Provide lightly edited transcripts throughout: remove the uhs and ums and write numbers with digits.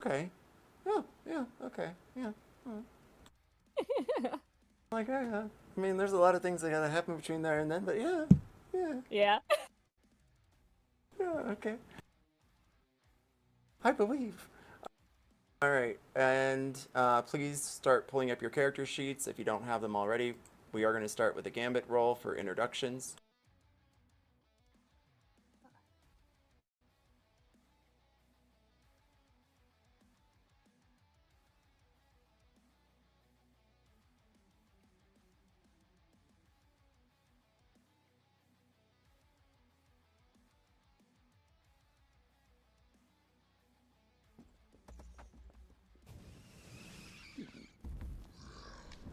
Okay. Yeah, yeah, okay, yeah. Like, yeah. I mean, there's a lot of things that gotta happen between there and then, but yeah, yeah, Yeah. yeah, okay. I believe. All right, and please start pulling up your character sheets if you don't have them already. We are going to start with a gambit roll for introductions.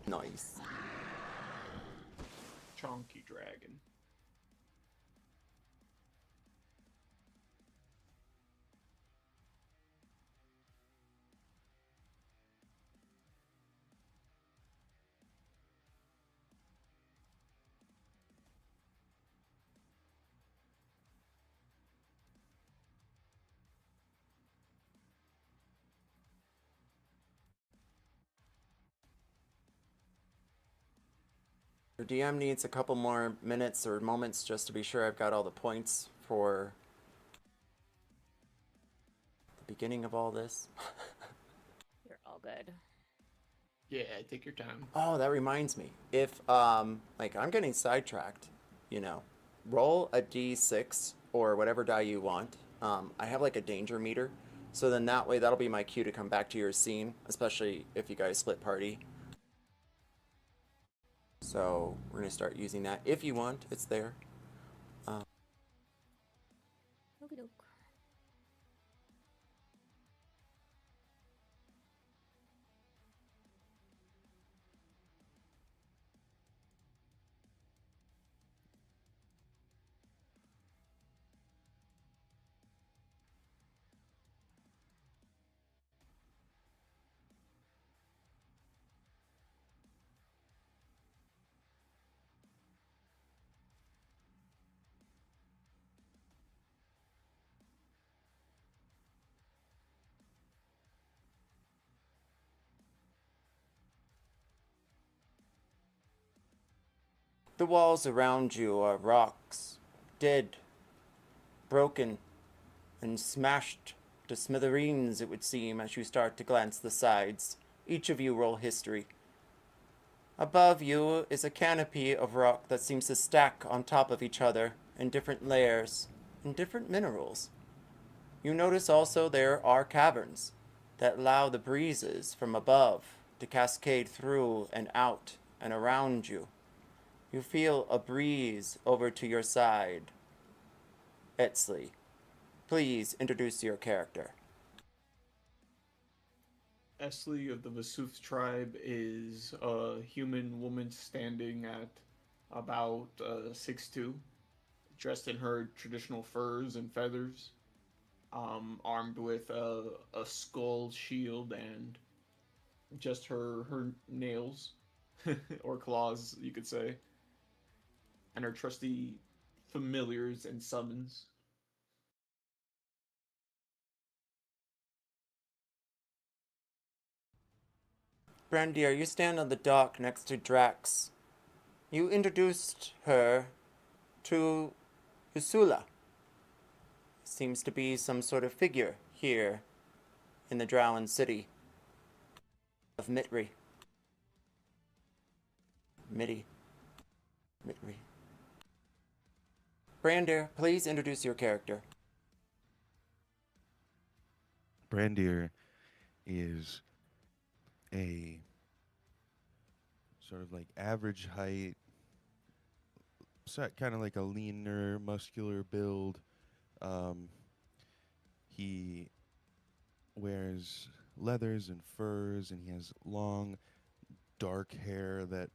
Nice. Chonky dragon. Your DM needs a couple more minutes or moments just to be sure I've got all the points for the beginning of all this. You're all good. Yeah, take your time. Oh, that reminds me. If like I'm getting sidetracked, you know, roll a d6 or whatever die you want. I have like a danger meter, so then that way that'll be my cue to come back to your scene, especially if you guys split party. So we're gonna start using that if you want. It's there. Okey doke. The walls around you are rocks, dead, broken, and smashed to smithereens, it would seem, as you start to glance the sides. Each of you roll history. Above you is a canopy of rock that seems to stack on top of each other in different layers and different minerals. You notice also there are caverns that allow the breezes from above to cascade through and out and around you. You feel a breeze over to your side. Eztli, please introduce your character. Eztli of the Vasooth tribe is a human woman standing at about 6'2", dressed in her traditional furs and feathers, armed with a skull shield and just her nails or claws, you could say, and her trusty familiars and summons. Brandir, you stand on the dock next to Drax. You introduced her to Usula. Seems to be some sort of figure here in the Drowan city of Mitri. Miti. Mitri. Brandir, please introduce your character. Brandir is a sort of like average height, kind of like a leaner, muscular build. Um, he wears leathers and furs, and he has long, dark hair that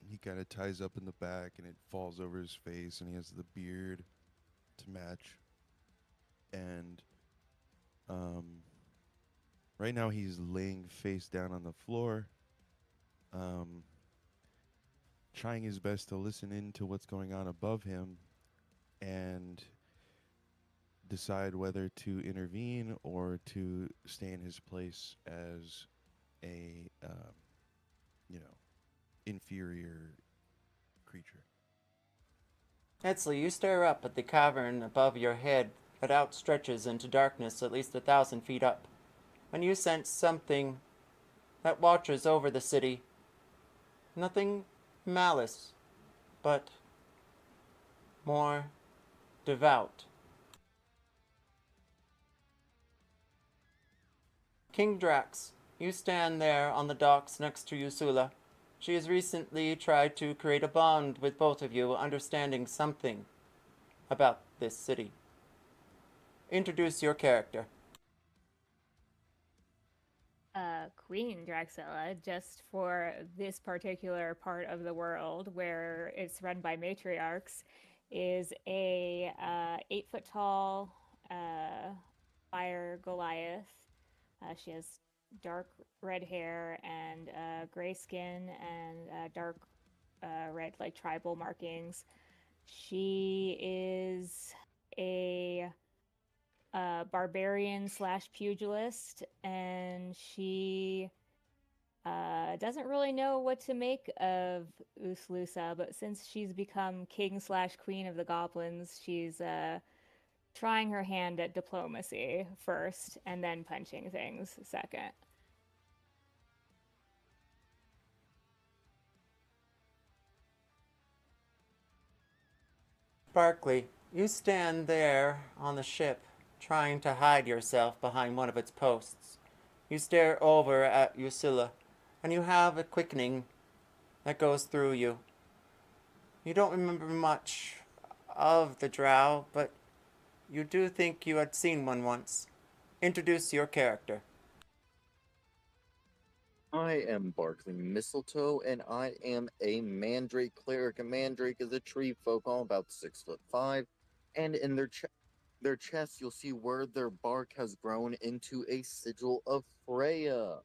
he kind of ties up in the back, and it falls over his face, and he has the beard to match. And um, right now, he's laying face down on the floor, um, trying his best to listen in to what's going on above him, and decide whether to intervene or to stay in his place as a, inferior creature. Eztli, you stare up at the cavern above your head that outstretches into darkness at least 1,000 feet up, and you sense something that watches over the city. Nothing malice, but more devout. King Drax, you stand there on the docks next to Usula. She has recently tried to create a bond with both of you, understanding something about this city. Introduce your character. Queen Draxella, just for this particular part of the world where it's run by matriarchs, is a 8 foot tall fire Goliath. She has dark red hair and gray skin and dark red, like tribal markings. She is a barbarian slash pugilist, and she doesn't really know what to make of Uslusa, but since she's become king slash queen of the goblins, she's trying her hand at diplomacy first and then punching things second. Barkley, you stand there on the ship, trying to hide yourself behind one of its posts. You stare over at Usula, and you have a quickening that goes through you. You don't remember much of the Drow, but you do think you had seen one once. Introduce your character. I am Barkley Mistletoe, and I am a Mandrake cleric. A Mandrake is a tree folk, all about 6'5", and in their chest, you'll see where their bark has grown into a sigil of Freya.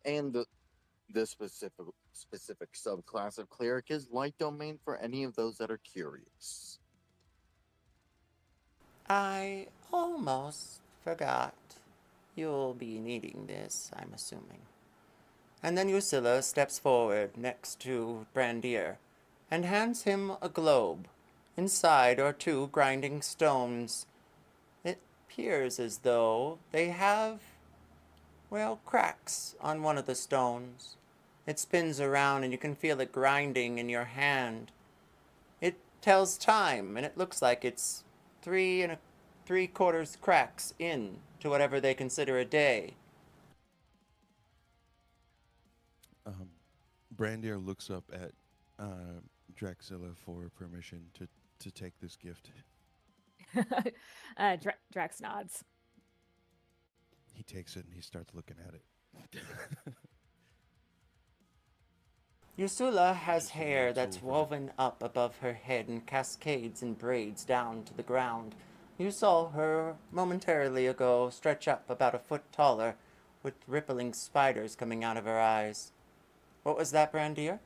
And the specific subclass of cleric is light domain for any of those that are curious. I almost forgot. You'll be needing this, I'm assuming. And then Usula steps forward next to Brandir and hands him a globe. Inside are 2 grinding stones. It appears as though they have, cracks on one of the stones. It spins around and you can feel it grinding in your hand. It tells time, and it looks like it's 3 3/4 cracks in to whatever they consider a day. Brandir looks up at Draxilla for permission to take this gift. Drax nods. He takes it and he starts looking at it. Usula has hair that's woven up above her head and cascades and braids down to the ground. You saw her momentarily ago stretch up about 1 foot taller, with rippling spiders coming out of her eyes. What was that, Brandir?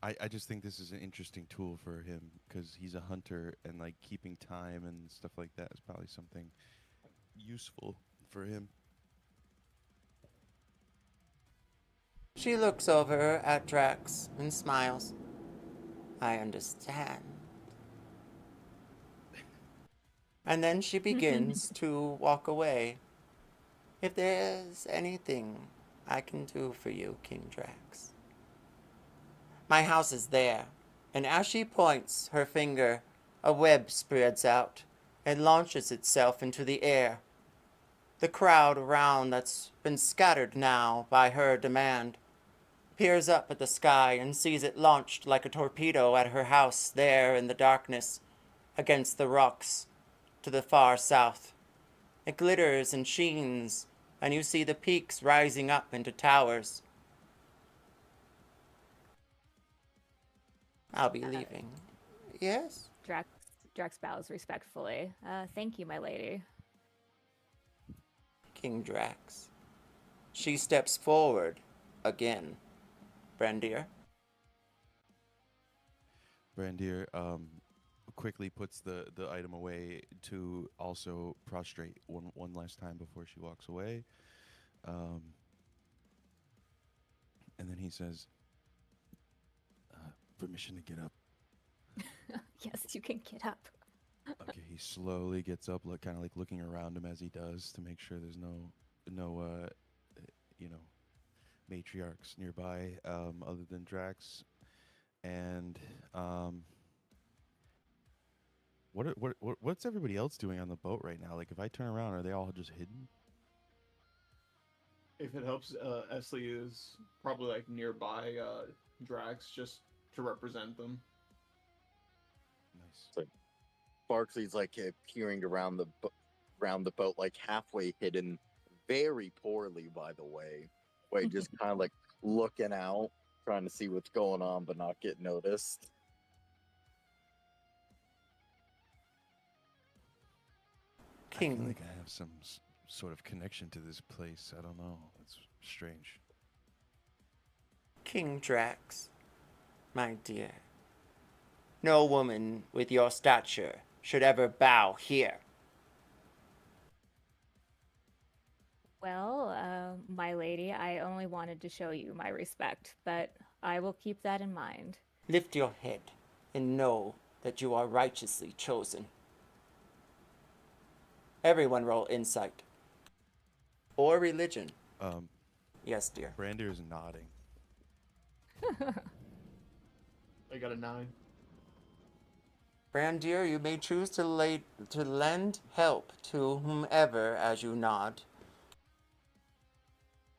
I just think this is an interesting tool for him because he's a hunter and like keeping time and stuff like that is probably something useful for him. She looks over at Drax and smiles. I understand. And then she begins to walk away. If there's anything I can do for you, King Drax, my house is there. And as she points her finger, a web spreads out and launches itself into the air. The crowd around that's been scattered now by her demand peers up at the sky and sees it launched like a torpedo at her house there in the darkness against the rocks to the far south. It glitters and sheens, and you see the peaks rising up into towers. I'll be leaving. Yes? Drax bows respectfully. Thank you, my lady. King Drax. She steps forward again. Brandir. Brandir quickly puts the item away to also prostrate one last time before she walks away. And then he says, "Permission to get up." Yes, you can get up. Okay, he slowly gets up, kind of like looking around him as he does to make sure there's no you know, matriarchs nearby other than Drax. And what's everybody else doing on the boat right now? Like, if I turn around, are they all just hidden? If it helps, Eztli is probably like nearby Drax just to represent them. Nice. So Barkley's like peering around the boat, like halfway hidden, very poorly, by the way. Way just kind of like looking out, trying to see what's going on, but not get noticed. I feel King, like I have some sort of connection to this place. I don't know. It's strange. King Drax, my dear. No woman with your stature should ever bow here. Well, my lady, I only wanted to show you my respect, but I will keep that in mind. Lift your head and know that you are righteously chosen. Everyone roll insight. Or religion. Yes, dear. Brandir is nodding. I got a 9. Brandir, you may choose to lend help to whomever as you nod.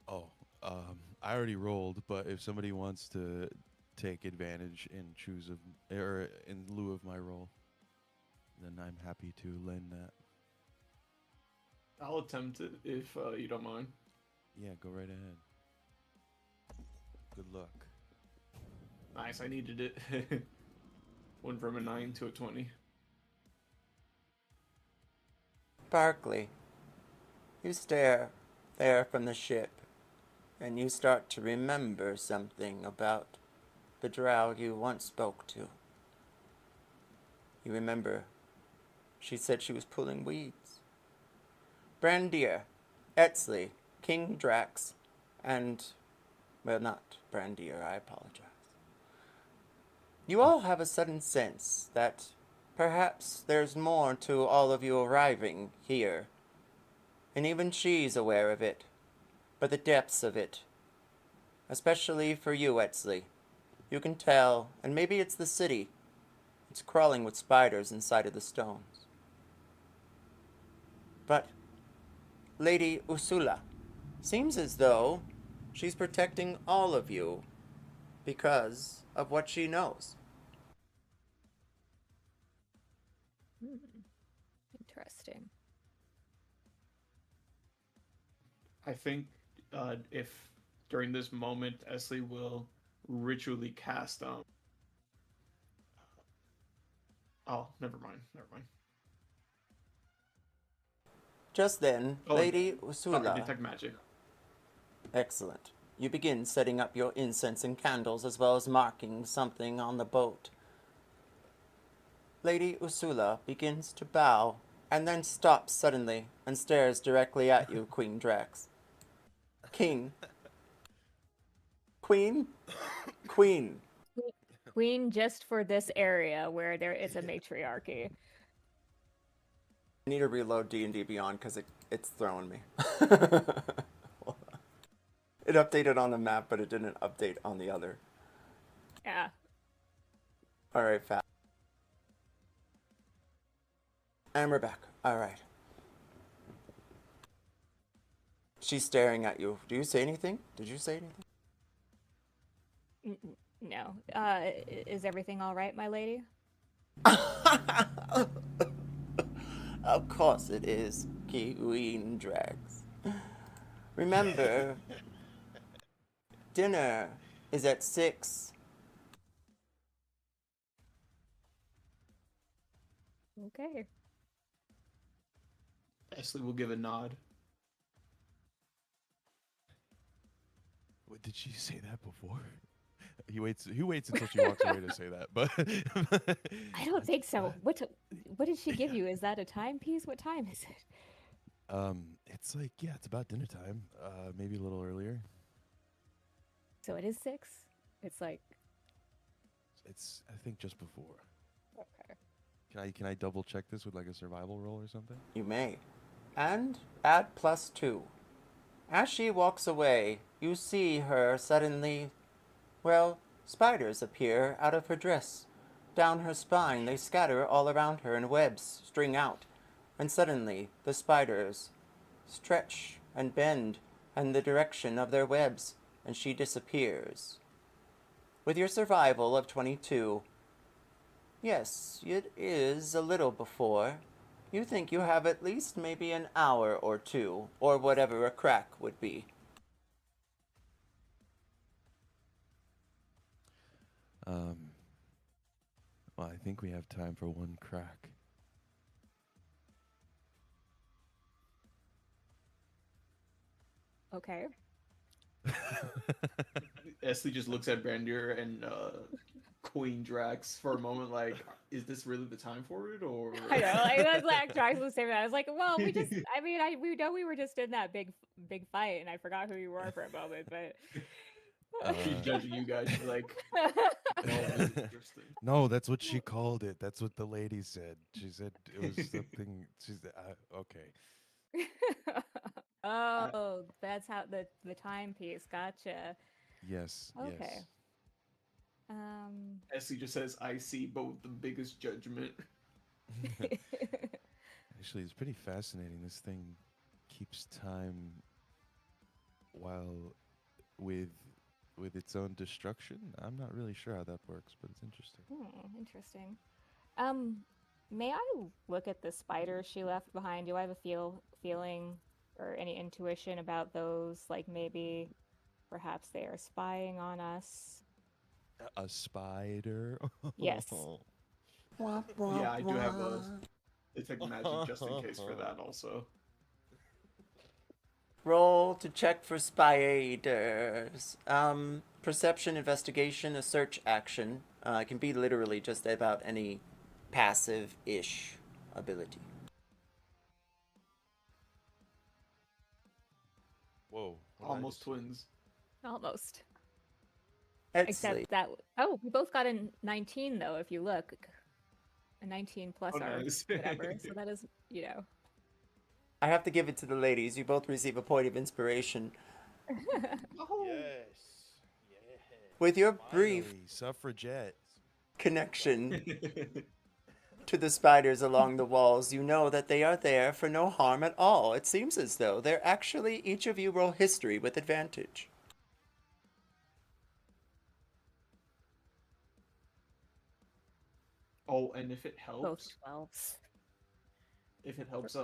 Oh, I already rolled, but if somebody wants to take advantage and choose or in lieu of my roll, then I'm happy to lend that. I'll attempt it if you don't mind. Yeah, go right ahead. Good luck. Nice, I needed it. Went from a 9 to a 20. Barkley, you stare there from the ship, and you start to remember something about the Drow you once spoke to. You remember she said she was pulling weeds. Brandir, Eztli, King Drax, and, well, not Brandir, I apologize. You all have a sudden sense that perhaps there's more to all of you arriving here, and even she's aware of it, but the depths of it, especially for you, Eztli, you can tell, and maybe it's the city. It's crawling with spiders inside of the stones. But Lady Usula seems as though she's protecting all of you because of what she knows. Interesting. I think if during this moment Eztli will ritually cast oh, never mind. Just then, Oh, Lady sorry, Usula... detect magic. Excellent. You begin setting up your incense and candles as well as marking something on the boat. Lady Usula begins to bow and then stops suddenly and stares directly at you, Queen Drax. King. Queen? Queen. Queen just for this area where it's a matriarchy. I need to reload D&D Beyond because it's throwing me. It updated on the map, but it didn't update on the other. Yeah. Alright, fast. And we're back. Alright. She's staring at you. Do you say anything? Did you say anything? No. Is everything all right, my lady? Of course it is, Queen Drax. Remember, dinner is at 6. Okay. Eztli will give a nod. What, did she say that before? He waits until she walks away to say that, but I don't think so. What did she give you? Is that a timepiece? What time is it? It's like, yeah, it's about dinner time. Maybe a little earlier. So it is 6. It's like It's I think just before. okay. Can I double check this with like a survival roll or something? You may. And add +2. As she walks away, you see her suddenly, well, spiders appear out of her dress. Down her spine, they scatter all around her in webs, string out. And suddenly, the spiders stretch and bend in the direction of their webs, and she disappears. With your survival of 22, yes, it is a little before. You think you have at least maybe an hour or two, or whatever a crack would be. Well, I think we have time for one crack. Okay. Eztli just looks at Brandir and Queen Drax for a moment, like, is this really the time for it, or? I know, like that's like Drax was saying that. I was like, well, we just, I mean, we know we were just in that big fight, and I forgot who you were for a moment, but She's judging you guys. She's like, oh, that's interesting. No, that's what she called it. That's what the lady said. She said it was something. She's okay. Oh, that's how the timepiece. Gotcha. Yes. Okay. Yes. Eztli just says, I see, but with the biggest judgment. Actually, it's pretty fascinating. This thing keeps time while with its own destruction. I'm not really sure how that works, but it's interesting. Interesting. May I look at the spiders she left behind? Do I have a feeling or any intuition about those? Like maybe, perhaps they are spying on us. A spider? Yes. Yeah, I do have a detect magic just in case for that also. Roll to check for spiders. Perception, investigation, a search action. It can be literally just about any passive-ish ability. Whoa. Almost twins. Almost. Eztli, Except that. Oh, we both got a 19 though. If you look, a 19 plus Oh, our nice. whatever. So that is, you know. I have to give it to the ladies. You both receive a point of inspiration. Yes. With your brief Finally, suffragettes. connection to the spiders along the walls, you know that they are there for no harm at all. It seems as though they're actually, each of you roll history with advantage. Oh, and if it helps, Both 12s. if it helps,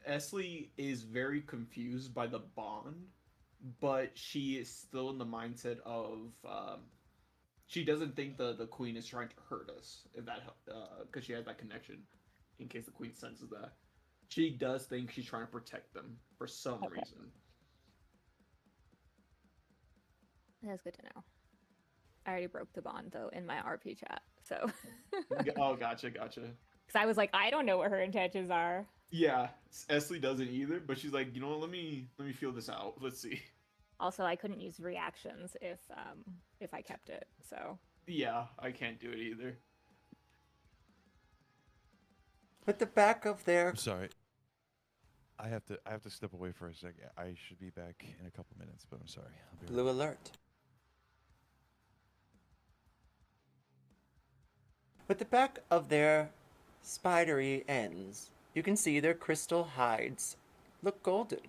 Eztli is very confused by the bond, but she is still in the mindset of she doesn't think the queen is trying to hurt us, if that helps, because she has that connection. In case the queen senses that, she does think she's trying to protect them for some reason. That's good to know. I already broke the bond though in my RP chat, so. Oh, gotcha. Because I was like, I don't know what her intentions are. Yeah, Eztli doesn't either, but she's like, you know what? Let me feel this out. Let's see. Also, I couldn't use reactions if I kept it, so. Yeah, I can't do it either. With the back of their I'm sorry. I have to step away for a second. I should be back in a couple minutes, but I'm sorry. I'll be right blue alert. With the back of their spidery ends, you can see their crystal hides look golden.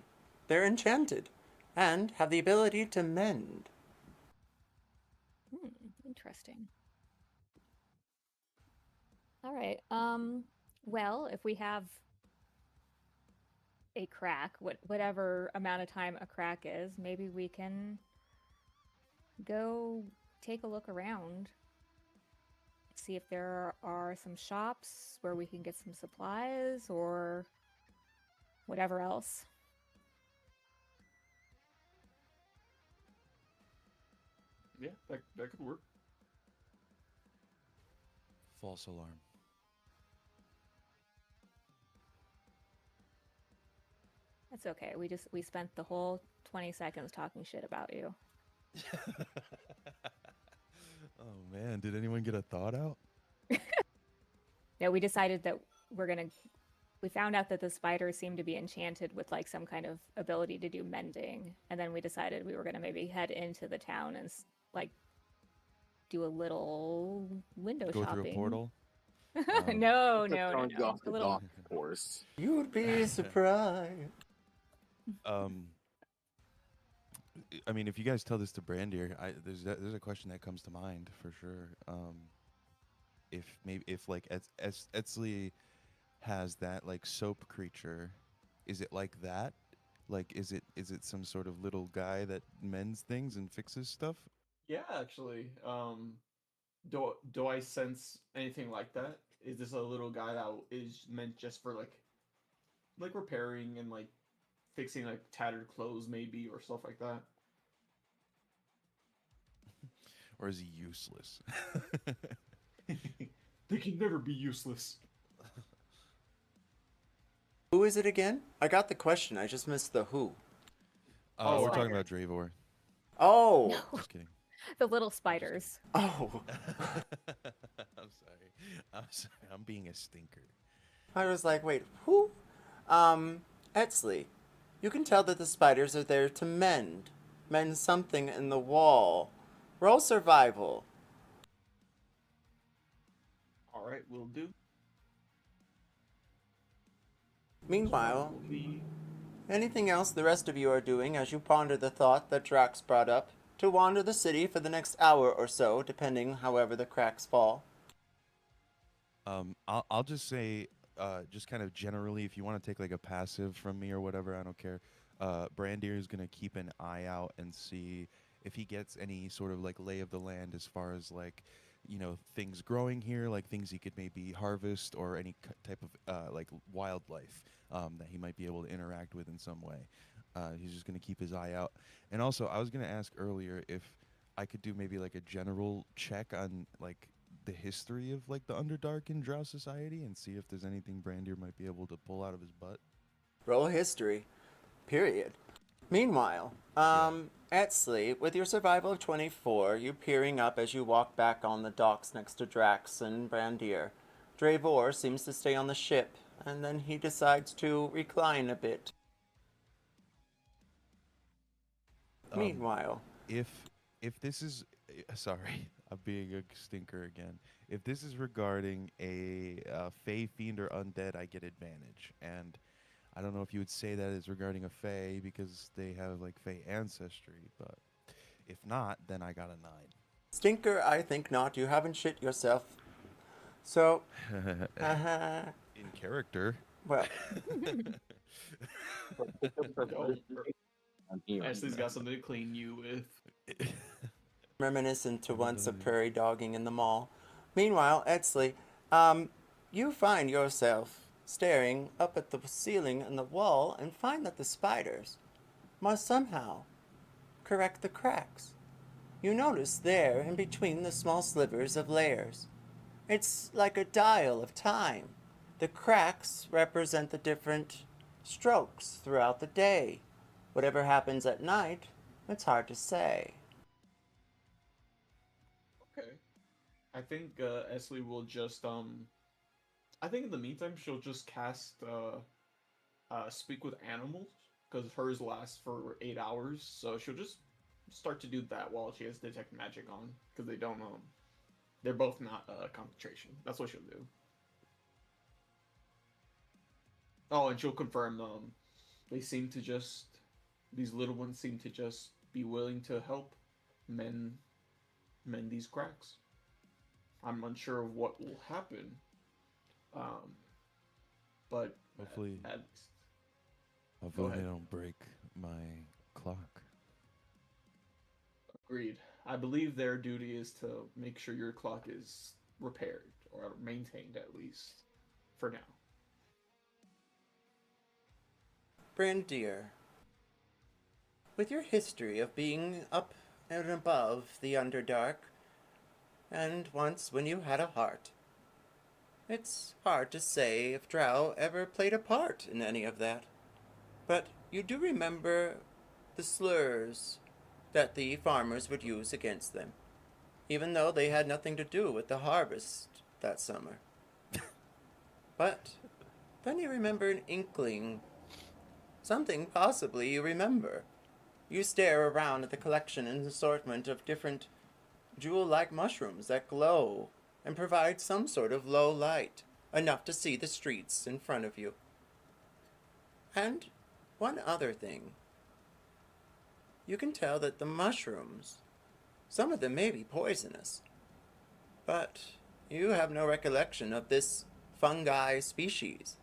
They're enchanted and have the ability to mend. Interesting. All right. Well, if we have a crack, whatever amount of time a crack is, maybe we can go take a look around. See if there are some shops where we can get some supplies or whatever else. Yeah, that could work. False alarm. That's okay. We spent the whole 20 seconds talking shit about you. Oh man, did anyone get a thought out? Yeah, we decided that we found out that the spiders seemed to be enchanted with like some kind of ability to do mending, and then we decided we were gonna maybe head into the town and like do a little window Go shopping. through a portal? No. Throwing you off A the little. golf course. You'd be surprised. I mean, if you guys tell this to Brandir, there's a question that comes to mind for sure. If like Eztli has that like soap creature, is it like that? Like, is it some sort of little guy that mends things and fixes stuff? Yeah, actually. Do I sense anything like that? Is this a little guy that is meant just for like repairing and like fixing like tattered clothes maybe or stuff like that? Or is he useless? They can never be useless. Who is it again? I got the question. I just missed the who. Oh, We're talking spider. about Dravor. Oh. No, Just kidding. the little spiders. Oh. I'm sorry. I'm being a stinker. I was like, wait, who? Eztli. You can tell that the spiders are there to mend. Mend something in the wall. Roll survival. All right, will do. Meanwhile, Will be- anything else the rest of you are doing as you ponder the thought that Drax brought up to wander the city for the next hour or so, depending however the cracks fall? I'll just say, just kind of generally, if you want to take like a passive from me or whatever, I don't care. Brandir is gonna keep an eye out and see if he gets any sort of like lay of the land as far as like, things growing here, like things he could maybe harvest or any type of like wildlife that he might be able to interact with in some way. He's just gonna keep his eye out. And also, I was gonna ask earlier if I could do maybe like a general check on like the history of like the Underdark in Drow society and see if there's anything Brandir might be able to pull out of his butt. Roll history. Period. Meanwhile, Eztli, with your survival of 24, you peering up as you walk back on the docks next to Drax and Brandir. Dravor seems to stay on the ship, and then he decides to recline a bit. Meanwhile, If this is sorry, I'm being a stinker again. If this is regarding a fey fiend or undead, I get advantage. And I don't know if you would say that is regarding a fey because they have like fey ancestry, but if not, then I got a 9. Stinker, I think not. You haven't shit yourself. So, In character. well, Ashley's got something to clean you with. reminiscent to once of prairie dogging in the mall. Meanwhile, Eztli, you find yourself staring up at the ceiling and the wall and find that the spiders must somehow correct the cracks. You notice there, in between the small slivers of layers, it's like a dial of time. The cracks represent the different strokes throughout the day. Whatever happens at night, it's hard to say. Okay. I think Esley will just I think in the meantime she'll just cast speak with animals because hers lasts for 8 hours, so she'll just start to do that while she has detect magic on because they don't they're both not concentration. That's what she'll do. Oh, and she'll confirm they seem to just these little ones seem to just be willing to help mend these cracks. I'm unsure of what will happen. But Hopefully, at hopefully they ahead. don't break my clock. Agreed. I believe their duty is to make sure your clock is repaired or maintained at least for now. Brandir, with your history of being up and above the Underdark, and once when you had a heart. It's hard to say if Drow ever played a part in any of that, but you do remember the slurs that the farmers would use against them, even though they had nothing to do with the harvest that summer. But then you remember an inkling, something possibly you remember. You stare around at the collection and assortment of different jewel-like mushrooms that glow and provide some sort of low light, enough to see the streets in front of you. And one other thing. You can tell that the mushrooms, some of them may be poisonous, but you have no recollection of this fungi species.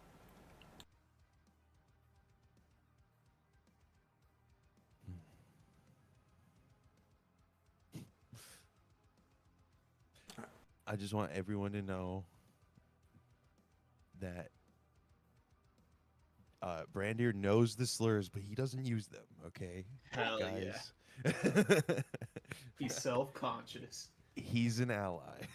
I just want everyone to know that Brandir knows the slurs, but he doesn't use them. Okay, Hell guys. He's self-conscious. He's an ally.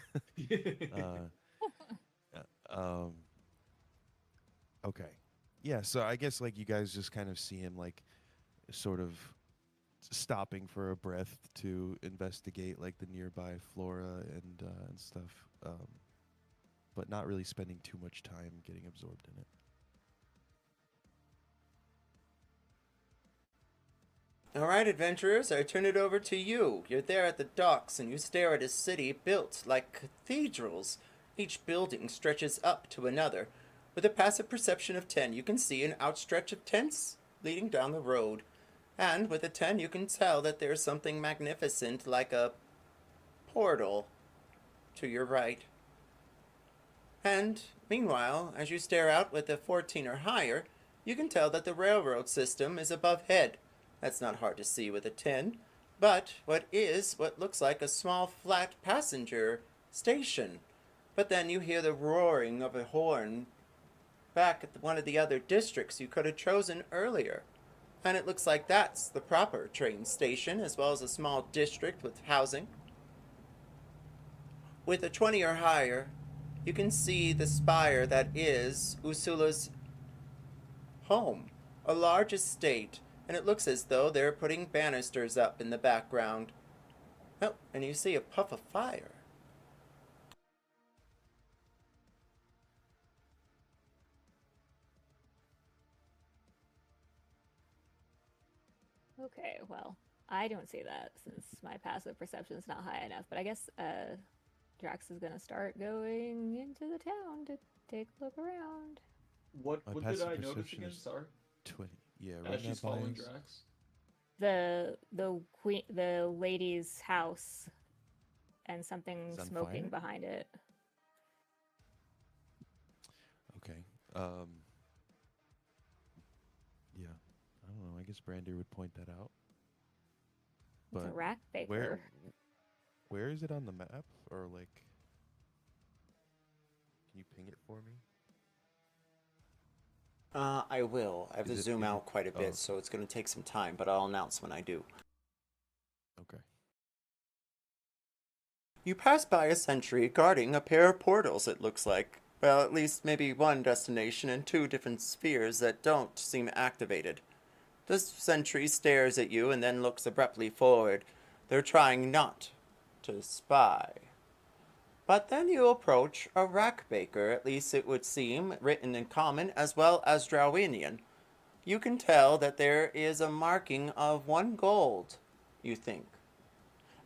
Okay. Yeah, so I guess like you guys just kind of see him like sort of stopping for a breath to investigate like the nearby flora and stuff, but not really spending too much time getting absorbed in it. All right, adventurers, I turn it over to you. You're there at the docks and you stare at a city built like cathedrals. Each building stretches up to another. With a passive perception of 10, you can see an outstretch of tents leading down the road. And with a 10, you can tell that there's something magnificent like a portal to your right. And meanwhile, as you stare out with a 14 or higher, you can tell that the railroad system is above head. That's not hard to see with a 10, but what looks like a small flat passenger station. But then you hear the roaring of a horn back at one of the other districts you could have chosen earlier. And it looks like that's the proper train station, as well as a small district with housing. With a 20 or higher, you can see the spire that is Usula's home, a large estate, and it looks as though they're putting banisters up in the background. Oh, and you see a puff of fire. Okay, well, I don't see that since my passive perception is not high enough. But I guess Drax is gonna start going into the town to take a look around. What My did passive I notice perception again? is Sorry. 20. Yeah, As run she's that by following us. Drax. The lady's house and something It's on smoking fire? behind it. Okay. Yeah. I don't know. I guess Brandir would point that out. It's a But rack baker. where is it on the map? Or like, can you ping it for me? I will. I have to Is it- zoom is it- out quite a oh, bit, okay. so it's going to take some time, but I'll announce when I do. Okay. You pass by a sentry guarding a pair of portals, it looks like. Well, at least maybe one destination and two different spheres that don't seem activated. The sentry stares at you and then looks abruptly forward. They're trying not to spy. But then you approach a rack baker, at least it would seem, written in common as well as Drowinian. You can tell that there is a marking of 1 gold, you think.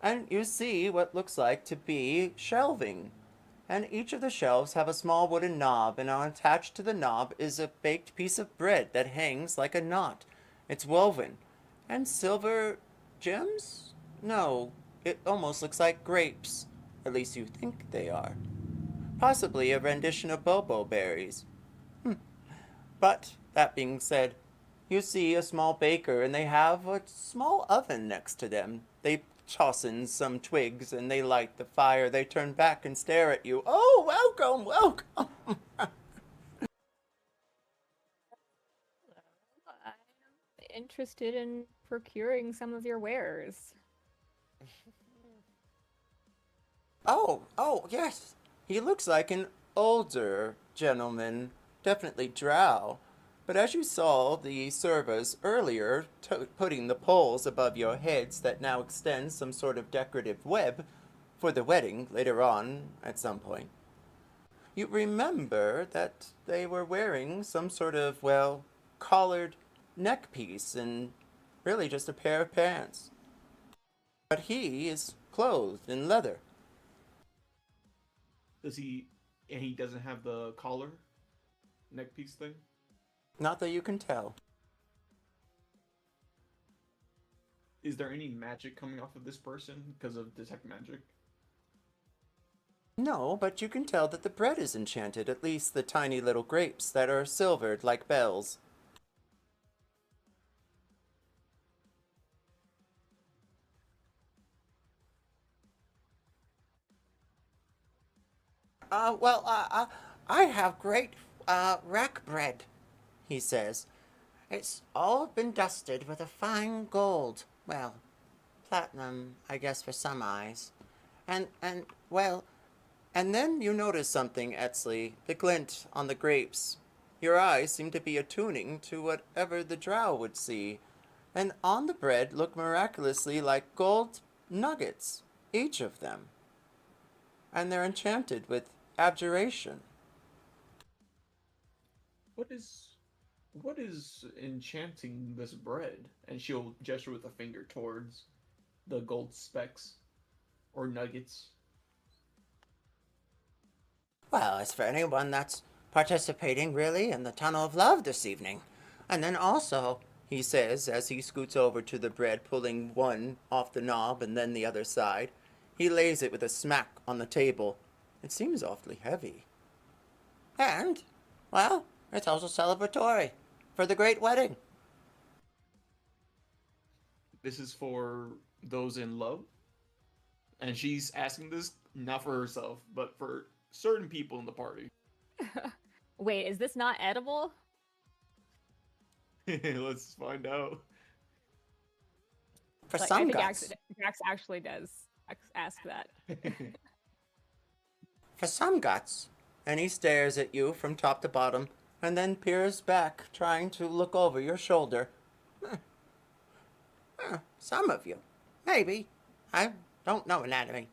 And you see what looks like to be shelving. And each of the shelves have a small wooden knob, and attached to the knob is a baked piece of bread that hangs like a knot. It's woven. And silver gems? No, it almost looks like grapes. At least you think they are. Possibly a rendition of Bobo berries. But, that being said, you see a small baker and they have a small oven next to them. They toss in some twigs and they light the fire. They turn back and stare at you. Oh, welcome, welcome! I'm interested in procuring some of your wares. Oh, yes. He looks like an older gentleman, definitely Drow. But as you saw the servers earlier putting the poles above your heads that now extend some sort of decorative web for the wedding later on at some point, you remember that they were wearing some sort of, well, collared neck piece and really just a pair of pants. But he is clothed in leather. Does he? And he doesn't have the collar, neck piece thing. Not that you can tell. Is there any magic coming off of this person because of detect magic? No, but you can tell that the bread is enchanted, at least the tiny little grapes that are silvered like bells. I have great, rack bread, he says. It's all been dusted with a fine gold. Well, platinum, I guess, for some eyes. Well, and then you notice something, Eztli, the glint on the grapes. Your eyes seem to be attuning to whatever the Drow would see, and on the bread look miraculously like gold nuggets, each of them. And they're enchanted with abjuration. What is enchanting this bread? And she'll gesture with a finger towards the gold specks or nuggets. Well, it's for anyone that's participating really in the Tunnel of Love this evening. And then also, he says, as he scoots over to the bread, pulling one off the knob and then the other side, he lays it with a smack on the table. It seems awfully heavy. And, well, it's also celebratory for the great wedding. This is for those in love. And she's asking this not for herself, but for certain people in the party. Wait, is this not edible? Let's find out. For Like, some I think guts. Drax actually does ask that. For some guts. And he stares at you from top to bottom, and then peers back, trying to look over your shoulder. Some of you. Maybe. I don't know anatomy.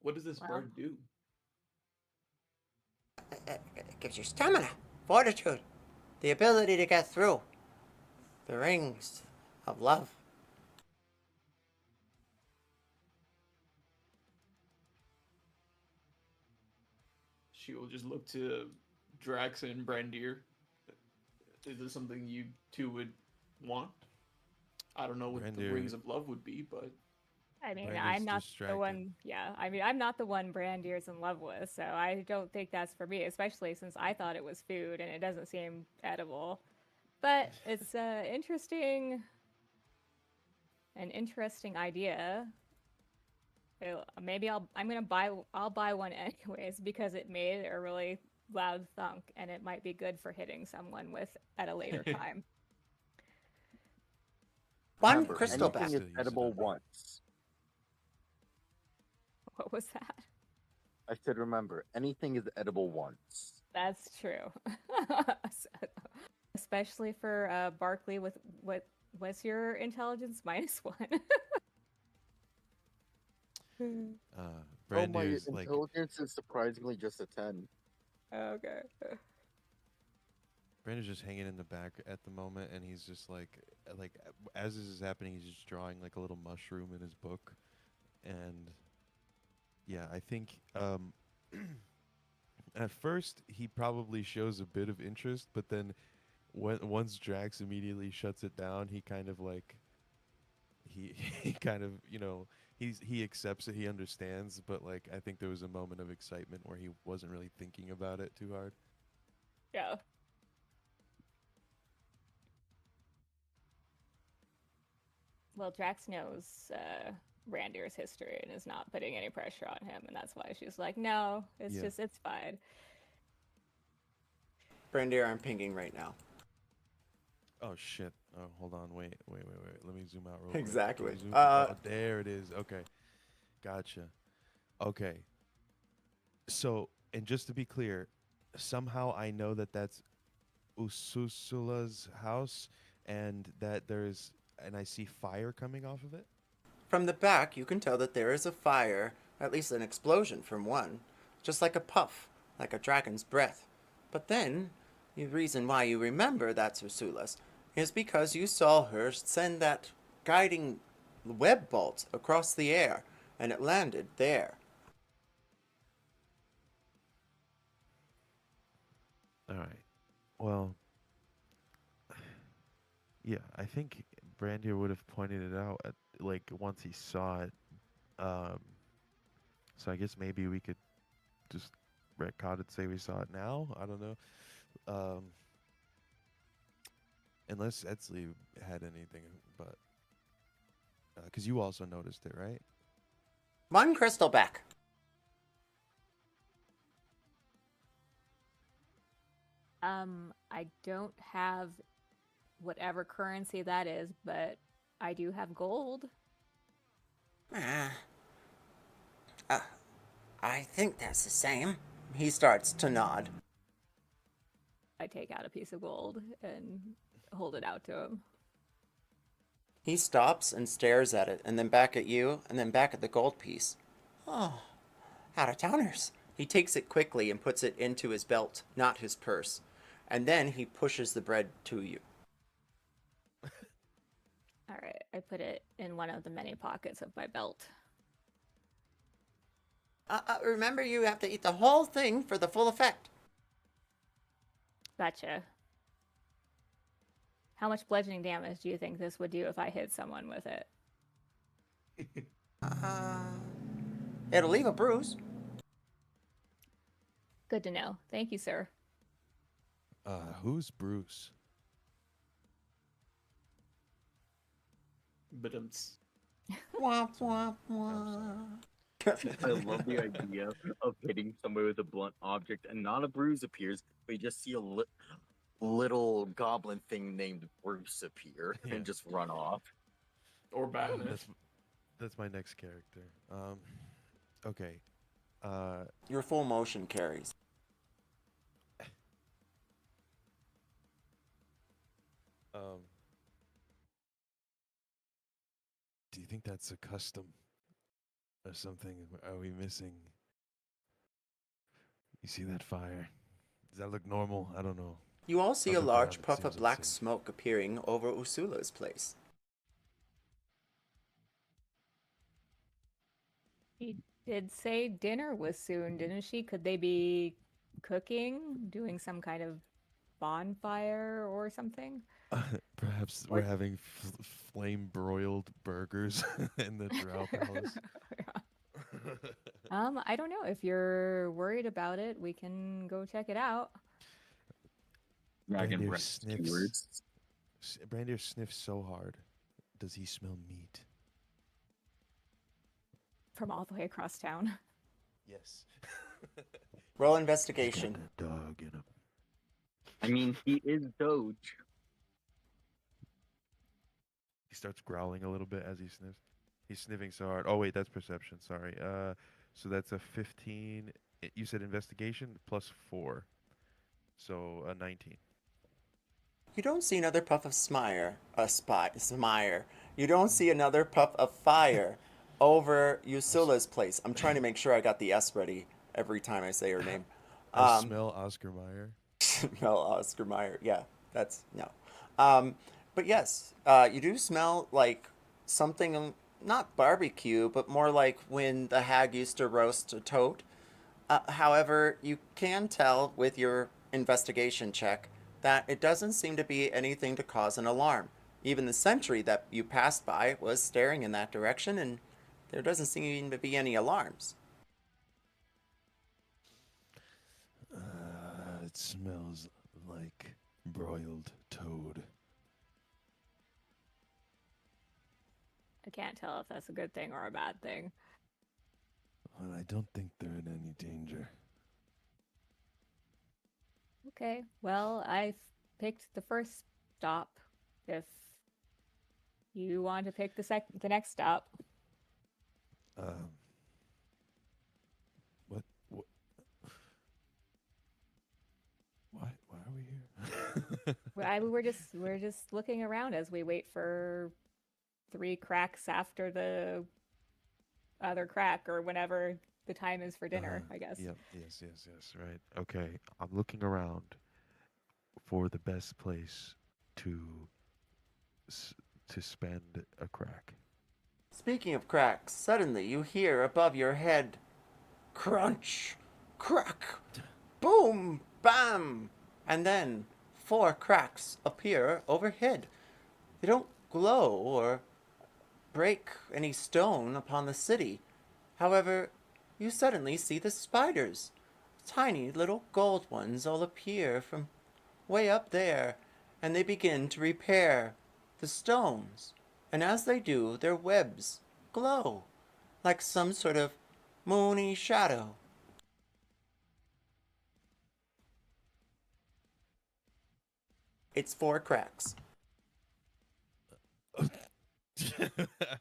What does this bird do? It gives you stamina, fortitude, the ability to get through. The rings of love. She will just look to Drax and Brandir. Is this something you two would want? I don't know what the Brandir- rings of love would be, but I mean, Brandir's I'm not distracted. the one. Yeah, I mean, I'm not the one Brandir's in love with, so I don't think that's for me. Especially since I thought it was food and it doesn't seem edible. But it's an interesting idea. Maybe I'll buy one anyways because it made a really loud thunk and it might be good for hitting someone with at a later time. One Remember, crystal anything bat. is Still use it edible on- once. What was that? I said, remember, anything is edible once. That's true. Especially for Barkley with what was your intelligence -1? Oh, my Brandir's like intelligence is surprisingly just a 10. Okay. Brandir's just hanging in the back at the moment, and he's just like as this is happening, he's just drawing like a little mushroom in his book, and yeah, I think at first he probably shows a bit of interest, but then once Drax immediately shuts it down, he kind of like he kind of he accepts it, he understands, but like I think there was a moment of excitement where he wasn't really thinking about it too hard. Yeah. Well, Drax knows Brandir's history and is not putting any pressure on him, and that's why she's like, no, it's fine. Brandir, I'm pinging right now. Oh shit. Oh, hold on. Wait. Let me zoom out real quick. Exactly. Oh, there it is. Okay. Gotcha. Okay. So, and just to be clear, somehow I know that that's Ususula's house, and that and I see fire coming off of it. From the back, you can tell that there is a fire, at least an explosion from one, just like a puff, like a dragon's breath. But then, the reason why you remember that's Ursula's is because you saw her send that guiding web bolt across the air, and it landed there. All right. Well, yeah, I think Brandir would have pointed it out at like once he saw it. Um, so I guess maybe we could just retcon and say we saw it now. I don't know. Um, unless Eztli had anything, but because you also noticed it, right? One crystal back. I don't have whatever currency that is, but I do have gold. Ah. I think that's the same. He starts to nod. I take out a piece of gold and hold it out to him. He stops and stares at it, and then back at you, and then back at the gold piece. Oh, out of towners. He takes it quickly and puts it into his belt, not his purse. And then he pushes the bread to you. All right, I put it in one of the many pockets of my belt. Remember, you have to eat the whole thing for the full effect. Gotcha. How much bludgeoning damage do you think this would do if I hit someone with it? It'll leave a bruise. Good to know. Thank you, sir. Who's Bruce? But Womp, womp, womp. I love the idea of hitting somebody with a blunt object and not a bruise appears, but you just see a little goblin thing named Bruce appear Yeah. and just run off. or badness. That's my next character. Okay. Your full motion carries. Do you think that's a custom or something? Are we missing? You see that fire? Does that look normal? I don't know. You all see a Other large ground, it puff of seems black unsafe. smoke appearing over Usula's place. She did say dinner was soon, didn't she? Could they be cooking, doing some kind of bonfire or something? Perhaps Or- we're having flame broiled burgers in the Drow Palace. I don't know. If you're worried about it, we can go check it out. Dragon Brandir breath sniffs. stewards. Brandir sniffs so hard. Does he smell meat? From all the way across town. Yes. Roll investigation. Got a dog in him. I mean, he is Doge. He starts growling a little bit as he sniffs. He's sniffing so hard. Oh wait, that's perception. Sorry. So that's a 15. You said investigation plus 4, so a 19. You don't see another puff of smire. You don't see another puff of fire over Usula's place. I'm trying to make sure I got the S ready every time I say her name. I smell Oscar Mayer. Smell Oscar Mayer. Yeah, that's no. But yes, you do smell like something, not barbecue, but more like when the hag used to roast a toad. However, you can tell with your investigation check that it doesn't seem to be anything to cause an alarm. Even the sentry that you passed by was staring in that direction, and there doesn't seem to be any alarms. It smells like broiled toad. I can't tell if that's a good thing or a bad thing. Well, I don't think they're in any danger. Okay, well, I've picked the first stop. if you want to pick the next stop. Um, what? Why are we here? We're just looking around as we wait for 3 cracks after the other crack, or whenever the time is for dinner, I guess. Yep. Yes. Right. Okay. I'm looking around for the best place to to spend a crack. Speaking of cracks, suddenly you hear above your head crunch, crack, boom, bam, and then 4 cracks appear overhead. They don't glow or break any stone upon the city. However, you suddenly see the spiders. Tiny little gold ones all appear from way up there, and they begin to repair the stones. And as they do, their webs glow like some sort of moony shadow. It's 4 cracks.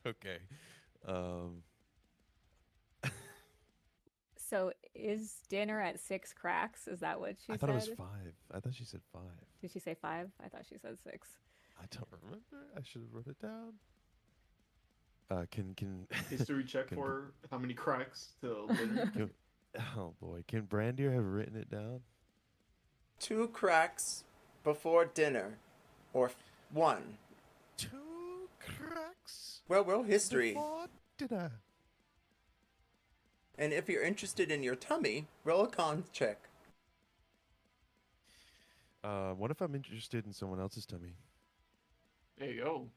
Okay. Um, So is dinner at 6 cracks? Is that what she I said? thought it was 5. I thought she said 5. Did she say 5? I thought she said 6. I don't remember. I should have wrote it down. Can History check can- for how many cracks till dinner. can- oh boy, can Brandir have written it down? 2 cracks before dinner. Or 1. 2 cracks Well, history. before dinner. And if you're interested in your tummy, roll a con check. What if I'm interested in someone else's tummy? There you go.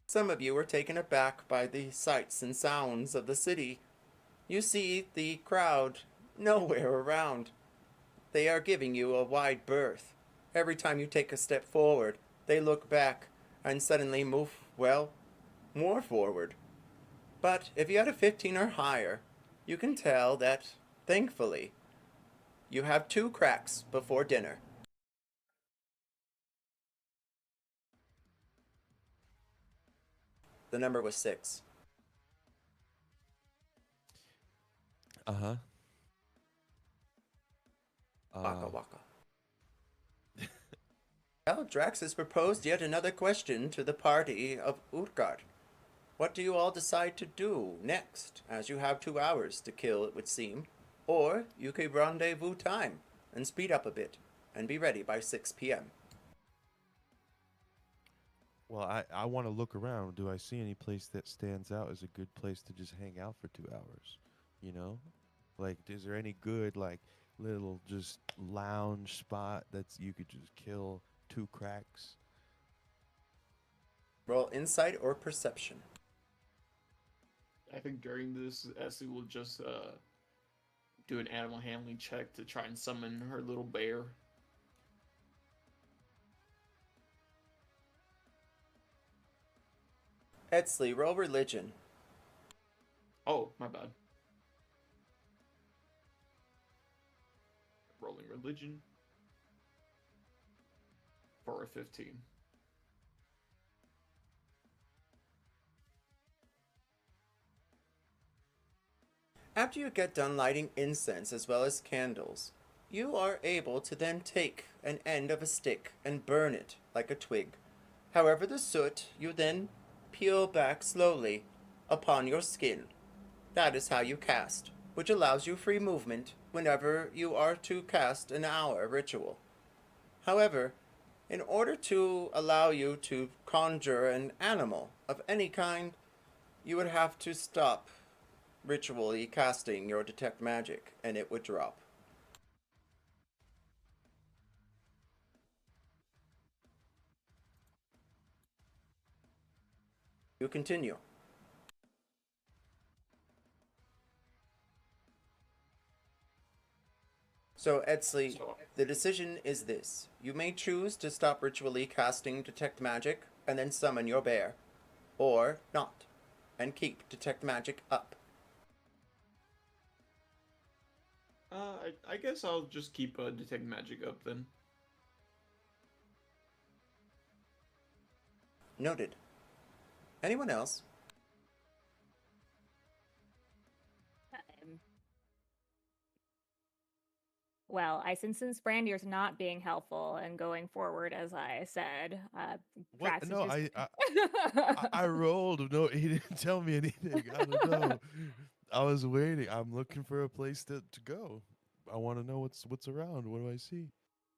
Some of you are taken aback by the sights and sounds of the city. You see the crowd nowhere around. They are giving you a wide berth. Every time you take a step forward, they look back and suddenly move, well, more forward. But if you had a 15 or higher, you can tell that, thankfully, you have 2 cracks before dinner. The number was 6. Uh-huh. Waka waka. Well, Drax has proposed yet another question to the party of Utgard. What do you all decide to do next, as you have 2 hours to kill, it would seem? Or you could rendezvous time and speed up a bit and be ready by 6 p.m. Well, I want to look around. Do I see any place that stands out as a good place to just hang out for 2 hours? You know? Like, is there any good, like, little just lounge spot that's you could just kill 2 cracks? Roll insight or perception. I think during this, Eztli will just do an animal handling check to try and summon her little bear. Eztli, roll religion. Oh, my bad. Rolling religion for a 15. After you get done lighting incense as well as candles, you are able to then take an end of a stick and burn it like a twig. However, the soot you then peel back slowly upon your skin. That is how you cast, which allows you free movement whenever you are to cast an hour ritual. However, in order to allow you to conjure an animal of any kind, you would have to stop ritually casting your detect magic, and it would drop. You continue. So, Eztli, the decision is this. You may choose to stop ritually casting detect magic and then summon your bear, or not, and keep detect magic up. I guess I'll just keep detect magic up then. Noted. Anyone else? Um, well, since Brandir's not being helpful and going forward, as I said, What? Drax is No, just. I rolled. No, he didn't tell me anything. I don't know. I was waiting. I'm looking for a place to go. I want to know what's around. What do I see?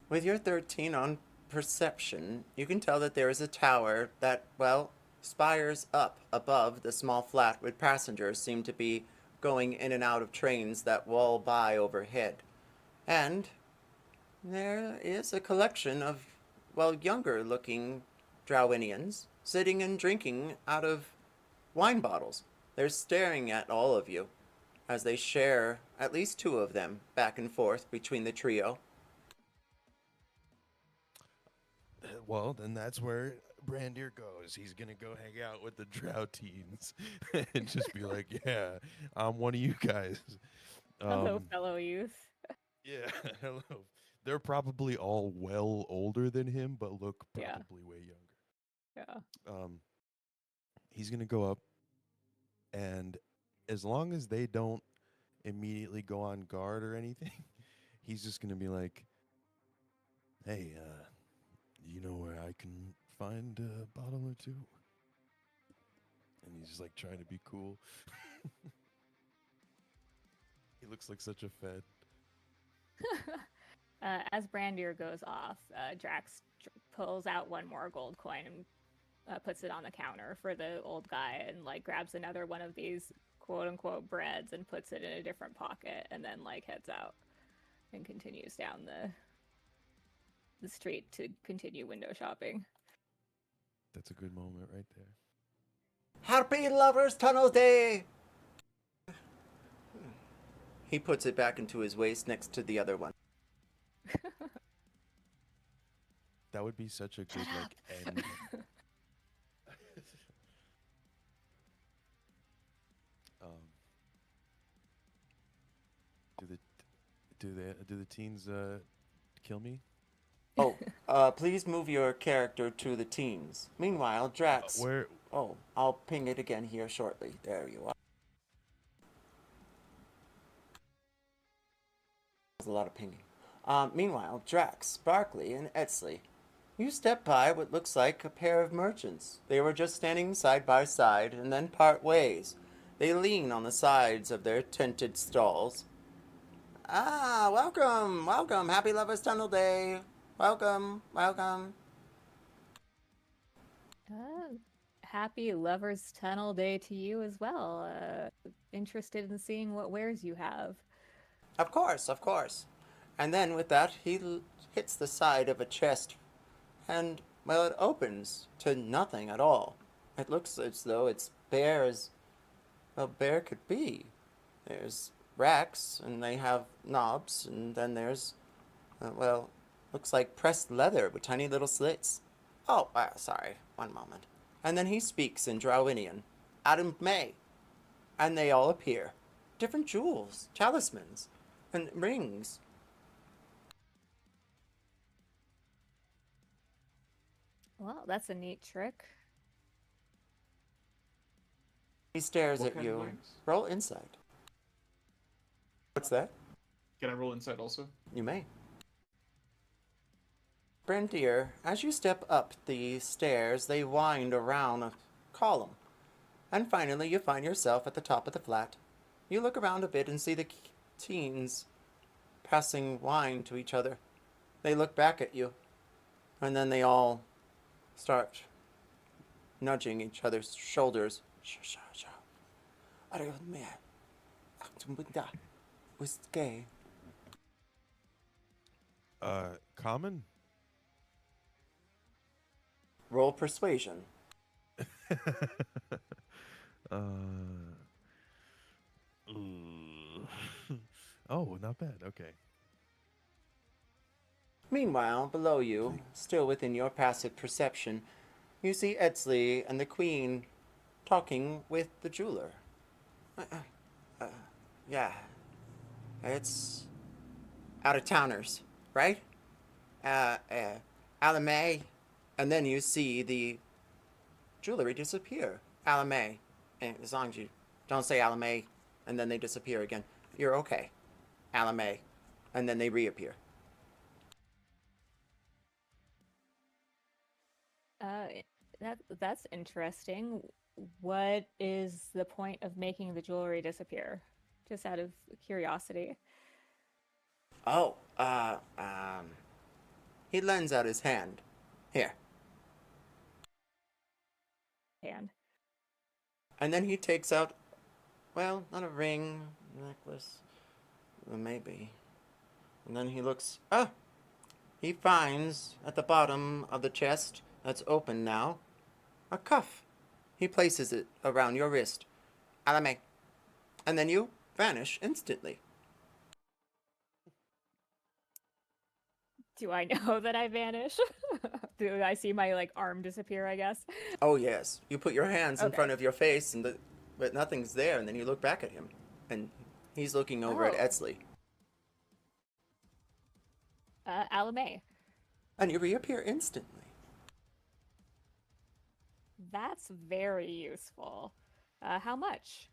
With your 13 on perception, you can tell that there is a tower that, well, spires up above the small flat where passengers seem to be going in and out of trains that roll by overhead. And there is a collection of, well, younger looking Drowinians sitting and drinking out of wine bottles. They're staring at all of you as they share, at least two of them, back and forth between the trio. Well, then that's where Brandir goes. He's gonna go hang out with the Drow teens and just be like, "Yeah, I'm one of you guys." Hello, fellow youth. Yeah, hello. They're probably all well older than him, but look Yeah. probably way younger. Yeah. He's gonna go up, and as long as they don't immediately go on guard or anything, he's just gonna be like, "Hey, you know where I can find a bottle or two?" And he's just like trying to be cool. He looks like such a fed. As Brandir goes off, Drax pulls out one more gold coin and puts it on the counter for the old guy, and like grabs another one of these quote unquote breads and puts it in a different pocket, and then like heads out and continues down the street to continue window shopping. That's a good moment right there. Happy Lovers Tunnel Day! He puts it back into his waist next to the other one. That would be such a good like end. Do the teens kill me? Oh, please move your character to the teens. Meanwhile, Drax. Where? Oh, I'll ping it again here shortly. There you are. There's a lot of pinging. Meanwhile, Drax, Barkley, and Eztli. You step by what looks like a pair of merchants. They were just standing side by side and then part ways. They lean on the sides of their tented stalls. Ah, welcome, welcome. Happy Lovers Tunnel Day. Welcome, welcome. Happy Lovers Tunnel Day to you as well. Interested in seeing what wares you have. Of course, of course. And then with that, he hits the side of a chest, and, well, it opens to nothing at all. It looks as though it's bare as, well, bare could be. There's racks, and they have knobs, and then there's, well, looks like pressed leather with tiny little slits. Oh, sorry, one moment. And then he speaks in Drowinian. Adam May. And they all appear. Different jewels, talismans, and rings. Well, that's a neat trick. He stares What at kind of you. rings? Roll insight. What's that? Can I roll inside also? You may. Brandir, as you step up the stairs, they wind around a column. And finally, you find yourself at the top of the flat. You look around a bit and see the teens passing wine to each other. They look back at you, and then they all start nudging each other's shoulders. Common? Roll persuasion. Oh, not bad. Okay. Meanwhile, below you, still within your passive perception, you see Eztli and the Queen talking with the jeweler. Yeah, it's out-of-towners, right? Alamay. And then you see the jewelry disappear. Alame. And as long as you don't say Alame and then they disappear again, you're okay. Alame. And then they reappear. That's interesting. What is the point of making the jewelry disappear? Just out of curiosity. Oh, he lends out his hand. Here. Hand. And then he takes out, well, not a ring, necklace, maybe. And then he looks, he finds at the bottom of the chest that's open now, a cuff. He places it around your wrist. Alame. And then you vanish instantly. Do I know that I vanish? Do I see my like arm disappear, I guess? Oh, yes. You put your hands in Okay. front of your face, but nothing's there, and then you look back at him. And he's looking over at Oh. Eztli. Alame. And you reappear instantly. That's very useful. How much?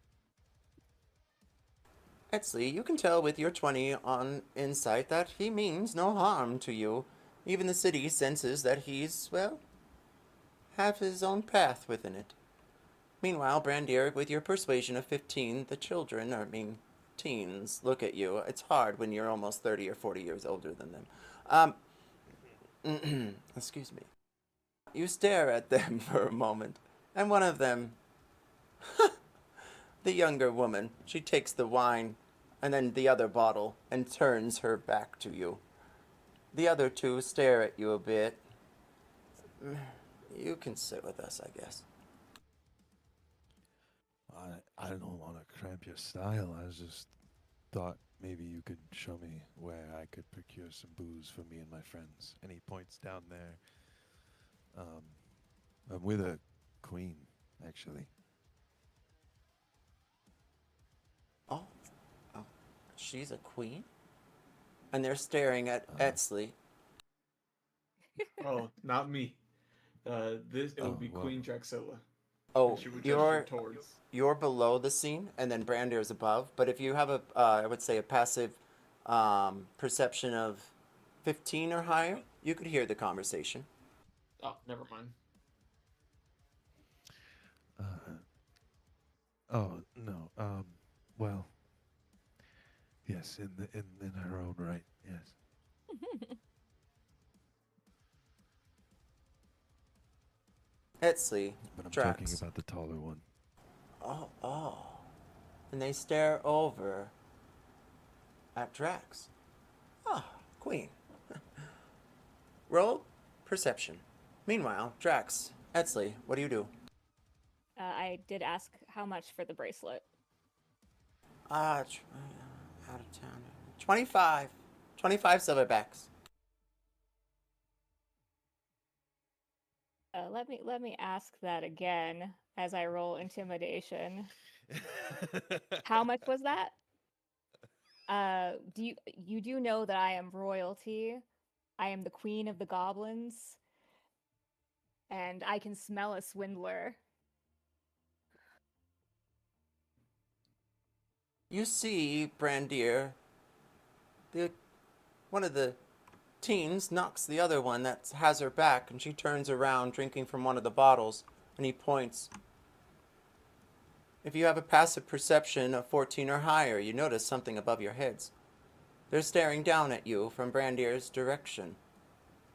Eztli, you can tell with your 20 on insight that he means no harm to you. Even the city senses that he's, well, have his own path within it. Meanwhile, Brandir, with your persuasion of 15, the children, teens, look at you. It's hard when you're almost 30 or 40 years older than them. Excuse me. You stare at them for a moment, and one of them, the younger woman, she takes the wine and then the other bottle and turns her back to you. The other two stare at you a bit. You can sit with us, I guess. I don't want to cramp your style. I just thought maybe you could show me where I could procure some booze for me and my friends. And he points down there. I'm with a queen, actually. Oh, she's a queen? And they're staring at Eztli. Oh, not me. It would be well. Queen Draxilla. Oh, And she would gesture towards. you're below the scene, and then Brandir's above. But if you have I would say a passive perception of 15 or higher, you could hear the conversation. Oh, never mind. Oh no. Well. Yes, in her own right. Yes. Eztli, But I'm Drax. talking about the taller one. Oh. And they stare over at Drax. Ah, queen. Roll perception. Meanwhile, Drax, Eztli, what do you do? I did ask how much for the bracelet. Out of town. 25. 25 silverbacks. Let me ask that again as I roll intimidation. How much was that? You do know that I am royalty? I am the queen of the goblins, and I can smell a swindler. You see Brandir, one of the teens knocks the other one that has her back, and she turns around drinking from one of the bottles, and he points. If you have a passive perception of 14 or higher, you notice something above your heads. They're staring down at you from Brandir's direction.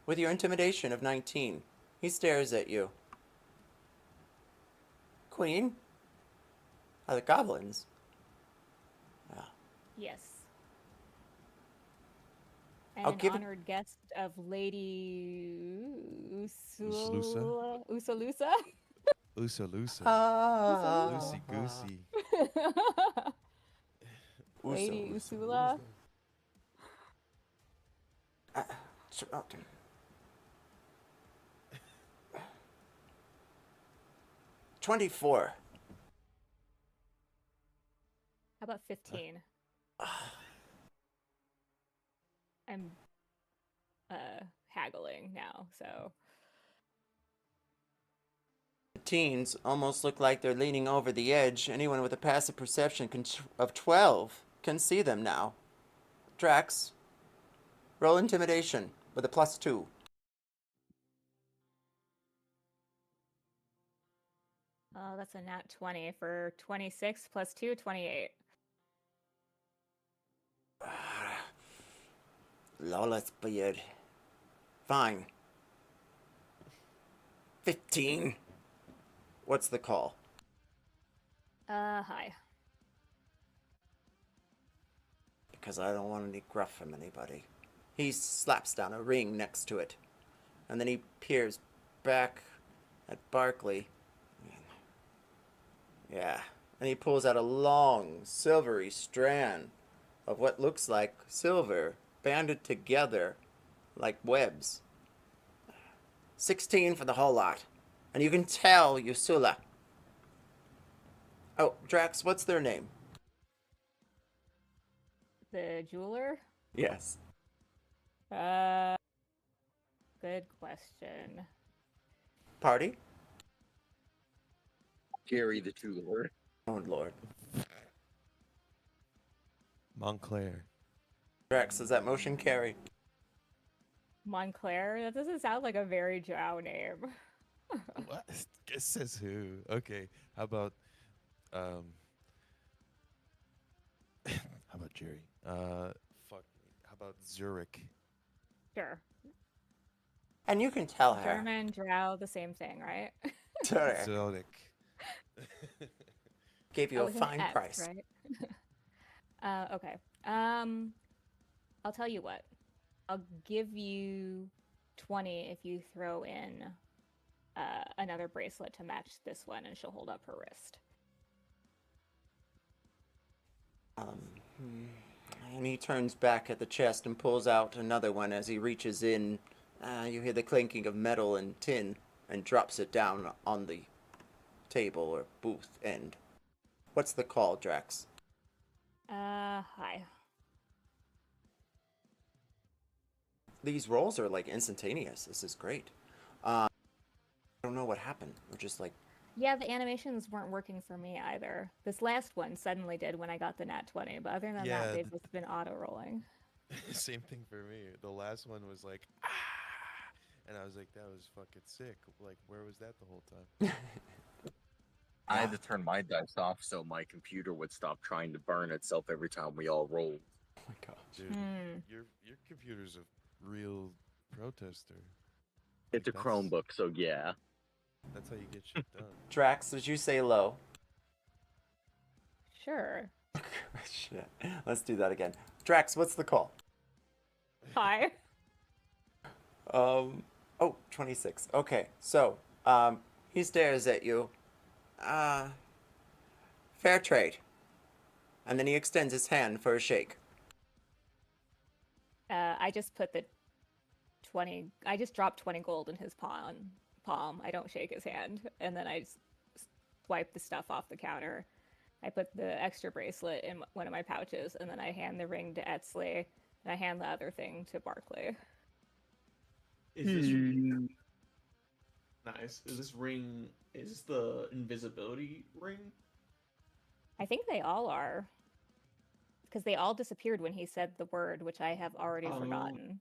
With your intimidation of 19, he stares at you. Queen? Are the goblins? Yes. And I'll an give it- honored guest of Lady Usalusa? Usalusa? Usalusa. Ah. Loosey goosey. Lady Uso. Usula? Okay. 24. How about 15? I'm haggling now, so 15s almost look like they're leaning over the edge. Anyone with a passive perception of 12 can see them now. Drax, roll intimidation with a +2. Oh, that's a nat 20 for 26 plus 2, 28. Lawless beard. Fine. 15. What's the call? Hi. Because I don't want any gruff from anybody. He slaps down a ring next to it. And then he peers back at Barkley. Yeah. And he pulls out a long, silvery strand of what looks like silver banded together like webs. 16 for the whole lot. And you can tell Yusula. Oh, Drax, what's their name? The jeweler? Yes. Good question. Party? Gary the Jeweler. Oh, Lord. Montclair. Drax, is that motion carried? Montclair? That doesn't sound like a very Drow name. What? Guess says who? Okay. How about how about Jerry? Fuck. How about Zurich? Sure. And you can tell her. German, Drow, the same thing, right? Zurich Zurich. gave you Oh, a with an fine X, price. right? Okay. I'll tell you what. I'll give you 20 if you throw in another bracelet to match this one, and she'll hold up her wrist. And he turns back at the chest and pulls out another one. As he reaches in, you hear the clinking of metal and tin and drops it down on the table or booth end. What's the call, Drax? Hi. These rolls are like instantaneous. This is great. I don't know what happened. We're just like, Yeah, the animations weren't working for me either. This last one suddenly did when I got the nat 20, but other than Yeah, that, they've just been auto-rolling. Same thing for me. The last one was like, ah, and I was like, that was fucking sick. Like, where was that the whole time? I had to turn my dice off so my computer would stop trying to burn itself every time we all rolled. oh my gosh. Dude, your computer's a real protester. It's a That's- Chromebook, so yeah. That's how you get shit done. Drax, did you say low? Sure. Shit. Let's do that again. Drax, what's the call? Hi. Oh, 26. Okay, so, he stares at you. Fair trade. And then he extends his hand for a shake. I just put the 20. I just dropped 20 gold in his palm. I don't shake his hand, and then I swipe the stuff off the counter. I put the extra bracelet in one of my pouches, and then I hand the ring to Eztli, and I hand the other thing to Barkley. Is this nice? Is this ring? Is this the invisibility ring? I think they all are, because they all disappeared when he said the word, which I have already Oh. forgotten.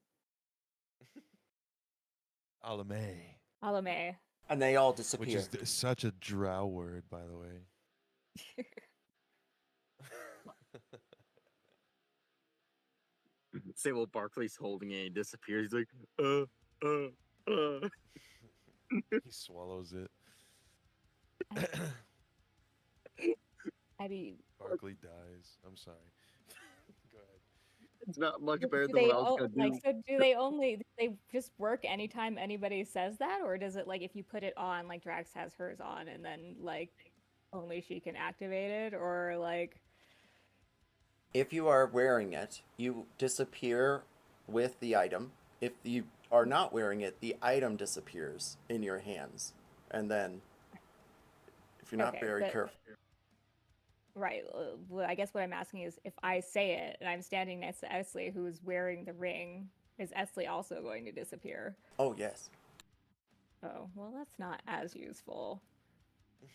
Alame. Alame. And they all Which disappear. is such a drow word, by the way. Say while Barkley's holding it, he disappears. He's like, He swallows it. I mean, Barkley dies. I'm sorry. Go ahead. It's not much do better than they what I was all, gonna like, do. so do they just work anytime anybody says that, or does it, like, if you put it on, like Drax has hers on, and then, like, only she can activate it, or, like... If you are wearing it, you disappear with the item. If you are not wearing it, the item disappears in your hands. And then, if you're not Okay, very but- careful. Right. Well, I guess what I'm asking is, if I say it and I'm standing next to Eztli, who is wearing the ring, is Eztli also going to disappear? Oh, yes. Oh, well, that's not as useful.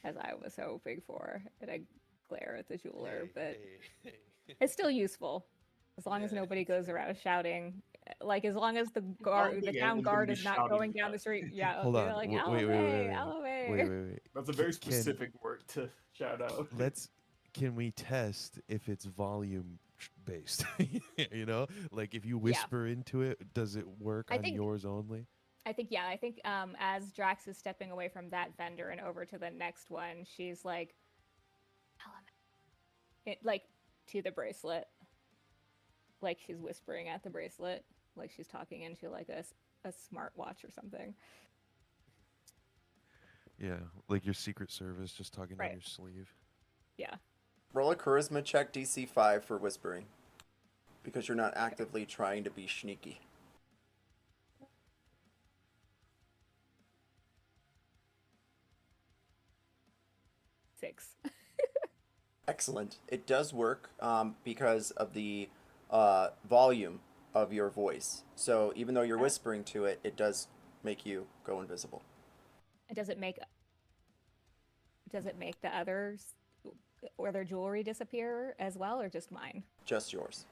as I was hoping for. And I glare at the jeweler, but hey. it's still useful. As long as Yeah, nobody it's goes good. around shouting, like as long as the don't the think town anyone's gonna guard be is not shouting going down the that. street. Yeah, Hold you're on. like Wait. Alame, Alame. That's a very Can specific word to shout out. can we test if it's volume based? You know, like if you Yeah. whisper into it, does it work I on think yours only? I think as Drax is stepping away from that vendor and over to the next one, she's like like to the bracelet. Like she's whispering at the bracelet, like she's talking into like a smartwatch or something. Yeah, like your Secret Service just talking down Right. your sleeve. Yeah. Roll a charisma check DC 5 for whispering. Because you're not actively trying to be sneaky. Six. Excellent. It does work because of the volume of your voice. So even though you're whispering to it, it does make you go invisible. And does it make the others or their jewelry disappear as well, or just mine? Just yours.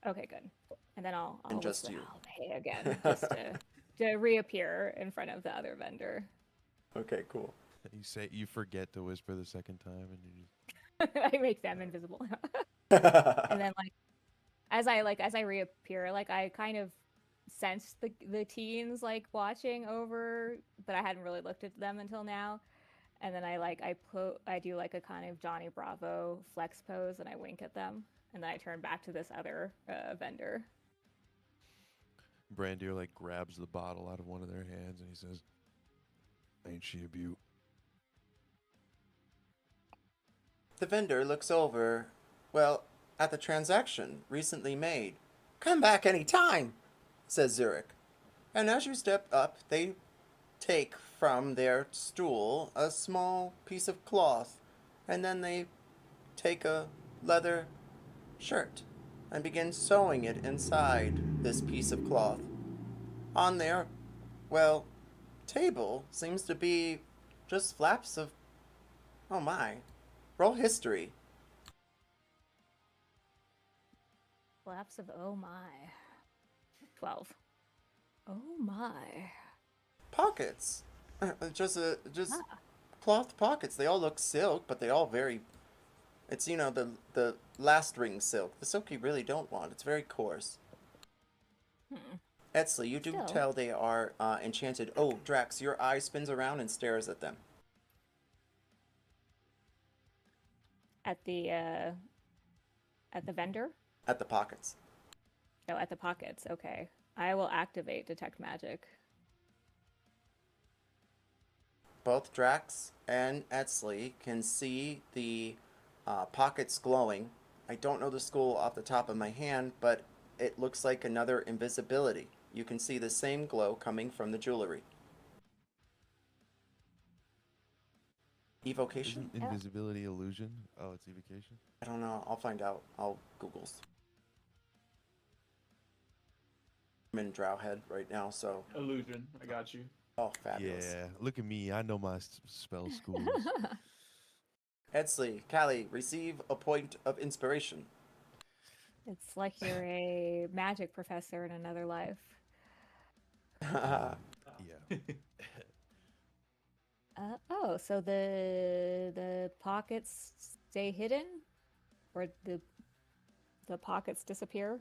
Okay, good. And then I'll And just whisper you. Alame again, just to reappear in front of the other vendor. Okay, cool. You forget to whisper the second time, and you I make them invisible. And then as I reappear, like I kind of sensed the teens like watching over, but I hadn't really looked at them until now. And then I do like a kind of Johnny Bravo flex pose, and I wink at them, and then I turn back to this other vendor. Brandir like grabs the bottle out of one of their hands, and he says, "Ain't she a beaut?" The vendor looks over, well, at the transaction recently made. Come back any time, says Zurich. And as you step up, they take from their stool a small piece of cloth, and then they take a leather shirt and begin sewing it inside this piece of cloth. On their, well, table seems to be just flaps of. Oh my. Roll history. Flaps of oh my. 12. Oh my. Pockets. Just cloth pockets. They all look silk, but they all very. It's the last ring silk. The silk you really don't want. It's very coarse. Eztli, you do Still. tell they are enchanted. Oh, Drax, your eye spins around and stares at them. At the vendor? At the pockets. No, at the pockets. Okay. I will activate detect magic. Both Drax and Eztli can see the pockets glowing. I don't know the school off the top of my hand, but it looks like another invisibility. You can see the same glow coming from the jewelry. Evocation? Isn't invisibility illusion? Oh, it's evocation. I don't know. I'll find out. I'll Googles. I'm in Drowhead right now, so. Illusion. I got you. Oh, fabulous. Yeah, look at me. I know my spell schools. Eztli, Callie, receive a point of inspiration. It's like you're a magic professor in another life. Yeah. So the pockets stay hidden, or the pockets disappear?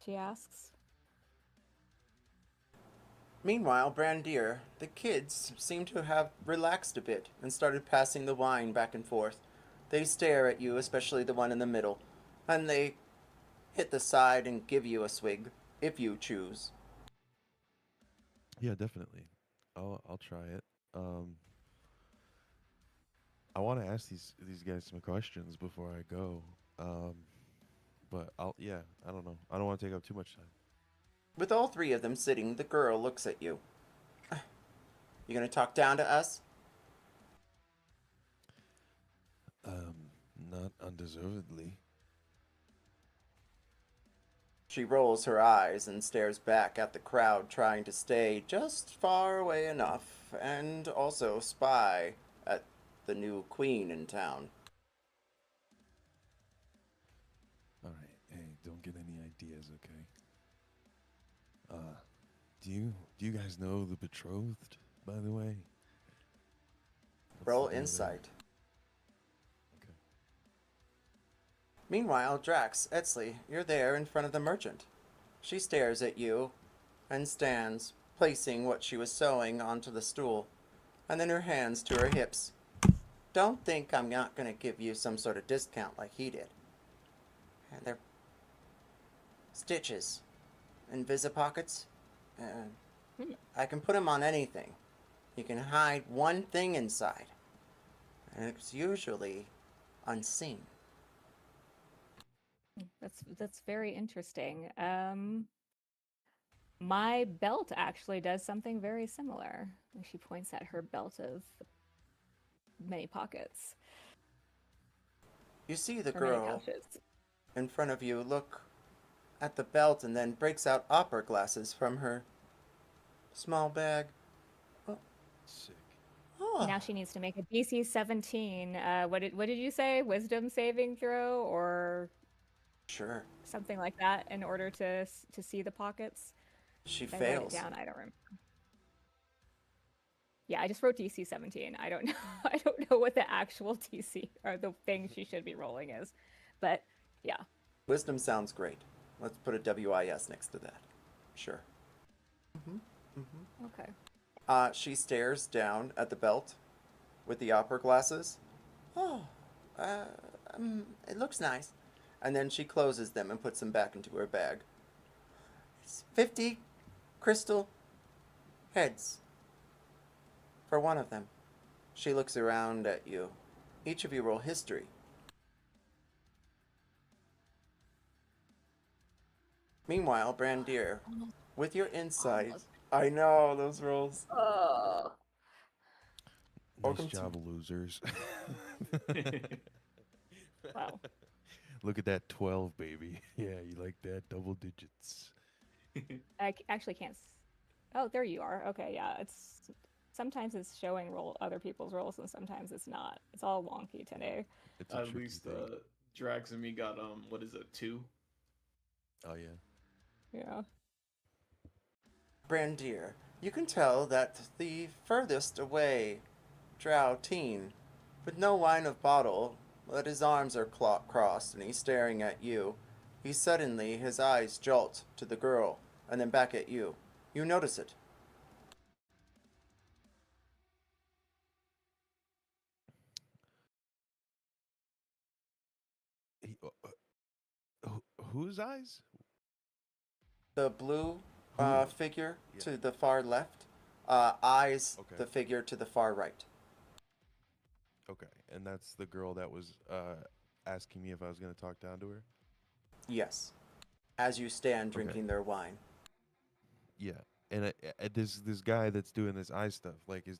She asks. Meanwhile, Brandir, the kids seem to have relaxed a bit and started passing the wine back and forth. They stare at you, especially the one in the middle, and they hit the side and give you a swig, if you choose. Yeah, definitely. I'll try it. I want to ask these guys some questions before I go. But I don't know. I don't want to take up too much time. With all three of them sitting, the girl looks at you. You gonna talk down to us? Not undeservedly. She rolls her eyes and stares back at the crowd, trying to stay just far away enough and also spy at the new queen in town. All right. Hey, don't get any ideas, okay? Do you guys know the betrothed, by the way? What's Roll the deal there? insight. Okay. Meanwhile, Drax, Eztli, you're there in front of the merchant. She stares at you and stands, placing what she was sewing onto the stool, and then her hands to her hips. Don't think I'm not going to give you some sort of discount like he did. And they're stitches and pockets. I can put them on anything. You can hide one thing inside, and it's usually unseen. That's very interesting. My belt actually does something very similar. And she points at her belt of many pockets. You see the Or many girl pouches. in front of you look at the belt and then breaks out opera glasses from her small bag. Sick. Oh, Now she needs to make a DC 17. What did you say? Wisdom saving throw or sure. something like that in order to see the pockets? She Did I write it fails. down? I don't remember. Yeah, I just wrote DC 17. I don't know. I don't know what the actual DC or the thing she should be rolling is, but yeah. Wisdom sounds great. Let's put a WIS next to that. Sure. Okay. She stares down at the belt with the opera glasses. Oh, it looks nice. And then she closes them and puts them back into her bag. It's 50 crystal heads for one of them. She looks around at you. Each of you roll history. Meanwhile, Brandir, with your insight, I know those rolls. Oh. Welcome Nice to- job, losers. Wow. Look at that 12, baby. Yeah, you like that? Double digits. Actually can't. Oh, there you are. Okay, yeah. It's sometimes it's showing other people's rolls, and sometimes it's not. It's all wonky today. It's a At tricky least thing. Drax and me got what is it, 2? Oh, yeah. Yeah. Brandir, you can tell that the furthest away Drow teen, with no wine of bottle, that his arms are crossed and he's staring at you. His eyes jolt to the girl and then back at you. You notice it. He, whose eyes? The blue Who? figure Yeah. to the far left, eyes Okay. the figure to the far right. Okay, and that's the girl that was asking me if I was going to talk down to her? Yes. As you stand Okay. drinking their wine. Yeah, and this guy that's doing this eye stuff, like, is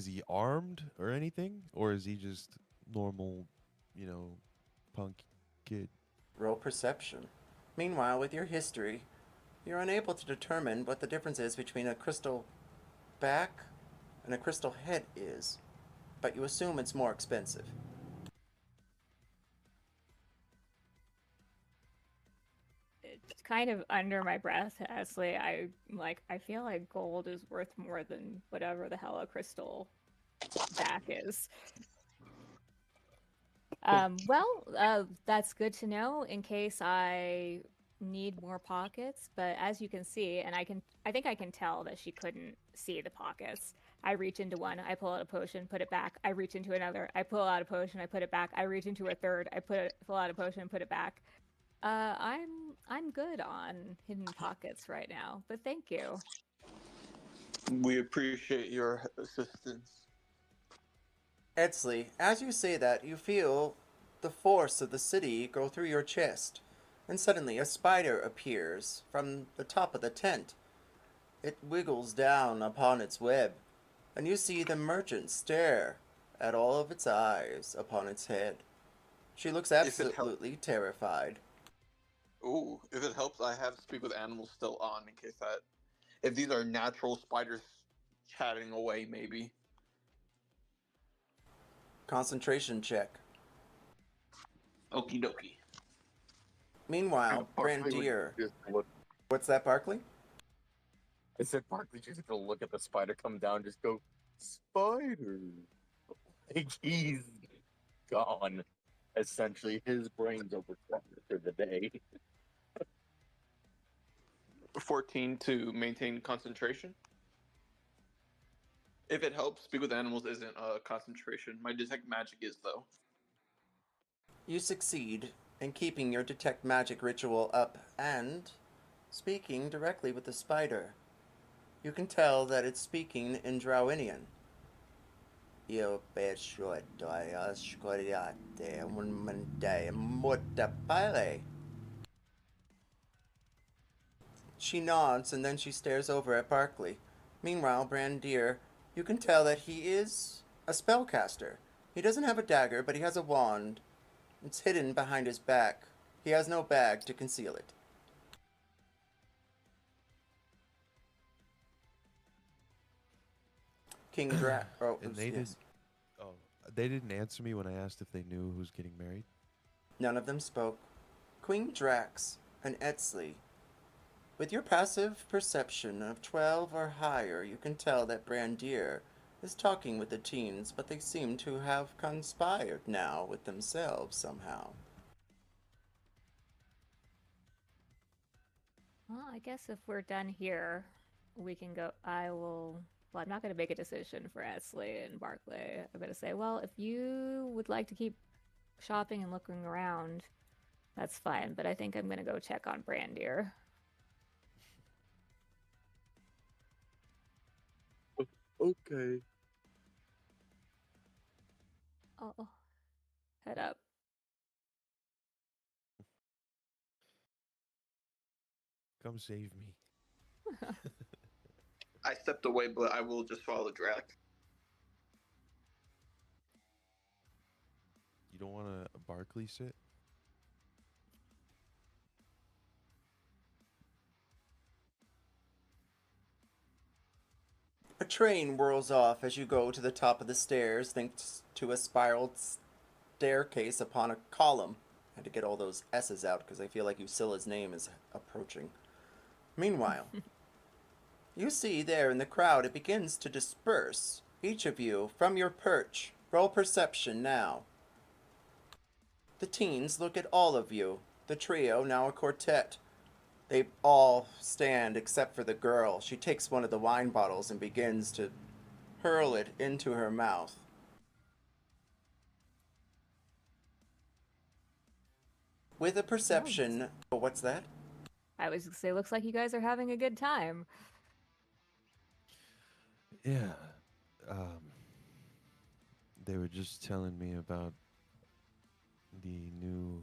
he armed or anything? Or is he just normal, punk kid? Roll perception. Meanwhile, with your history, you're unable to determine what the difference is between a crystal back and a crystal head is, but you assume it's more expensive. It's kind of under my breath, Ashley. I feel like gold is worth more than whatever the hell a crystal back is. That's good to know in case I need more pockets. But as you can see, and I think I can tell that she couldn't see the pockets. I reach into one, I pull out a potion, put it back. I reach into another, I pull out a potion, I put it back. I reach into a third, pull out a potion, and put it back. I'm good on hidden pockets right now, but thank you. We appreciate your assistance. Eztli, as you say that, you feel the force of the city go through your chest, and suddenly a spider appears from the top of the tent. It wiggles down upon its web, and you see the merchant stare at all of its eyes upon its head. She looks absolutely terrified. Ooh, if it helps, I have Speak with Animals still on in case that. If these are natural spiders chatting away, maybe. Concentration check. Okie dokie. Meanwhile, Barkley would Brandir. just look. What's that, Barkley? I said Barkley just gonna look at the spider come down, just go, spider. Like he's gone. Essentially, his brain's overcrowded for the day. 14 to maintain concentration. If it helps, speak with animals isn't concentration. My detect magic is, though. You succeed in keeping your detect magic ritual up and speaking directly with the spider. You can tell that it's speaking in Drowinian. She nods and then she stares over at Barkley. Meanwhile, Brandir, you can tell that he is a spellcaster. He doesn't have a dagger, but he has a wand. It's hidden behind his back. He has no bag to conceal it. King Drax. Oh, And they yes. didn't. Oh, they didn't answer me when I asked if they knew who was getting married. None of them spoke. Queen Drax and Eztli. With your passive perception of 12 or higher, you can tell that Brandir is talking with the teens, but they seem to have conspired now with themselves somehow. Well, I guess if we're done here, we can go. I will. Well, I'm not going to make a decision for Eztli and Barclay. I'm going to say, well, if you would like to keep shopping and looking around, that's fine. But I think I'm going to go check on Brandir. Okay. I'll head up. Come save me. I stepped away, but I will just follow Drax. You don't want a Barkley sit? A train whirls off as you go to the top of the stairs, thanks to a spiraled staircase upon a column. I had to get all those S's out because I feel like Usilla's name is approaching. Meanwhile, you see there in the crowd it begins to disperse. Each of you, from your perch, roll perception now. The teens look at all of you, the trio, now a quartet. They all stand except for the girl. She takes one of the wine bottles and begins to hurl it into her mouth. With a perception... Oh, what's that? I was going to say, looks like you guys are having a good time. Yeah. They were just telling me about the new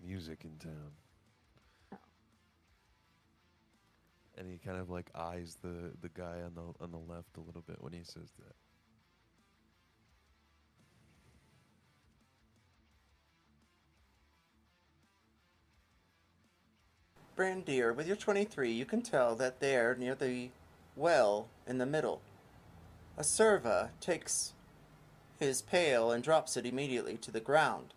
music in town. And he kind of like eyes the guy on the left a little bit when he says that. Brandir, with your 23, you can tell that there, near the well in the middle, a serva takes his pail and drops it immediately to the ground.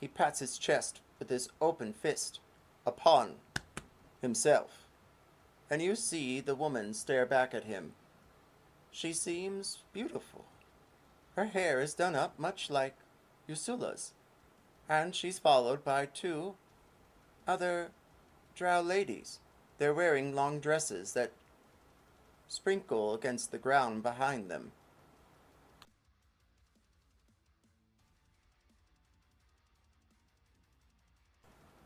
He pats his chest with his open fist upon himself, and you see the woman stare back at him. She seems beautiful. Her hair is done up much like Usilla's, and she's followed by two other Drow ladies. They're wearing long dresses that sprinkle against the ground behind them.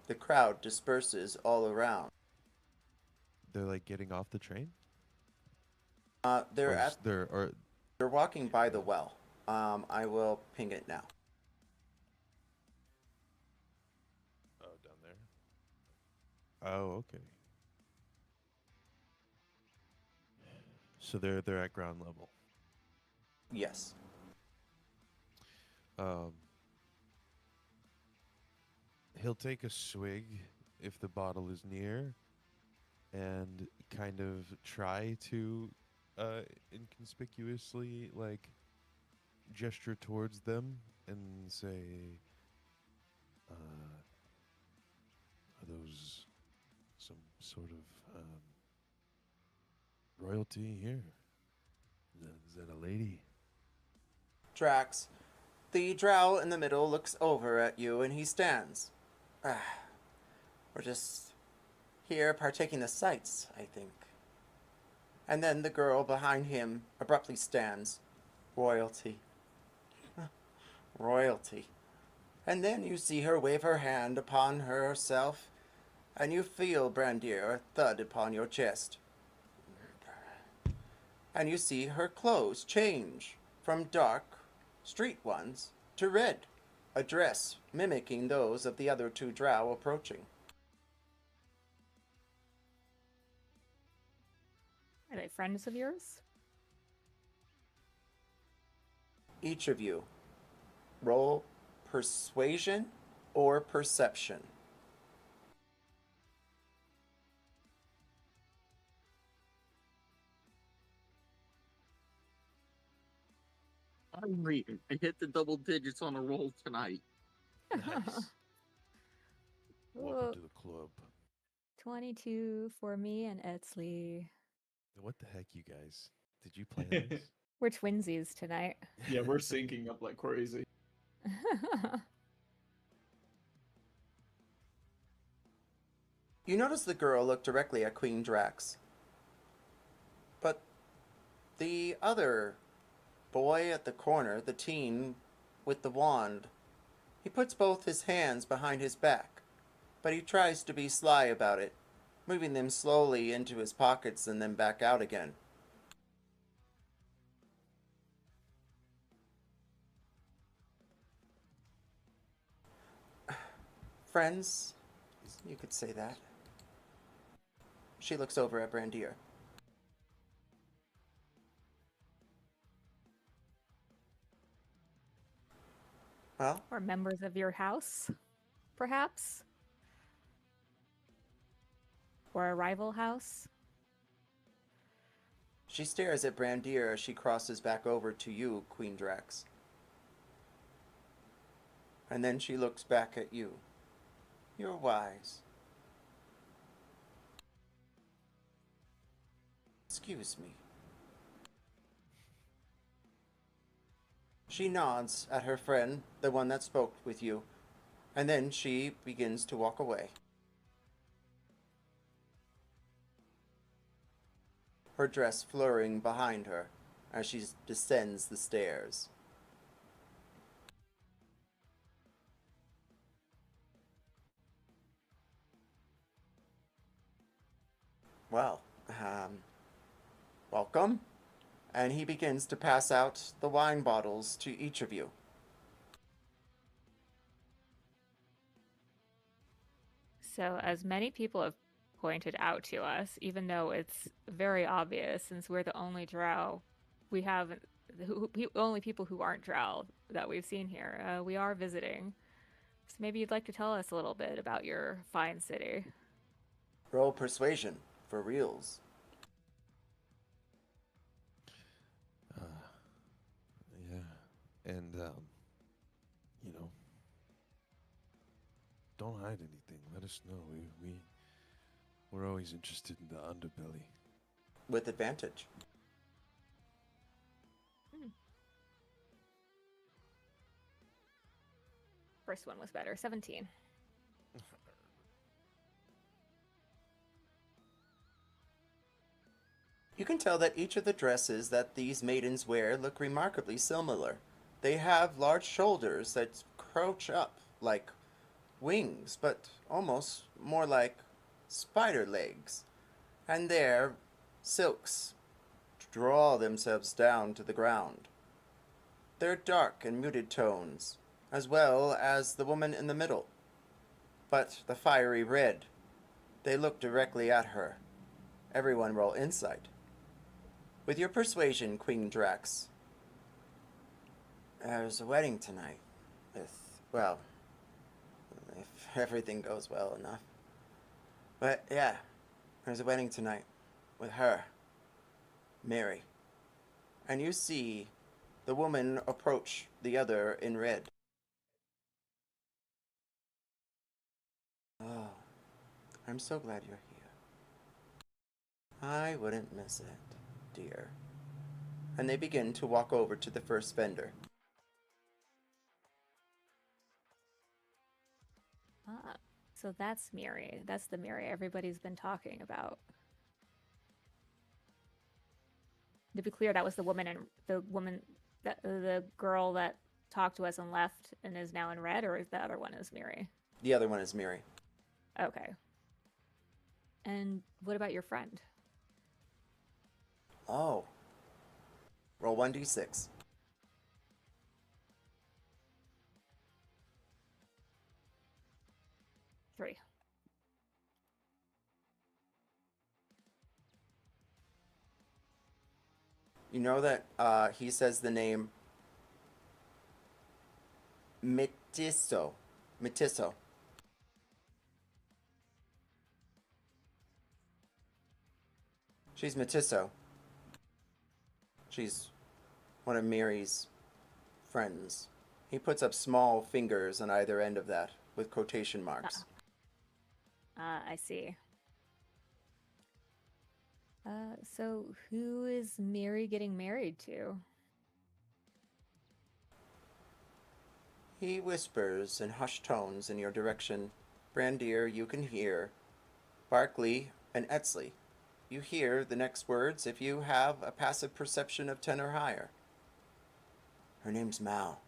The crowd disperses all around. They're like getting off the train? They're walking by the well. I will ping it now. Oh, down there. Oh, okay. So they're at ground level. Yes. He'll take a swig if the bottle is near, and kind of try to inconspicuously like gesture towards them and say, are those some sort of royalty here? Is that a lady? Drax, the drow in the middle looks over at you and he stands. We're just here partaking the sights, I think. And then the girl behind him abruptly stands. Royalty. Royalty. And then you see her wave her hand upon herself, and you feel, Brandir, a thud upon your chest. And you see her clothes change from dark, street ones to red, a dress mimicking those of the other two drow approaching. Are they friends of yours? Each of you, roll persuasion or perception. I hit the double digits on a roll tonight. Nice. Welcome to the club. 22 for me and Eztli. What the heck, you guys? Did you plan this? We're twinsies tonight. Yeah, we're syncing up like crazy. You notice the girl look directly at Queen Drax. But the other boy at the corner, the teen with the wand, he puts both his hands behind his back, but he tries to be sly about it, moving them slowly into his pockets and then back out again. Friends, you could say that. She looks over at Brandir. Well, Or members of your house, perhaps? Or a rival house? she stares at Brandir as she crosses back over to you, Queen Drax. And then she looks back at you. You're wise. Excuse me. She nods at her friend, the one that spoke with you, and then she begins to walk away. Her dress fluttering behind her as she descends the stairs. Well, welcome. And he begins to pass out the wine bottles to each of you. So, as many people have pointed out to us, even though it's very obvious, since we're the only drow, we have only people who aren't drow that we've seen here. We are visiting. So maybe you'd like to tell us a little bit about your fine city. Roll persuasion for reals. Yeah, and don't hide anything. Let us know. We're always interested in the underbelly. With advantage. First one was better, 17. You can tell that each of the dresses that these maidens wear look remarkably similar. They have large shoulders that crouch up like wings, but almost more like spider legs. And their silks draw themselves down to the ground. They're dark and muted tones, as well as the woman in the middle. But the fiery red, they look directly at her. Everyone roll insight. With your persuasion, Queen Drax. There's a wedding tonight. Well, if everything goes well enough. But yeah, there's a wedding tonight with her, Mary. And you see The woman approached the other in red. Oh, I'm so glad you're here. I wouldn't miss it, dear. And they begin to walk over to the first vendor. Ah, so that's Miri. That's the Miri everybody's been talking about. To be clear, that was the woman the girl that talked to us and left and is now in red, or is the other one is Miri? The other one is Miri. Okay. And what about your friend? Oh. Roll 1d6. Three. You know that he says the name Mitiso. Mitiso. She's Mitiso. She's one of Miri's friends. He puts up small fingers on either end of that with quotation marks. I see. So who is Miri getting married to? He whispers in hushed tones in your direction. Brandir, you can hear. Barkley and Eztli, you hear the next words if you have a passive perception of 10 or higher. Her name's Mal.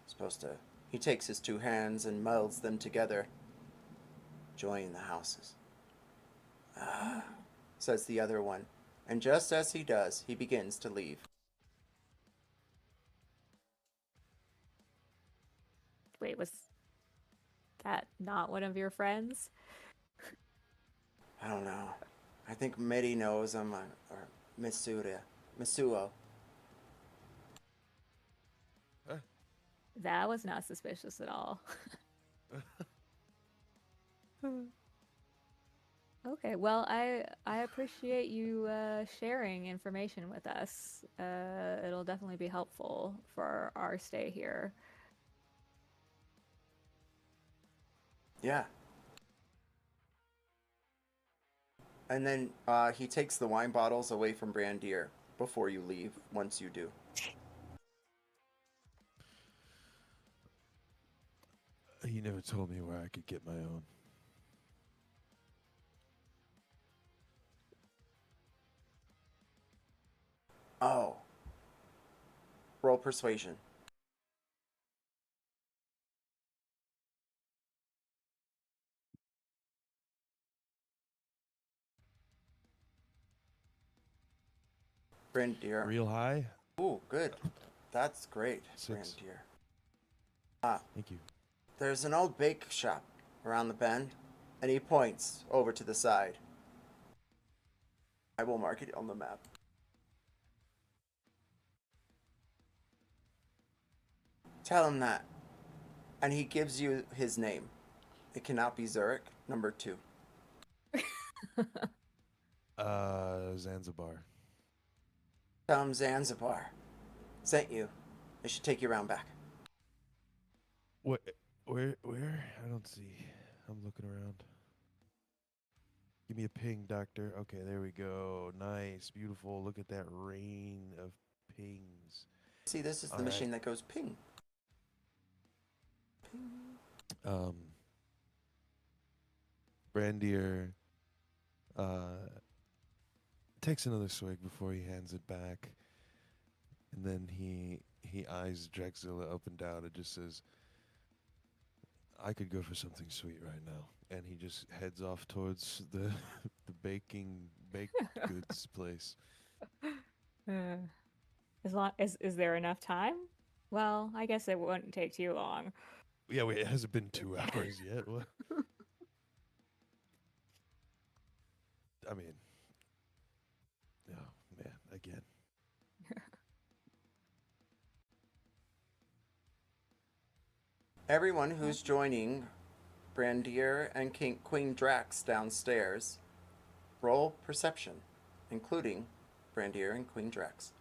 Supposed to. He takes his two hands and melds them together. Join the houses. Ah, says the other one. And just as he does, he begins to leave. Wait, was that not one of your friends? I don't know. I think Miti knows him, or Misuo. That was not suspicious at all. Okay, well, I appreciate you sharing information with us. It'll definitely be helpful for our stay here. Yeah. And then he takes the wine bottles away from Brandir before you leave, once you do. You never told me where I could get my own. Oh. Roll persuasion. Brandir. Real high? Ooh, good. That's great, 6. Brandir. Thank you. There's an old bake shop around the bend, and he points over to the side. I will mark it on the map. Tell him that. And he gives you his name. It cannot be Zurich, number 2. Zanzibar. Tell him Zanzibar sent you. They should take you around back. What? Where? I don't see. I'm looking around. Give me a ping, doctor. Okay, there we go. Nice, beautiful. Look at that rain of pings. See, this is the All machine right. that goes ping. Ping. Brandir takes another swig before he hands it back, and then he eyes Drexzilla up and down and just says, "I could go for something sweet right now," and he just heads off towards the the baked goods place. Is there enough time? Well, I guess it wouldn't take too long. Yeah, wait, it hasn't been 2 hours yet. What? I mean, oh man, again. Everyone who's joining Brandir and Queen Drax downstairs, roll perception, including Brandir and Queen Drax.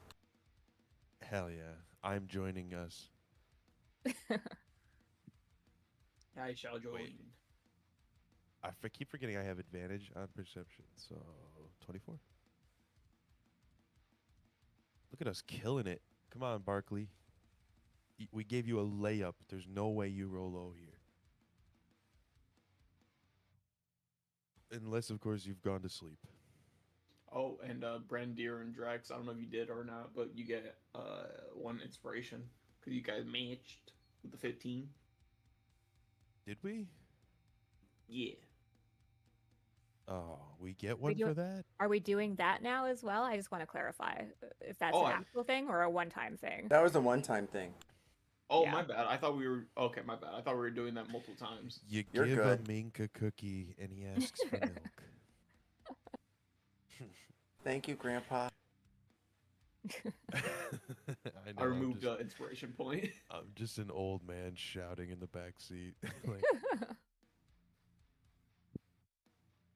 Hell yeah. I'm joining us. I shall join. Wait. Keep forgetting I have advantage on perception. So 24. Look at us killing it. Come on, Barkley. We gave you a layup. There's no way you roll low here. Unless, of course, you've gone to sleep. Oh, and Brandir and Drax, I don't know if you did or not, but you get 1 inspiration because you guys matched with the 15. Did we? Yeah. Oh, we get one for that? Are we doing that now as well? I just want to clarify if that's Oh, an actual thing or a one-time thing. That was a one-time thing. Oh, Yeah. my bad. I thought we were... Okay, my bad. I thought we were doing that multiple times. You You're give good. a mink a cookie, and he asks for milk. Thank you, Grandpa. I removed the inspiration point. I'm just an old man shouting in the back seat. Like,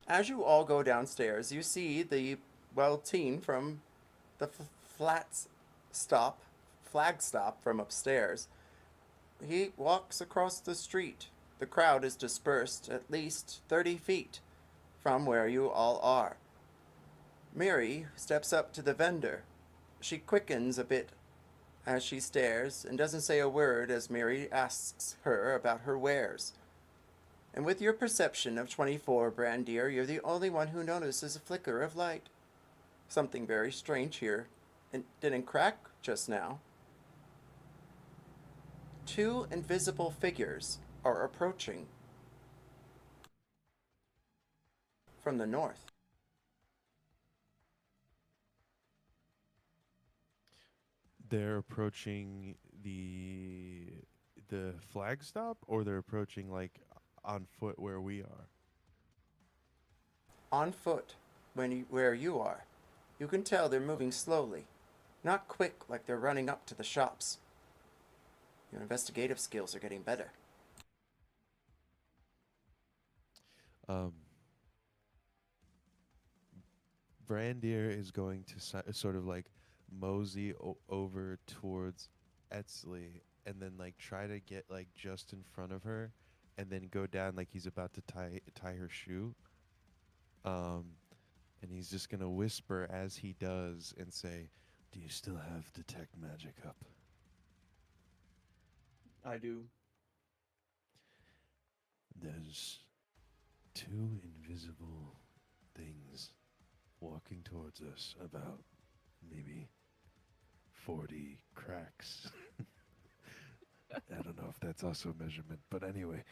As you all go downstairs, you see the, well, teen from the flag stop from upstairs. He walks across the street. The crowd is dispersed at least 30 feet from where you all are. Miri steps up to the vendor. She quickens a bit as she stares and doesn't say a word as Miri asks her about her wares. And with your perception of 24, Brandir, you're the only one who notices a flicker of light. Something very strange here. It didn't crack just now. 2 invisible figures are approaching from the north. they're approaching the flag stop, or they're approaching like on foot where we are. On foot, where you are. You can tell they're moving slowly, not quick like they're running up to the shops. Your investigative skills are getting better. Brandir is going to sort of like mosey over towards Eztli and then like try to get like just in front of her and then go down like he's about to tie her shoe. And he's just going to whisper as he does and say, "Do you still have detect magic up?" I do. There's 2 invisible things walking towards us, about maybe 40 cracks. I don't know if that's also a measurement, but anyway,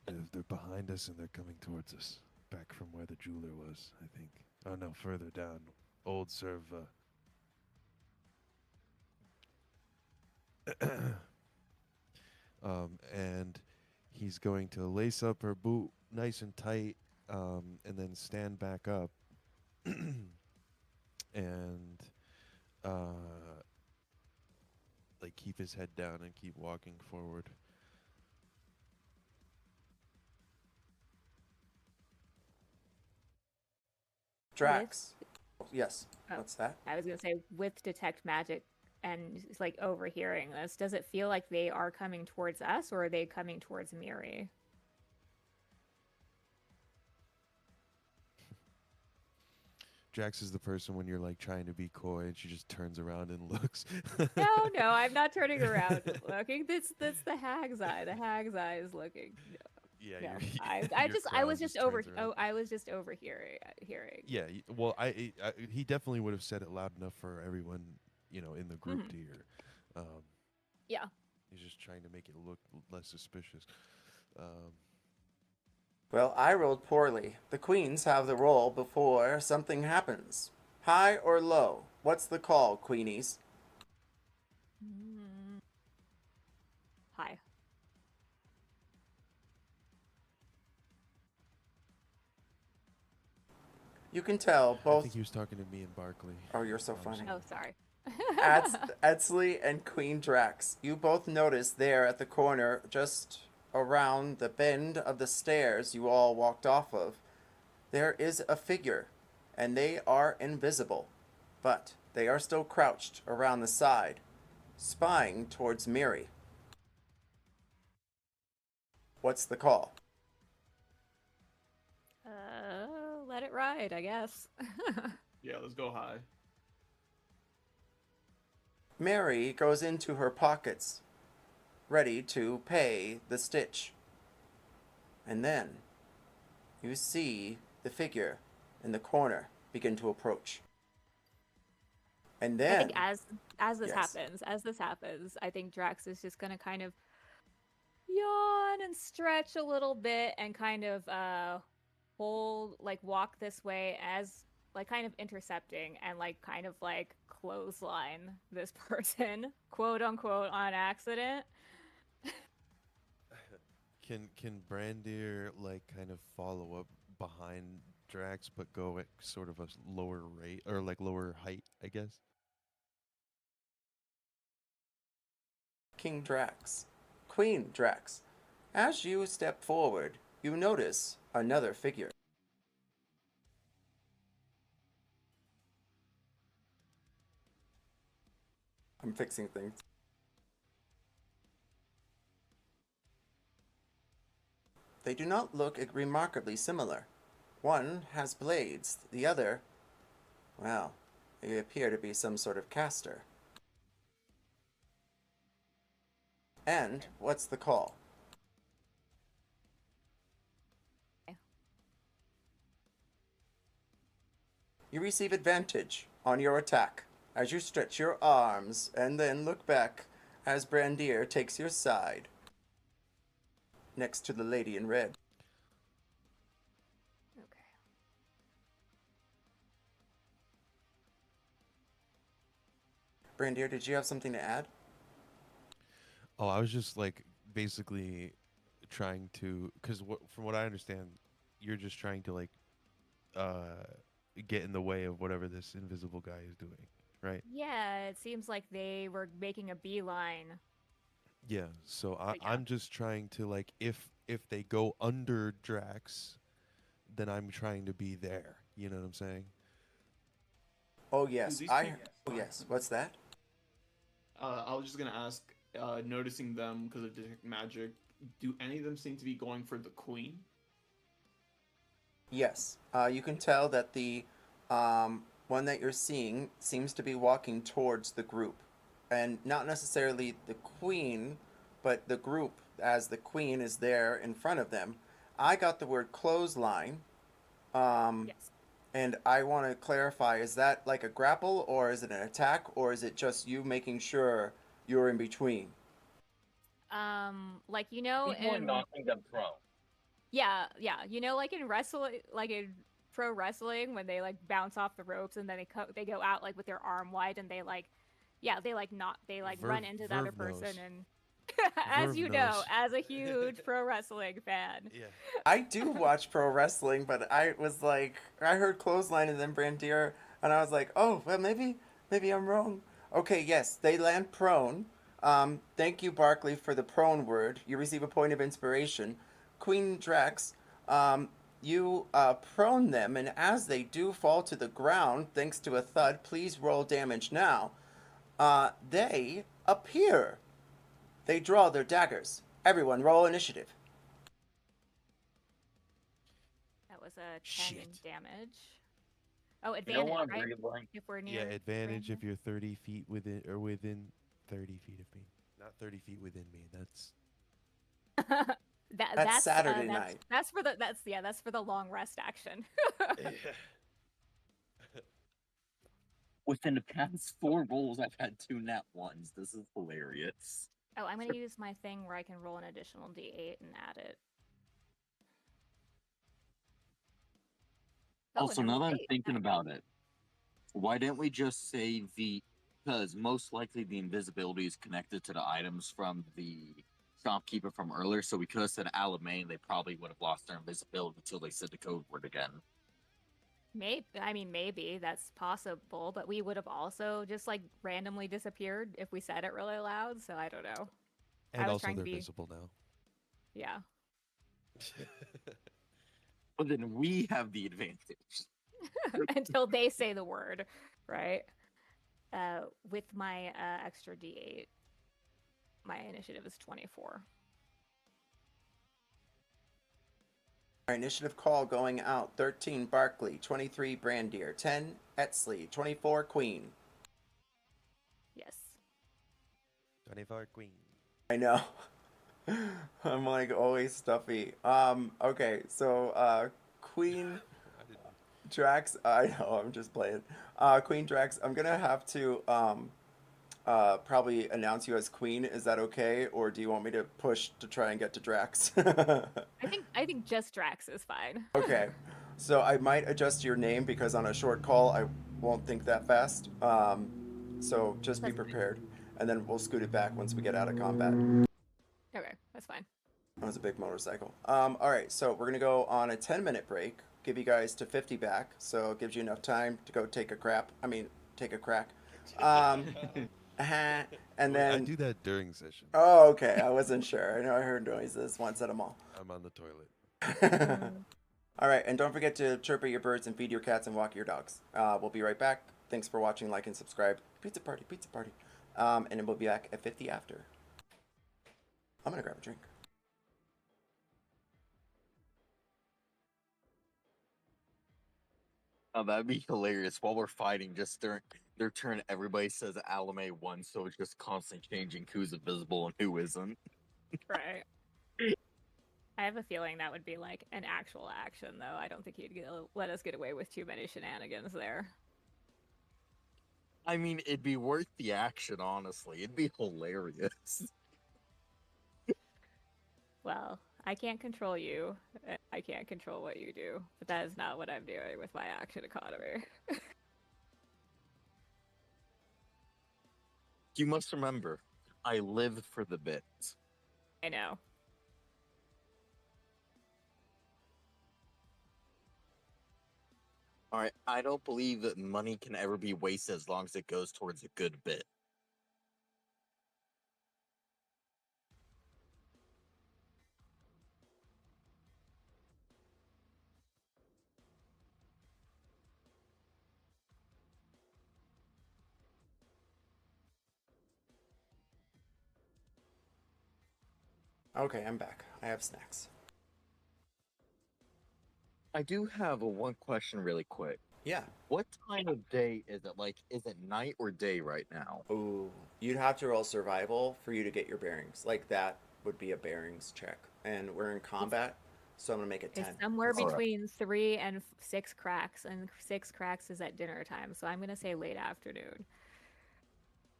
they're behind us and they're coming towards us, back from where the jeweler was, I think. Oh no, further down, Old Serva. And he's going to lace up her boot nice and tight, and then stand back up and like keep his head down and keep walking forward. Drax. Yes. Oh. What's that? I was going to say, with detect magic and it's like overhearing this, does it feel like they are coming towards us, or are they coming towards Miri? Drax is the person when you're like trying to be coy and she just turns around and looks. No, I'm not turning around and looking. That's the hag's eye. The hag's eye is looking. Yeah, No, your I was crowd just turns around. I was just overhearing. Hearing. Yeah, well, he definitely would have said it loud enough for everyone, in the group to hear. Yeah. He's just trying to make it look less suspicious. Well, I rolled poorly. The queens have the roll before something happens. High or low? What's the call, queenies? Hi. You can tell I both. think he was talking to me and Barkley. Oh, you're so funny. Oh, sorry. Eztli and Queen Drax, you both notice there at the corner, just around the bend of the stairs you all walked off of, there is a figure, and they are invisible, but they are still crouched around the side. spying towards Miri. What's the call? Let it ride, I guess. Yeah, let's go high. Mary goes into her pockets, ready to pay the stitch. And then you see the figure in the corner begin to approach. And I then think as this Yes. happens, I think Drax is just gonna kind of yawn and stretch a little bit and kind of walk this way as like kind of intercepting and like kind of like clothesline this person, quote unquote, on accident. Can Brandir like kind of follow up behind Drax, but go at sort of a lower rate or like lower height, I guess? King Drax, Queen Drax, as you step forward, you notice another figure. I'm fixing things. They do not look remarkably similar. One has blades, the other, well, they appear to be some sort of caster. And what's the call? You receive advantage on your attack as you stretch your arms and then look back as Brandir takes your side next to the lady in red. Okay. Brandir, did you have something to add? Oh, I was just like basically trying to, because from what I understand, you're just trying to like get in the way of whatever this invisible guy is doing, right? Yeah, it seems like they were making a beeline. Yeah. So But yeah. I'm just trying to like if they go under Drax, then I'm trying to be there. You know what I'm saying? Oh yes, these I. people- Oh yes, what's that? I was just gonna ask, noticing them because of detect magic, do any of them seem to be going for the queen? Yes, you can tell that the one that you're seeing seems to be walking towards the group, and not necessarily the queen, but the group as the queen is there in front of them. I got the word clothesline, Yes. and I want to clarify: is that like a grapple, or is it an attack, or is it just you making sure you're in between? Like you know, He's more in knocking them prone. yeah, you know, like in wrestling, like in pro wrestling, when they like bounce off the ropes and then they go out like with their arm wide and they like, yeah, they like not they like run into the other Verve person knows. and, as Verve you know, knows. as a huge pro wrestling fan. Yeah. I do watch pro wrestling, but I was like, I heard clothesline and then Brandir, and I was like, oh, well, maybe I'm wrong. Okay, yes, they land prone. Thank you, Barkley, for the prone word. You receive a point of inspiration. Queen Drax, you prone them, and as they do fall to the ground, thanks to a thud, please roll damage now. They appear. They draw their daggers. Everyone, roll initiative. That was a 10 Shit. damage. Oh, You don't advantage, want to right? breathe like If we're Yeah, near advantage if Brandir. you're 30 feet within or within 30 feet of me. Not 30 feet within me. That's That's Saturday night. That's for the that's for the long rest action. within the past 4 rolls, I've had 2 nat ones. This is hilarious. Oh, I'm gonna use my thing where I can roll an additional d8 and add it. Oh, Also, and I now rolled that I'm 8. thinking about it, why didn't we just say because most likely the invisibility is connected to the items from the shopkeeper from earlier, so we could have said Alamein, they probably would have lost their invisibility until they said the code word again. Maybe that's possible, but we would have also just like randomly disappeared if we said it really loud. So I don't know. and I was also trying to they're be, visible now. yeah. But then we have the advantage. Until they say the word, right? With my extra D8, my initiative is 24. Our initiative call going out. 13, Barkley. 23, Brandir. 10, Eztli. 24, Queen. Yes. 24 Queen. I know. I'm like always stuffy. Okay, so Queen I didn't. Drax, I know, I'm just playing. Queen Drax, I'm gonna have to probably announce you as Queen. Is that okay? Or do you want me to push to try and get to Drax? I think just Drax is fine. Okay. So I might adjust your name because on a short call I won't think that fast. So just be That's fine. prepared. And then we'll scoot it back once we get out of combat. Okay, that's fine. That was a big motorcycle. All right, so we're gonna go on a 10-minute break. Give you guys to 50 back, so it gives you enough time to go take a crap. I mean, take a crack. And I then. do that during session. Oh, okay. I wasn't sure. I know I heard noises once at a mall. I'm on the toilet. All right, and don't forget to chirp at your birds and feed your cats and walk your dogs. We'll be right back. Thanks for watching. Like and subscribe. Pizza party, pizza party. And then we'll be back at 50 after. I'm gonna grab a drink. Oh, that'd be hilarious. While we're fighting, just during their turn, everybody says Alame won, so it's just constantly changing who's invisible and who isn't. Right. I have a feeling that would be like an actual action, though. I don't think he'd let us get away with too many shenanigans there. I mean, it'd be worth the action, honestly. It'd be hilarious. Well, I can't control you. I can't control what you do, but that is not what I'm doing with my action economy. You must remember, I live for the bits. I know. Alright, I don't believe that money can ever be wasted as long as it goes towards a good bit. Okay, I'm back. I have snacks. I do have one question really quick. Yeah. What time of day is it? Like, is it night or day right now? Ooh, you'd have to roll survival for you to get your bearings. Like that would be a bearings check. And we're in combat, so I'm gonna make it 10. It's somewhere Alright. between 3 and 6 cracks, and 6 cracks is at dinner time, so I'm gonna say late afternoon.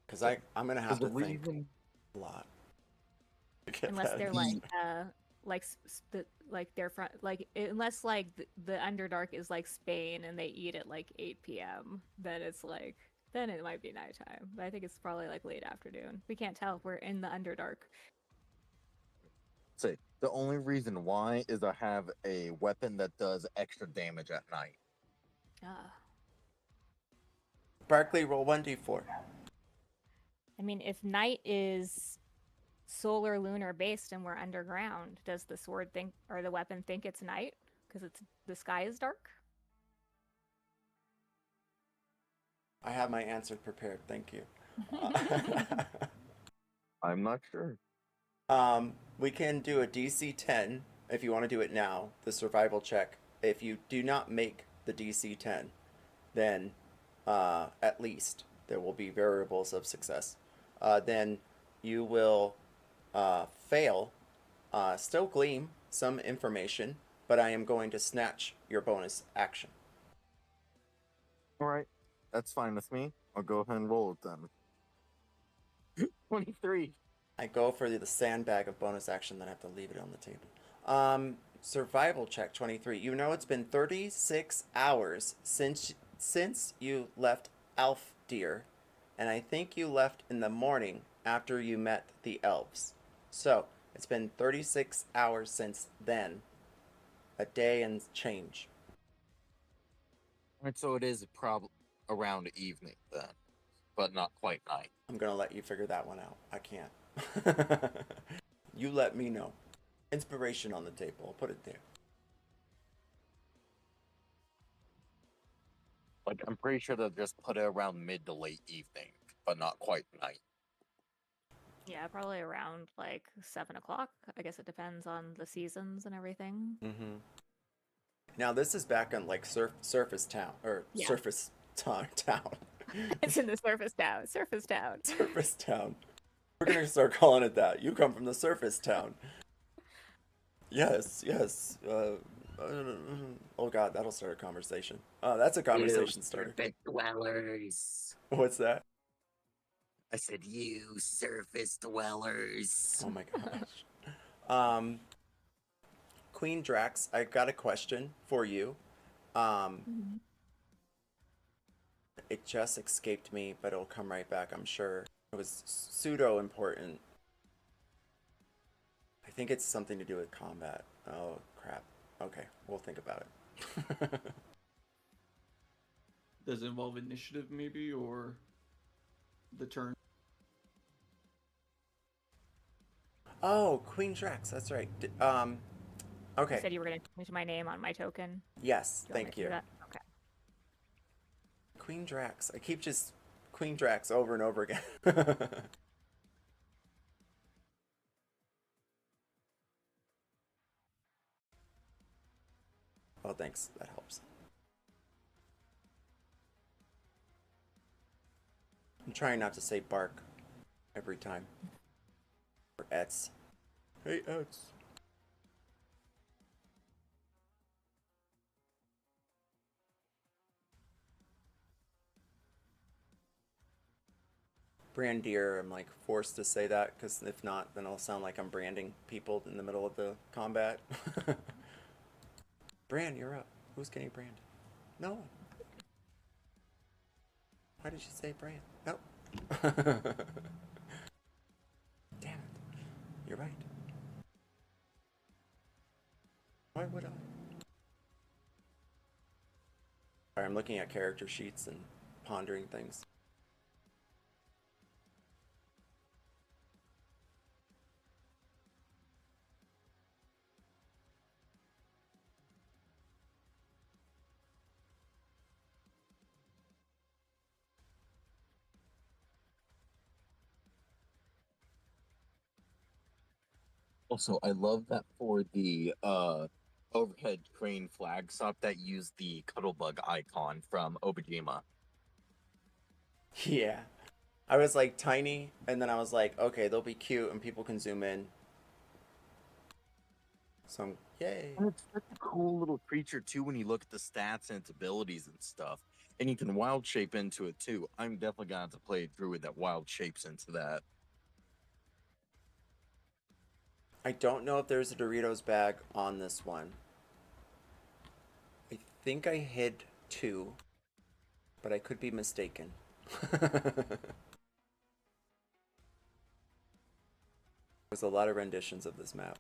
Because I'm gonna have to think a lot. to get Unless that. they're like they're front unless like the Underdark is like Spain and they eat at like 8 p.m. then it might be nighttime. But I think it's probably like late afternoon. We can't tell. We're in the Underdark. Say, the only reason why is I have a weapon that does extra damage at night. Ah. Barkley, roll 1d4. I mean, if night is solar lunar based and we're underground, does the sword think or the weapon think it's night because the sky is dark? I have my answer prepared. Thank you. I'm not sure. We can do a DC 10 if you want to do it now, the survival check. If you do not make the DC 10, then at least there will be variables of success. Then you will fail, still glean some information, but I am going to snatch your bonus action. Alright, that's fine with me. I'll go ahead and roll it then. 23. I go for the sandbag of bonus action, then I have to leave it on the table. Survival check 23. You know it's been 36 hours since you left Alfdir, and I think you left in the morning after you met the elves. So, it's been 36 hours since then. A day and change. Alright, so it is probably around evening then, but not quite night. I'm gonna let you figure that one out. I can't. You let me know. Inspiration on the table. I'll put it there. Like, I'm pretty sure they'll just put it around mid to late evening, but not quite night. Yeah, probably around like 7 o'clock. I guess it depends on the seasons and everything. Mm-hmm. Now this is back on like surface town or Yeah. surface town. It's in the surface town. Surface town. Surface town. We're gonna start calling it that. You come from the surface town. Yes, yes. Oh God, that'll start a conversation. That's a conversation starter. Surface dwellers. What's that? I said, you surface dwellers. Oh my gosh. Queen Drax, I got a question for you. Mhm. It just escaped me, but it'll come right back, I'm sure. It was pseudo important. I think it's something to do with combat. Oh crap. Okay, we'll think about it. Does it involve initiative, maybe, or the turn? Oh, Queen Drax, that's right. You Okay. said you were going to change my name on my token. Yes, Do you want me thank to do you. that? Okay. Queen Drax. I keep just Queen Drax over and over again. Oh, thanks. That helps. I'm trying not to say bark every time. Or Etz. Hey, Etz. Brandir, I'm like forced to say that because if not, then I'll sound like I'm branding people in the middle of the combat. Bran, you're up. Who's getting branded? No one. Why did you say Bran? No. Damn it. You're right. Why would I? Sorry, I'm looking at character sheets and pondering things. Also, I love that for the overhead crane flag stop that used the Cuttlebug icon from Obajima. Yeah. I was like tiny, and then I was like, okay, they'll be cute and people can zoom in. So, yay. And it's such a cool little creature, too, when you look at the stats and its abilities and stuff. And you can wild shape into it, too. I'm definitely going to have to play a druid that wild shapes into that. I don't know if there's a Doritos bag on this one. I think I hid 2, but I could be mistaken. There's a lot of renditions of this map.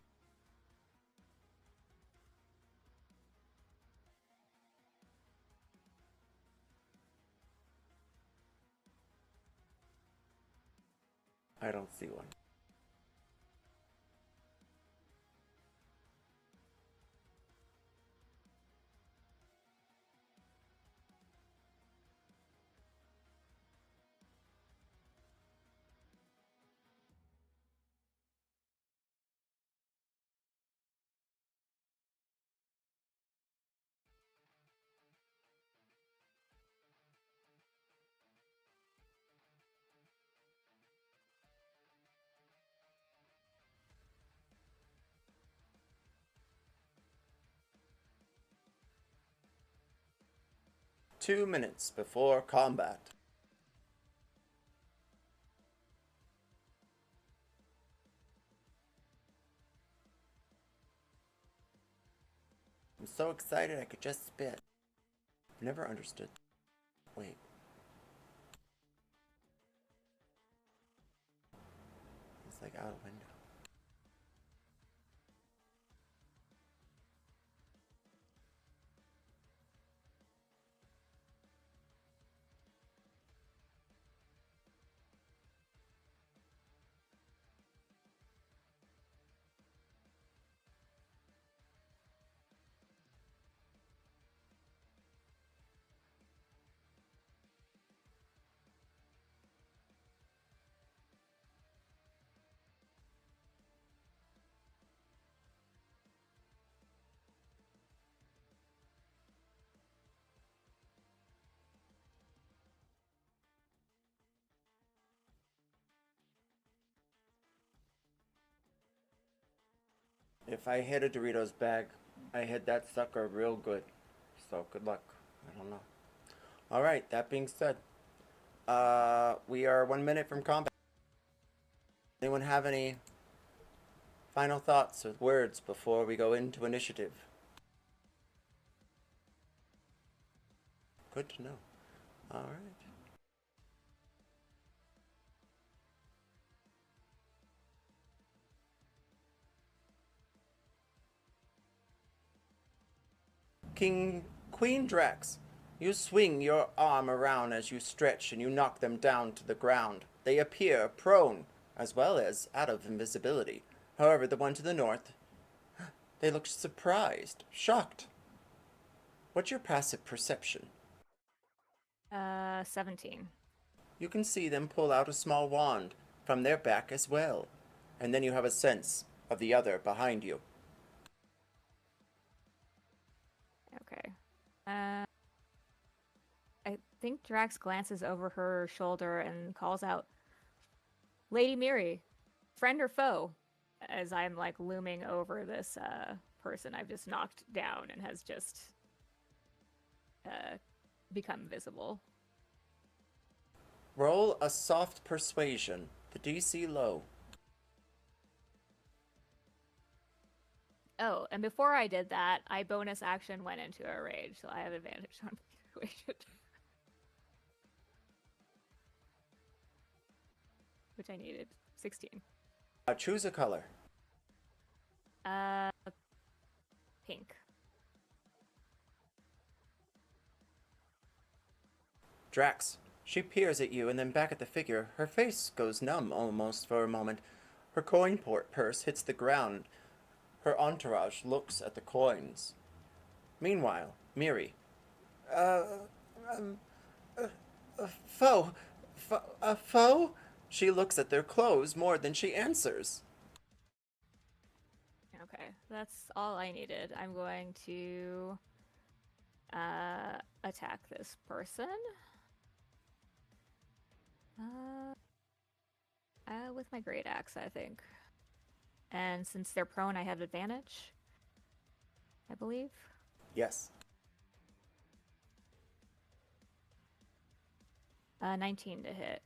I don't see one. Two minutes before combat. I'm so excited I could just spit. Never understood. Wait. It's like out a window. If I hit a Doritos bag, I hit that sucker real good. So good luck. I don't know. Alright, that being said, we are 1 minute from combat. Anyone have any final thoughts or words before we go into initiative? Good to know. Alright. Queen Drax, you swing your arm around as you stretch and you knock them down to the ground. They appear prone, as well as out of invisibility. However, the one to the north, they look surprised, shocked. What's your passive perception? 17. You can see them pull out a small wand from their back as well. And then you have a sense of the other behind you. Okay. I think Drax glances over her shoulder and calls out, Lady Miri, friend or foe? As I'm like looming over this person I've just knocked down and has just become visible. Roll a soft persuasion. The DC low. Oh, and before I did that, I bonus action went into a rage, so I have advantage on persuasion. Which I needed. 16. Choose a color. Pink. Drax. She peers at you and then back at the figure. Her face goes numb almost for a moment. Her coin purse hits the ground. Her entourage looks at the coins. Meanwhile, Miri. Foe? A foe? She looks at their clothes more than she answers. Okay, that's all I needed. I'm going to attack this person. With my great axe, I think. And since they're prone, I have advantage, I believe. Yes. 19 to hit.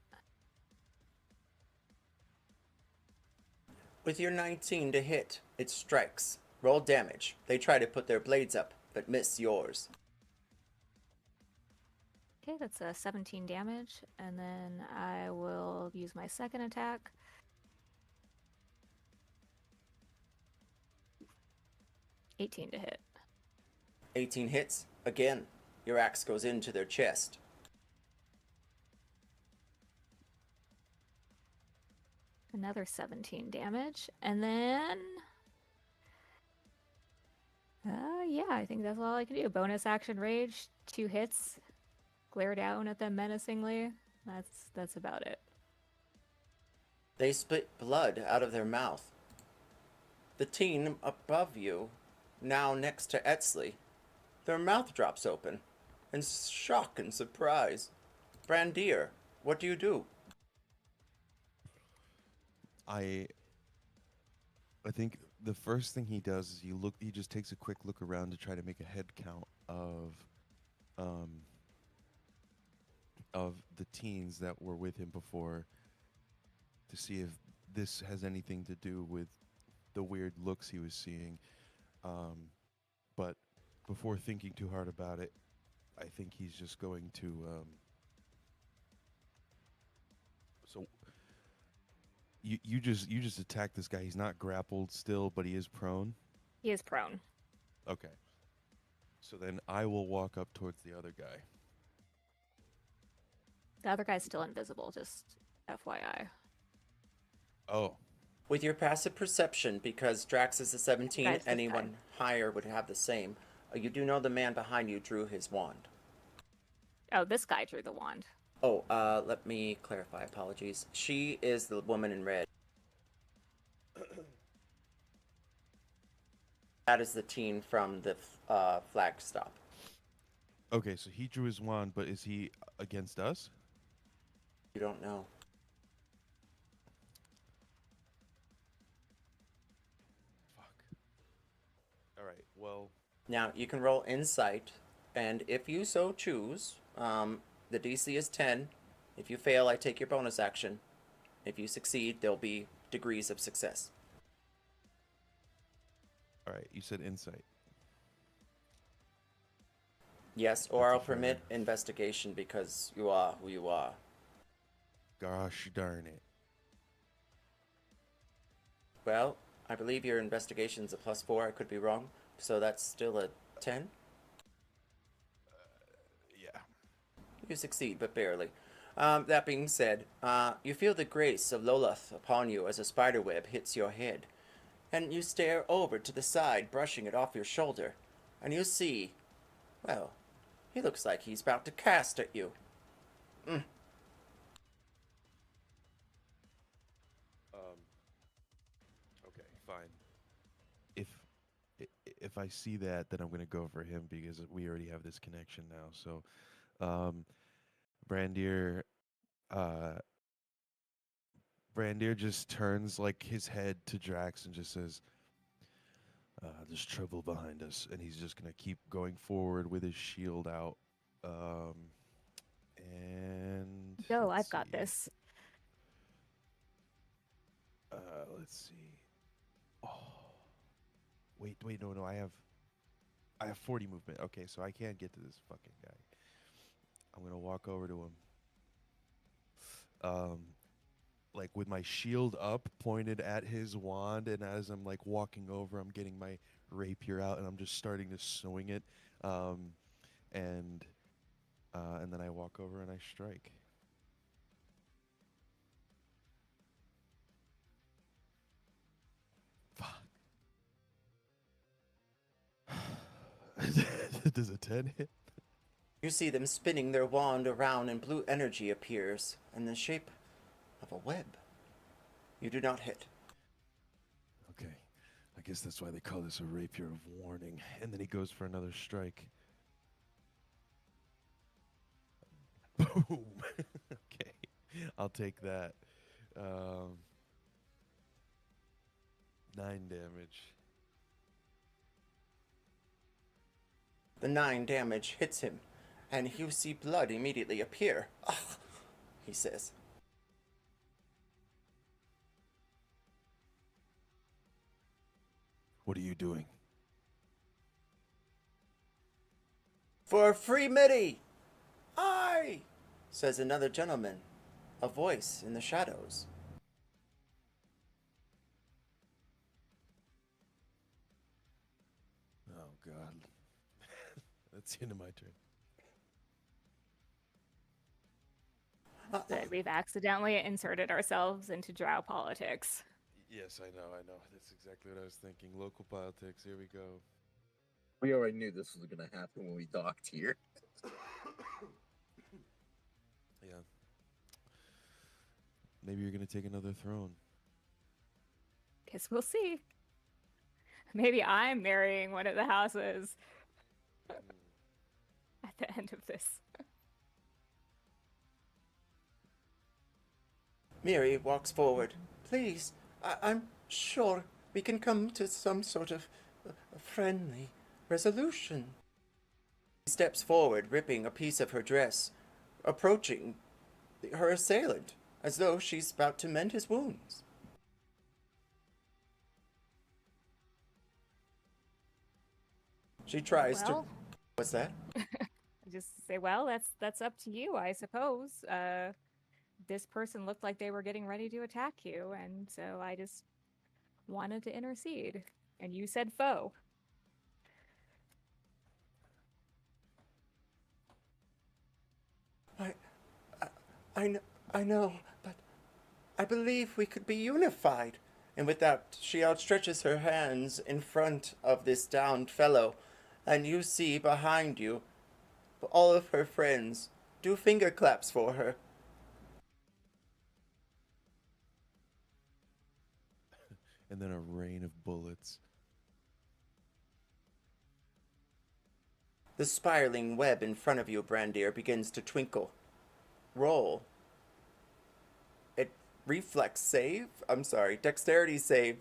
With your 19 to hit, it strikes. Roll damage. They try to put their blades up, but miss yours. Okay, that's 17 damage, and then I will use my second attack. $18 to hit. 18 hits. Again, your axe goes into their chest. Another 17 damage, and then... yeah, I think that's all I can do. Bonus action rage, 2 hits. Glare down at them menacingly. That's about it. They spit blood out of their mouth. The teen above you, now next to Eztli, their mouth drops open, in shock and surprise. Brandir, what do you do? I think the first thing he does is he just takes a quick look around to try to make a head count of the teens that were with him before, to see if this has anything to do with the weird looks he was seeing. But before thinking too hard about it, I think he's just going to so you just attack this guy. He's not grappled still, but he is prone. He is prone. Okay. So then I will walk up towards the other guy. The other guy's still invisible, just FYI. Oh. With your passive perception, because Drax is a 17, Guys, this anyone higher would have the same. You do know the man behind you drew his wand. Oh, this guy drew the wand. Oh, let me clarify. Apologies. She is the woman in red. That is the teen from the flag stop. Okay, so he drew his wand, but is he against us? You don't know. Fuck. Well, Now, you can roll insight, and if you so choose, the DC is 10. If you fail, I take your bonus action. If you succeed, there'll be degrees of success. all right. You said insight. Yes, or That's a I'll permit fair. investigation because you are who you are. Gosh darn it. Well, I believe your investigation's a +4. I could be wrong. So that's still a 10? Yeah. You succeed, but barely. That being said, you feel the grace of Loloth upon you as a spiderweb hits your head. And you stare over to the side, brushing it off your shoulder. And you see, well, he looks like he's about to cast at you. Okay, fine. If if I see that, then I'm gonna go for him because we already have this connection now. So, Brandir, uh, Brandir just turns like his head to Drax and just says, "There's trouble behind us," and he's just gonna keep going forward with his shield out. Um, and Go, let's I've got see. this. Let's see. Oh, wait, no, I have 40 movement. Okay, so I can't get to this fucking guy. I'm gonna walk over to him. Like with my shield up, pointed at his wand, and as I'm like walking over, I'm getting my rapier out, and I'm just starting to swing it. Um, and and then I walk over and I strike. Fuck. Does a 10 hit? You see them spinning their wand around and blue energy appears in the shape of a web. You do not hit. Okay. I guess that's why they call this a rapier of warning. And then he goes for another strike. Boom. Okay. I'll take that. 9 damage. The 9 damage hits him, and you see blood immediately appear. Ugh, he says. What are you doing? For free Miti! Aye! Says another gentleman, a voice in the shadows. Oh, God. That's the end of my turn. That we've accidentally inserted ourselves into Drow politics. Yes, I know. That's exactly what I was thinking. Local politics, here we go. We already knew this was going to happen when we docked here. Yeah. Maybe you're going to take another throne. Guess we'll see. Maybe I'm marrying one of the houses at the end of this. Miri walks forward. Please, I'm sure we can come to some sort of friendly resolution. She steps forward, ripping a piece of her dress, approaching her assailant, as though she's about to mend his wounds. She tries to... Well, What's that? I just say, well, that's up to you, I suppose. This person looked like they were getting ready to attack you, and so I just wanted to intercede. And you said foe. I know, but I believe we could be unified. And with that, she outstretches her hands in front of this downed fellow, and you see behind you all of her friends do finger claps for her. And then a rain of bullets. The spiraling web in front of you, Brandir, begins to twinkle. Roll. Reflex save? I'm sorry, dexterity save.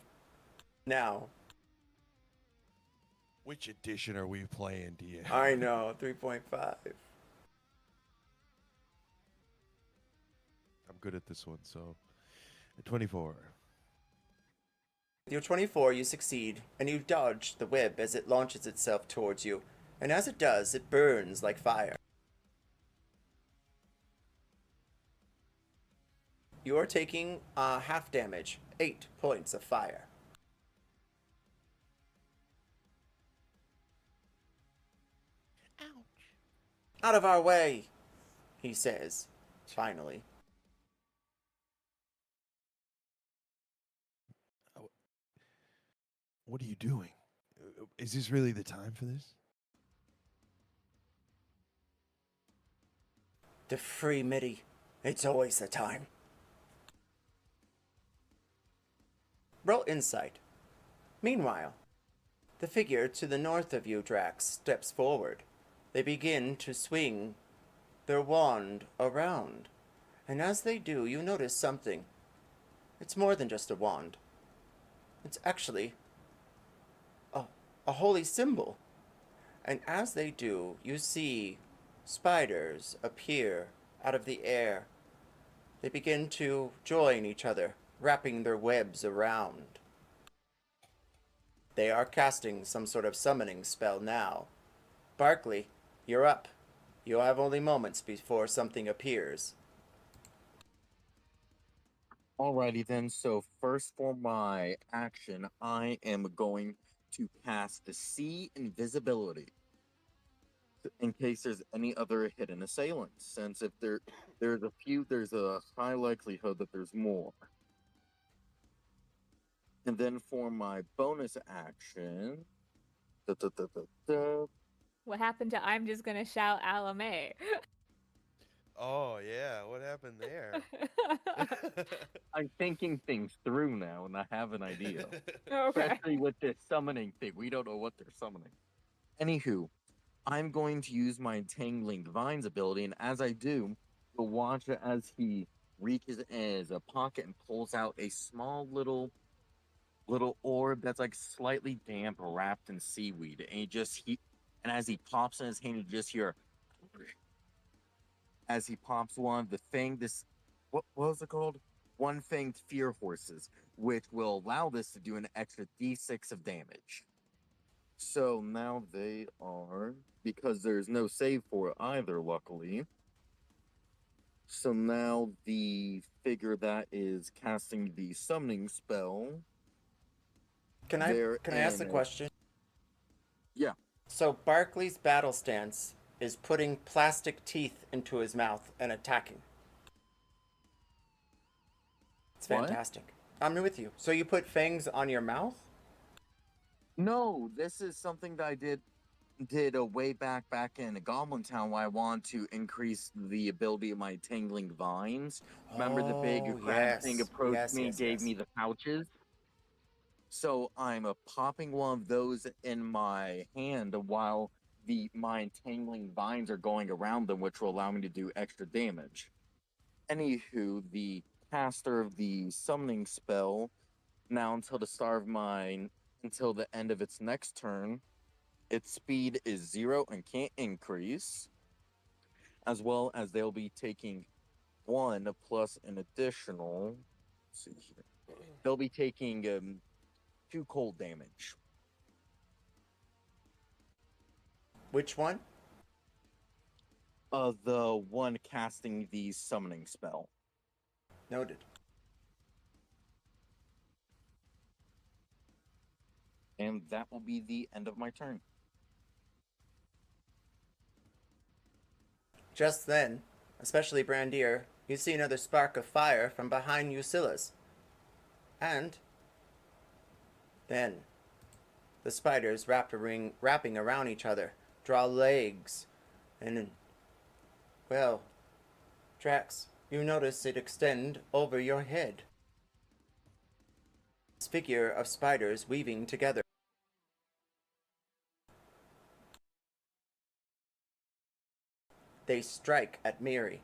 Now. Which edition are we playing, dear? I know, 3.5. I'm good at this one, so 24. With your 24, you succeed, and you dodge the web as it launches itself towards you, and as it does, it burns like fire. You are taking half damage, 8 points of fire. Ouch. Out of our way, he says, finally. What are you doing? Is this really the time for this? To free Miti, it's always the time. Roll insight. Meanwhile, the figure to the north of you, Drax, steps forward. They begin to swing their wand around, and as they do, you notice something. It's more than just a wand. It's actually a holy symbol. And as they do, you see spiders appear out of the air. They begin to join each other, wrapping their webs around. They are casting some sort of summoning spell now. Barkley, you're up. You have only moments before something appears. Alrighty then, so first for my action, I am going to cast the Sea Invisibility in case there's any other hidden assailants. Since if there's a few, there's a high likelihood that there's more. And then for my bonus action, What happened to I'm just gonna shout Alame? Oh, yeah. What happened there? I'm thinking things through now, and I have an idea. Okay. Especially with this summoning thing, we don't know what they're summoning. Anywho, I'm going to use my Entangling Vines ability, and as I do, you'll watch as he reaches in his pocket and pulls out a small little orb that's like slightly damp, wrapped in seaweed, and and as he pops in his hand, you just hear as he pops one the thing. What was it called? One-fanged fear horses, which will allow this to do an extra d6 of damage. So now they are, because there's no save for it either, luckily. So now the figure that is casting the summoning spell. Can I ask the question? Yeah. So Barkley's battle stance is putting plastic teeth into his mouth and attacking. It's What? fantastic. I'm with you. So you put fangs on your mouth? No, this is something that I did a way back in Goblin Town, where I want to increase the ability of my Tangling Vines. Remember the big crab thing approached me and gave me the pouches? So I'm popping one of those in my hand while my Entangling Vines are going around them, which will allow me to do extra damage. Anywho, the caster of the summoning spell, now until the end of its next turn, its speed is 0 and can't increase, as well as they'll be taking 1 plus an additional. Let's see here. They'll be taking 2 cold damage. Which one? The one casting the summoning spell. Noted. And that will be the end of my turn. Just then, especially Brandir, you see another spark of fire from behind Eucylus. And then the spiders wrapping around each other, draw legs, and, well, Drax, you notice it extend over your head. This figure of spiders weaving together. They strike at Miri.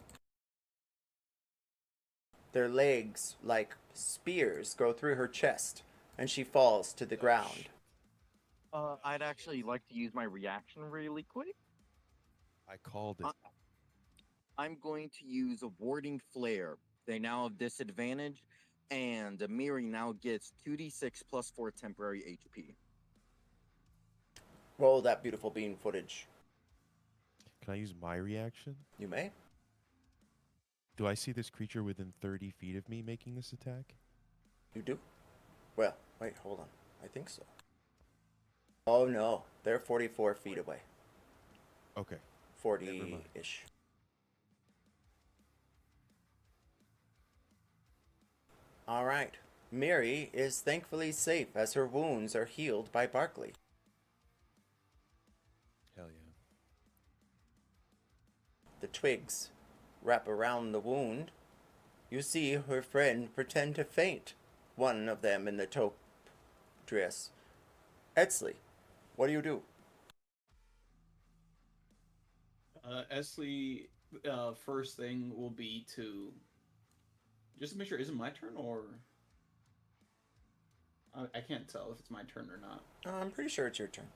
Their legs, like spears, go through her chest, and she falls to the ground. I'd actually like to use my reaction really quick. I called it. I'm going to use a warding flare. They now have disadvantage, and Amiri now gets 2d6 plus 4 temporary HP. Roll that beautiful bean footage. Can I use my reaction? You may. Do I see this creature within 30 feet of me making this attack? You do? Well, wait, hold on. I think so. Oh no, they're 44 feet away. Okay. 40-ish. Alright. Miri is thankfully safe as her wounds are healed by Barkley. Hell yeah. The twigs wrap around the wound. You see her friend pretend to faint. One of them in the taupe dress. Eztli, what do you do? Eztli, first thing will be to just to make sure. Is it my turn or I can't tell if it's my turn or not. I'm pretty sure it's your turn.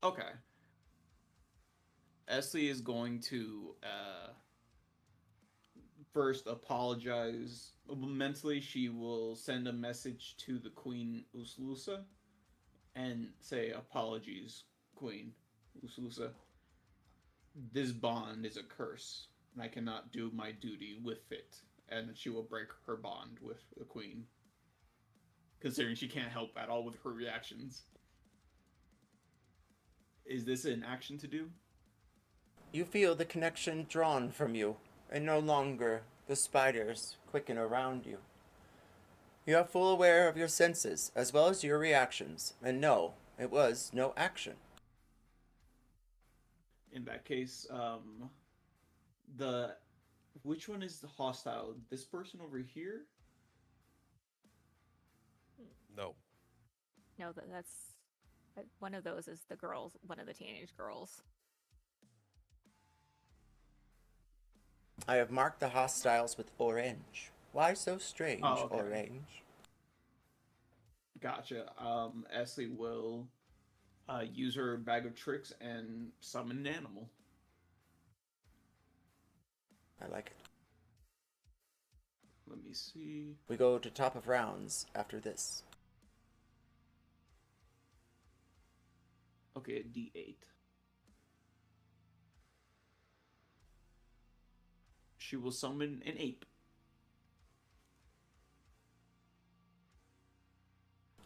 Okay. Eztli is going to first apologize. Mentally, she will send a message to the Queen Uslusa and say, "Apologies, Queen Uslusa. This bond is a curse, and I cannot do my duty with it." And she will break her bond with the Queen, considering she can't help at all with her reactions. Is this an action to do? You feel the connection drawn from you, and no longer the spiders quicken around you. You are full aware of your senses, as well as your reactions, and no, it was no action. In that case, which one is the hostile? This person over here? No. No, that's one of those is the girls, one of the teenage girls. I have marked the hostiles with orange. Why so strange, Oh, okay. orange? Gotcha. Eztli will use her bag of tricks and summon an animal. I like it. Let me see. We go to top of rounds after this. Okay, a D8. She will summon an ape.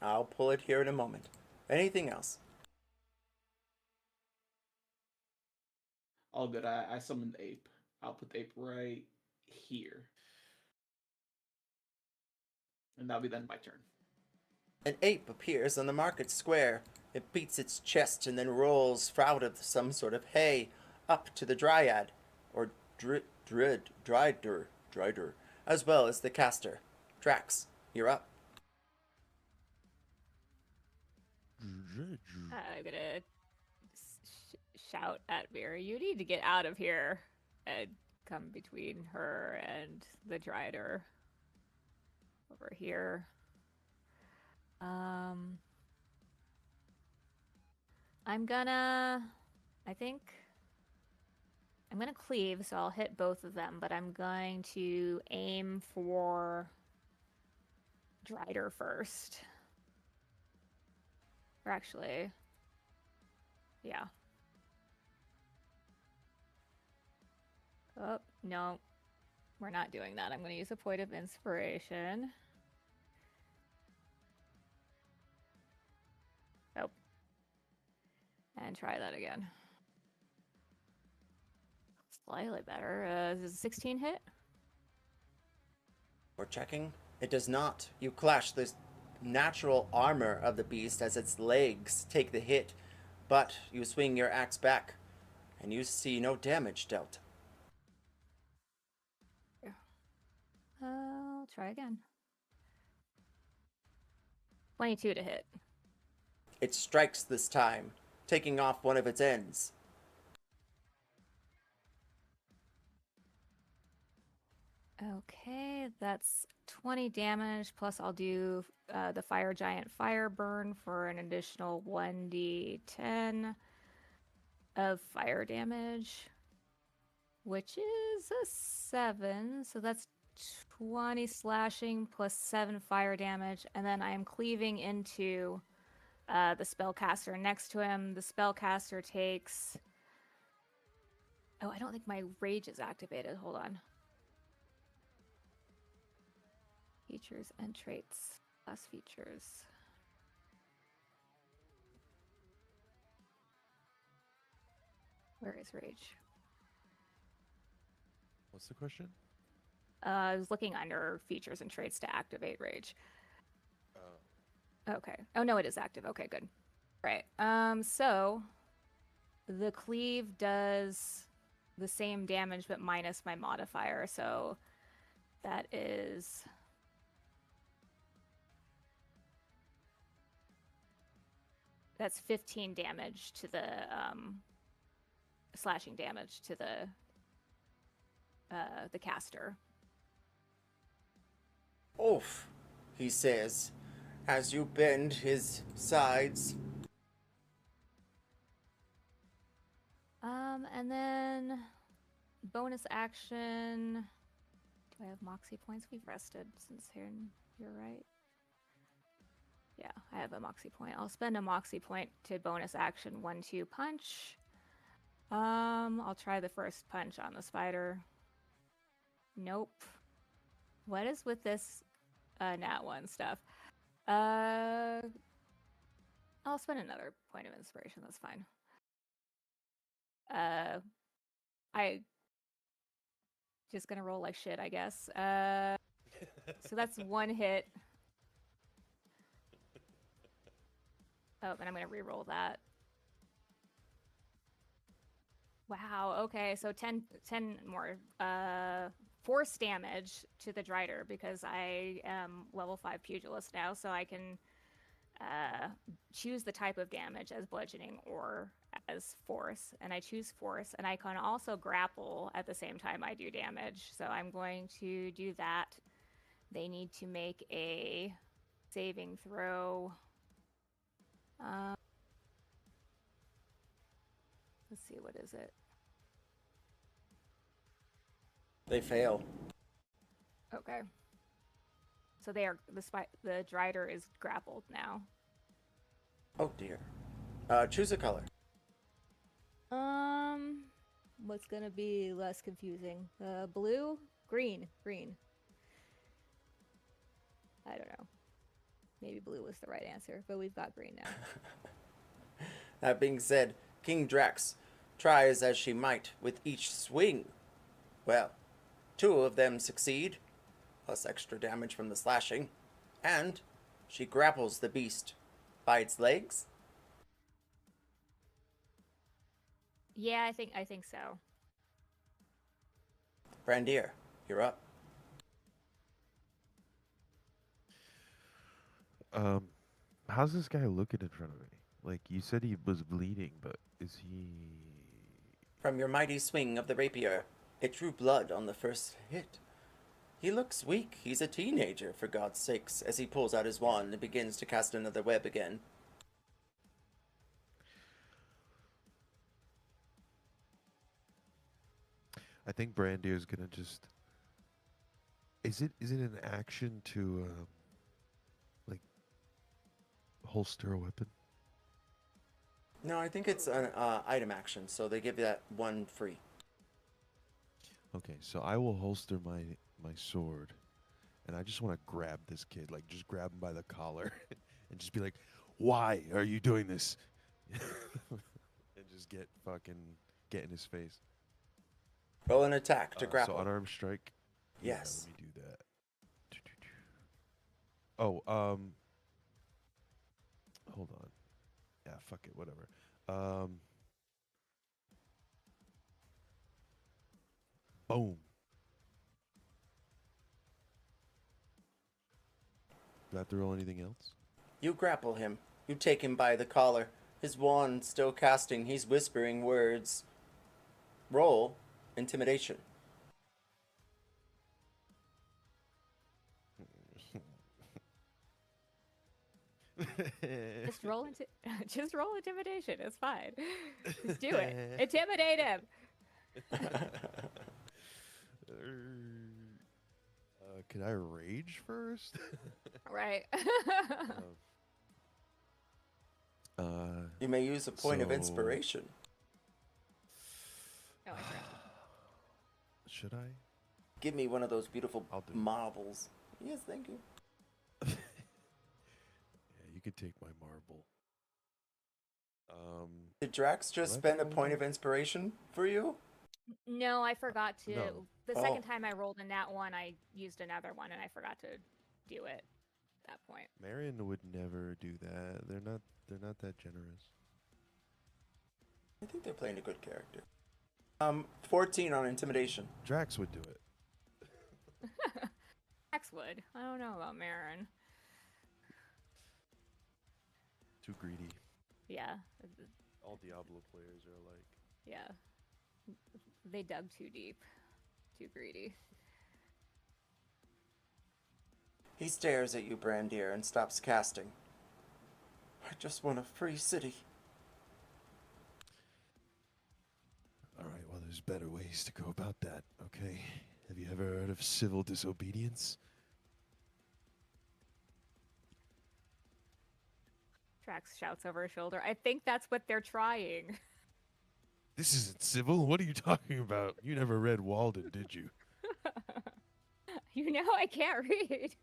I'll pull it here in a moment. Anything else? All good. I summoned the ape. I'll put the ape right here. And that'll be then my turn. An ape appears on the market square. It beats its chest and then rolls out of some sort of hay up to the dryad, or drider, as well as the caster. Drax, you're up. I'm gonna shout at Vera, "You need to get out of here!" and come between her and the Drider over here. I think I'm gonna cleave, so I'll hit both of them, but I'm going to aim for Drider first. Or actually, yeah. Oh, no. We're not doing that. I'm going to use a point of inspiration. Oh. And try that again. Slightly better. Does a 16 hit? We're checking. It does not. You clash the natural armor of the beast as its legs take the hit, but you swing your axe back, and you see no damage dealt. I'll try again. 22 to hit. It strikes this time, taking off one of its ends. Okay, that's 20 damage, plus I'll do the Fire Giant Fire Burn for an additional 1d10 of fire damage, which is a 7. So that's 20 slashing plus 7 fire damage. And then I am cleaving into the spellcaster next to him. The spellcaster takes... Oh, I don't think my rage is activated. Hold on. Features and traits. Class features. Where is rage? What's the question? I was looking under features and traits to activate rage. Okay. Oh no, it is active. Okay, good. Right. So the cleave does the same damage but minus my modifier. So that is that's 15 damage to the slashing damage to the caster. Oof, he says, as you bend his sides. And then bonus action. Do I have moxie points? We've rested since here. You're right. Yeah, I have a moxie point. I'll spend a moxie point to bonus action 1-2 punch. I'll try the first punch on the spider. Nope. What is with this nat 1 stuff? I'll spend another point of inspiration. That's fine. I just gonna roll like shit, I guess. So that's 1 hit. Oh, and I'm gonna re-roll that. Wow, okay, so 10 more. Force damage to the Drider because I am level 5 pugilist now, so I can choose the type of damage as bludgeoning or as force, and I choose force, and I can also grapple at the same time I do damage, so I'm going to do that. They need to make a saving throw. Let's see, what is it? They fail. Okay. So they are the Drider is grappled now. Oh dear. Choose a color. What's gonna be less confusing? Blue? Green. I don't know. Maybe blue was the right answer, but we've got green now. That being said, King Drax tries as she might with each swing. Well, 2 of them succeed, plus extra damage from the slashing, and she grapples the beast by its legs. Yeah, I think so. Brandir, you're up. How's this guy looking in front of me? Like, you said he was bleeding, but is he... From your mighty swing of the rapier, it drew blood on the first hit. He looks weak. He's a teenager, for God's sakes, as he pulls out his wand and begins to cast another web again. I think Brandir's gonna just... Is it an action to, like, holster a weapon? No, I think it's an item action, so they give you that 1 free. Okay, so I will holster my sword, and I just want to grab this kid, like, just grab him by the collar, and just be like, why are you doing this? And just get in his face. Roll an attack to grapple. So unarmed strike? Yes. Yeah, let me do that. Oh, hold on. Yeah, fuck it, whatever. Boom. Do I have to roll anything else? You grapple him. You take him by the collar. His wand still casting. He's whispering words. Roll intimidation. Just roll intimidation. It's fine. Just do it. Intimidate him. Could I rage first? Right. You may use a point of So- inspiration. Oh, I forgot. Should I? Give me one of those beautiful I'll do it. marbles. Yes, thank you. Yeah, you could take my marble. Did Drax just What? spend a point of inspiration for you? No, I forgot to. No. The Oh. second time I rolled a nat one, I used another one, and I forgot to do it at that point. Marion would never do that. They're not that generous. I think they're playing a good character. 14 on intimidation. Drax would do it. Axwood. I don't know about Marin. Too greedy. Yeah. All Diablo players are like. Yeah. They dug too deep. Too greedy. He stares at you, Brandir, and stops casting. I just want a free city. All right, well, there's better ways to go about that, okay? Have you ever heard of civil disobedience? Drax shouts over his shoulder. I think that's what they're trying. This isn't civil. What are you talking about? You never read Walden, did you? You know I can't read.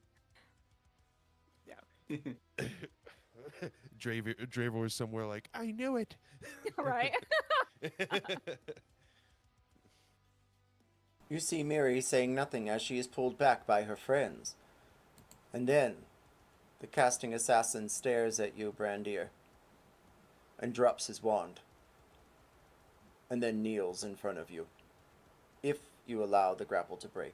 Dravor's somewhere like, I knew it. Right? You see Miri saying nothing as she is pulled back by her friends. And then, the casting assassin stares at you, Brandir, and drops his wand, and then kneels in front of you, if you allow the grapple to break.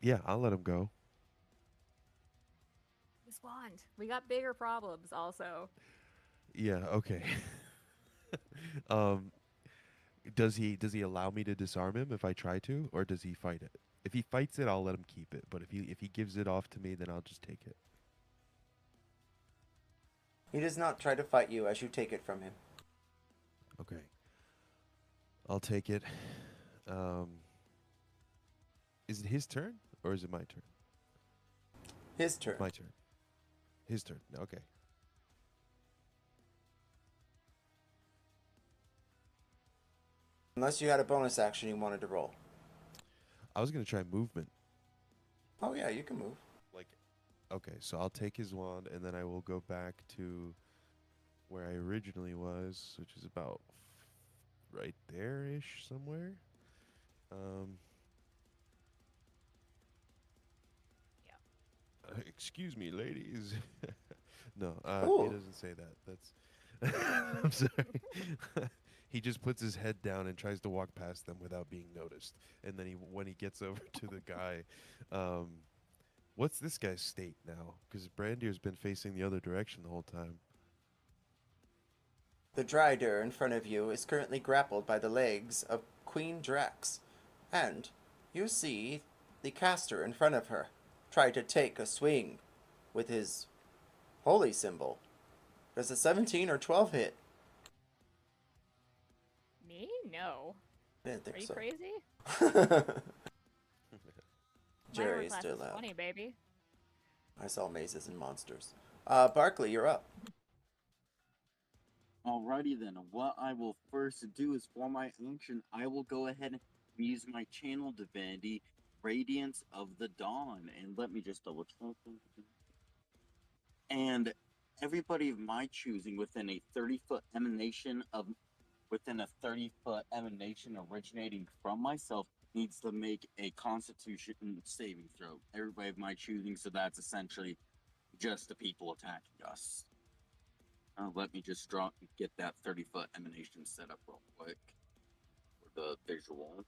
Yeah, I'll let him go. This wand. We got bigger problems also. Yeah, okay. Does he allow me to disarm him if I try to, or does he fight it? If he fights it, I'll let him keep it. But if he gives it off to me, then I'll just take it. He does not try to fight you as you take it from him. Okay. I'll take it. Is it his turn or is it my turn? His turn. My turn. His turn. Okay. Unless you had a bonus action you wanted to roll. I was gonna try movement. Oh yeah, you can move. Like, okay, so I'll take his wand and then I will go back to where I originally was, which is about right there-ish somewhere. Excuse me, ladies. No, Ooh. he doesn't say that. That's. I'm sorry. He just puts his head down and tries to walk past them without being noticed. And then when he gets over to the guy, what's this guy's state now? Because Brandir's been facing the other direction the whole time. The Dryder in front of you is currently grappled by the legs of Queen Drax, and you see the caster in front of her try to take a swing with his holy symbol. Does a 17 or 12 hit? Me? No. I didn't think Are you so. crazy? My armor Jerry is class still is out. 20, baby. I saw mazes and monsters. Barkley, you're up. Alrighty then, what I will first do is for my action, I will go ahead and use my channel divinity, Radiance of the Dawn. And let me just double check. And everybody of my choosing within a 30-foot emanation originating from myself needs to make a constitution saving throw. Everybody of my choosing, so that's essentially just the people attacking us. Let me just get that 30-foot emanation set up real quick for the visual.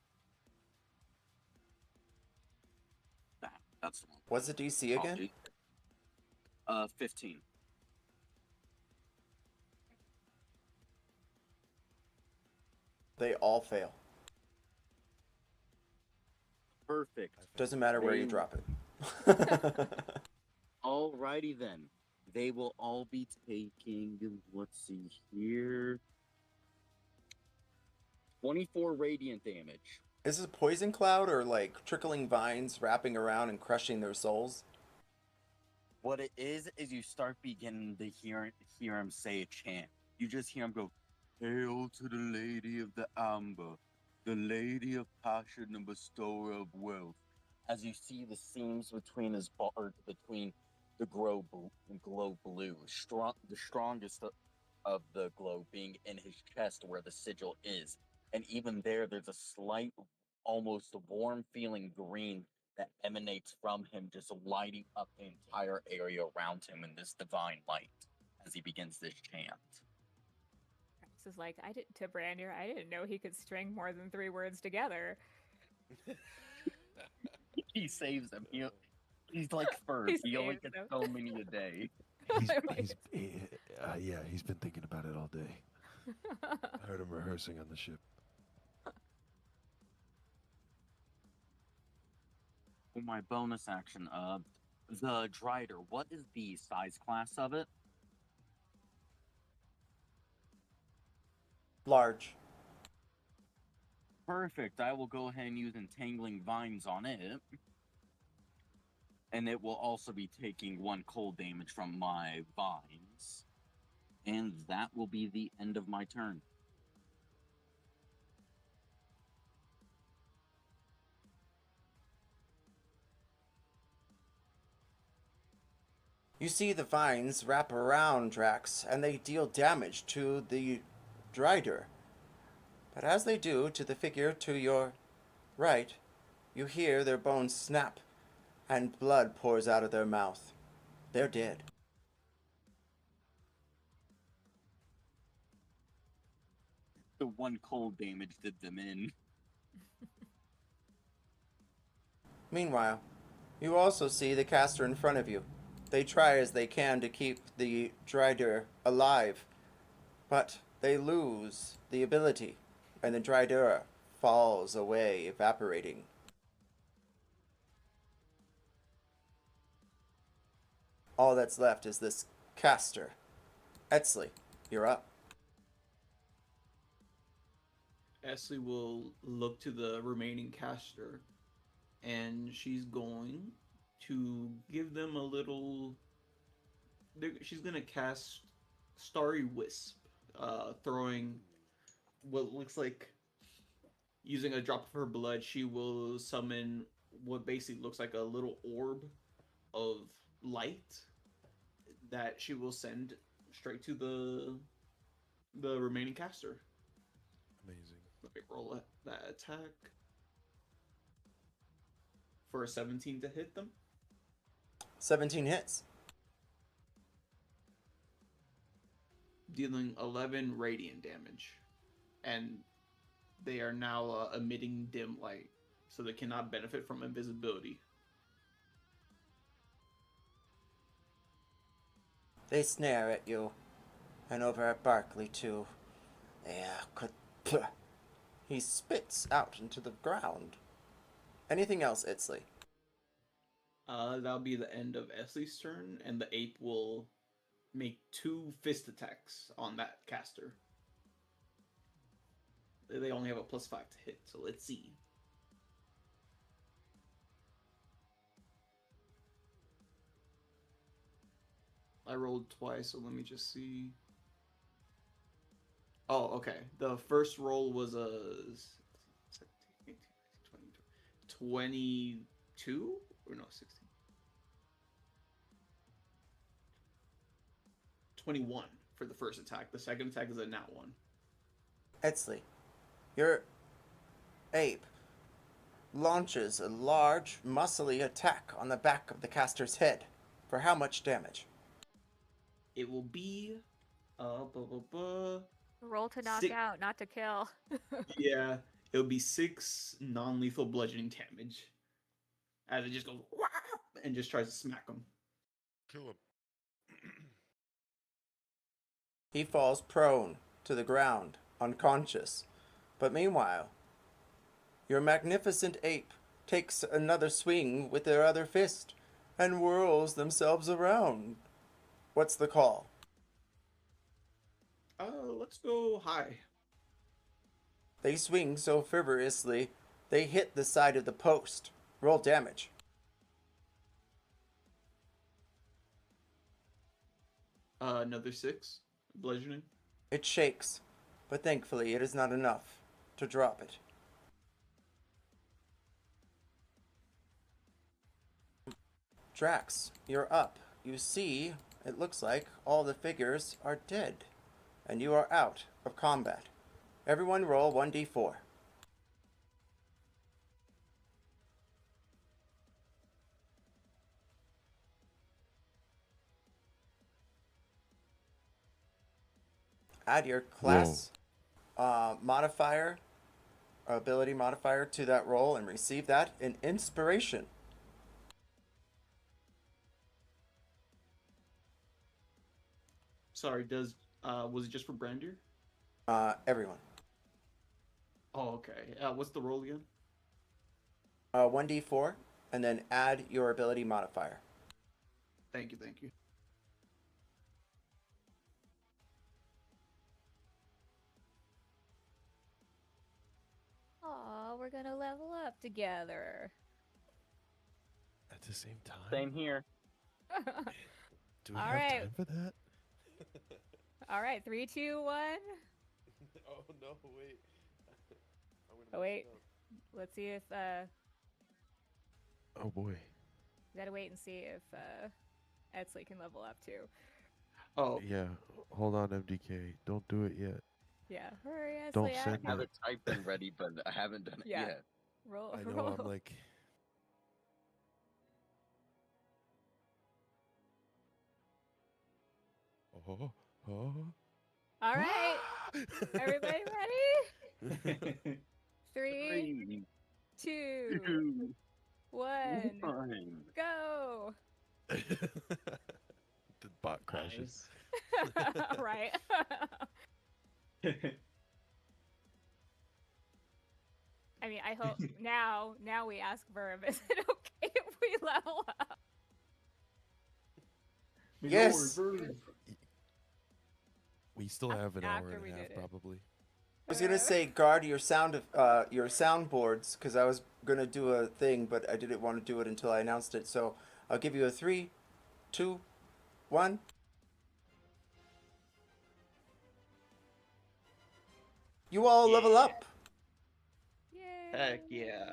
That's the one. What's the DC again? 15. They all fail. Perfect. Doesn't matter where you They- drop it. Alrighty then. They will all be taking, let's see here, 24 radiant damage. Is this a poison cloud or like trickling vines wrapping around and crushing their souls? What it is you start beginning to hear him say a chant. You just hear him go, "Hail to the Lady of the Amber, the Lady of Passion and Bestower of Wealth." As you see the seams between his between the glow blue, the strongest of the glow being in his chest where the sigil is, and even there's a slight, almost warm feeling green that emanates from him, just lighting up the entire area around him in this divine light as he begins this chant. This is like to Brandir. I didn't know he could string more than 3 words together. He saves them. He's like Ferb. He He only saves gets them. so many a day. He's been thinking about it all day. I heard him rehearsing on the ship. For my bonus action, the Drider, what is the size class of it? Large. Perfect. I will go ahead and use Entangling Vines on it. And it will also be taking 1 cold damage from my vines. And that will be the end of my turn. You see the vines wrap around Drax, and they deal damage to the Drider. But as they do to the figure to your right, you hear their bones snap, and blood pours out of their mouth. They're dead. The 1 cold damage did them in. Meanwhile, you also see the caster in front of you. They try as they can to keep the Drider alive, but they lose the ability, and the Drider falls away, evaporating. All that's left is this caster. Eztli, you're up. Eztli will look to the remaining caster, and she's going to give them a little. She's gonna cast Starry Wisp, throwing what looks like, using a drop of her blood, she will summon what basically looks like a little orb of light that she will send straight to the remaining caster. Amazing. Let me roll that attack for a 17 to hit them. 17 hits. Dealing 11 radiant damage. And they are now emitting dim light, so they cannot benefit from invisibility. They snare at you, and over at Barkley too. He spits out into the ground. Anything else, Eztli? That'll be the end of Eztli's turn, and the ape will make 2 fist attacks on that caster. They only have a +5 to hit, so let's see. I rolled twice, so let me just see. Oh, okay. The first roll was a 22 or no 16. 21 for the first attack. The second attack is a nat 1. Eztli, your ape launches a large, muscly attack on the back of the caster's head. For how much damage? It will be Roll to knock Six- out, not to kill. yeah, it'll be 6 non-lethal bludgeoning damage. As it just goes "Wah!" and just tries to smack him. Kill him. He falls prone to the ground, unconscious. But meanwhile, your magnificent ape takes another swing with their other fist and whirls themselves around. What's the call? Let's go high. They swing so fervorously, they hit the side of the post. Roll damage. Another 6. Bludgeoning. It shakes, but thankfully it is not enough to drop it. Drax, you're up. You see, it looks like all the figures are dead, and you are out of combat. Everyone roll 1d4. Add your class modifier, ability modifier to that roll and receive that in inspiration. Sorry, was it just for Brandir? Everyone. Oh, okay. What's the roll again? 1d4, and then add your ability modifier. Thank you, thank you. Aw, we're gonna level up together. At the same time? Same here. Do we All have right. time for that? All right, 3, 2, 1. Oh, no, wait. Oh, wait. Let's see if, Oh, boy. we gotta wait and see if, Eztli can level up too. Oh, Yeah, hold on, MDK. Don't do it yet. Yeah, hurry, Eztli. Don't I send have it. it typed and ready, but I haven't done it Yeah. yet. Roll, I know, roll. I'm like... Oh, oh. All right, everybody ready? 3, 2, 2, 1, 1. go! The bot crashes. Right. I mean, I hope now we ask Verb, is it okay if we level up? Yes. We still have an hour After and we a half, did it. probably. I was gonna say guard your soundboards because I was gonna do a thing, but I didn't want to do it until I announced it. So I'll give you a 3, 2, 1. You all level up. Yay! Heck yeah.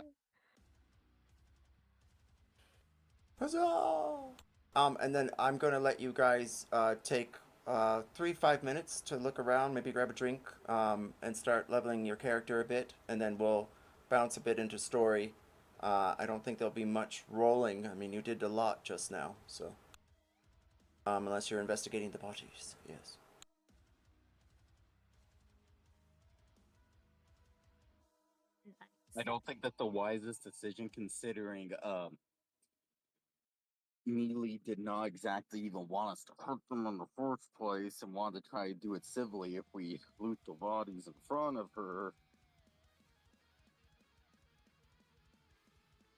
Huzzah! And then I'm gonna let you guys take 3-5 minutes to look around, maybe grab a drink, and start leveling your character a bit, and then we'll bounce a bit into story. I don't think there'll be much rolling. I mean, you did a lot just now, so unless you're investigating the bodies, yes. I don't think that's the wisest decision considering Mealy did not exactly even want us to hurt them in the first place and wanted to try to do it civilly if we loot the bodies in front of her.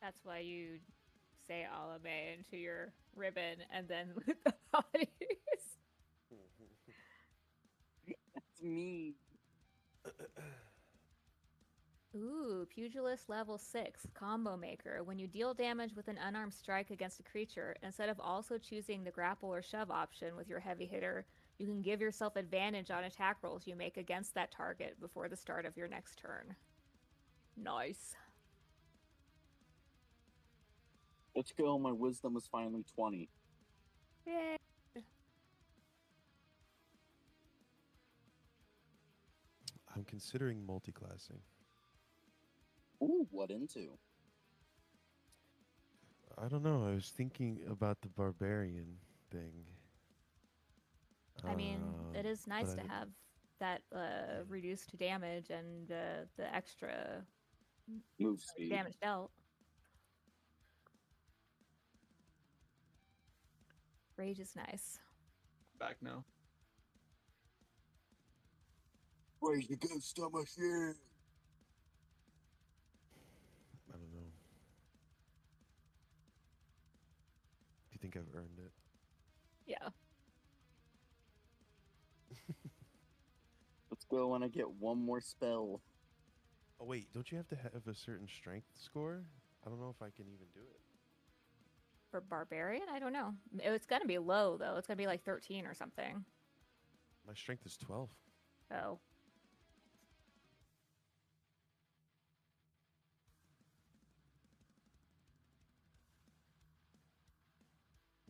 That's why you say Alame into your ribbon and then with the bodies. That's me. Ooh, Pugilist level 6, Combo Maker. When you deal damage with an unarmed strike against a creature, instead of also choosing the grapple or shove option with your heavy hitter, you can give yourself advantage on attack rolls you make against that target before the start of your next turn. Nice. Let's go, my wisdom is finally 20. Yay. I'm considering multi-classing. Ooh, what into? I don't know. I was thinking about the barbarian thing. I mean, it is nice but to I- have that reduced damage and the extra Move speed. damage dealt. Rage is nice. back now. Where's the ghost on my shield? I don't know. think I've earned it. Yeah. Let's go when I get one more spell. Oh wait, don't you have to have a certain strength score? I don't know if I can even do it. For barbarian, I don't know. It's gonna be low though. It's gonna be like 13 or something. My strength is 12. Oh.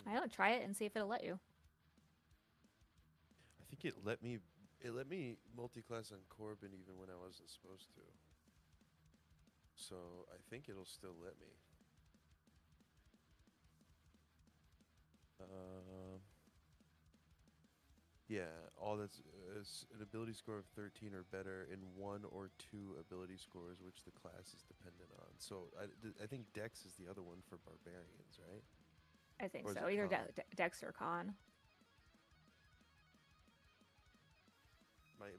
I don't try it and see if it'll let you. I think it let me multi-class on Corbin even when I wasn't supposed to. So I think it'll still let me. Yeah, all that's is an ability score of 13 or better in 1 or 2 ability scores, which the class is dependent on. So I think Dex is the other one for barbarians, right? I think Or is so. it Either con? Dex or Con.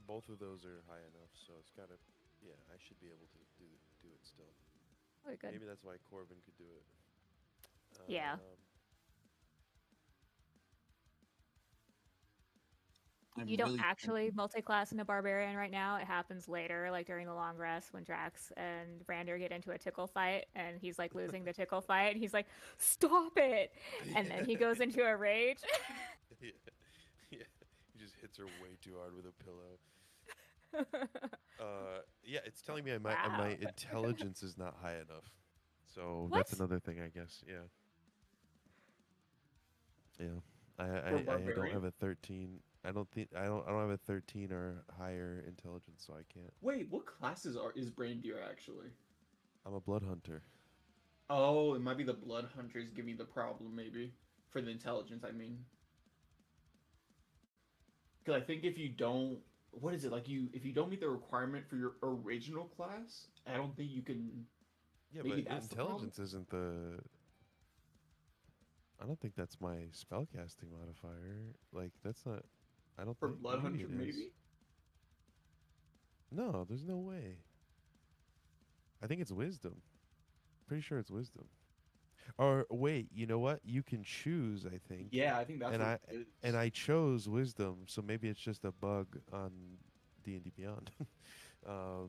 Both of those are high enough, so it's gotta. Yeah, I should be able to do it still. Oh, good. Maybe that's why Corbin could do it. Yeah. I'm You don't really actually thinking- multi-class into barbarian right now. It happens later, like during the long rest when Drax and Brandir get into a tickle fight, and he's like losing the tickle fight, and he's like, "Stop it!" And then he goes into a rage. Yeah, yeah. He just hits her way too hard with a pillow. Yeah, it's telling me my Wow. intelligence is not high enough. So What? that's another thing, I guess. Yeah. Yeah. I For don't barbarian? have a 13. I don't have a 13 or higher intelligence, so I can't. Wait, what classes is Brandir actually? I'm a blood hunter. Oh, it might be the blood hunters giving you the problem, maybe for the intelligence. I mean, because I think if you don't, what is it like? If you don't meet the requirement for your original class, I don't think you can. Yeah, Maybe but that's the problem? intelligence isn't the. I don't think that's my spellcasting modifier. Like that's not. I don't For think. blood Maybe hunter, it is. maybe. No, there's no way. I think it's wisdom. Pretty sure it's wisdom. Or wait, you know what? You can choose, I think. Yeah, I think that's and what it is. I chose wisdom, so maybe it's just a bug on D&D Beyond. Yeah,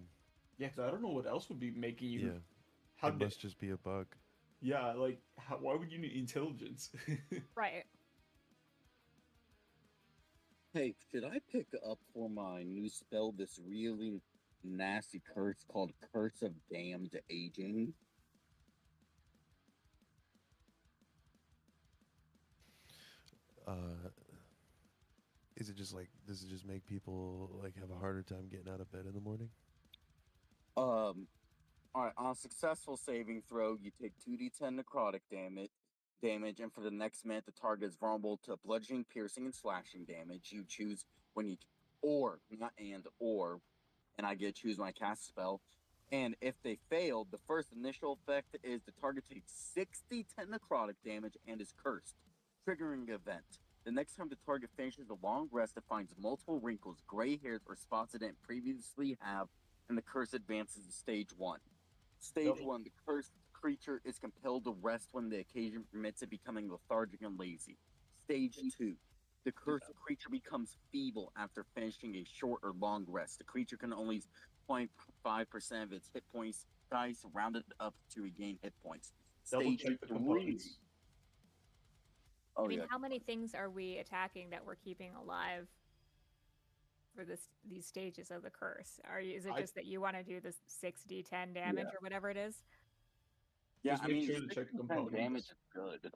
because I don't know what else would be making you. Yeah, How it did? must just be a bug. Yeah, like why would you need intelligence? Right. Hey, should I pick up for my new spell this really nasty curse called Curse of Damned Aging? Is it just like does it just make people like have a harder time getting out of bed in the morning? Alright, on a successful saving throw, you take 2d10 necrotic damage, and for the next minute, the target is vulnerable to bludgeoning, piercing, and slashing damage. You choose when you, or, not and I get to choose when I cast a spell. And if they failed, the first initial effect is the target takes 60 necrotic damage and is cursed, triggering event. The next time the target finishes a long rest, it finds multiple wrinkles, gray hairs, or spots it didn't previously have, and the curse advances to stage 1. Stage Double. 1, the cursed creature is compelled to rest when the occasion permits it, becoming lethargic and lazy. Stage 2, the cursed creature becomes feeble after finishing a short or long rest. The creature can only use 0.5% of its hit points dice rounded up to regain hit points. Double Stage check the 3. components. Oh, I mean, yeah. how many things are we attacking that we're keeping alive for these stages of the curse? Is it just that you want to do this 6d10 damage or whatever it is? Yeah, Just I make mean, sure to check the 60% components. damage is good.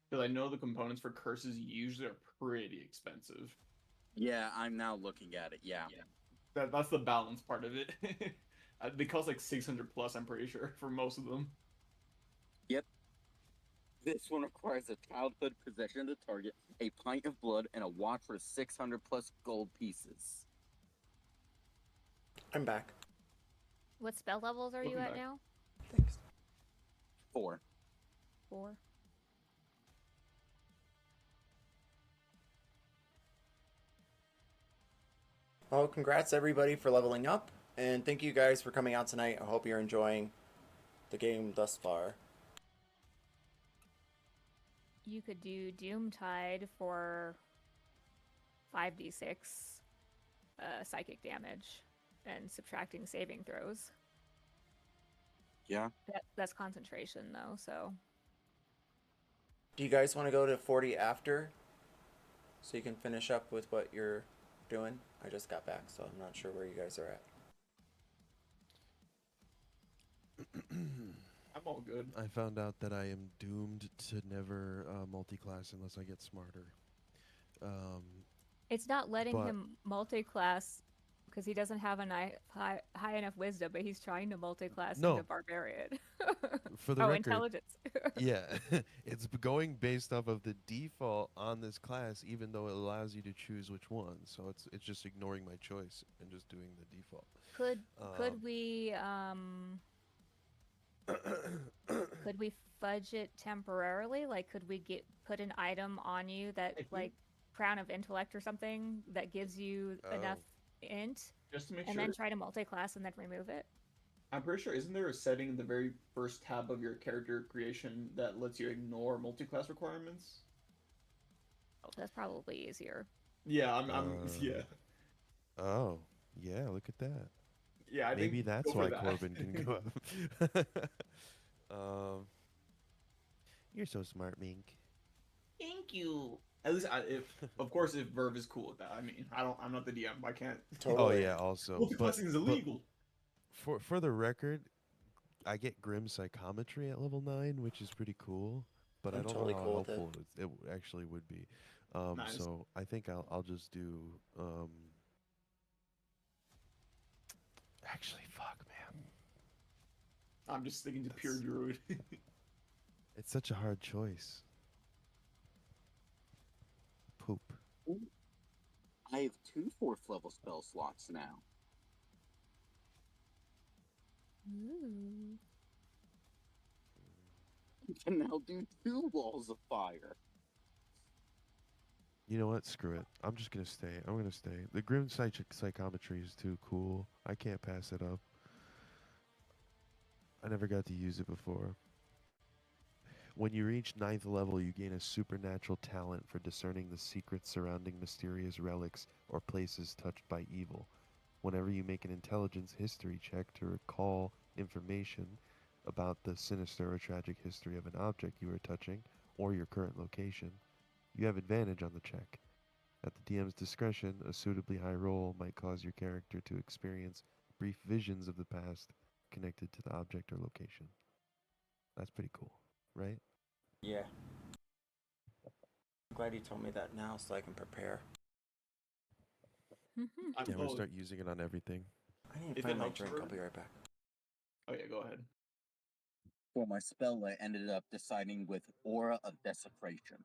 Because I know the components for curses usually are pretty expensive. Yeah, I'm now looking at it. Yeah. That's the balance part of it. They cost like 600 plus, I'm pretty sure, for most of them. Yep. This one requires a childhood possession of the target, a pint of blood, and a watch for 600 plus gold pieces. I'm back. What spell levels are you Welcome at back. now? Thanks. 4. 4. Well, congrats everybody for leveling up, and thank you guys for coming out tonight. I hope you're enjoying the game thus far. You could do Doomtide for 5d6 psychic damage and subtracting saving throws. Yeah. That's concentration, though, so... Do you guys want to go to 40 after? So you can finish up with what you're doing? I just got back, so I'm not sure where you guys are at. I'm all good. I found out that I am doomed to never multi-class unless I get smarter. It's not letting But- him multi-class because he doesn't have a high enough wisdom, but he's trying to multi-class No. into barbarian. For the oh, record, intelligence. yeah, it's going based off of the default on this class, even though it allows you to choose which one. So it's just ignoring my choice and just doing the default. Could we could we fudge it temporarily? Like, could we put an item on you that, like, Crown of Intellect or something that gives you enough int, Just to make and sure. then try to multi-class and then remove it? I'm pretty sure, isn't there a setting in the very first tab of your character creation that lets you ignore multi-class requirements? Oh, that's probably easier. Yeah, yeah. Oh, yeah, look at that. Yeah, I Maybe think that's go for why that. Corbin can go up. You're so smart, Mink. Thank you. At least, of course, if Verve is cool with that. I mean, I'm not the DM. I can't. Totally. Oh yeah, also, Multi-classing is illegal. for the record, I get Grim Psychometry at level 9, which is pretty cool. But I I'm don't totally know how cool with it. helpful it actually would be. Nice. So I think I'll just do. Actually, fuck, man. I'm just sticking to pure druid. It's such a hard choice. Poop. I have 2 4th level spell slots now. Ooh. You can now do 2 walls of fire. You know what? Screw it. I'm just gonna stay. I'm gonna stay. The Grim Psychometry is too cool. I can't pass it up. I never got to use it before. When you reach 9th level, you gain a supernatural talent for discerning the secrets surrounding mysterious relics or places touched by evil. Whenever you make an intelligence history check to recall information about the sinister or tragic history of an object you are touching or your current location, you have advantage on the check. At the DM's discretion, a suitably high roll might cause your character to experience brief visions of the past connected to the object or location. That's pretty cool, right? Yeah. I'm glad you told me that now so I can prepare. I'm Yeah, we're gonna both. start using it on everything. I need to If find it my helps drink. her- I'll be right back. Oh yeah, go ahead. For my spell, I ended up deciding with Aura of Desecration.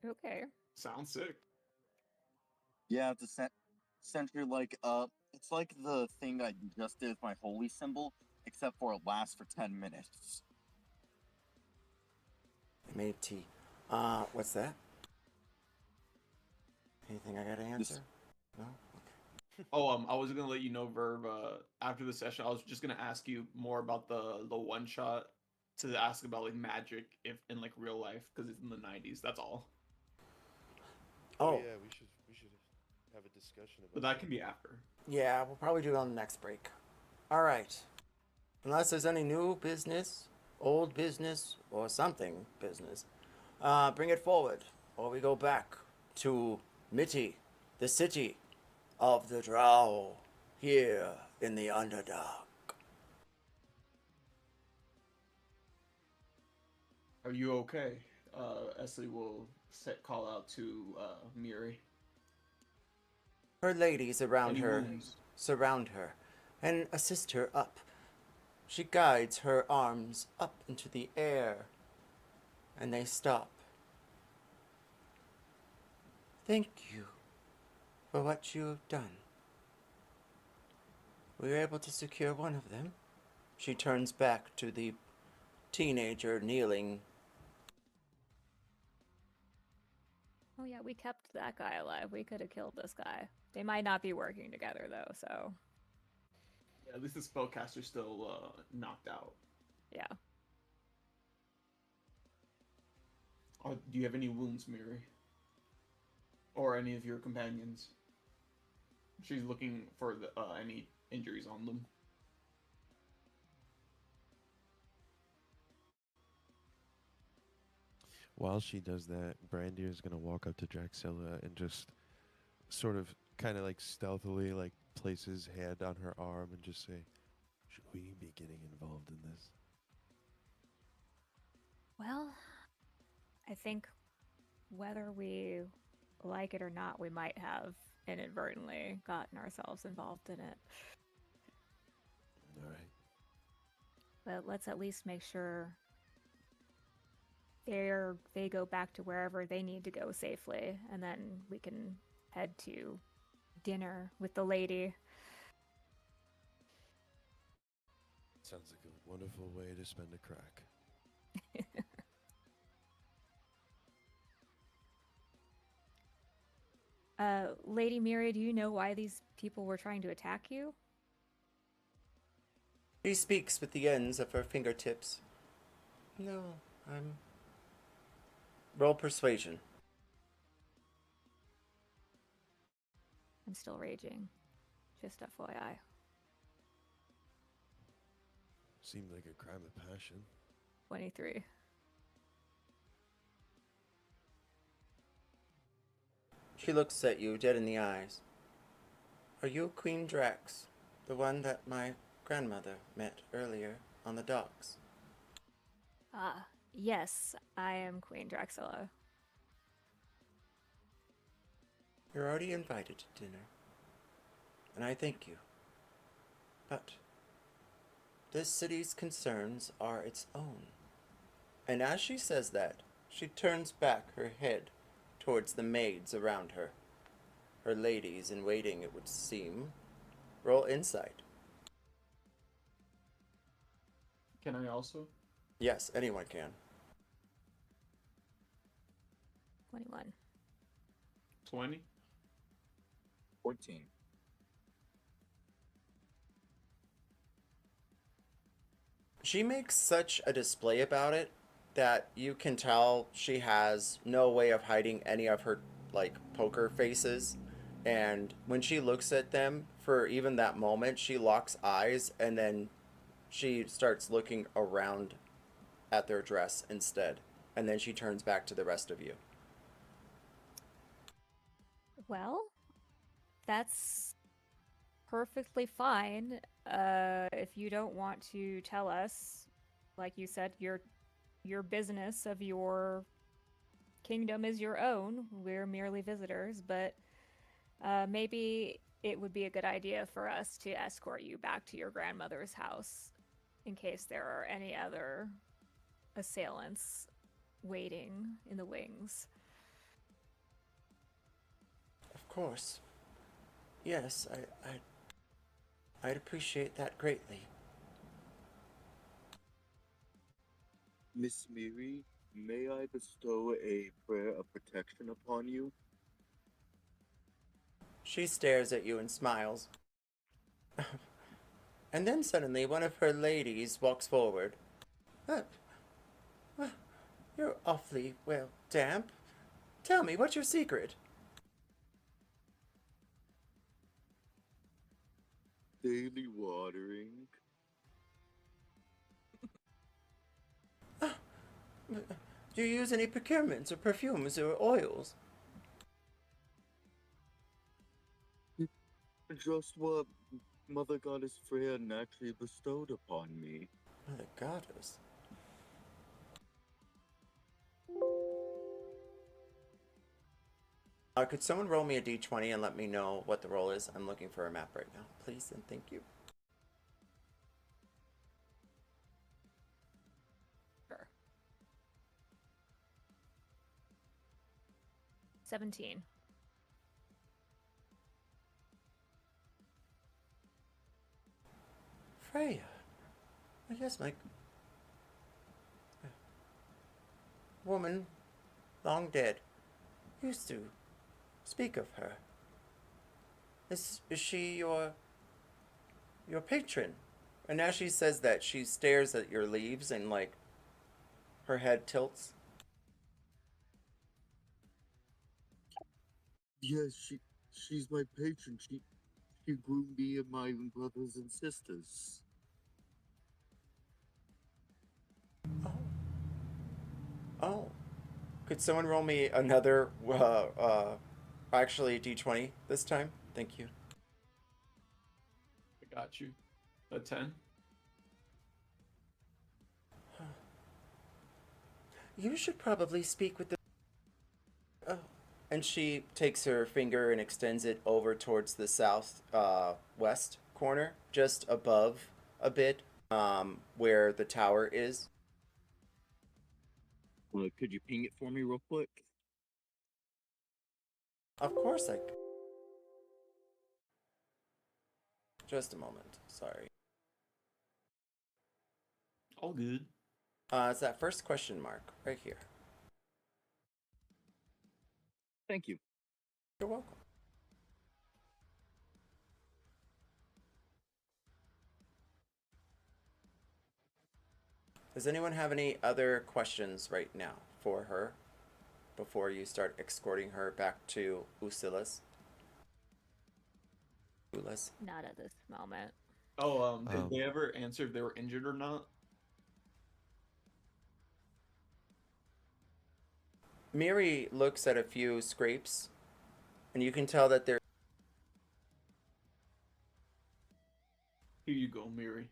Okay. Sounds sick. Yeah, it's essentially like it's like the thing I just did with my holy symbol, except for it lasts for 10 minutes. I made tea. What's that? Anything I gotta answer? No? Okay. Oh, I was gonna let you know, Verve. After the session, I was just gonna ask you more about the one shot to ask about like magic if in like real life because it's in the 90s. That's all. Oh, yeah, we should have a discussion about But that can be after. yeah, we'll probably do it on the next break. Alright. Unless there's any new business, old business, or something business, bring it forward. Or we go back to Miti, the city of the Drow, here in the Underdark. Are you okay? Eztli will call out to Miri. Her ladies around Any her wounds? surround her and assist her up. She guides her arms up into the air, and they stop. Thank you for what you have done. We were able to secure one of them. She turns back to the teenager kneeling. Oh yeah, we kept that guy alive. We could have killed this guy. They might not be working together though, so Yeah, at least the spellcaster's still knocked out. yeah. Do you have any wounds, Miri? Or any of your companions? She's looking for any injuries on them. While she does that, Brandir is gonna walk up to Draxilla and just sort of, kind of like stealthily, like place his hand on her arm and just say, "Should we be getting involved in this?" Well, I think whether we like it or not, we might have inadvertently gotten ourselves involved in it. All right. But let's at least make sure they go back to wherever they need to go safely, and then we can head to dinner with the lady. Sounds like a wonderful way to spend a crack. Lady Miri, do you know why these people were trying to attack you? She speaks with the ends of her fingertips. No, I'm... Roll persuasion. I'm still raging. Just FYI. Seemed like a crime of passion. 23. She looks at you dead in the eyes. Are you Queen Drax, the one that my grandmother met earlier on the docks? Ah, yes, I am Queen Draxilla. You're already invited to dinner, and I thank you. But this city's concerns are its own. And as she says that, she turns back her head towards the maids around her. Her ladies in waiting, it would seem. Roll insight. Can I also? Yes, anyone can. 21. 20? 14. She makes such a display about it that you can tell she has no way of hiding any of her, like, poker faces. And when she looks at them, for even that moment, she locks eyes and then she starts looking around at their dress instead. And then she turns back to the rest of you. Well, that's perfectly fine. If you don't want to tell us, like you said, your business of your kingdom is your own. We're merely visitors, but maybe it would be a good idea for us to escort you back to your grandmother's house in case there are any other assailants waiting in the wings. Of course. Yes, I'd appreciate that greatly. Miss Miri, may I bestow a prayer of protection upon you? She stares at you and smiles. And then suddenly one of her ladies walks forward. Uh, you're awfully, well, damp. Tell me, what's your secret? Daily watering. Do you use any procurements or perfumes or oils? Just what Mother Goddess Freya naturally bestowed upon me. Mother Goddess. Could someone roll me a d20 and let me know what the roll is? I'm looking for a map right now. Please and thank you. Sure. 17. Freya. Oh, yes, my woman, long dead, used to speak of her. Is she your patron? And as she says that, she stares at your leaves and, like, her head tilts. Yes, she's my patron. She grew me and my brothers and sisters. Oh. Oh. Could someone roll me another, actually D20 this time? Thank you. I got you. A 10. You should probably speak with the. Oh. And she takes her finger and extends it over towards the south west corner, just above a bit, where the tower is. Could you ping it for me real quick? Of course I. Just a moment. Sorry. All good. It's that first question mark right here. Thank you. You're welcome. Does anyone have any other questions right now for her before you start escorting her back to Usilis? Not at this moment. Oh, did they ever answer if they were injured or not? Miri looks at a few scrapes, and you can tell that they're. Here you go, Miri.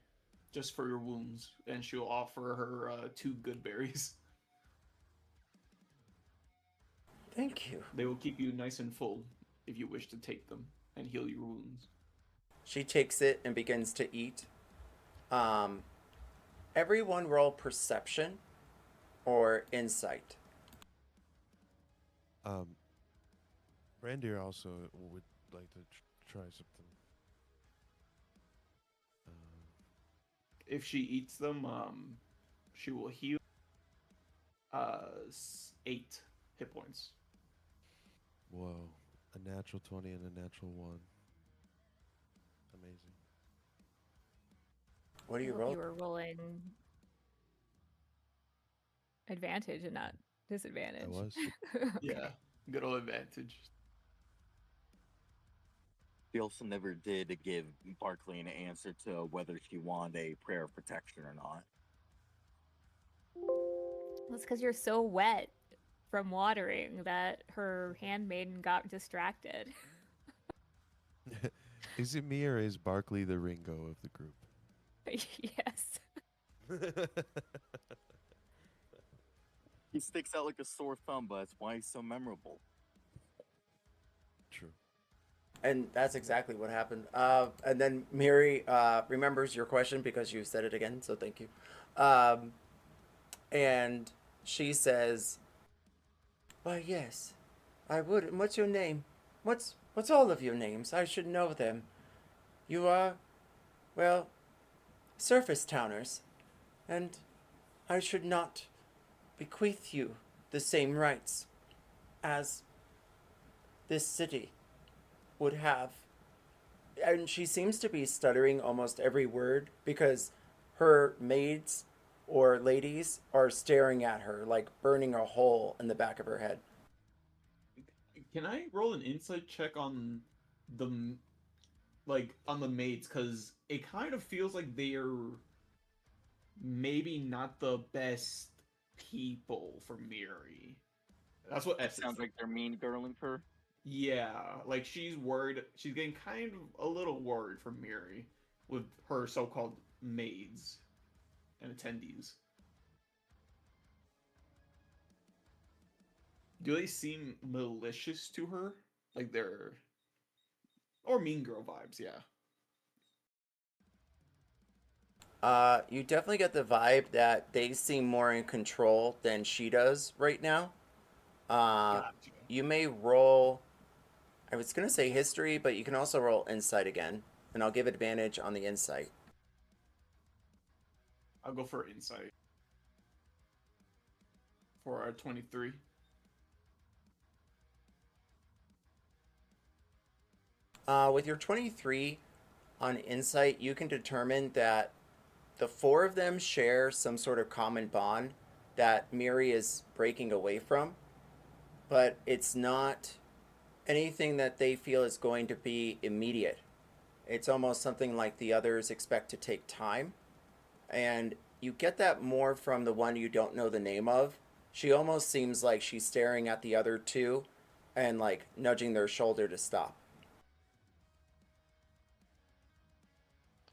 Just for your wounds. And she'll offer her 2 good berries. Thank you. They will keep you nice and full if you wish to take them and heal your wounds. She takes it and begins to eat. Everyone roll perception or insight. Brandir also would like to try something. If she eats them, she will heal 8 hit points. Whoa. A natural 20 and a natural 1. Amazing. What do you Well, roll? You were rolling advantage and not disadvantage. I was. Okay. Yeah, good old advantage. She also never did give Barkley an answer to whether she wanted a prayer of protection or not. Well, it's because you're so wet from watering that her handmaiden got distracted. Is it me or is Barkley the Ringo of the group? Yes. He sticks out like a sore thumb, but that's why he's so memorable. True. And that's exactly what happened. And then Miri remembers your question because you said it again, so thank you. And she says, "Why, yes, I would. And what's your name? What's all of your names? I should know them. You are, well, surface towners, and I should not bequeath you the same rights as this city would have." And she seems to be stuttering almost every word because her maids or ladies are staring at her, like burning a hole in the back of her head. Can I roll an insight check on the on the maids? Because it kind of feels like they're maybe not the best people for Miri. That's what It Essence sounds like they're mean girling her. Yeah, like she's worried. She's getting kind of a little worried for Miri with her so-called maids and attendees. Do they seem malicious to her? Like they're or mean girl vibes? Yeah. You definitely get the vibe that they seem more in control than she does right now. Gotcha. You may roll, I was going to say history, but you can also roll insight again, and I'll give advantage on the insight. I'll go for insight for our 23. With your 23 on insight, you can determine that the 4 of them share some sort of common bond that Miri is breaking away from, but it's not anything that they feel is going to be immediate. It's almost something like the others expect to take time. And you get that more from the one you don't know the name of. She almost seems like she's staring at the other two and like nudging their shoulder to stop.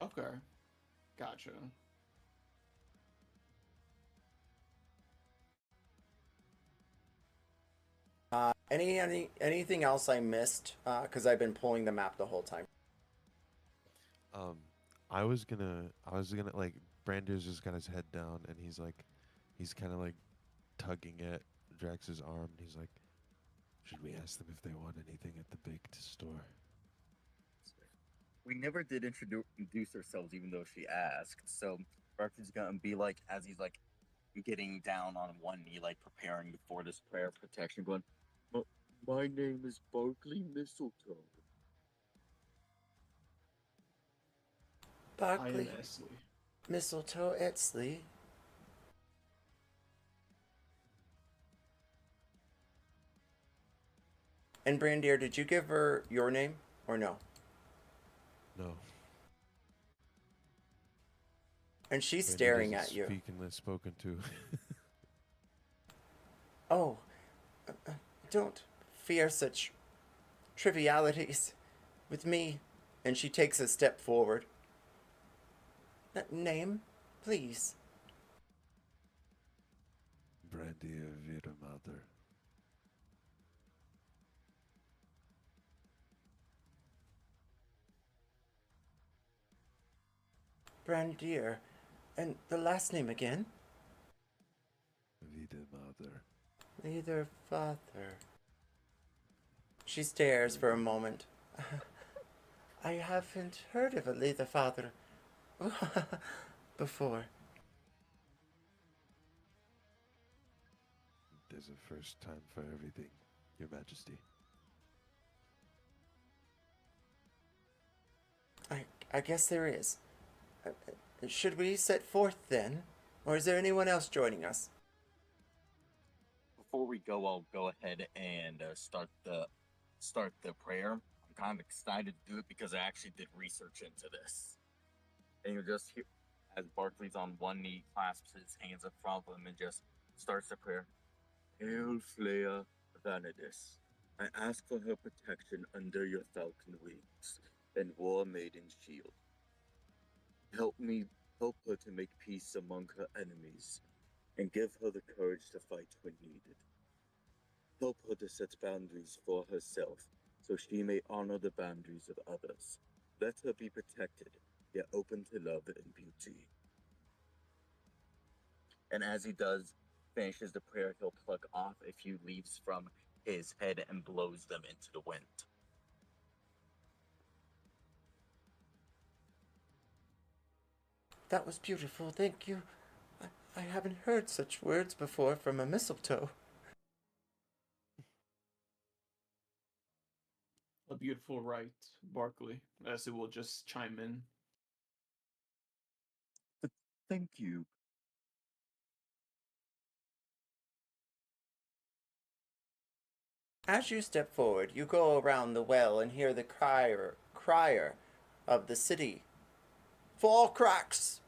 Okay. Gotcha. Anything else I missed? Because I've been pulling the map the whole time. Um, I was gonna like Brandir's just got his head down and he's kind of like tugging at Drax's arm. And he's like, should we ask them if they want anything at the baked store? We never did introduce ourselves, even though she asked. So Barkley's gonna be like, as he's like getting down on one knee, like preparing for this prayer of protection, going, My name is Barkley Mistletoe. I am Barkley, Eztli. mistletoe, Eztli. And Brandir, did you give her your name or no? No. And she's Brandir staring doesn't at you. speak unless spoken to. Oh, don't fear such trivialities with me. And she takes a step forward. Name, please. Brandir Vidamother. Brandir. And the last name again? Vidamother. Neither father. She stares for a moment. I haven't heard of a Leather Father before. There's a first time for everything, Your Majesty. I guess there is. Should we set forth then? Or is there anyone else joining us? Before we go, I'll go ahead and start the prayer. I'm kind of excited to do it because I actually did research into this. And you'll just hear as Barkley's on one knee, clasps his hands in front of him, and just starts the prayer. Hail, Slayer Vanadis. I ask for her protection under your falcon wings and War Maiden's shield. Help her to make peace among her enemies, and give her the courage to fight when needed. Help her to set boundaries for herself, so she may honor the boundaries of others. Let her be protected, yet open to love and beauty. And as he finishes the prayer, he'll pluck off a few leaves from his head and blows them into the wind. That was beautiful, thank you. I haven't heard such words before from a mistletoe. A beautiful rite, Barkley. As it will just chime in. Thank you. As you step forward, you go around the well and hear the crier of the city. Fall cracks!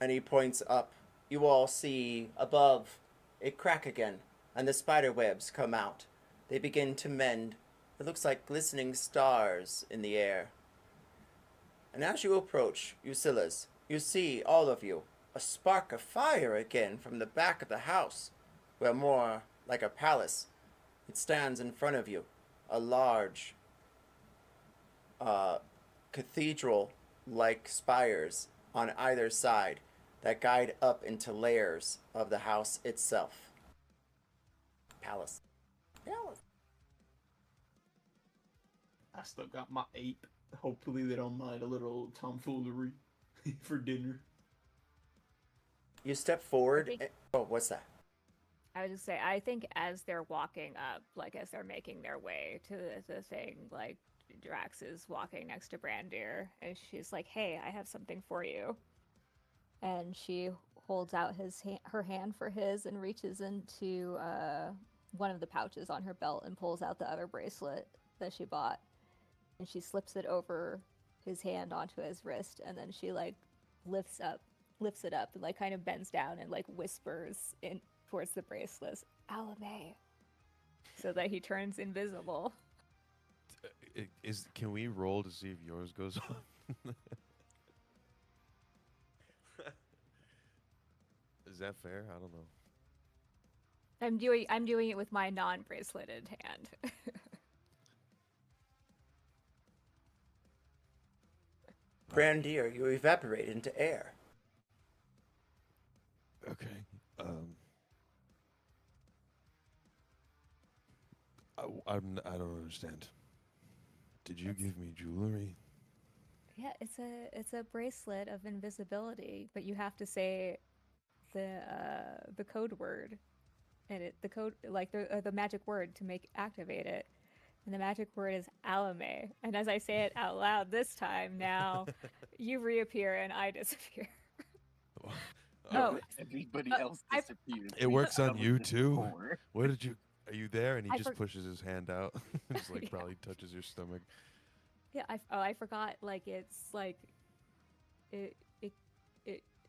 And he points up. You all see above it crack again, and the spider webs come out. They begin to mend. It looks like glistening stars in the air. And as you approach Usila's, you see, all of you, a spark of fire again from the back of the house, where more like a palace. It stands in front of you, a large cathedral-like spires on either side that guide up into layers of the house itself. Palace. I still got my ape. Hopefully they don't mind a little tomfoolery for dinner. You step forward. think- Oh, what's that? I would just say, I think as they're walking up, like as they're making their way to the thing, like Drax is walking next to Brandir, and she's like, "Hey, I have something for you." And she holds out her hand for his and reaches into one of the pouches on her belt and pulls out the other bracelet that she bought, and she slips it over his hand onto his wrist, and then she like lifts it up and like kind of bends down and like whispers in towards the bracelets, Alame, so that he turns invisible. Can we roll to see if yours goes on? Is that fair? I don't know. I'm doing it with my non-braceleted hand. Brandir, you evaporate into air. Okay. I don't understand. Did you give me jewelry? Yeah, it's a bracelet of invisibility, but you have to say the code word, and the code like the magic word to activate it, and the magic word is Alame. And as I say it out loud this time, now you reappear and I disappear. Oh, Everybody else I- disappears. It We works on covered you this too. before. Where did you? Are you there? And he I just pushes his hand out. Just like Yeah. probably touches your stomach. Yeah, I forgot. Like it's like it it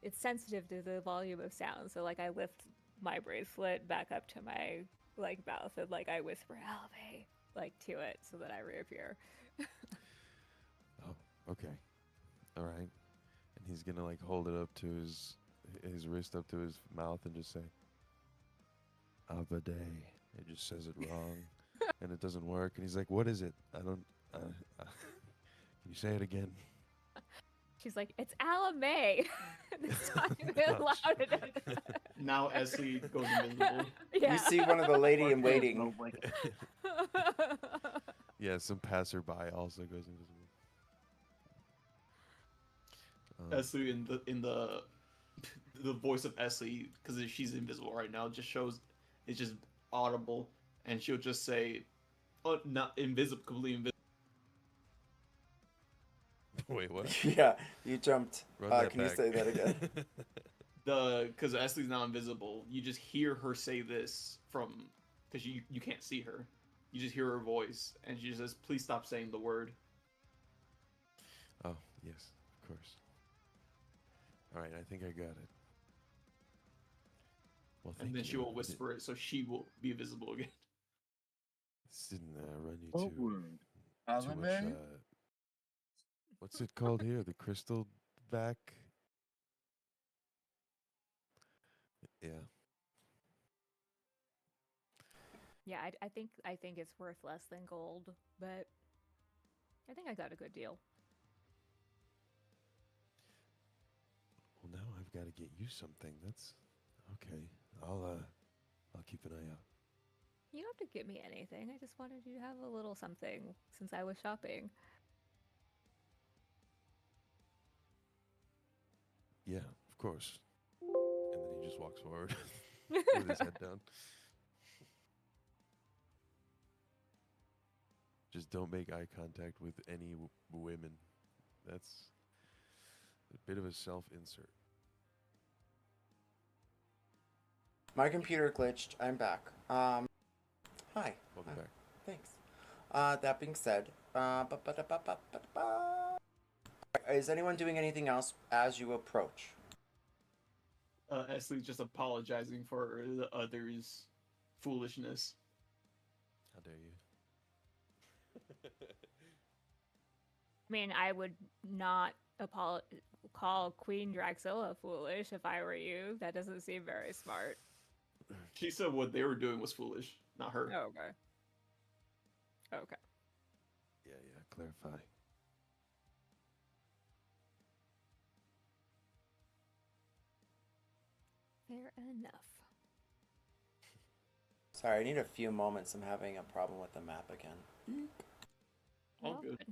it's sensitive to the volume of sound. So like I lift my bracelet back up to my like mouth and like I whisper Alame like to it so that I reappear. Oh, okay. All right. And he's gonna like hold it up to his wrist up to his mouth and just say, Abade. It just says it wrong, and it doesn't work. And he's like, "What is it? I don't. Can you say it again?" She's like, it's Alame. This time it Oh, louder. Now Eztli goes invisible. Yeah. You see one of the lady in waiting. No, like, Yeah, some passerby also goes invisible. Eztli in the the voice of Eztli, because she's invisible right now, just shows it's just audible, and she'll just say, "Oh, not invisible, completely invisible." Wait, what? Yeah, you jumped. Run that Can you back. say that again? Because Eztli's now invisible, you just hear her say this from, because you can't see her, you just hear her voice, and she says, "Please stop saying the word." Oh, yes, of course. All right, I think I got it. Well, thank And then you. she will whisper it, so she will be visible again. This didn't run you what too word? much. Alame? What's it called here? The crystal back. Yeah. Yeah, I think it's worth less than gold, but I think I got a good deal. Well, now I've got to get you something. That's okay. I'll keep an eye out. You don't have to get me anything. I just wanted you to have a little something since I was shopping. Yeah, of course. And then he just walks forward with his head down. Just don't make eye contact with any women. That's a bit of a self-insert. My computer glitched. I'm back. Hi. Welcome back. Thanks. That being said, is anyone doing anything else as you approach? Eztli's just apologizing for the others' foolishness. How dare you? I mean, I would not call Queen Draxilla foolish if I were you. That doesn't seem very smart. She said what they were doing was foolish, not her. Oh, okay. Okay. Yeah, clarify. Fair enough. Sorry, I need a few moments. I'm having a problem with the map again. All Well, good.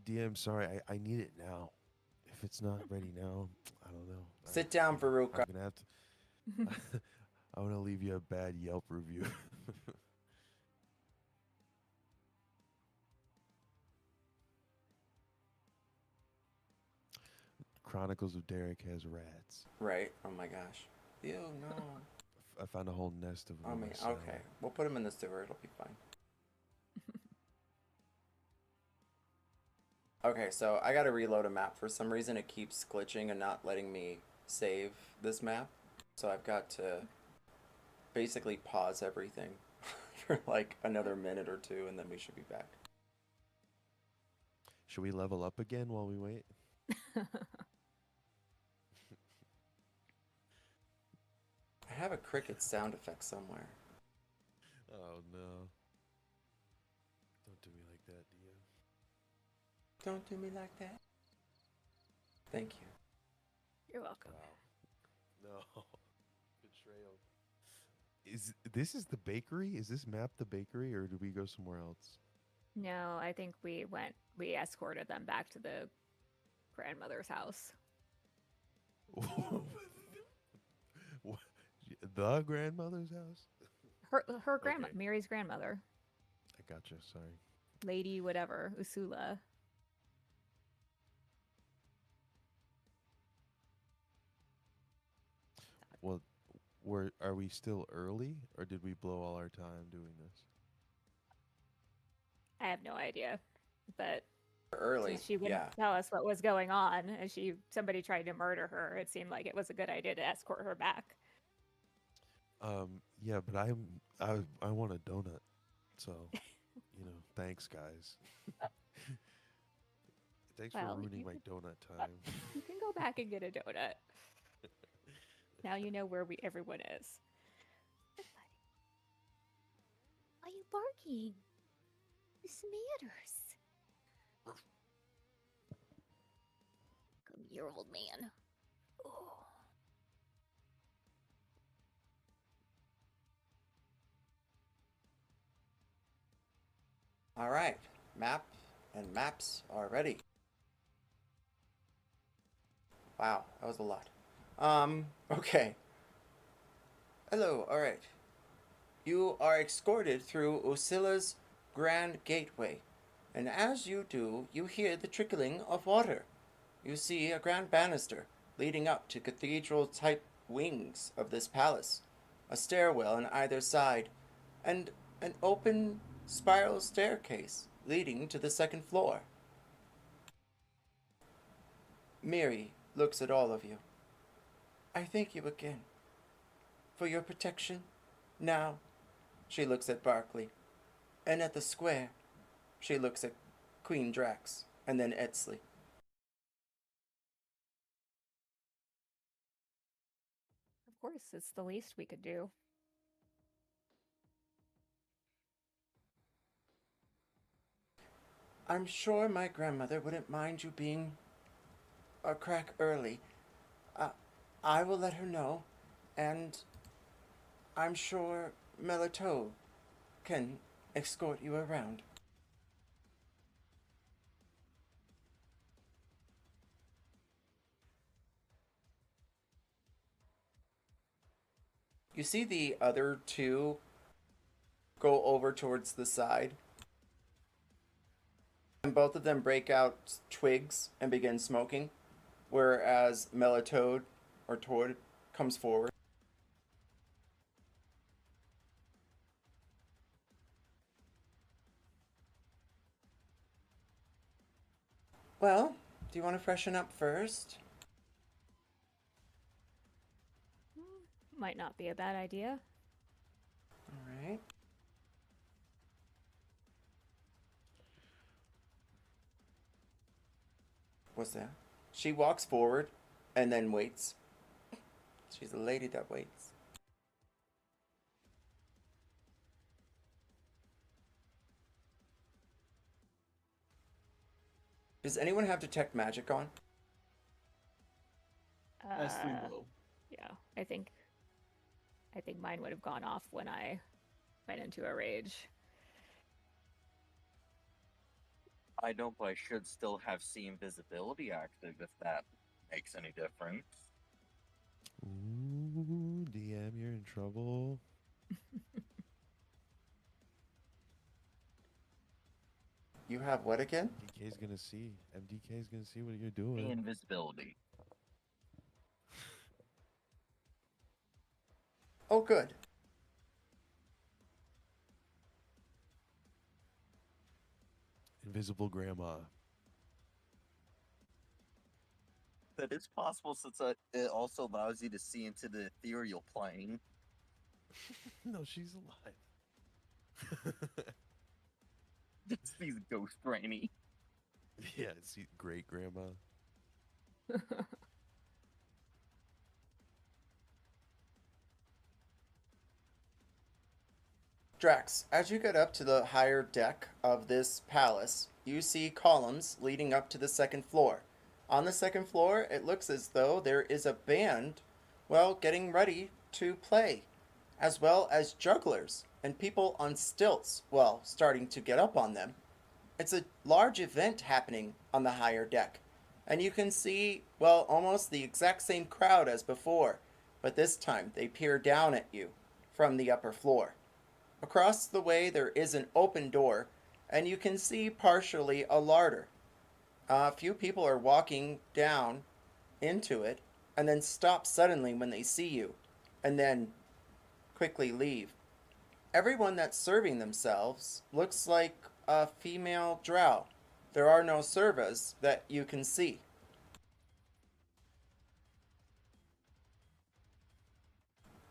DM, sorry, I need it now. If it's not ready now, I don't know. Sit down, Veruca. I'm gonna have to. I want to leave you a bad Yelp review. Chronicles of Derek has rats. Right. Oh my gosh. Ew, no. I found a whole nest of them. I on mean, my side. okay. We'll put them in the sewer. It'll be fine. Okay, so I gotta reload a map. For some reason, it keeps glitching and not letting me save this map. So I've got to basically pause everything for like another minute or two, and then we should be back. Should we level up again while we wait? I have a cricket sound effect somewhere. Oh no. Don't do me like that, DM. Don't do me like that. Thank you. You're welcome. Wow. No. Betrayal. This is the bakery? Is this map the bakery, or do we go somewhere else? No, I think we escorted them back to the grandmother's house. What? The grandmother's house? Her grandma, Okay. Mary's grandmother, I gotcha. Sorry. Lady whatever, Usula. Well, are we still early, or did we blow all our time doing this? I have no idea, but Early. since she wouldn't Yeah. tell us what was going on, and somebody tried to murder her, it seemed like it was a good idea to escort her back. Yeah, but I want a donut. So, thanks guys. Thanks Well, for ruining you my can- donut time. You can go back and get a donut. Now you know where everyone is. Why are you barking? This matters. Come here, old man. Oh. All right. Map and maps are ready. Wow, that was a lot. Okay. Hello, all right. You are escorted through Osila's Grand Gateway, and as you do, you hear the trickling of water. You see a grand banister leading up to cathedral-type wings of this palace, a stairwell on either side, and an open spiral staircase leading to the second floor. Miri looks at all of you. I thank you again for your protection. Now, she looks at Barkley, and at the square, she looks at Queen Drax, and then Eztli. Of course, it's the least we could do. I'm sure my grandmother wouldn't mind you being a crack early. I will let her know, and I'm sure Melatoe can escort you around. You see the other two go over towards the side, and both of them break out twigs and begin smoking, whereas Melatoad or Toad comes forward. Well, do you want to freshen up first? Might not be a bad idea. All right. What's that? She walks forward and then waits. She's a lady that waits. Does anyone have detect magic on? Eztli will. Yeah, I think mine would have gone off when I went into a rage. I know, but I should still have see invisibility active if that makes any difference. Ooh, DM, you're in trouble. You have what again? MDK's gonna see. MDK's gonna see what you're The doing. invisibility. Oh, good. Invisible grandma. That is possible since it also allows you to see into the ethereal plane. No, she's alive. Just these ghost granny. Yeah, see, great grandma. Drax, as you get up to the higher deck of this palace, you see columns leading up to the second floor. On the second floor, it looks as though there is a band, well, getting ready to play, as well as jugglers and people on stilts, well, starting to get up on them. It's a large event happening on the higher deck, and you can see, well, almost the exact same crowd as before, but this time they peer down at you from the upper floor. Across the way, there is an open door, and you can see partially a larder. A few people are walking down into it, and then stop suddenly when they see you, and then quickly leave. Everyone that's serving themselves looks like a female drow. There are no servas that you can see.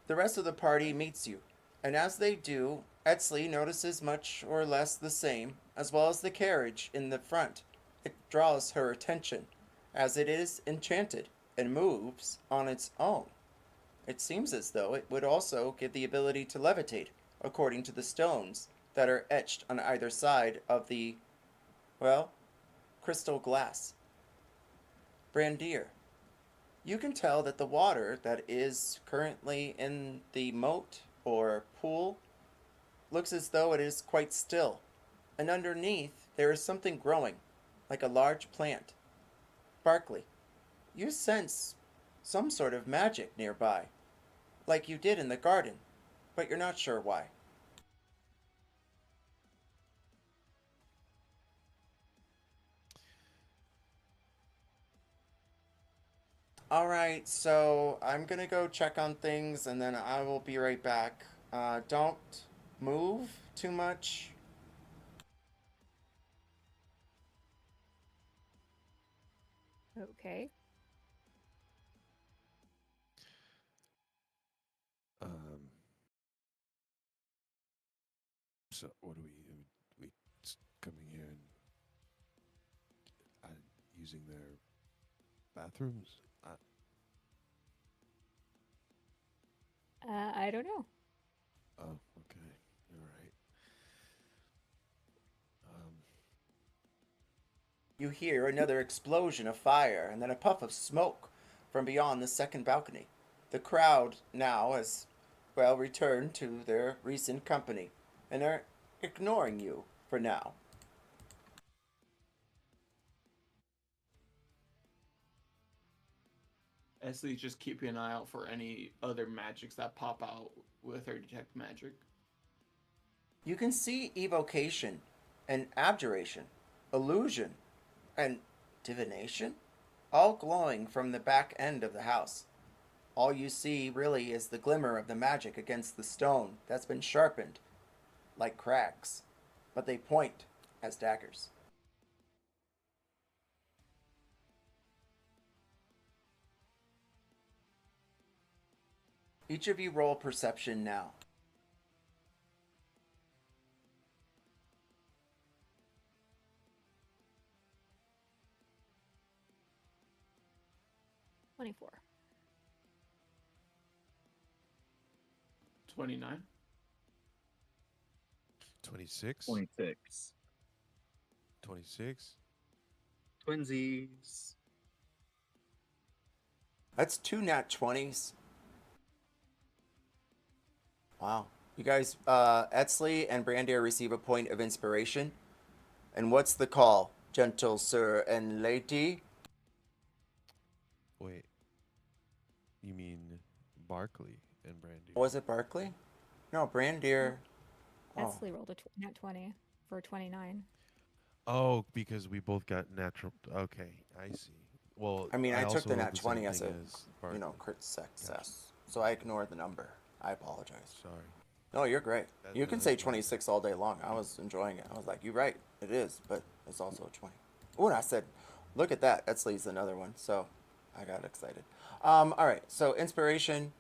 The rest of the party meets you, and as they do, Eztli notices much or less the same, as well as the carriage in the front. It draws her attention, as it is enchanted and moves on its own. It seems as though it would also give the ability to levitate, according to the stones that are etched on either side of the, well, crystal glass. Brandir, you can tell that the water that is currently in the moat or pool looks as though it is quite still, and underneath there is something growing, like a large plant. Barkley, you sense some sort of magic nearby, like you did in the garden, but you're not sure why. Alright, so I'm gonna go check on things and then I will be right back. Don't move too much. Okay. Um. So what do we coming here and using their bathrooms? I don't know. Oh, okay. All right. You hear another explosion of fire and then a puff of smoke from beyond the second balcony. The crowd now has, well, returned to their recent company and are ignoring you for now. Eztli's just keeping an eye out for any other magics that pop out with her detect magic. You can see evocation and abjuration, illusion, and divination, all glowing from the back end of the house. All you see really is the glimmer of the magic against the stone that's been sharpened like cracks, but they point as daggers. Each of you roll perception now. 24. 29. 26. 26. 26. Twinsies. That's two nat 20s. Wow. You guys, Eztli and Brandir receive a point of inspiration. And what's the call, gentle sir and lady? Wait. You mean Barkley and Brandy? Was it Barkley? No, Brandir. Oh. Eztli rolled a nat 20 for 29. Oh, because we both got natural. Okay, I see. Well, I mean, I took also the rolled nat the same 20 as a, thing as Barkley. crit success. So I ignored the number. I apologize. Sorry. No, you're great. That- You can that's say fine. 26 all day long. I was enjoying it. I was like, you're right. It is, but it's also a 20. Oh, and I said, look at that. Eztli's another one. So I got excited. All right. So inspiration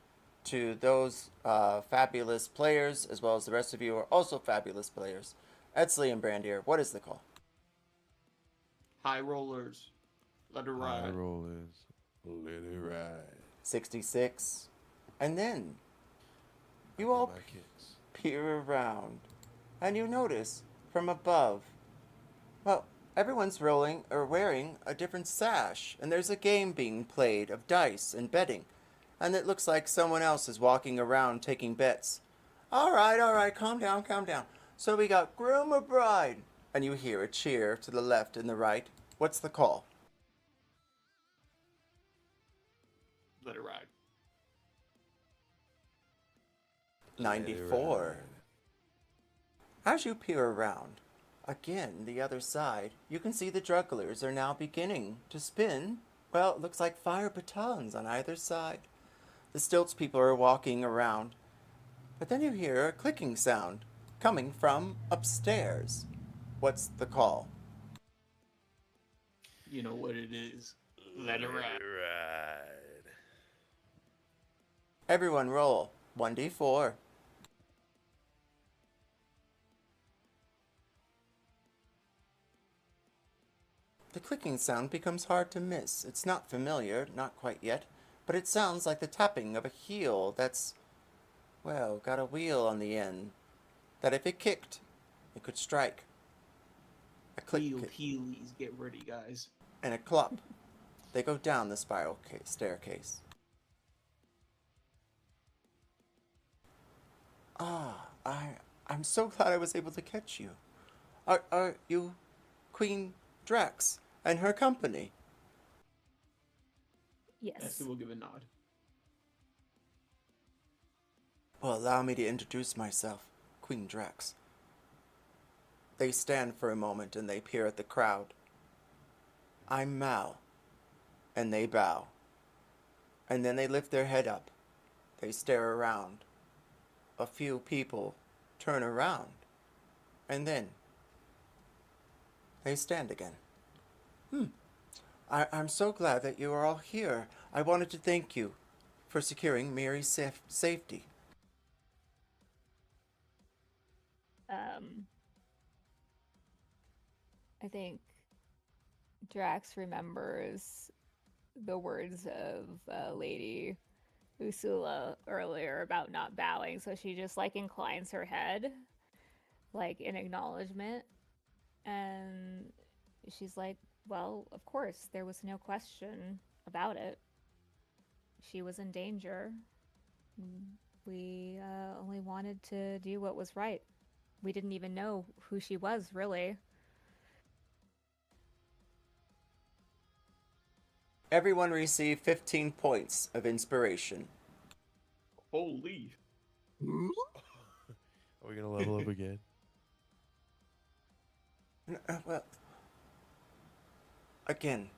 to those fabulous players, as well as the rest of you who are also fabulous players. Eztli and Brandir, what is the call? High rollers. Let her High ride. rollers. Let it ride. 66. And then I you get all my kicks. peer around, and you notice from above, well, everyone's rolling or wearing a different sash, and there's a game being played of dice and betting, and it looks like someone else is walking around taking bets. All right, calm down, calm down. So we got groom or bride, and you hear a cheer to the left and the right. What's the call? Let her ride. 94. As you peer around, again, the other side, you can see the jugglers are now beginning to spin. Well, it looks like fire batons on either side. The stilts people are walking around. But then you hear a clicking sound coming from upstairs. What's the call? You know what it is. Let her ride. Everyone roll 1d4. The clicking sound becomes hard to miss. It's not familiar, not quite yet, but it sounds like the tapping of a heel that's, well, got a wheel on the end, that if it kicked, it could strike. A click Heel Heelys, get ready, guys. and a clop. They go down the spiral staircase. I'm so glad I was able to catch you. Are you Queen Drax and her company? Yes. Eztli will give a nod. Well, allow me to introduce myself, Queen Drax. They stand for a moment and they peer at the crowd. I'm Mal, and they bow. And then they lift their head up. They stare around. A few people turn around, and then they stand again. I'm so glad that you are all here. I wanted to thank you for securing Miri's safety. I think Drax remembers the words of Lady Usula earlier about not bowing, so she just like inclines her head, like in acknowledgement, and she's like, well, of course, there was no question about it. She was in danger. We only wanted to do what was right. We didn't even know who she was, really. Everyone received 15 points of inspiration. Holy. Are we gonna level up again? Well, again,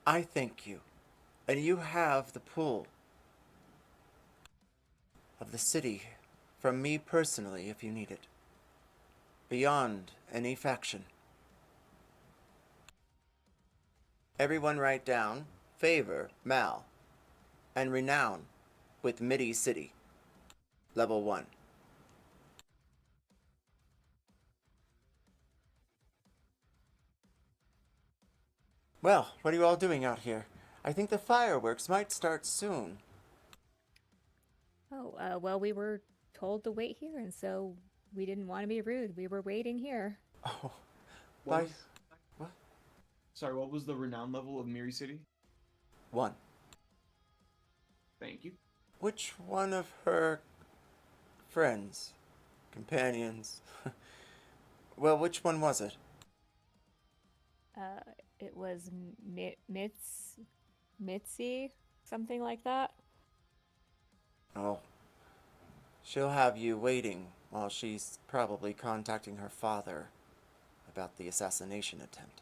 I thank you. And you have the pull of the city from me personally if you need it. Beyond any faction. Everyone write down favor, Mal, and renown with Miti City. Level 1. Well, what are you all doing out here? I think the fireworks might start soon. Oh, well, we were told to wait here, and so we didn't want to be rude. We were waiting here. Oh, What why? was- What? Sorry, what was the renown level of Miri City? 1. Thank you. Which one of her friends, companions? Well, which one was it? It was Mitzi, something like that. Oh, she'll have you waiting while she's probably contacting her father about the assassination attempt.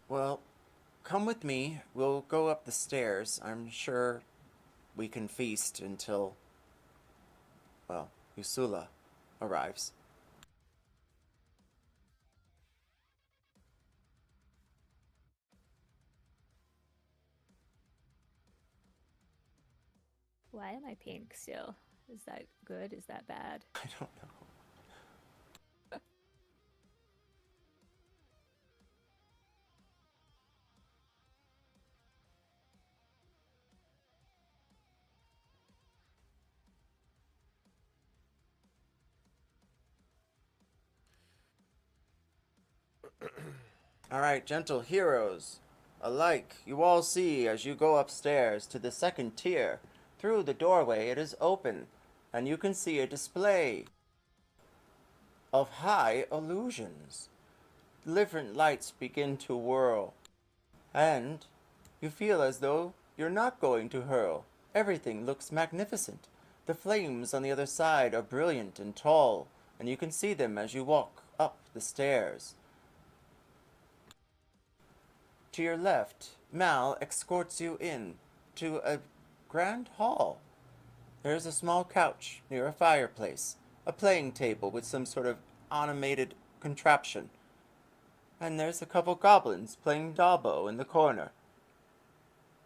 Well, come with me. We'll go up the stairs. I'm sure we can feast until, well, Usula arrives. Why am I pink still? Is that good? Is that bad? I don't know. All right, gentle heroes. Alike, you all see as you go upstairs to the second tier. Through the doorway, it is open, and you can see a display of high illusions. Different lights begin to whirl, and you feel as though you're not going to hurl. Everything looks magnificent. The flames on the other side are brilliant and tall, and you can see them as you walk up the stairs. To your left, Mal escorts you in to a grand hall. There is a small couch near a fireplace, a playing table with some sort of animated contraption, and there's a couple goblins playing Dobbo in the corner.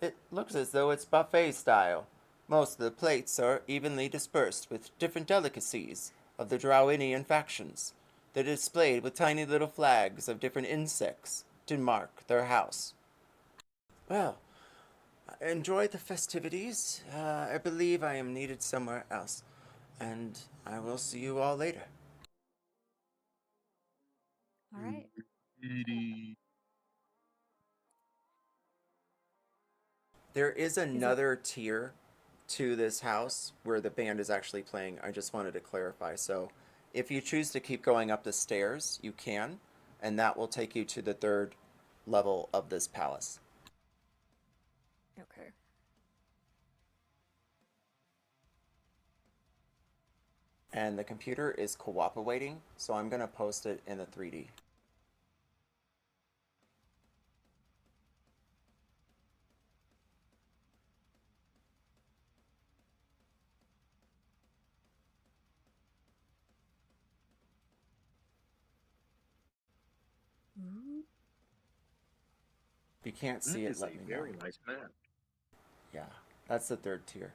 It looks as though it's buffet style. Most of the plates are evenly dispersed with different delicacies of the Drowinian factions. They're displayed with tiny little flags of different insects to mark their house. Well, enjoy the festivities. I believe I am needed somewhere else, and I will see you all later. All right. There is another tier to this house where the band is actually playing. I just wanted to clarify. So if you choose to keep going up the stairs, you can, and that will take you to the third level of this palace. Okay. And the computer is cooperating, so I'm going to post it in the 3D. If you can't see it, let me know. Very nice map. Yeah, that's the third tier.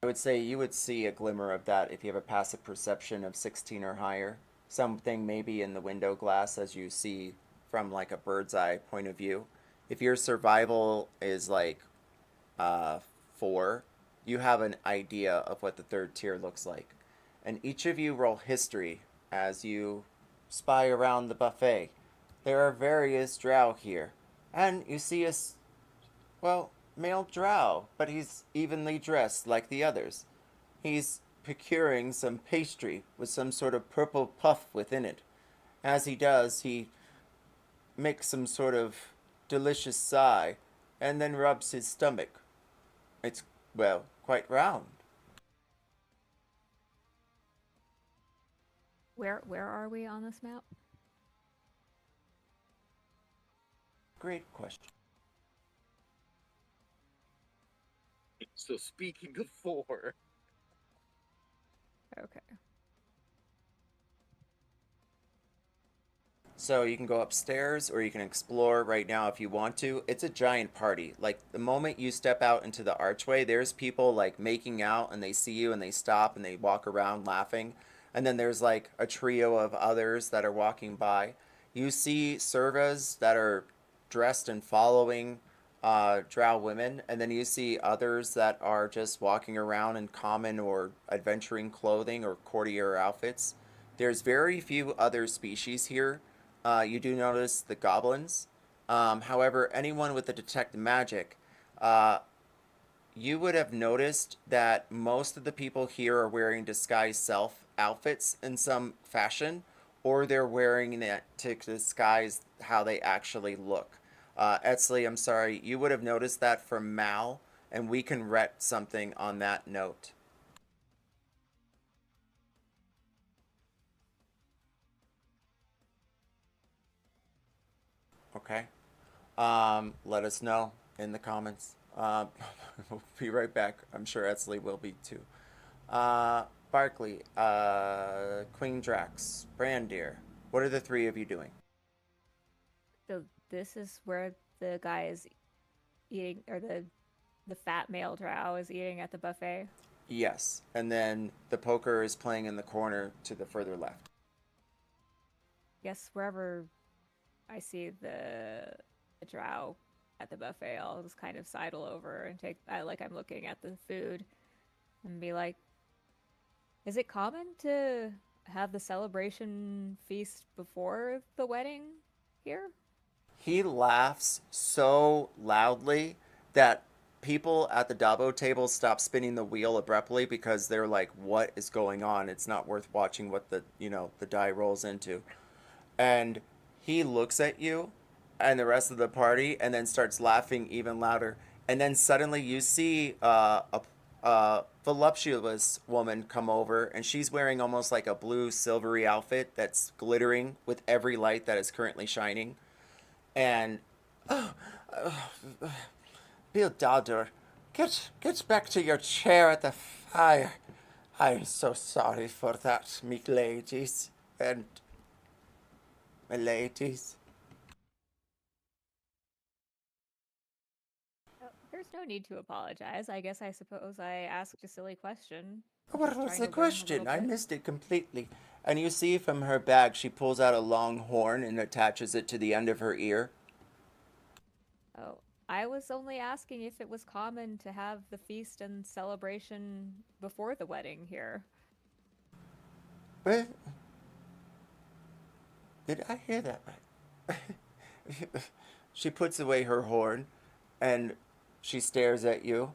I would say you would see a glimmer of that if you have a passive perception of 16 or higher. Something maybe in the window glass as you see from like a bird's eye point of view. If your survival is like 4, you have an idea of what the third tier looks like. And each of you roll history as you spy around the buffet. There are various drow here. And you see a, well, male drow, but he's evenly dressed like the others. He's procuring some pastry with some sort of purple puff within it. As he does, he makes some sort of delicious sigh and then rubs his stomach. It's, well, quite round. Where are we on this map? Great question. So speaking of 4, Okay. So you can go upstairs or you can explore right now if you want to. It's a giant party. Like the moment you step out into the archway, there's people like making out and they see you and they stop and they walk around laughing. And then there's like a trio of others that are walking by. You see servas that are dressed and following drow women, and then you see others that are just walking around in common or adventuring clothing or courtier outfits. There's very few other species here. You do notice the goblins. However, anyone with the detect magic, you would have noticed that most of the people here are wearing disguise self outfits in some fashion, or they're wearing that to disguise how they actually look. Eztli, I'm sorry, you would have noticed that from Mal, and we can ret something on that note. Okay. Let us know. in the comments. We'll be right back. I'm sure Eztli will be too. Barkley, Queen Drax, Brandir. What are the three of you doing? So this is where the guy is eating, or the fat male drow is eating at the buffet. Yes. And then the poker is playing in the corner to the further left. Guess wherever I see the drow at the buffet, I'll just kind of sidle over and take, like I'm looking at the food and be like, is it common to have the celebration feast before the wedding here? He laughs so loudly that people at the Dabo table stop spinning the wheel abruptly because they're like, what is going on? It's not worth watching what the die rolls into. And he looks at you and the rest of the party and then starts laughing even louder. And then suddenly you see a voluptuous woman come over, and she's wearing almost like a blue silvery outfit that's glittering with every light that is currently shining. And Bill Dodder, get back to your chair at the fire. I'm so sorry for that, me ladies and my ladies. There's no need to apologize. I suppose I asked a silly question. What was Trying the to learn a question? little I bit. missed it completely. And you see from her bag, she pulls out a long horn and attaches it to the end of her ear. Oh, I was only asking if it was common to have the feast and celebration before the wedding here. What? Did I hear that right? She puts away her horn and she stares at you.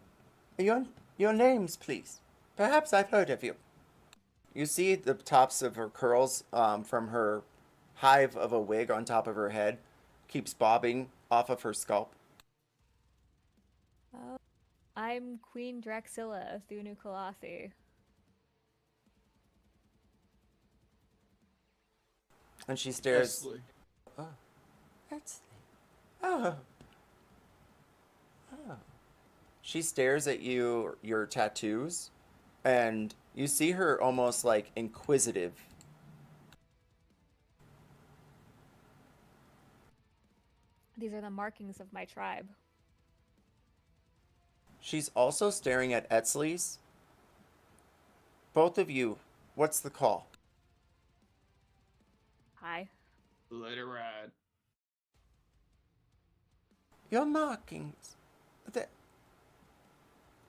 Your names, please. Perhaps I've heard of you. You see the tops of her curls from her hive of a wig on top of her head keeps bobbing off of her scalp. Oh, I'm Queen Draxilla Thunu Kalathi. And she stares. Eztli. Oh, that's. Oh. Oh. She stares at you, your tattoos, and you see her almost like inquisitive. These are the markings of my tribe. She's also staring at Eztli's. Both of you, what's the call? Hi. Let it ride. Your markings.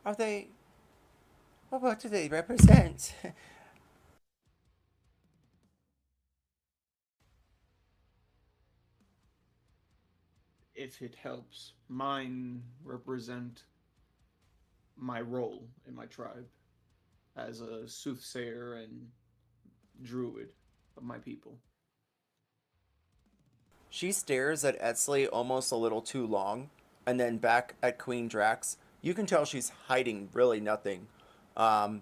Are they? Well, what do they represent? If it helps, mine represent my role in my tribe as a soothsayer and druid of my people. She stares at Eztli almost a little too long, and then back at Queen Drax. You can tell she's hiding really nothing. Uh,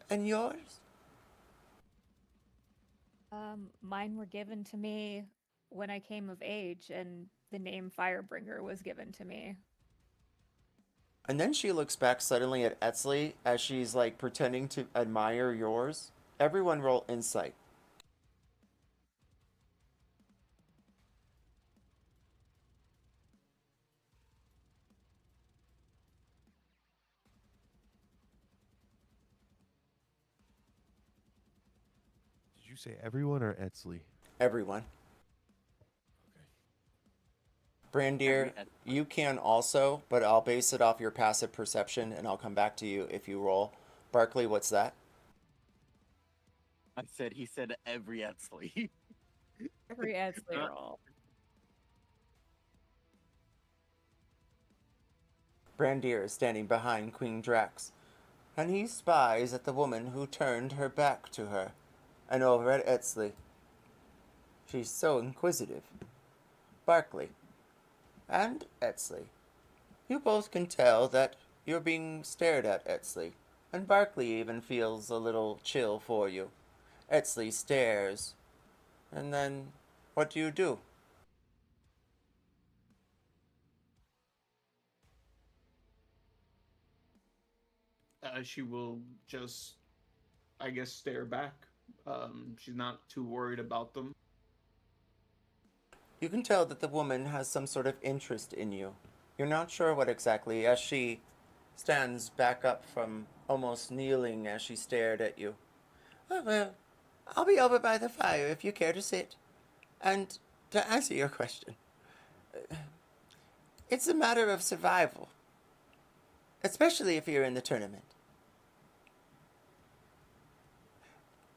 and yours? Mine were given to me when I came of age, and the name Firebringer was given to me. And then she looks back suddenly at Eztli as she's like pretending to admire yours. Everyone roll insight. Did you say everyone or Eztli? Everyone. Okay. Brandir, you can also, but I'll base it off your passive perception and I'll come back to you if you roll. Barkley, what's that? He said every Eztli. Every Eztli roll. Brandir is standing behind Queen Drax, and he spies at the woman who turned her back to her, and over at Eztli. She's so inquisitive. Barkley and Eztli, you both can tell that you're being stared at, Eztli, and Barkley even feels a little chill for you. Eztli stares, and then what do you do? She will just, I guess, stare back. She's not too worried about them. You can tell that the woman has some sort of interest in you. You're not sure what exactly, as she stands back up from almost kneeling as she stared at you. Oh, well, I'll be over by the fire if you care to sit. And to answer your question, it's a matter of survival, especially if you're in the tournament.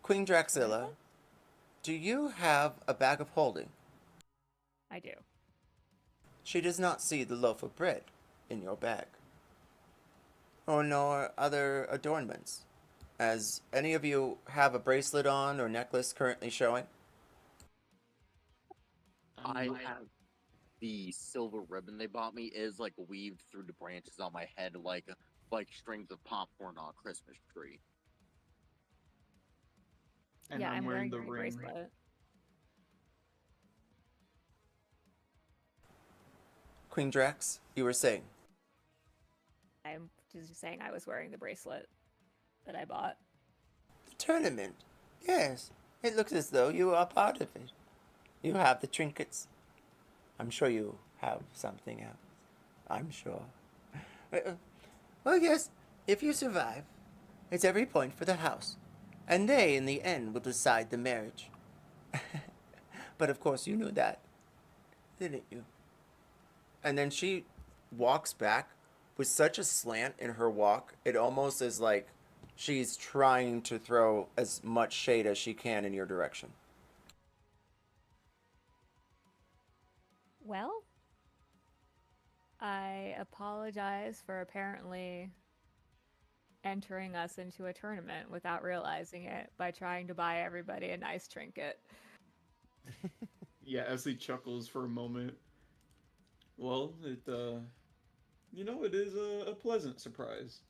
Queen Draxilla, do you have a bag of holding? I do. She does not see the loaf of bread in your bag, or nor other adornments, as any of you have a bracelet on or necklace currently showing. I have the silver ribbon they bought me is like weaved through the branches on my head like strings of popcorn on a Christmas tree. And Yeah, I'm wearing the your ring. bracelet. Queen Drax, you were saying. I'm just saying I was wearing the bracelet that I bought. The tournament. Yes, it looks as though you are part of it. You have the trinkets. I'm sure you have something else. I'm sure. Well, yes, if you survive, it's every point for the house. And they, in the end, will decide the marriage. But of course you knew that, didn't you? And then she walks back with such a slant in her walk, it almost is like she's trying to throw as much shade as she can in your direction. Well, I apologize for apparently entering us into a tournament without realizing it by trying to buy everybody a nice trinket. Yeah, Eztli chuckles for a moment. Well, it it is a pleasant surprise.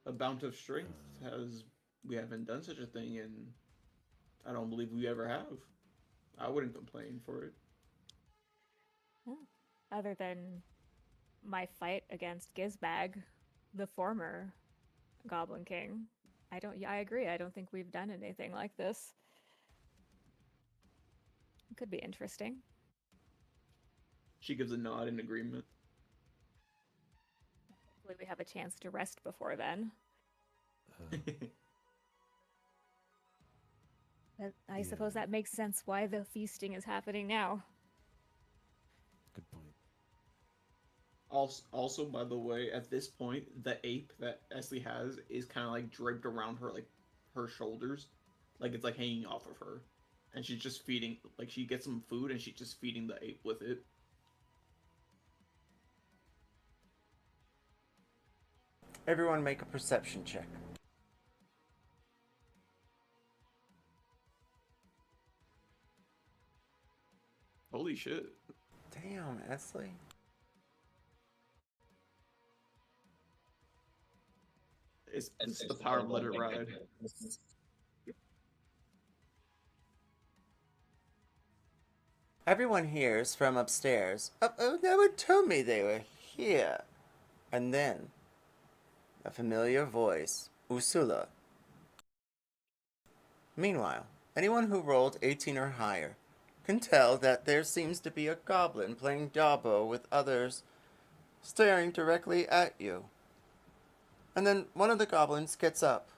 A bout of strength we haven't done such a thing, and I don't believe we ever have. I wouldn't complain for it. Other than my fight against Gizbag, the former Goblin King. I agree. I don't think we've done anything like this. It could be interesting. She gives a nod in agreement. Hopefully we have a chance to rest before then. But I suppose that makes sense why the feasting is happening now. Good point. Also, by the way, at this point, the ape that Eztli has is kind of like draped around her, like her shoulders, like it's like hanging off of her, and she's just feeding. Like she gets some food and she's just feeding the ape with it. Everyone make a perception check. Holy shit! Damn, Eztli. It's the power of let it ride. Everyone hears from upstairs. No one told me they were here. And then, a familiar voice, Ursula. Meanwhile, anyone who rolled 18 or higher can tell that there seems to be a goblin playing Dabo with others staring directly at you. And then one of the goblins gets up.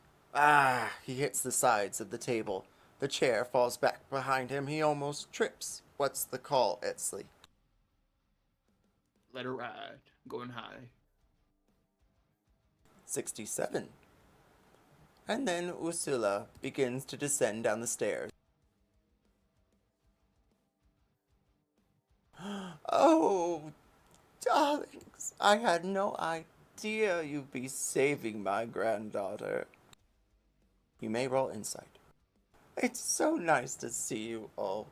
He hits the sides of the table. The chair falls back behind him. He almost trips. What's the call, Eztli? Let her ride. Going high. 67. And then Ursula begins to descend down the stairs. Oh, darlings, I had no idea you'd be saving my granddaughter. You may roll insight. It's so nice to see you all.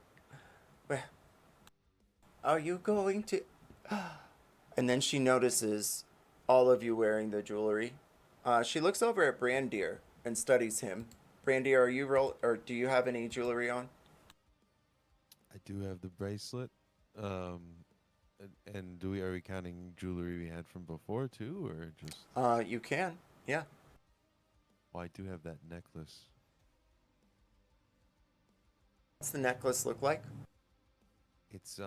Well, are you going to... And then she notices all of you wearing the jewelry. She looks over at Brandir and studies him. Brandir, do you have any jewelry on? I do have the bracelet. And are we counting jewelry we had from before too, or just? You can. Yeah. Well, I do have that necklace. What's the necklace look like? It's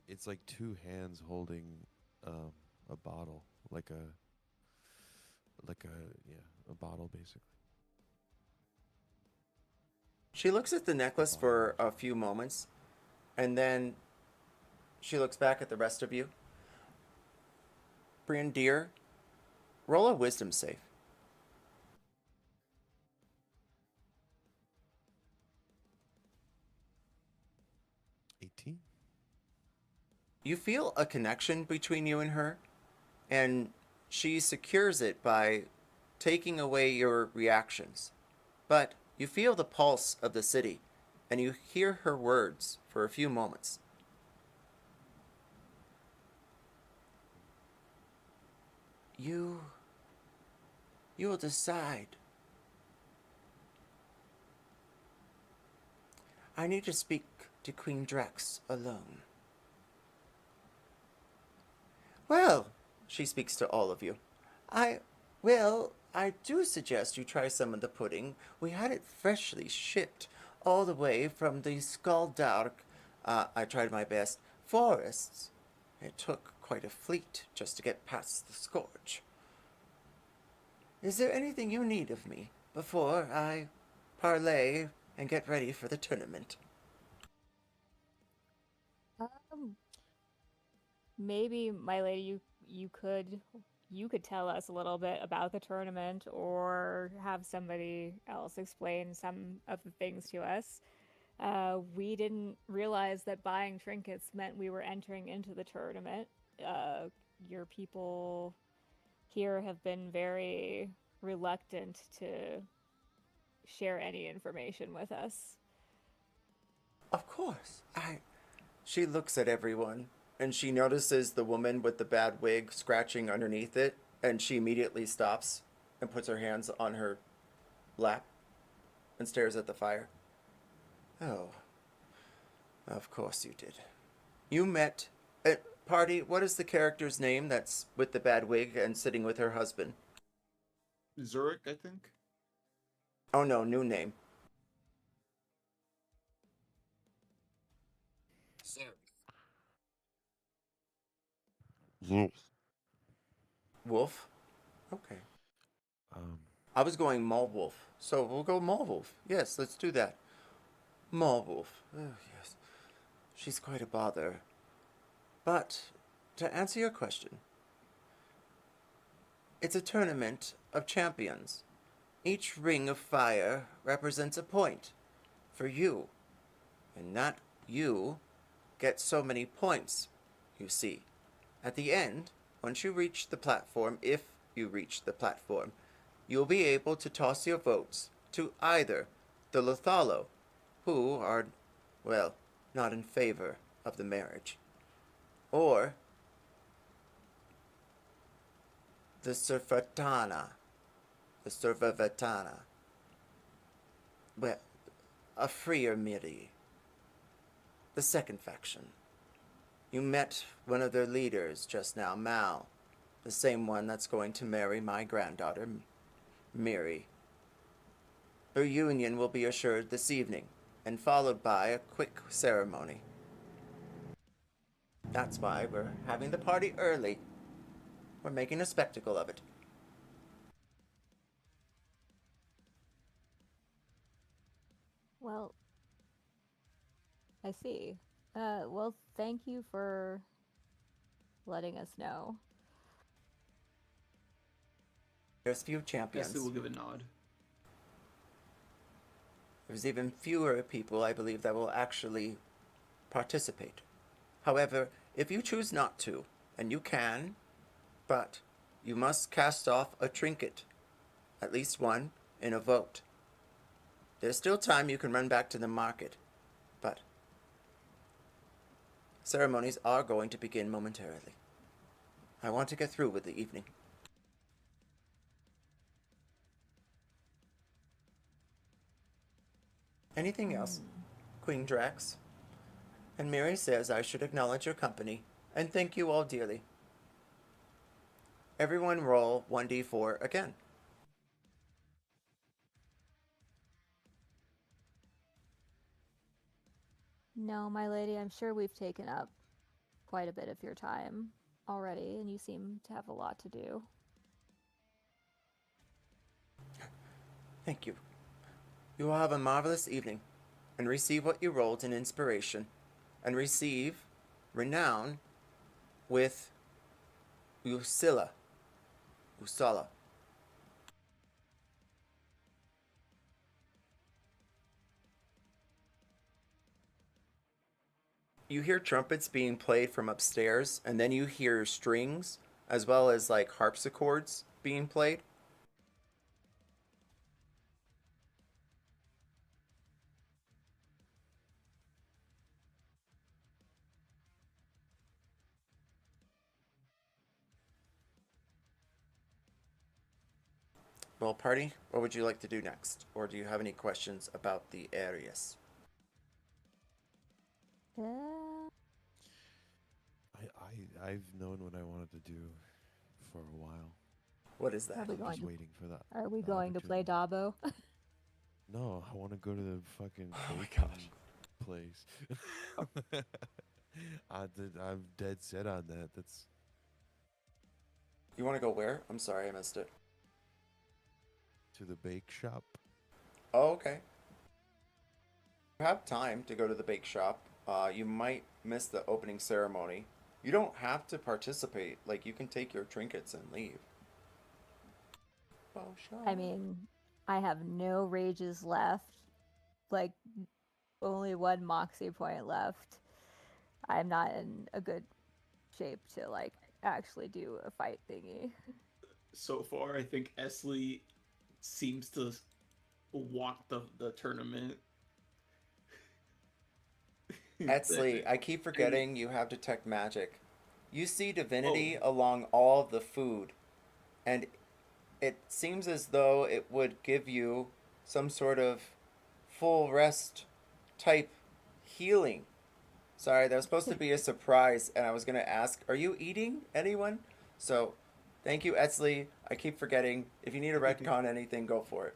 it's like two hands holding a bottle, like a yeah, a bottle basically. She looks at the necklace for a few moments, and then she looks back at the rest of you. Brandir, roll a wisdom save. 18. You feel a connection between you and her, and she secures it by taking away your reactions. But you feel the pulse of the city, and you hear her words for a few moments. You will decide. I need to speak to Queen Drax alone. Well, she speaks to all of you. I do suggest you try some of the pudding. We had it freshly shipped all the way from the Skaldark, I tried my best, forests. It took quite a fleet just to get past the scourge. Is there anything you need of me before I parlay and get ready for the tournament? Maybe, my lady, you could tell us a little bit about the tournament, or have somebody else explain some of the things to us. We didn't realize that buying trinkets meant we were entering into the tournament. Your people here have been very reluctant to share any information with us. Of course. She looks at everyone, and she notices the woman with the bad wig scratching underneath it, and she immediately stops and puts her hands on her lap and stares at the fire. Oh, of course you did. You met at party. What is the character's name that's with the bad wig and sitting with her husband? Zurich, I think. Oh no, new name. Yes. Wolf? Okay. Um, I was going Wolf, so we'll go Wolf. Yes, let's do that. Wolf. Oh, yes. She's quite a bother. But, to answer your question, it's a tournament of champions. Each ring of fire represents a point for you, and not you get so many points, you see. At the end, once you reach the platform, if you reach the platform, you'll be able to toss your votes to either the Lothalo, who are, well, not in favor of the marriage, or the Surfatana, the Survavatana, well, a freer Miti, the second faction. You met one of their leaders just now, Mal, the same one that's going to marry my granddaughter, Miri. Her union will be assured this evening, and followed by a quick ceremony. That's why we're having the party early. We're making a spectacle of it. Well, I see. Well, thank you for letting us know. There's few champions. Eztli will give a nod. There's even fewer people, I believe, that will actually participate. However, if you choose not to, and you can, but you must cast off a trinket, at least one, in a vote. There's still time you can run back to the market, but ceremonies are going to begin momentarily. I want to get through with the evening. Anything else, Queen Drax? And Mary says I should acknowledge your company and thank you all dearly. Everyone roll 1d4 again. No, my lady, I'm sure we've taken up quite a bit of your time already, and you seem to have a lot to do. Thank you. You will have a marvelous evening, and receive what you rolled in inspiration, and receive renown with Usala. You hear trumpets being played from upstairs, and then you hear strings as well as like harpsichords being played. Well, party, what would you like to do next? Or do you have any questions about the areas? I've known what I wanted to do for a while. What is Are that? we I'm going just to, waiting for that. are we the going to play opportunity. Dabo? No, I want to go to the fucking Oh my bacon gosh. place. I'm dead set on that. That's You want to go where? I'm sorry, I missed it. to the bake shop. Oh, okay. You have time to go to the bake shop. You might miss the opening ceremony. You don't have to participate. Like, you can take your trinkets and leave. Oh, sure. I mean, I have no rages left. Like, only one moxie point left. I'm not in a good shape to, like, actually do a fight thingy. So far, I think Eztli seems to want the tournament. Eztli, I keep forgetting you have detect magic. You see divinity along all of the food, and it seems as though it would give you some sort of full rest type healing. Sorry, that was supposed to be a surprise, and I was going to ask, are you eating anyone? So, thank you, Eztli. I keep forgetting. If you need to retcon anything, go for it.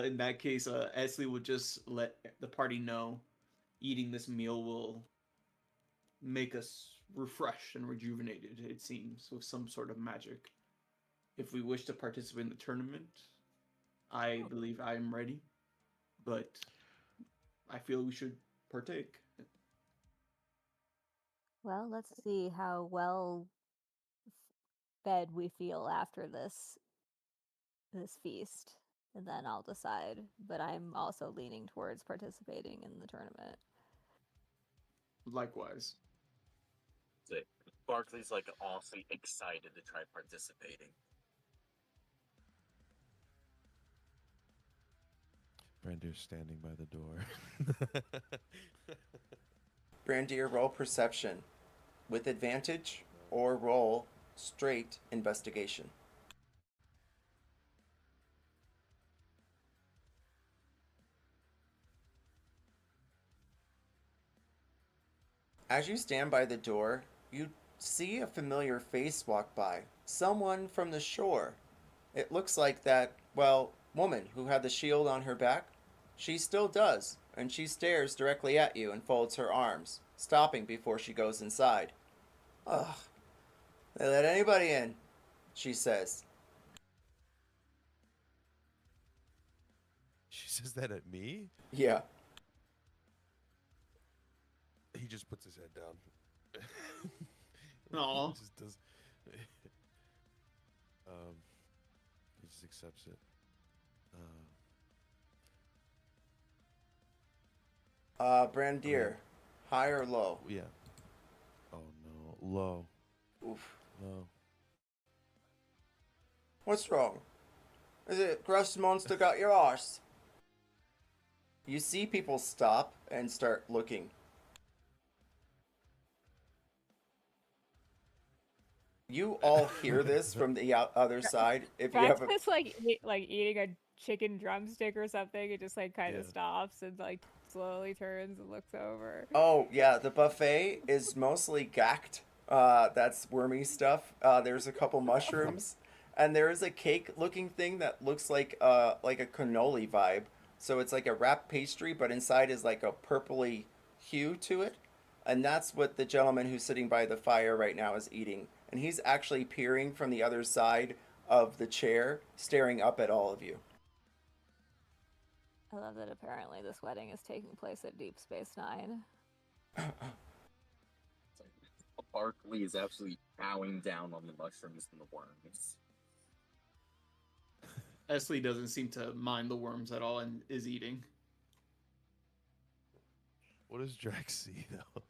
In that case, Eztli would just let the party know eating this meal will make us refreshed and rejuvenated, it seems, with some sort of magic. If we wish to participate in the tournament, I believe I am ready, but I feel we should partake. Well, let's see how well fed we feel after this feast, and then I'll decide. But I'm also leaning towards participating in the tournament. Likewise. So Barkley's like awfully excited to try participating. Brandir's standing by the door. Brandir, roll perception with advantage or roll straight investigation. As you stand by the door, you see a familiar face walk by. Someone from the shore. It looks like that, well, woman who had the shield on her back. She still does, and she stares directly at you and folds her arms, stopping before she goes inside. Ugh, they let anybody in, she says. She says that at me? Yeah. He just puts his head down. Aw. He just does. He just accepts it. Brandir, high or low? Yeah. Oh no, low. Oof. Low. What's wrong? Is it Gross Monster got your arse? You see people stop and start looking. You all hear this from the other side. If you Drax have a is like eating a chicken drumstick or something. It just like kind of Yeah. stops and like slowly turns and looks over. Oh, yeah, the buffet is mostly gacked. That's wormy stuff. There's a couple mushrooms, and there is a cake-looking thing that looks like a cannoli vibe. So it's like a wrapped pastry, but inside is like a purpley hue to it. And that's what the gentleman who's sitting by the fire right now is eating. And he's actually peering from the other side of the chair, staring up at all of you. I love that apparently this wedding is taking place at Deep Space Nine. Barkley is absolutely bowing down on the mushrooms and the worms. Eztli doesn't seem to mind the worms at all and is eating. What does Drax see though?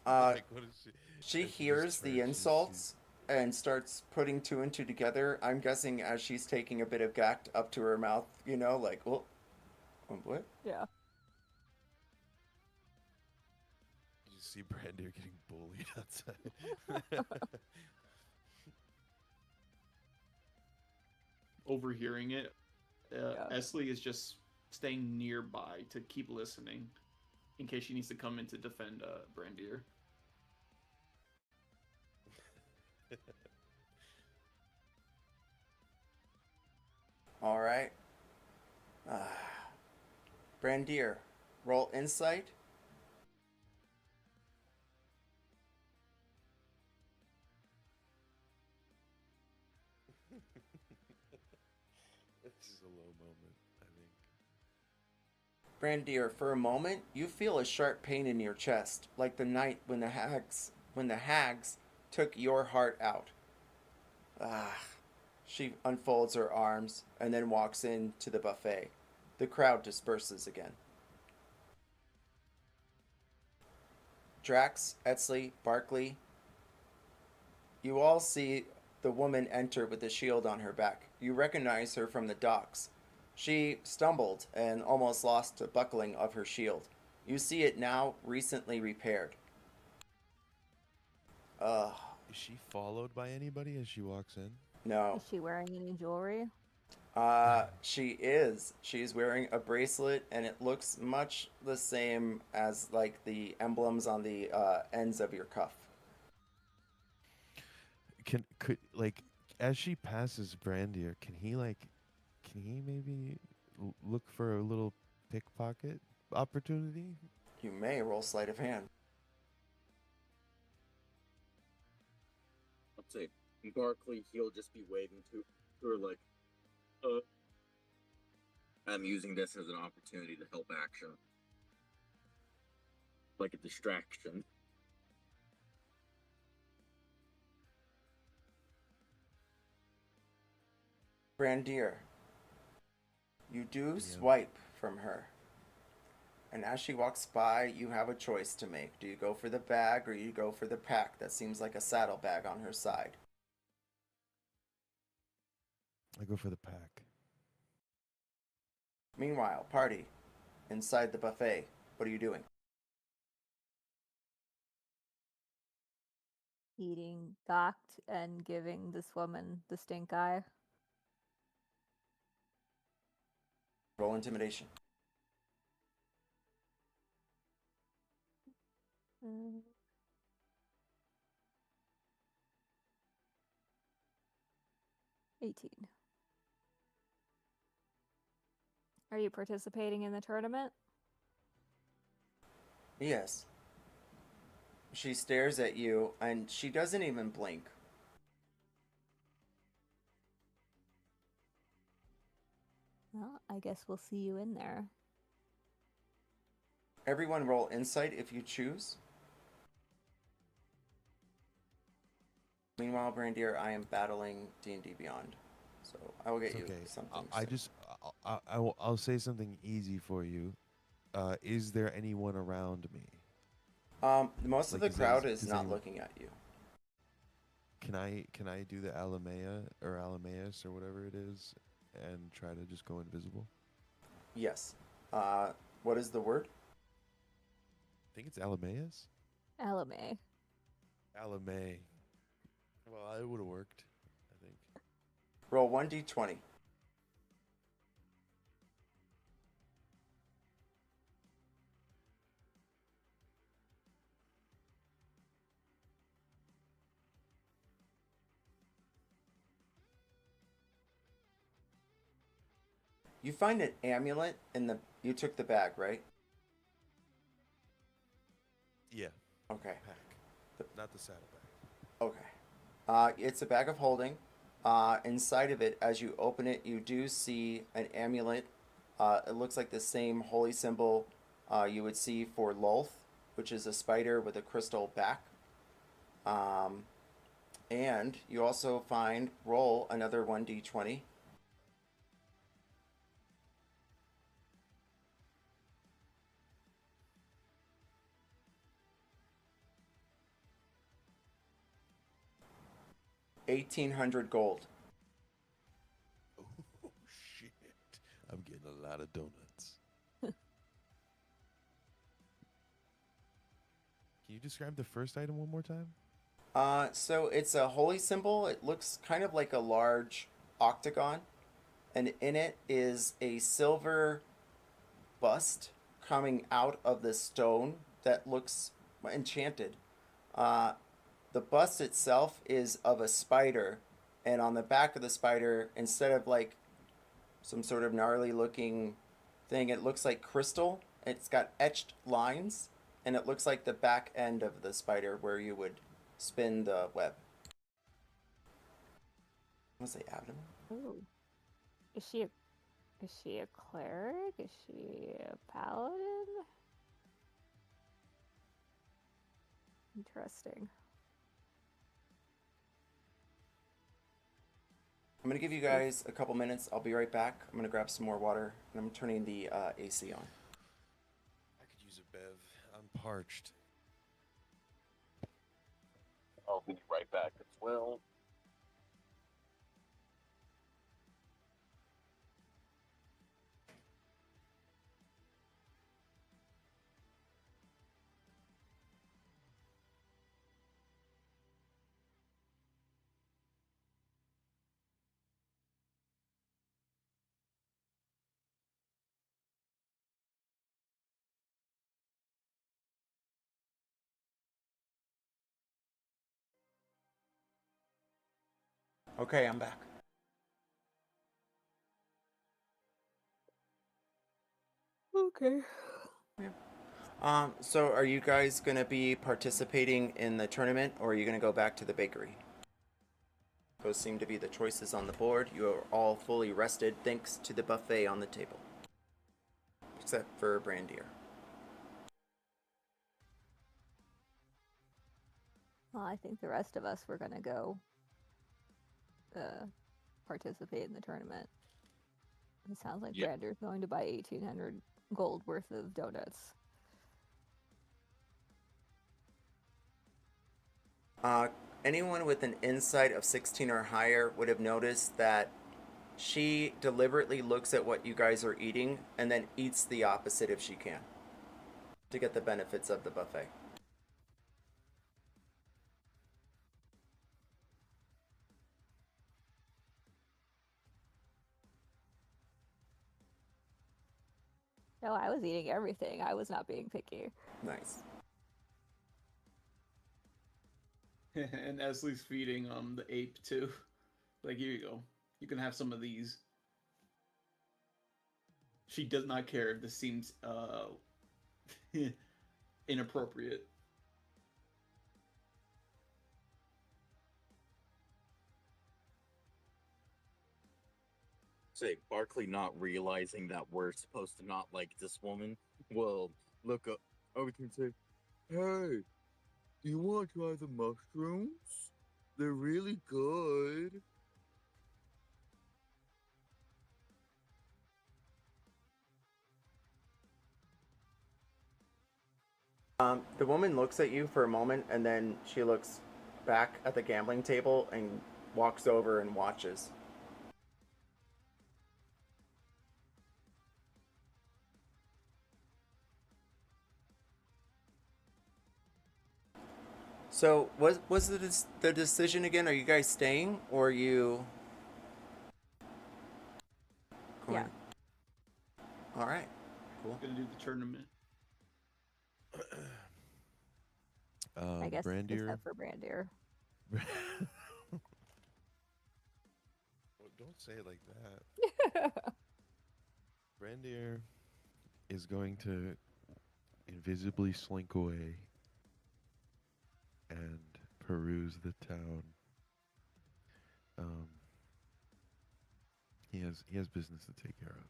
Uh, What is She as just hears the turns, she insults and starts putting two and two together. I'm guessing as she's taking a bit of gact up to her mouth, you know, like, oh, what? Yeah. You see Brandir getting bullied outside. Overhearing it, Yeah. Eztli is just staying nearby to keep listening in case she needs to come in to defend Brandir. All right. Brandir, roll insight. This is a low moment, I think. Brandir, for a moment, you feel a sharp pain in your chest, like the night when the hags took your heart out. Ah. She unfolds her arms and then walks into the buffet. The crowd disperses again. Drax, Eztli, Barkley, you all see the woman enter with a shield on her back. You recognize her from the docks. She stumbled and almost lost the buckling of her shield. You see it now recently repaired. Ugh, Is she followed by anybody as she walks in? no. Is she wearing any jewelry? She is. She's wearing a bracelet, and it looks much the same as like the emblems on the ends of your cuff. Could like as she passes Brandir, can he maybe look for a little pickpocket opportunity? You may roll sleight of hand. I'd say Barkley, he'll just be waving to her like, I'm using this as an opportunity to help action. Like a distraction. Brandir, you do swipe from her. And as she walks by, you have a choice to make. Do you go for the bag or you go for the pack that seems like a saddlebag on her side? I go for the pack. Meanwhile, party, inside the buffet, what are you doing? Eating gawked and giving this woman the stink eye. Roll intimidation. Mm. 18. Are you participating in the tournament? Yes. She stares at you and she doesn't even blink. Well, I guess we'll see you in there. Everyone roll insight if you choose. Meanwhile, Brandir, I am battling D&D Beyond. So I will get you Okay. something. I soon. just I'll say something easy for you. Is there anyone around me? Most of Like, the crowd is is not anyone- looking at you. Can I do the Alamea or Alameus or whatever it is and try to just go invisible? Yes. What is the word? I think it's Alameus. Alame. Alame. Well, it would have worked, I think. Roll 1d20. You find an amulet in the. You took the bag, right? Yeah, Okay. pack, not the saddlebag. Okay. It's a bag of holding. Inside of it, as you open it, you do see an amulet. It looks like the same holy symbol you would see for Lolth, which is a spider with a crystal back. And you also find, roll another 1d20. $1,800 gold. Oh shit! I'm getting a lot of donuts. Can you describe the first item one more time? So it's a holy symbol. It looks kind of like a large octagon, and in it is a silver bust coming out of the stone that looks enchanted. Uh, the bust itself is of a spider, and on the back of the spider, instead of like some sort of gnarly looking thing, it looks like crystal. It's got etched lines, and it looks like the back end of the spider where you would spin the web. I want to say abdomen. Ooh. Is she a cleric? Is she a paladin? Interesting. I'm going to give you guys a couple minutes. I'll be right back. I'm going to grab some more water, and I'm turning the AC on. I could use a bev. I'm parched. I'll be right back as well. Okay, I'm back. Okay. So are you guys going to be participating in the tournament, or are you going to go back to the bakery? Those seem to be the choices on the board. You are all fully rested thanks to the buffet on the table. Except for Brandir. Well, I think the rest of us were gonna go participate in the tournament. It sounds like Yeah. Brandir's going to buy 1,800 gold worth of donuts. Anyone with an insight of 16 or higher would have noticed that she deliberately looks at what you guys are eating and then eats the opposite if she can to get the benefits of the buffet. No, I was eating everything. I was not being picky. Nice. And Eztli's feeding the ape too. Like, here you go. You can have some of these. She does not care if this seems inappropriate. Say, Barkley not realizing that we're supposed to not like this woman will look up over to and say, "Hey, do you want to try the mushrooms? They're really good." The woman looks at you for a moment and then she looks back at the gambling table and walks over and watches. So, was the decision again? Are you guys staying, or are you? Yeah. All right. Cool. Gonna do the tournament. I guess Brandir. except for Brandir. Well, don't say it like that. Brandir is going to invisibly slink away and peruse the town. He has business to take care of.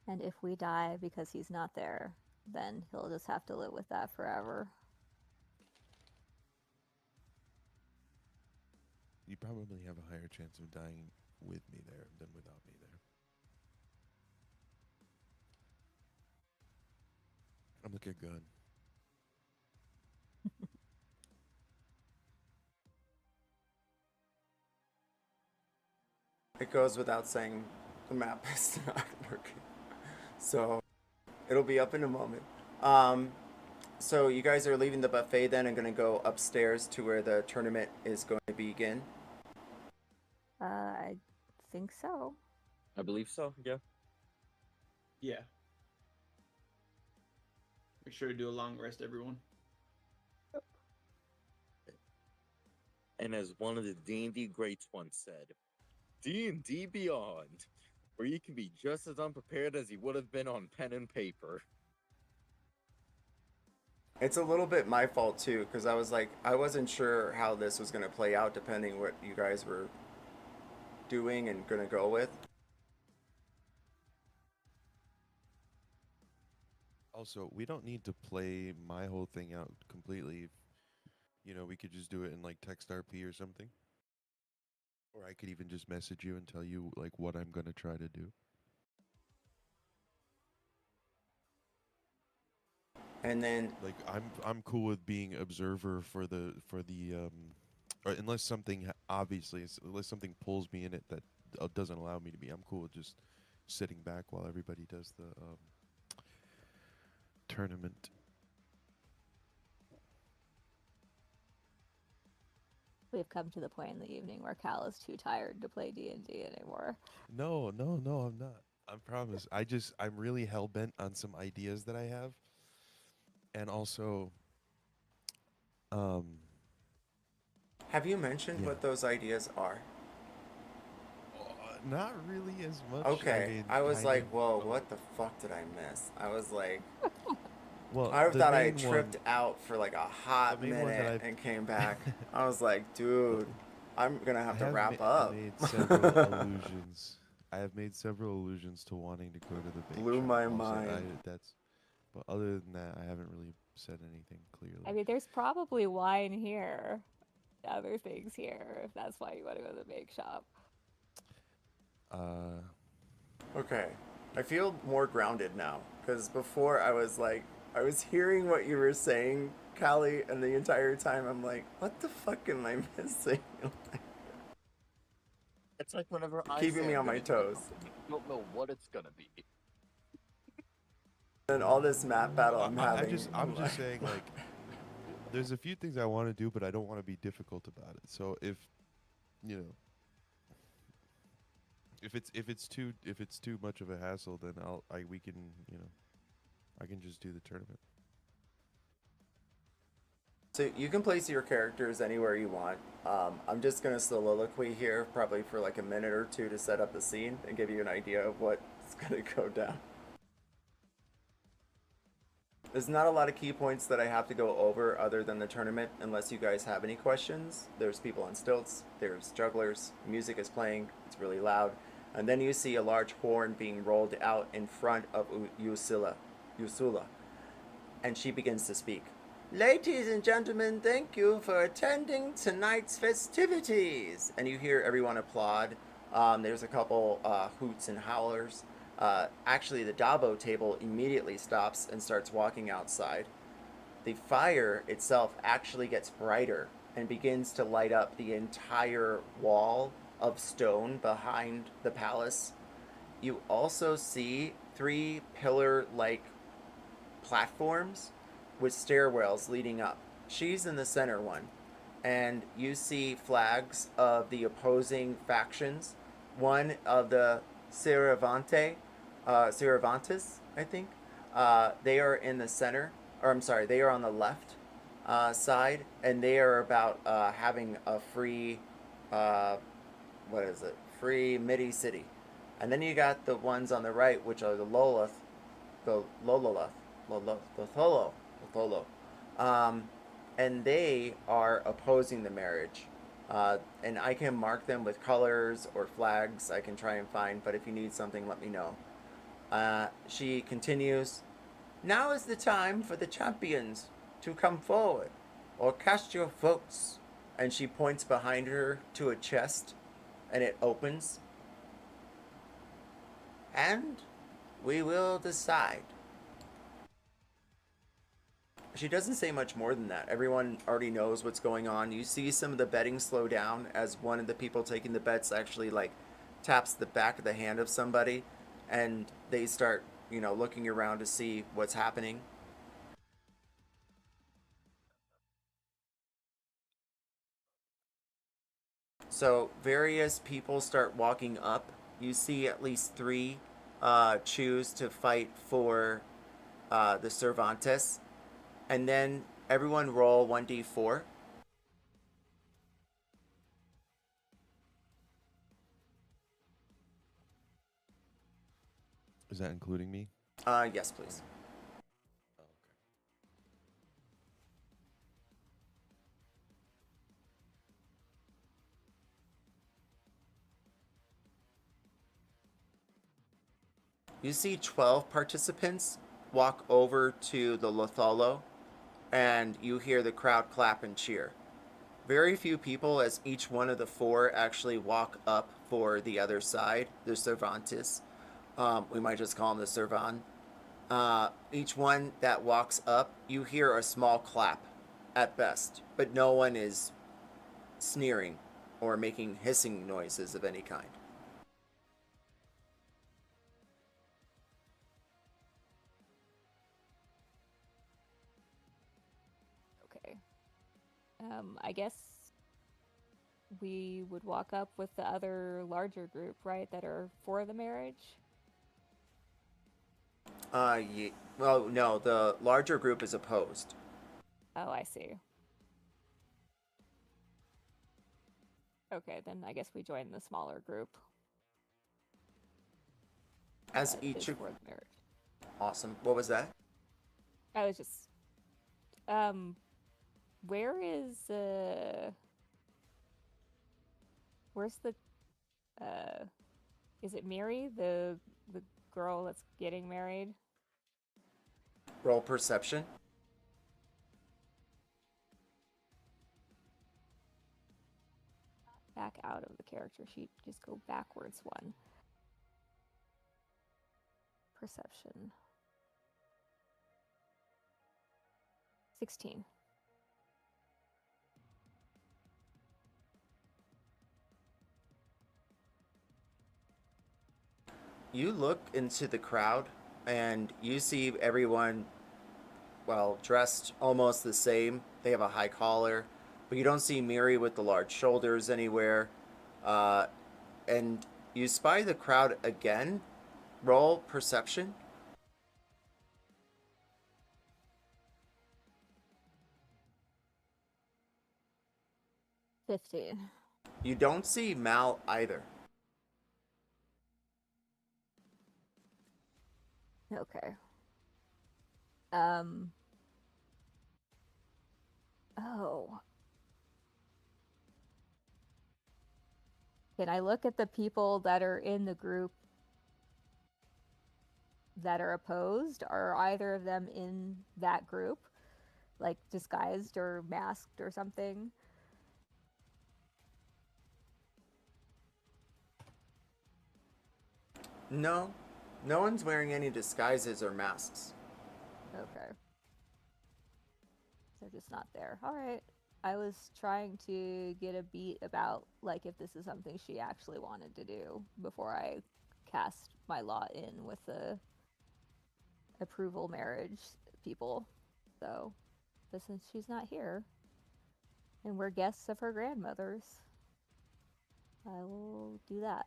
And if we die because he's not there, then he'll just have to live with that forever. You probably have a higher chance of dying with me there than without me there. I'm a good gun. It goes without saying the map is not working. So it'll be up in a moment. So you guys are leaving the buffet then and going to go upstairs to where the tournament is going to begin? I think so. I believe so, yeah. Yeah. Make sure to do a long rest, everyone. And as one of the D&D greats once said, D&D Beyond, where you can be just as unprepared as you would have been on pen and paper. It's a little bit my fault too, because I wasn't sure how this was going to play out depending what you guys were doing and going to go with. Also, we don't need to play my whole thing out completely. You know, we could just do it in like text RP or something. Or I could even just message you and tell you like what I'm going to try to do. And then Like I'm cool with being observer for the or unless something unless something pulls me in it that doesn't allow me to be. I'm cool with just sitting back while everybody does the tournament. We've come to the point in the evening where Cal is too tired to play D&D anymore. No, I'm not. I promise. I'm really hell bent on some ideas that I have. And also have you mentioned Yeah. what those ideas are? not really as much. Okay. I I was kind like, of, whoa, what the fuck did I miss? I was like, well, I the thought I main tripped one- out for like a hot the main one that minute I've- and came back. I was like, dude, I'm going to have to wrap up. made several allusions. I have made several allusions to wanting to go to the bake Blew shop my also. mind. But other than that, I haven't really said anything clearly. I mean, there's probably wine here, other things here, if that's why you want to go to the bake shop. Okay. I feel more grounded now. Because before I was like, I was hearing what you were saying, Callie, and the entire time I'm like, what the fuck am I missing? It's like whenever I Keeping say me I'm on my gonna do toes. something, I don't know what it's gonna be. And all this map battle I'm having. I'm just saying, like, there's a few things I want to do, but I don't want to be difficult about it. So if it's too much of a hassle, then we can I can just do the tournament. So you can place your characters anywhere you want. I'm just going to soliloquy here probably for like a minute or two to set up the scene and give you an idea of what's going to go down. There's not a lot of key points that I have to go over other than the tournament unless you guys have any questions. There's people on stilts, there's jugglers, music is playing, it's really loud. And then you see a large horn being rolled out in front of Usula. And she begins to speak. Ladies and gentlemen, thank you for attending tonight's festivities. And you hear everyone applaud. There's a couple hoots and howlers. Actually, the Dabo table immediately stops and starts walking outside. The fire itself actually gets brighter and begins to light up the entire wall of stone behind the palace. You also see 3 pillar-like platforms with stairwells leading up. She's in the center one. And you see flags of the opposing factions. One of the Cervantes, I think. They are in the center, or I'm sorry, they are on the left side, and they are about having a free, uh, what is it? Free Midi city. And then you got the ones on the right, which are the Lololoth, Lotholo. Um, and they are opposing the marriage. And I can mark them with colors or flags I can try and find, but if you need something, let me know. She continues, now is the time for the champions to come forward or cast your votes. And she points behind her to a chest, and it opens. And we will decide. She doesn't say much more than that. Everyone already knows what's going on. You see some of the betting slow down as one of the people taking the bets actually like taps the back of the hand of somebody, and they start, looking around to see what's happening. So various people start walking up. You see at least three choose to fight for the Cervantes. And then everyone roll 1d4. Is that including me? Yes, please. Oh, okay. You see 12 participants walk over to the Lotholo, and you hear the crowd clap and cheer. Very few people, as each one of the four actually walk up for the other side, the Cervantes. We might just call him the Cervan. Each one that walks up, you hear a small clap at best, but no one is sneering or making hissing noises of any kind. Okay. I guess we would walk up with the other larger group, right, that are for the marriage? Well, no, the larger group is opposed. Oh, I see. Okay, then I guess we join the smaller group. As that each is of for the marriage. Awesome. What was that? I was just where is where's the is it Miri, the girl that's getting married? Roll perception. Back out of the character sheet, just go backwards one. Perception. 16. You look into the crowd and you see everyone, well, dressed almost the same. They have a high collar, but you don't see Miri with the large shoulders anywhere. Uh, and you spy the crowd again. Roll perception. 15. You don't see Mal either. Okay. Oh. Can I look at the people that are in the group that are opposed? Are either of them in that group? Like disguised or masked or something? No. No one's wearing any disguises or masks. Okay. They're just not there. All right. I was trying to get a beat about like if this is something she actually wanted to do before I cast my lot in with the approval marriage people. So, but since she's not here and we're guests of her grandmother's, I will do that.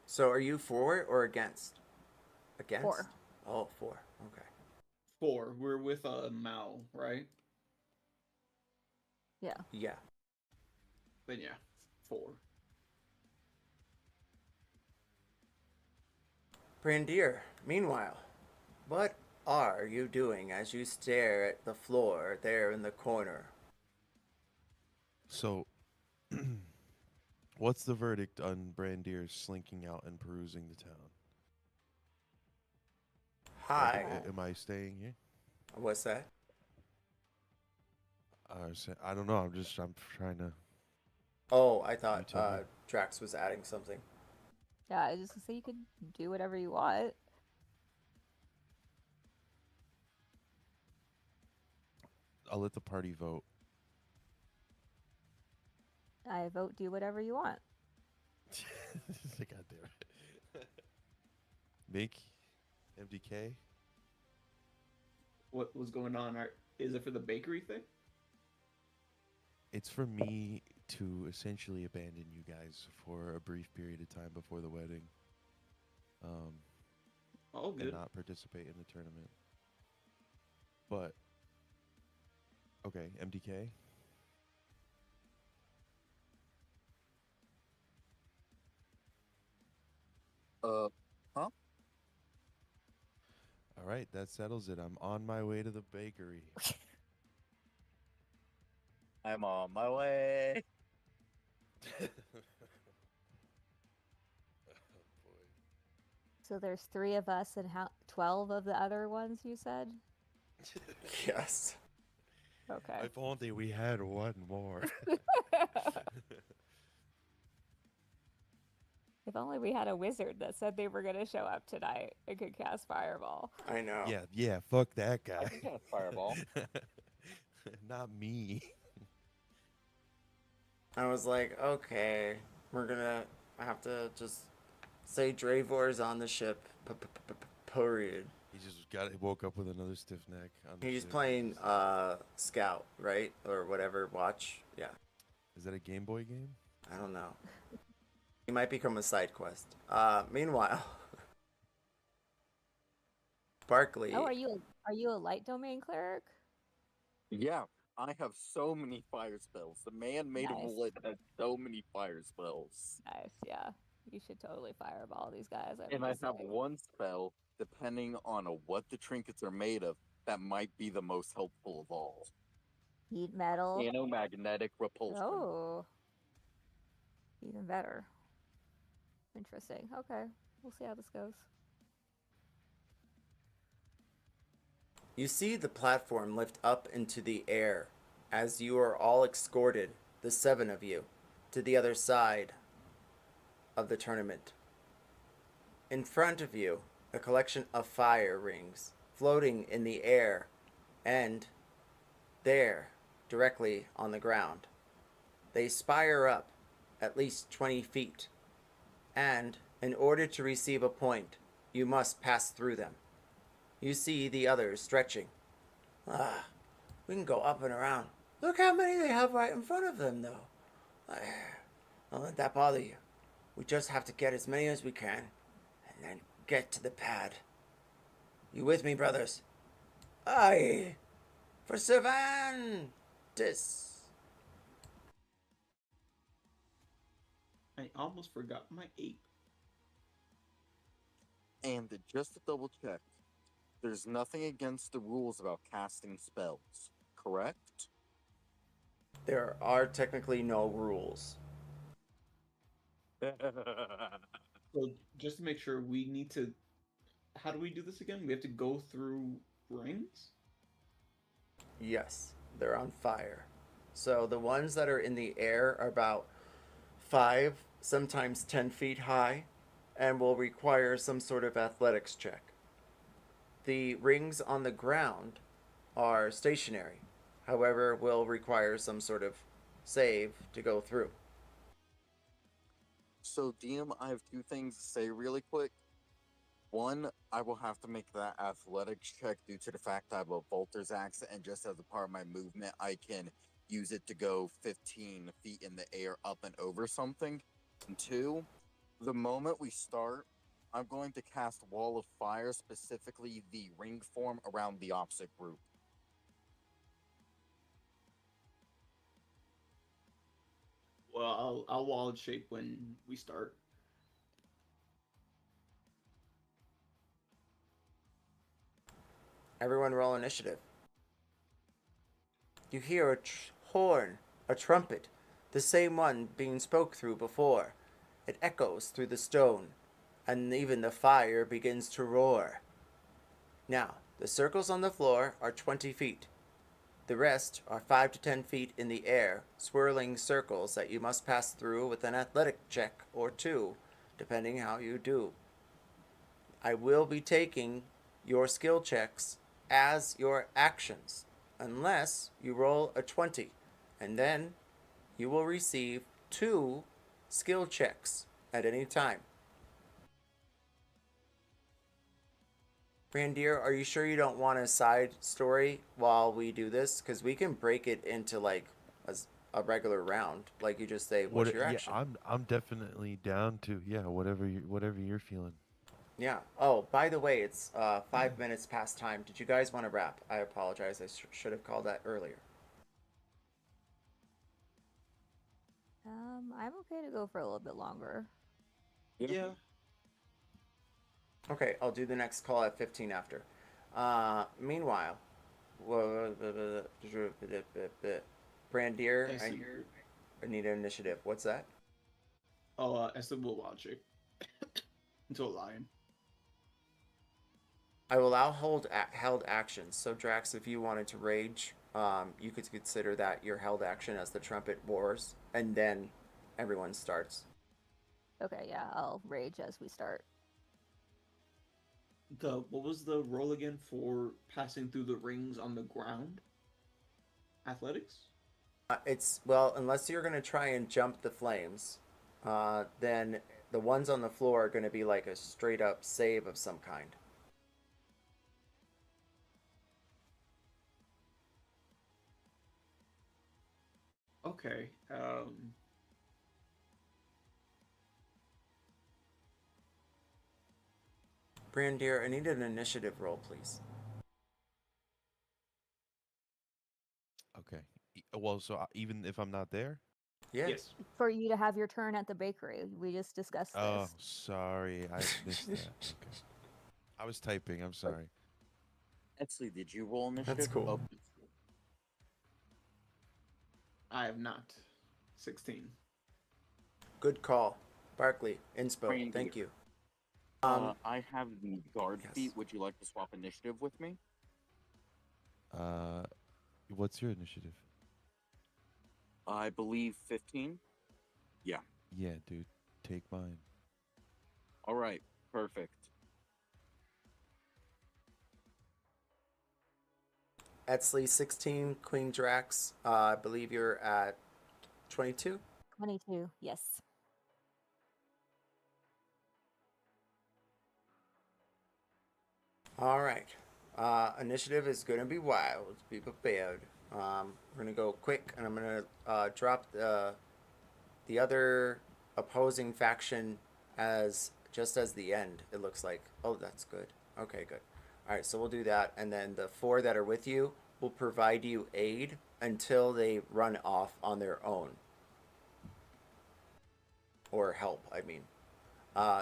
So are you for or against? Against? For. Oh, for. Okay. 4. We're with Mao, right? Yeah. Yeah. Then yeah, 4. Brandir, meanwhile, what are you doing as you stare at the floor there in the corner? So, what's the verdict on Brandir slinking out and perusing the town? Hi. Like, am I staying here? What's that? I don't know. I'm trying to. Oh, I thought tell me. Drax was adding something. Yeah, I just say you could do whatever you want. I'll let the party vote. I vote do whatever you want. God damn it. Mink, MDK. What was going on? Is it for the bakery thing? It's for me to essentially abandon you guys for a brief period of time before the wedding. All And good. not participate in the tournament. But okay, MDK. Huh? All right, that settles it. I'm on my way to the bakery. I'm on my way. Oh, So there's 3 of us and 12 of the other ones you said? Yes. Okay. If only we had one more. If only we had a wizard that said they were going to show up tonight and could cast Fireball. I know. Yeah, fuck that I guy. can cast Fireball. Not me. I was like, okay, we're gonna have to just say Dravor's on the ship. Period. He just woke up with another stiff neck. On the He's ship. playing Scout, right? Or whatever, watch. Yeah. Is that a Game Boy game? I don't know. He might become a side quest. Meanwhile, Barkley. Oh, are you a light domain cleric? Yeah, I have so many fire spells. The man made Nice. a bullet that has so many fire spells. Nice, yeah. You should totally Fireball these guys. And I just have saying. one spell, depending on what the trinkets are made of, that might be the most helpful of all. Heat metal. Nanomagnetic repulsion. Oh. Even better. Interesting. Okay. We'll see how this goes. You see the platform lift up into the air as you are all escorted, the 7 of you, to the other side of the tournament. In front of you, a collection of fire rings floating in the air, and there, directly on the ground. They spire up at least 20 feet, and in order to receive a point, you must pass through them. You see the others stretching. We can go up and around. Look how many they have right in front of them, though. Don't let that bother you. We just have to get as many as we can, and then get to the pad. You with me, brothers? Aye, for Cervantes. I almost forgot my 8. And just to double check, there's nothing against the rules about casting spells, correct? There are technically no rules. So just to make sure, we need to. How do we do this again? We have to go through rings? Yes, they're on fire. So the ones that are in the air are about 5, sometimes 10 feet high, and will require some sort of athletics check. The rings on the ground are stationary, however, will require some sort of save to go through. So, DM, I have 2 things to say really quick. One, I will have to make that athletics check due to the fact I have a Volter's Axe, and just as a part of my movement, I can use it to go 15 feet in the air up and over something. And 2, The moment we start, I'm going to cast Wall of Fire, specifically the ring form around the opposite group. Well, I'll wall shape when we start. Everyone roll initiative. You hear a horn, a trumpet, the same one being spoke through before. It echoes through the stone, and even the fire begins to roar. Now, the circles on the floor are 20 feet. The rest are 5 to 10 feet in the air, swirling circles that you must pass through with an athletic check or two, depending how you do. I will be taking your skill checks as your actions, unless you roll a 20, and then you will receive 2 skill checks at any time. Brandir, are you sure you don't want a side story while we do this? Because we can break it into like a regular round. Like you just say, what's your action? Yeah, I'm definitely down to whatever you're feeling. Yeah. Oh, by the way, it's 5 minutes past time. Did you guys want to wrap? I apologize. I should have called that earlier. I'm okay to go for a little bit longer. Yeah. Okay, I'll do the next call at 15 after. Meanwhile, Brandir, I need an initiative. What's that? Oh, Eztli will wall shape into a lion. I will allow held actions. So Drax, if you wanted to rage, you could consider that your held action as the trumpet roars, and then everyone starts. Okay, yeah, I'll rage as we start. What was the roll again for passing through the rings on the ground? Athletics? It's, well, unless you're going to try and jump the flames, then the ones on the floor are going to be like a straight up save of some kind. Okay. Brandir, I need an initiative roll, please. Okay. Well, so even if I'm not there. Yeah. Yes. For you to have your turn at the bakery. We just discussed this. Oh, sorry, I missed that. Okay. I was typing. I'm sorry. Eztli, did you roll initiative? That's cool. Oh, I have not. 16. Good call. Barkley, inspo, Brandir. thank you. I have the guard yes. feat. Would you like to swap initiative with me? What's your initiative? I believe 15. Yeah. Yeah, dude. Take mine. All right. Perfect. Eztli, 16, Queen Drax, I believe you're at 22? 22, yes. All right. Initiative is going to be wild. Be prepared. We're going to go quick, and I'm going to drop the other opposing faction as just as the end, it looks like. Oh, that's good. Okay, good. All right, so we'll do that, and then the 4 that are with you will provide you aid until they run off on their own. Or help, I mean.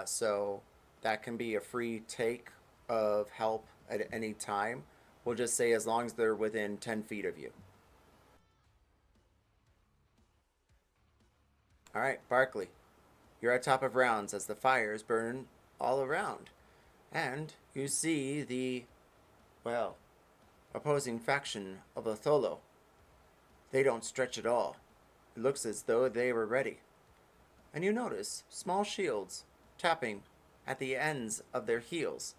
So that can be a free take of help at any time. We'll just say as long as they're within 10 feet of you. All right, Barkley, you're at top of rounds as the fires burn all around. And you see the, well, opposing faction of Otholo. They don't stretch at all. It looks as though they were ready. And you notice small shields tapping at the ends of their heels.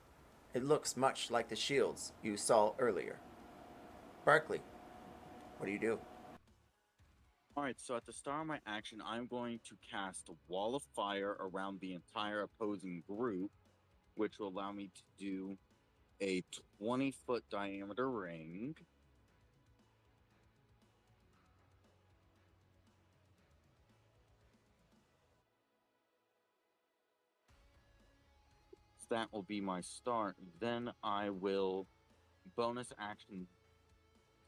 It looks much like the shields you saw earlier. Barkley, what do you do? All right, so at the start of my action, I'm going to cast a wall of fire around the entire opposing group, which will allow me to do a 20-foot diameter ring. that will be my start. Then I will bonus action.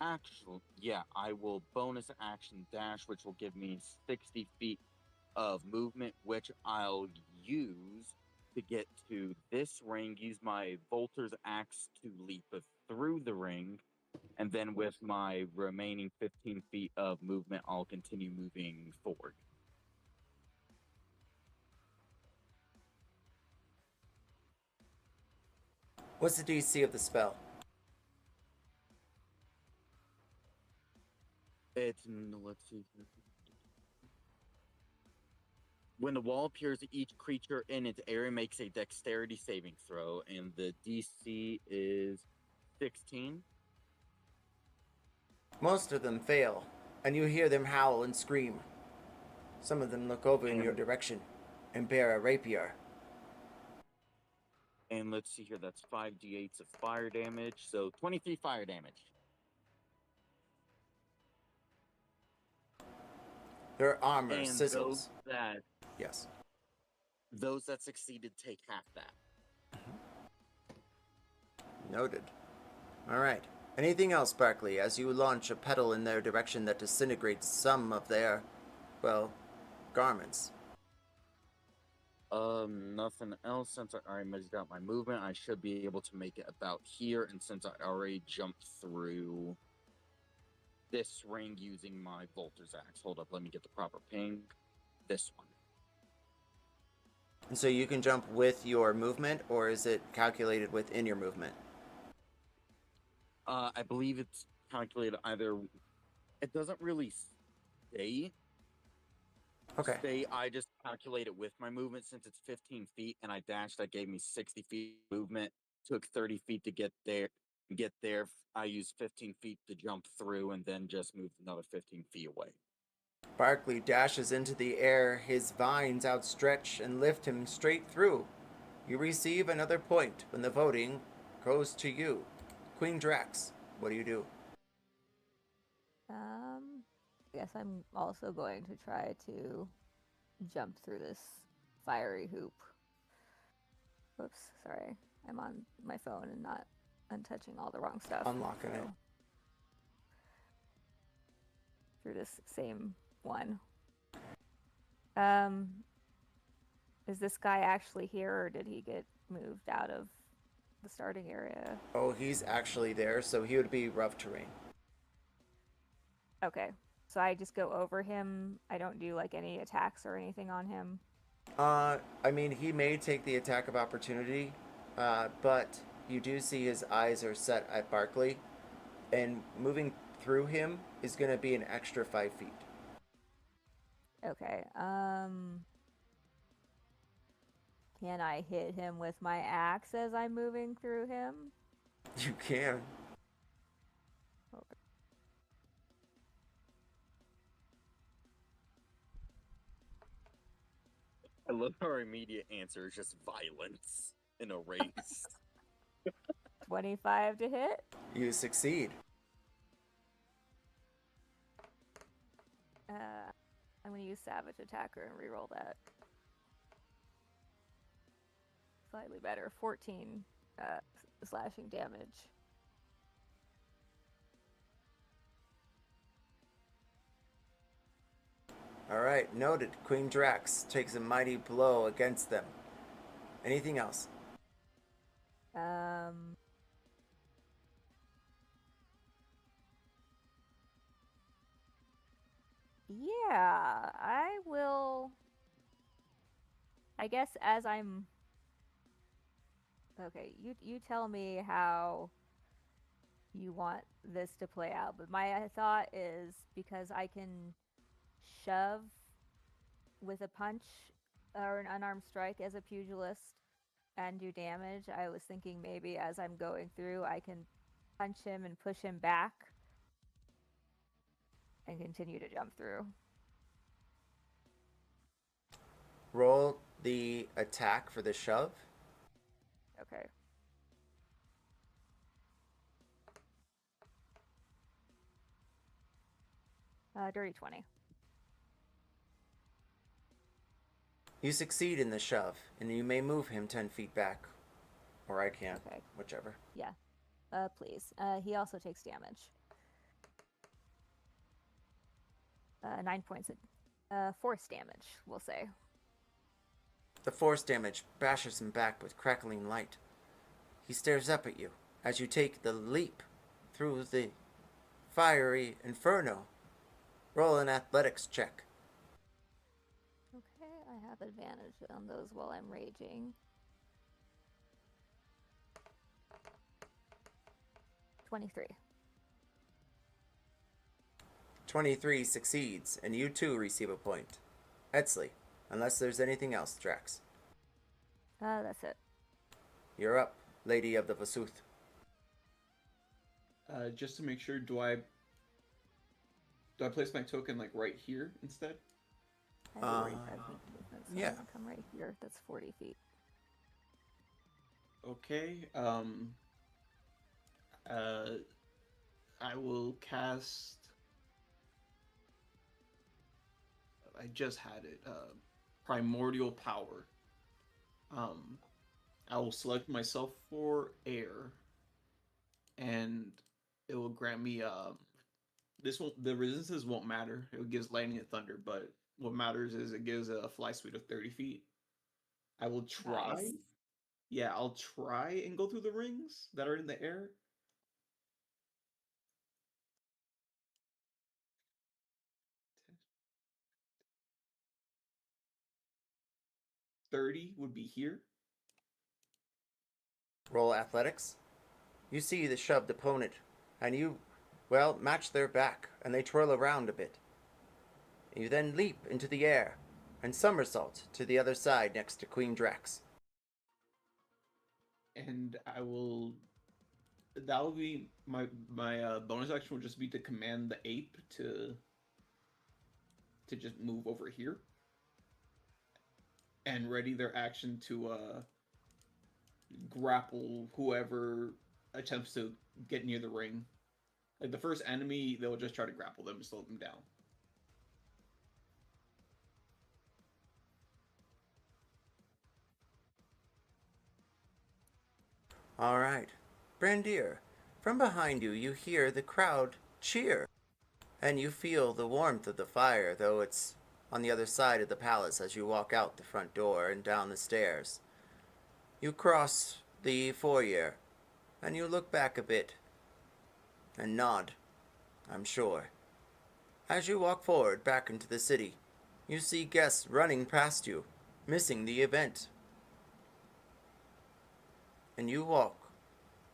I will bonus action dash, which will give me 60 feet of movement, which I'll use to get to this ring. Use my Volter's Axe to leap through the ring, and then with my remaining 15 feet of movement, I'll continue moving forward. What's the DC of the spell? Let's see. When the wall appears, each creature in its area makes a dexterity saving throw, and the DC is 16. Most of them fail, and you hear them howl and scream. Some of them look over in your direction and bear a rapier. And let's see here, that's 5d8s of fire damage, so 23 fire damage. Their armor And sizzles. Yes. Yes. Those that succeeded take half that. Noted. All right. Anything else, Barkley, as you launch a petal in their direction that disintegrates some of their, well, garments? Nothing else. Since I already measured out my movement, I should be able to make it about here. And since I already jumped through this ring using my Volter's Axe, hold up, let me get the proper ping. This one. And so you can jump with your movement, or is it calculated within your movement? I believe it's calculated either. It doesn't really stay. Okay. I just calculate it with my movement since it's 15 feet and I dashed. That gave me 60 feet movement. Took 30 feet to get there. I used 15 feet to jump through and then just moved another 15 feet away. Barkley dashes into the air, his vines outstretch and lift him straight through. You receive another point when the voting goes to you. Queen Drax, what do you do? I guess I'm also going to try to jump through this fiery hoop. Whoops, sorry. I'm on my phone and not untouching all the wrong stuff. Unlocking it. Through this same one. Is this guy actually here, or did he get moved out of the starting area? Oh, he's actually there, so he would be rough terrain. Okay, so I just go over him. I don't do like any attacks or anything on him. I mean, he may take the attack of opportunity, but you do see his eyes are set at Barkley, and moving through him is going to be an extra 5 feet. Okay, can I hit him with my axe as I'm moving through him? You can. Okay. I love our immediate answer is just violence in a race. 25 to hit? You succeed. I'm going to use Savage Attacker and reroll that. Slightly better. 14 slashing damage. All right, noted. Queen Drax takes a mighty blow against them. Anything else? Yeah, I will. I guess as I'm. Okay, you tell me how you want this to play out, but my thought is because I can shove with a punch or an unarmed strike as a pugilist and do damage. I was thinking maybe as I'm going through, I can punch him and push him back and continue to jump through. Roll the attack for the shove. Okay. Dirty 20. You succeed in the shove, and you may move him 10 feet back Or I can't. Okay. Whichever. Yeah. Please. He also takes damage. 9 points of force damage, we'll say. The force damage bashes him back with crackling light. He stares up at you as you take the leap through the fiery inferno. Roll an athletics check. Okay, I have advantage on those while I'm raging. 23. 23 succeeds, and you too receive a point. Eztli, unless there's anything else, Drax. That's it. You're up, Lady of the Vasuth. Just to make sure, do I place my token like right here instead? I have 45 feet movement, so yeah. I'm gonna come right here. That's 40 feet. Okay. I will cast. I just had it. Primordial Power. I will select myself for air, and it will grant me the resistances won't matter. It gives lightning and thunder, but what matters is it gives a fly speed of 30 feet. I will try. Nice. Yeah, I'll try and go through the rings that are in the air. $30 would be here. Roll athletics. You see the shoved opponent, and you, well, match their back, and they twirl around a bit. You then leap into the air and somersault to the other side next to Queen Drax. And I will. That will be my bonus action. Will just be to command the ape to just move over here, and ready their action to grapple whoever attempts to get near the ring. Like the first enemy, they'll just try to grapple them and slow them down. All right. Brandir, from behind you, you hear the crowd cheer, and you feel the warmth of the fire, though it's on the other side of the palace as you walk out the front door and down the stairs. You cross the foyer, and you look back a bit and nod, I'm sure. As you walk forward back into the city, you see guests running past you, missing the event. And you walk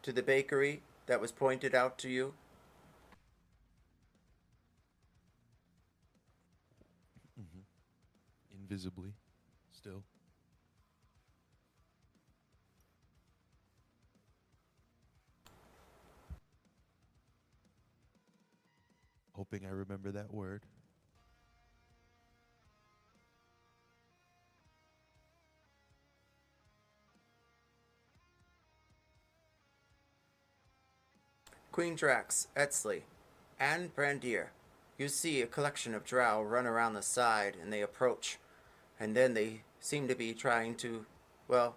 to the bakery that was pointed out to you. Invisibly, still. Hoping I remember that word. Queen Drax, Eztli, and Brandir. You see a collection of Drow run around the side, and they approach. And then they seem to be trying to, well,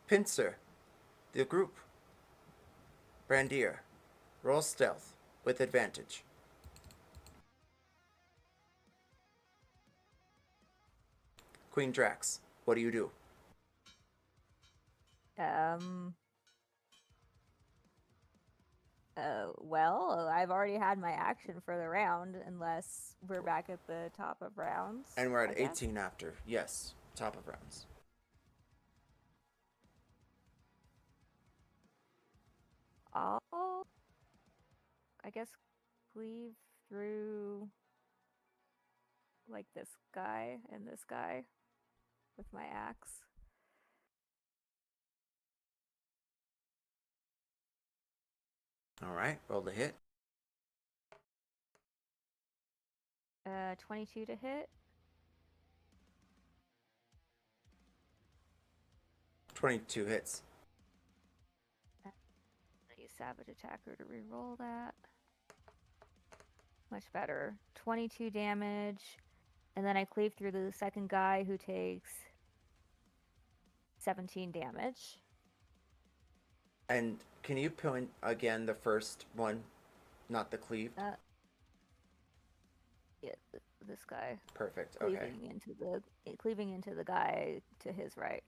pincer the group. Brandir, roll stealth with advantage. Queen Drax, what do you do? Well, I've already had my action for the round, unless we're back at the top of rounds. And we're I at guess. 18 after. Yes, top of rounds. I'll, I guess, cleave through like this guy and this guy with my axe. All right, roll the hit. 22 to hit. 22 hits. I use Savage Attacker to reroll that. Much better. 22 damage. And then I cleave through the second guy who takes 17 damage. And can you point again the first one, not the cleave? Yeah, this guy Perfect. Okay. cleaving into the guy to his right.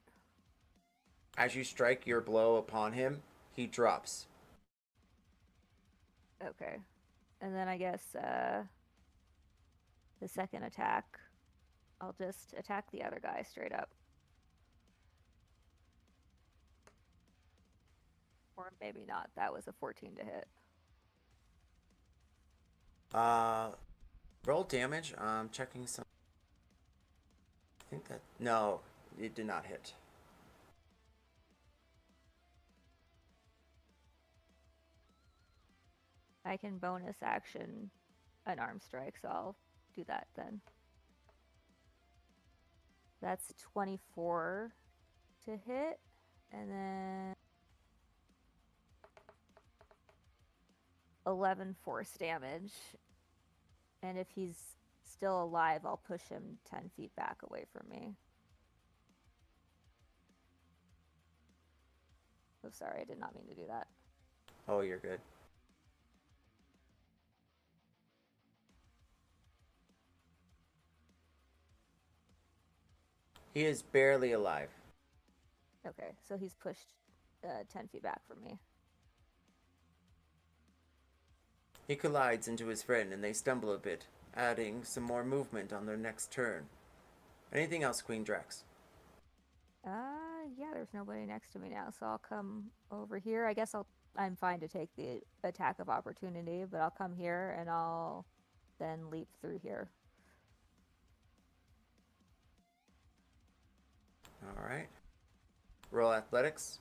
As you strike your blow upon him, he drops. Okay. And then I guess the second attack, I'll just attack the other guy straight up. Or maybe not. That was a 14 to hit. Roll damage. I'm checking some. I think that no, it did not hit. I can bonus action an arm strike, so I'll do that then. That's 24 to hit, and then 11 force damage. And if he's still alive, I'll push him 10 feet back away from me. Oh, sorry, I did not mean to do that. Oh, you're good. He is barely alive. Okay, so he's pushed 10 feet back from me. He collides into his friend and they stumble a bit, adding some more movement on their next turn. Anything else, Queen Drax? Yeah, there's nobody next to me now, so I'll come over here. I guess I'm fine to take the attack of opportunity, but I'll come here and I'll then leap through here. All right. Roll athletics.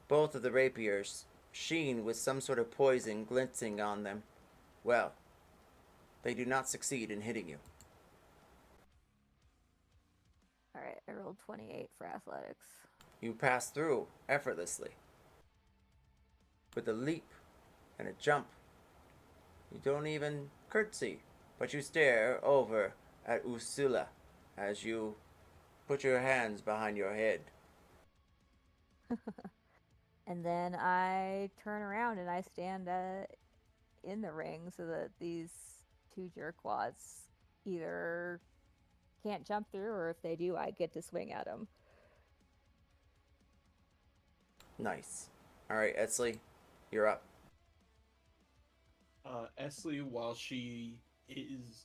Both of the rapiers sheen with some sort of poison glinting on them. Well, they do not succeed in hitting you. Alright, I rolled 28 for athletics. You pass through effortlessly. With a leap and a jump. You don't even curtsy, but you stare over at Ursula as you put your hands behind your head. And then I turn around and I stand in the ring so that these two jerkwads either can't jump through, or if they do, I get to swing at them. Nice. All right, Eztli, you're up. Eztli, while she is,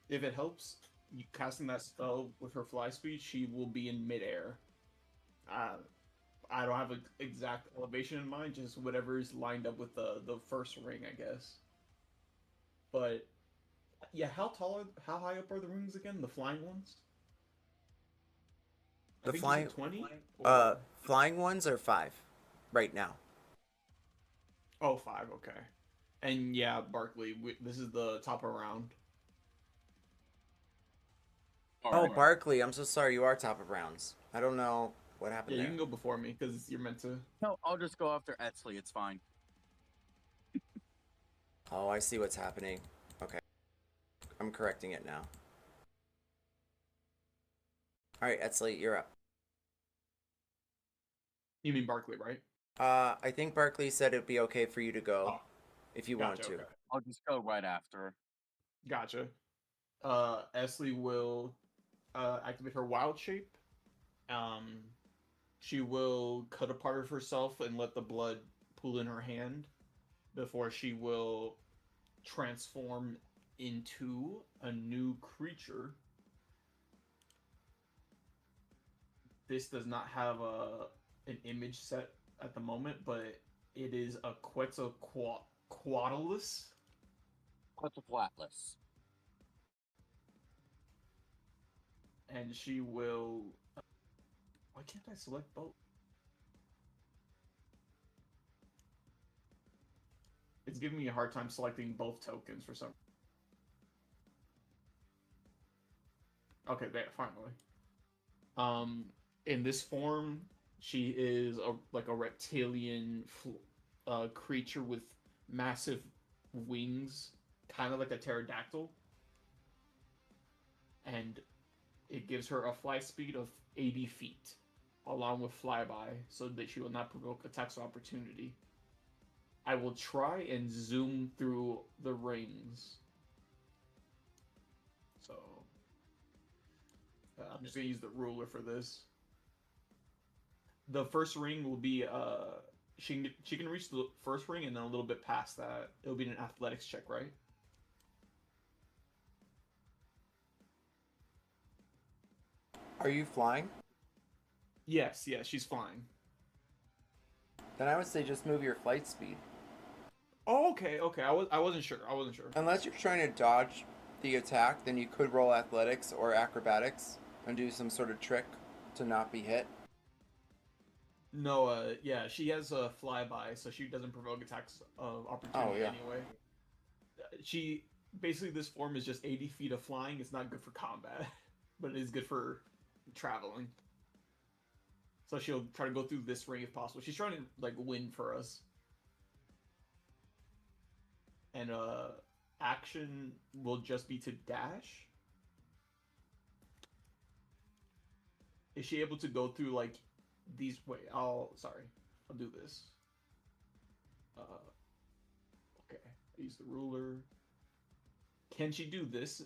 if it helps, you casting that spell with her fly speed, she will be in midair. I don't have an exact elevation in mind, just whatever is lined up with the first ring, I guess. But yeah, how high up are the rings again? The flying ones? The I think flying, you said 20? flying ones are 5 right now. Oh, 5, okay. And yeah, Barkley, this is the top of round. Oh, Barkley, I'm so sorry. You are top of rounds. I don't know what happened Yeah, you there. can go before me because you're meant to. No, I'll just go after Eztli. It's fine. Oh, I see what's happening. Okay. I'm correcting it now. All right, Eztli, you're up. You mean Barkley, right? I think Barkley said it'd be okay for you to go Oh, if you want to. okay. I'll just go right after. Gotcha. Eztli will activate her wild shape. She will cut a part of herself and let the blood pool in her hand before she will transform into a new creature. This does not have an image set at the moment, but it is a Quetzalcoatlus. Quetzalcoatlus. And she will. Why can't I select both? It's giving me a hard time selecting both tokens for some. Okay, there, finally. In this form, she is like a reptilian creature with massive wings, kind of like a pterodactyl. And it gives her a fly speed of 80 feet, along with flyby, so that she will not provoke attacks of opportunity. I will try and zoom through the rings. So I'm just gonna use the ruler for this. The first ring will be she can reach the first ring, and then a little bit past that it'll be an athletics check, right? Are you flying? Yes, she's flying. Then I would say just move your flight speed. Oh, okay. I wasn't sure. Unless you're trying to dodge the attack, then you could roll athletics or acrobatics and do some sort of trick to not be hit. No, yeah, she has a flyby, so she doesn't provoke attacks of opportunity anyway. She basically, this form is just 80 feet of flying. It's not good for combat, but it is good for traveling. So she'll try to go through this ring if possible. She's trying to like win for us. And action will just be to dash. Is she able to go through like these? Wait, I'll do this. Okay, I use the ruler. Can she do this?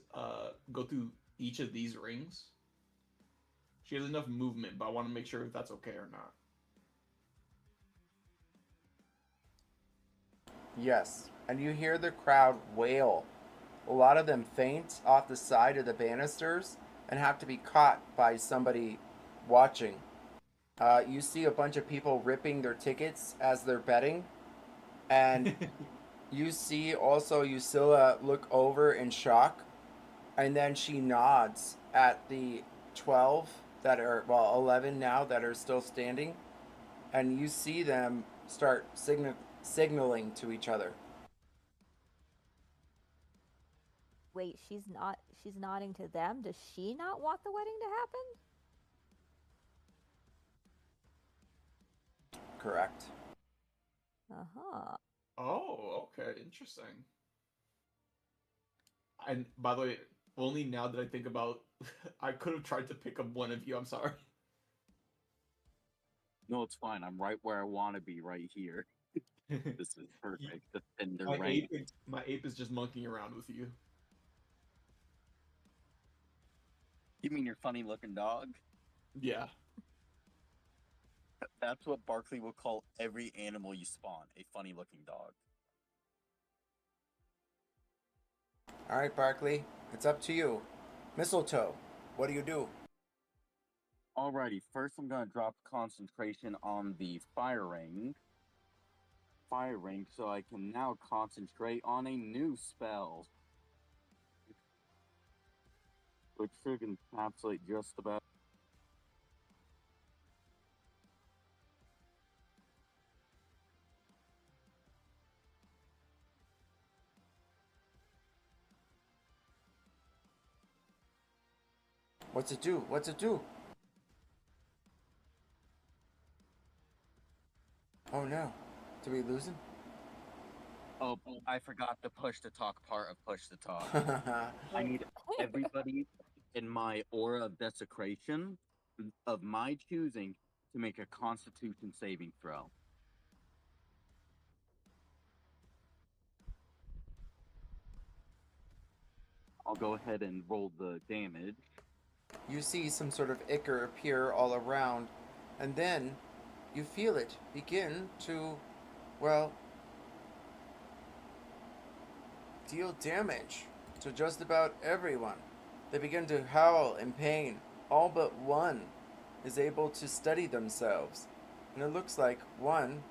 Go through each of these rings? She has enough movement, but I want to make sure if that's okay or not. Yes, and you hear the crowd wail. A lot of them faint off the side of the banisters and have to be caught by somebody watching. You see a bunch of people ripping their tickets as they're betting, and you see also Usilla look over in shock, and then she nods at the 12 that are, well, 11 now that are still standing, and you see them start signaling to each other. Wait, she's nodding to them. Does she not want the wedding to happen? Correct. Uh-huh. Oh, okay, interesting. And by the way, only now that I think about, I could have tried to pick up one of you. I'm sorry. No, it's fine. I'm right where I want to be, right here. This is perfect. Defender My rank. ape is just monkeying around with you. You mean your funny looking dog? Yeah. That's what Barkley will call every animal you spawn, a funny looking dog. All right, Barkley, it's up to you. Mistletoe, what do you do? Alrighty, first I'm gonna drop concentration on the fire ring. So I can now concentrate on a new spell. Which should encapsulate just about. What's it do? What's it do? Oh no. Did we lose him? Oh, I forgot the push to talk part of push to talk. I need everybody in my aura of desecration of my choosing to make a constitution saving throw. I'll go ahead and roll the damage. You see some sort of ichor appear all around, and then you feel it begin to, well, deal damage to just about everyone. They begin to howl in pain. All but one is able to steady themselves. And it looks like one,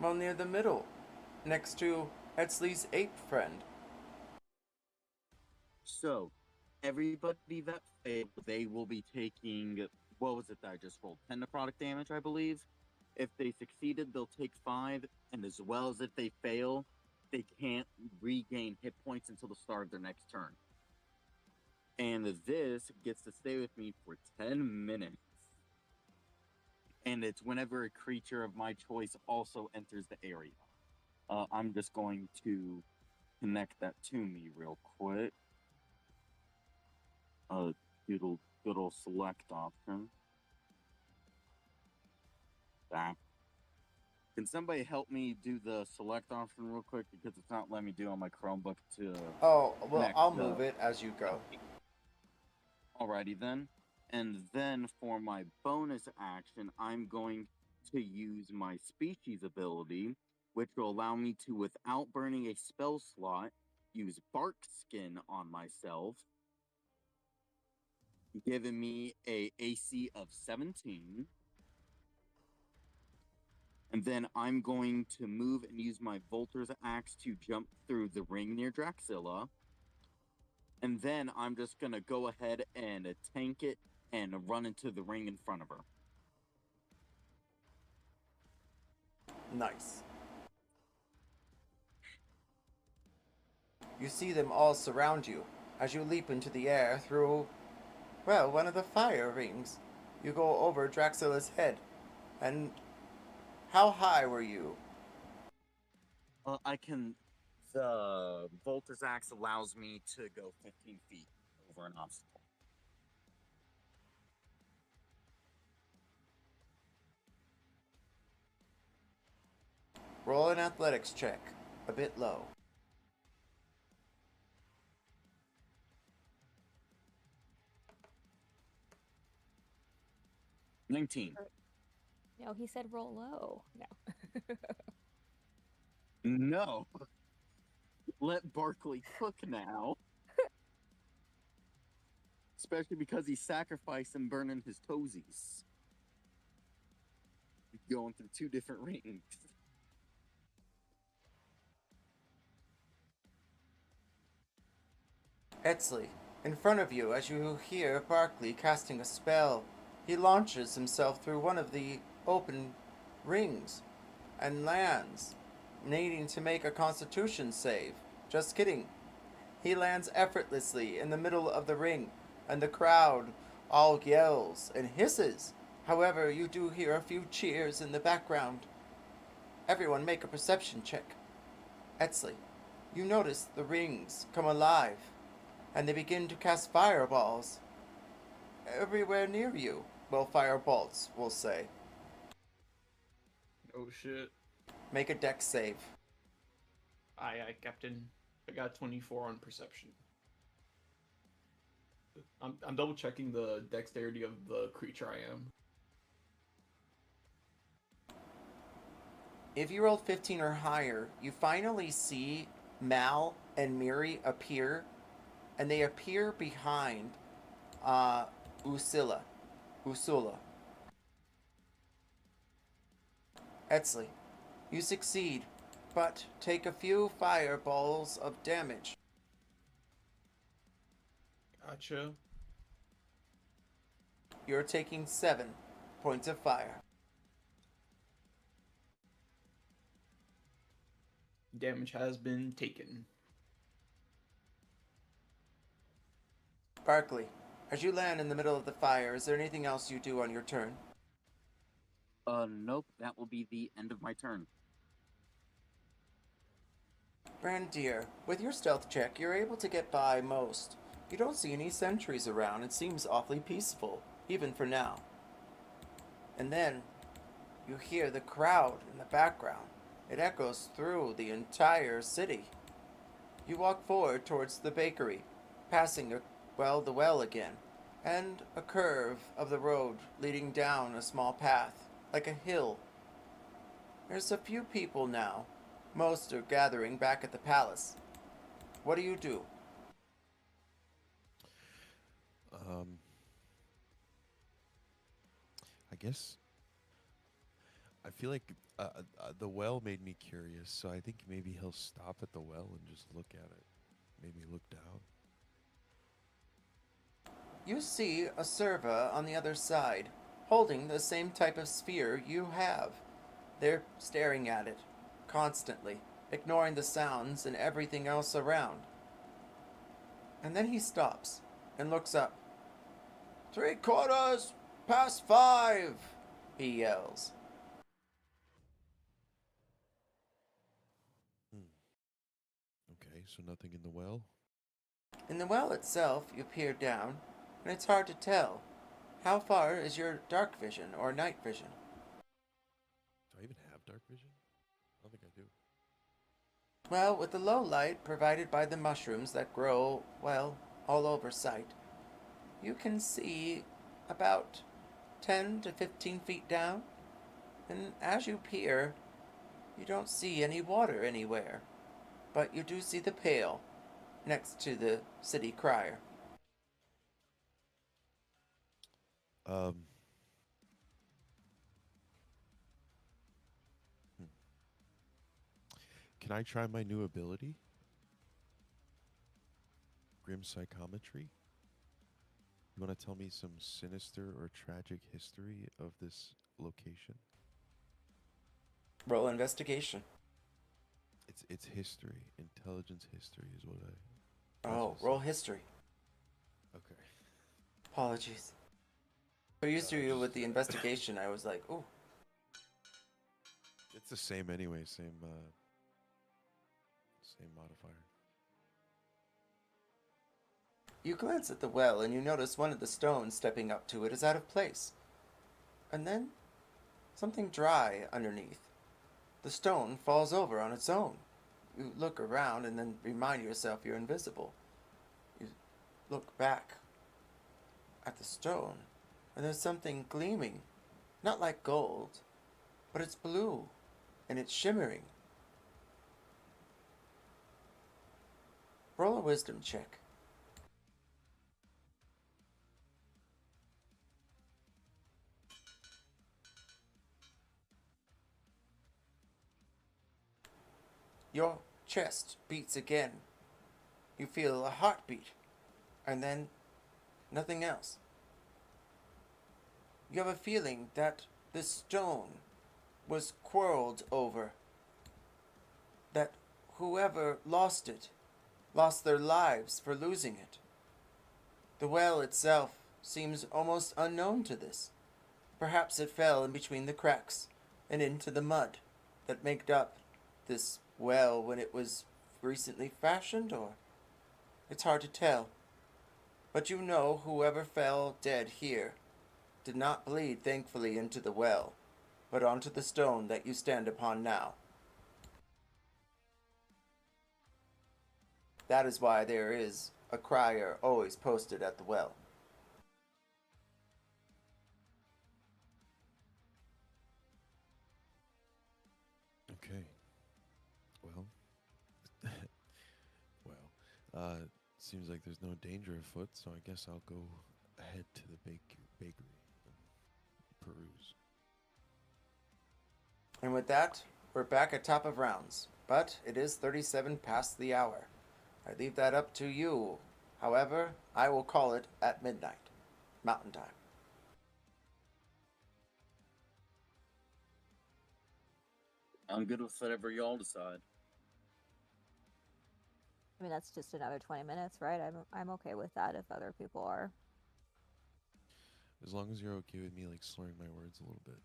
well, near the middle, next to Eztli's ape friend. So, everybody that failed, they will be taking, what was it that I just rolled? 10 necrotic damage, I believe. If they succeeded, they'll take 5, and as well as if they fail, they can't regain hit points until the start of their next turn. And this gets to stay with me for 10 minutes. And it's whenever a creature of my choice also enters the area. I'm just going to connect that to me real quick. Good old select option. Back. Can somebody help me do the select option real quick because it's not letting me do on my Chromebook to. Oh, well, connect I'll the- move it as you go. Alrighty then. And then for my bonus action, I'm going to use my species ability, which will allow me to, without burning a spell slot, use bark skin on myself, giving me a AC of 17. And then I'm going to move and use my Volter's Axe to jump through the ring near Draxilla. And then I'm just going to go ahead and tank it and run into the ring in front of her. Nice. You see them all surround you as you leap into the air through, well, one of the fire rings. You go over Draxilla's head. And how high were you? The Volter's Axe allows me to go 15 feet over an obstacle. Roll an athletics check. A bit low. $19. No, he said roll low. No. No. Let Barkley cook now. Especially because he sacrificed and burning his toesies. Going through two different rings. Eztli, in front of you as you hear Barkley casting a spell, he launches himself through one of the open rings and lands, needing to make a constitution save. Just kidding. He lands effortlessly in the middle of the ring, and the crowd all yells and hisses. However, you do hear a few cheers in the background. Everyone make a perception check. Eztli, you notice the rings come alive, and they begin to cast fireballs everywhere near you. Well, firebolts, we'll say. Oh shit. Make a dex save. Aye, Captain. I got 24 on perception. I'm double checking the dexterity of the creature I am. If you rolled 15 or higher, you finally see Mal and Miri appear, and they appear behind Usula. Eztli, you succeed, but take a few fireballs of damage. Gotcha. You're taking 7 points of fire. Damage has been taken. Barkley, as you land in the middle of the fire, is there anything else you do on your turn? Nope, that will be the end of my turn. Brandir, with your stealth check, you're able to get by most. You don't see any sentries around. It seems awfully peaceful, even for now. And then, you hear the crowd in the background. It echoes through the entire city. You walk forward towards the bakery, passing the well again, and a curve of the road leading down a small path, like a hill. There's a few people now. Most are gathering back at the palace. What do you do? I guess I feel like the well made me curious, so I think maybe he'll stop at the well and just look at it. Maybe look down. You see a serva on the other side, holding the same type of sphere you have. They're staring at it, constantly, ignoring the sounds and everything else around. And then he stops and looks up. 5:15, he yells. Okay, so nothing in the well. In the well itself, you peer down, and it's hard to tell. How far is your dark vision or night vision? Do I even have dark vision? I don't think I do. Well, with the low light provided by the mushrooms that grow, well, all over sight, you can see about 10 to 15 feet down, and as you peer, you don't see any water anywhere, but you do see the pail next to the city crier. Um. hmm. Can I try my new ability? Grim psychometry? You want to tell me some sinister or tragic history of this location? Roll investigation. It's history. Intelligence history is what I. Oh, roll history. Okay. Apologies. So used to you with the investigation, I was like, ooh. It's the same anyway. Same modifier. You glance at the well and you notice one of the stones stepping up to it is out of place. And then something dry underneath. The stone falls over on its own. You look around and then remind yourself you're invisible. You look back at the stone, and there's something gleaming. Not like gold, but it's blue, and it's shimmering. Roll a wisdom check. Your chest beats again. You feel a heartbeat, and then nothing else. You have a feeling that this stone was quarreled over. That whoever lost it lost their lives for losing it. The well itself seems almost unknown to this. Perhaps it fell in between the cracks and into the mud that made up this well when it was recently fashioned, or it's hard to tell. But you know whoever fell dead here did not bleed thankfully into the well, but onto the stone that you stand upon now. That is why there is a crier always posted at the well. Okay. Well. Seems like there's no danger afoot, so I guess I'll go ahead to the bakery and peruse. And with that, we're back at top of rounds. But it is 37 past the hour. I leave that up to you. However, I will call it at midnight. Mountain time. I'm good with whatever y'all decide. I mean, that's just another 20 minutes, right? I'm okay with that if other people are. As long as you're okay with me, like, slurring my words a little bit.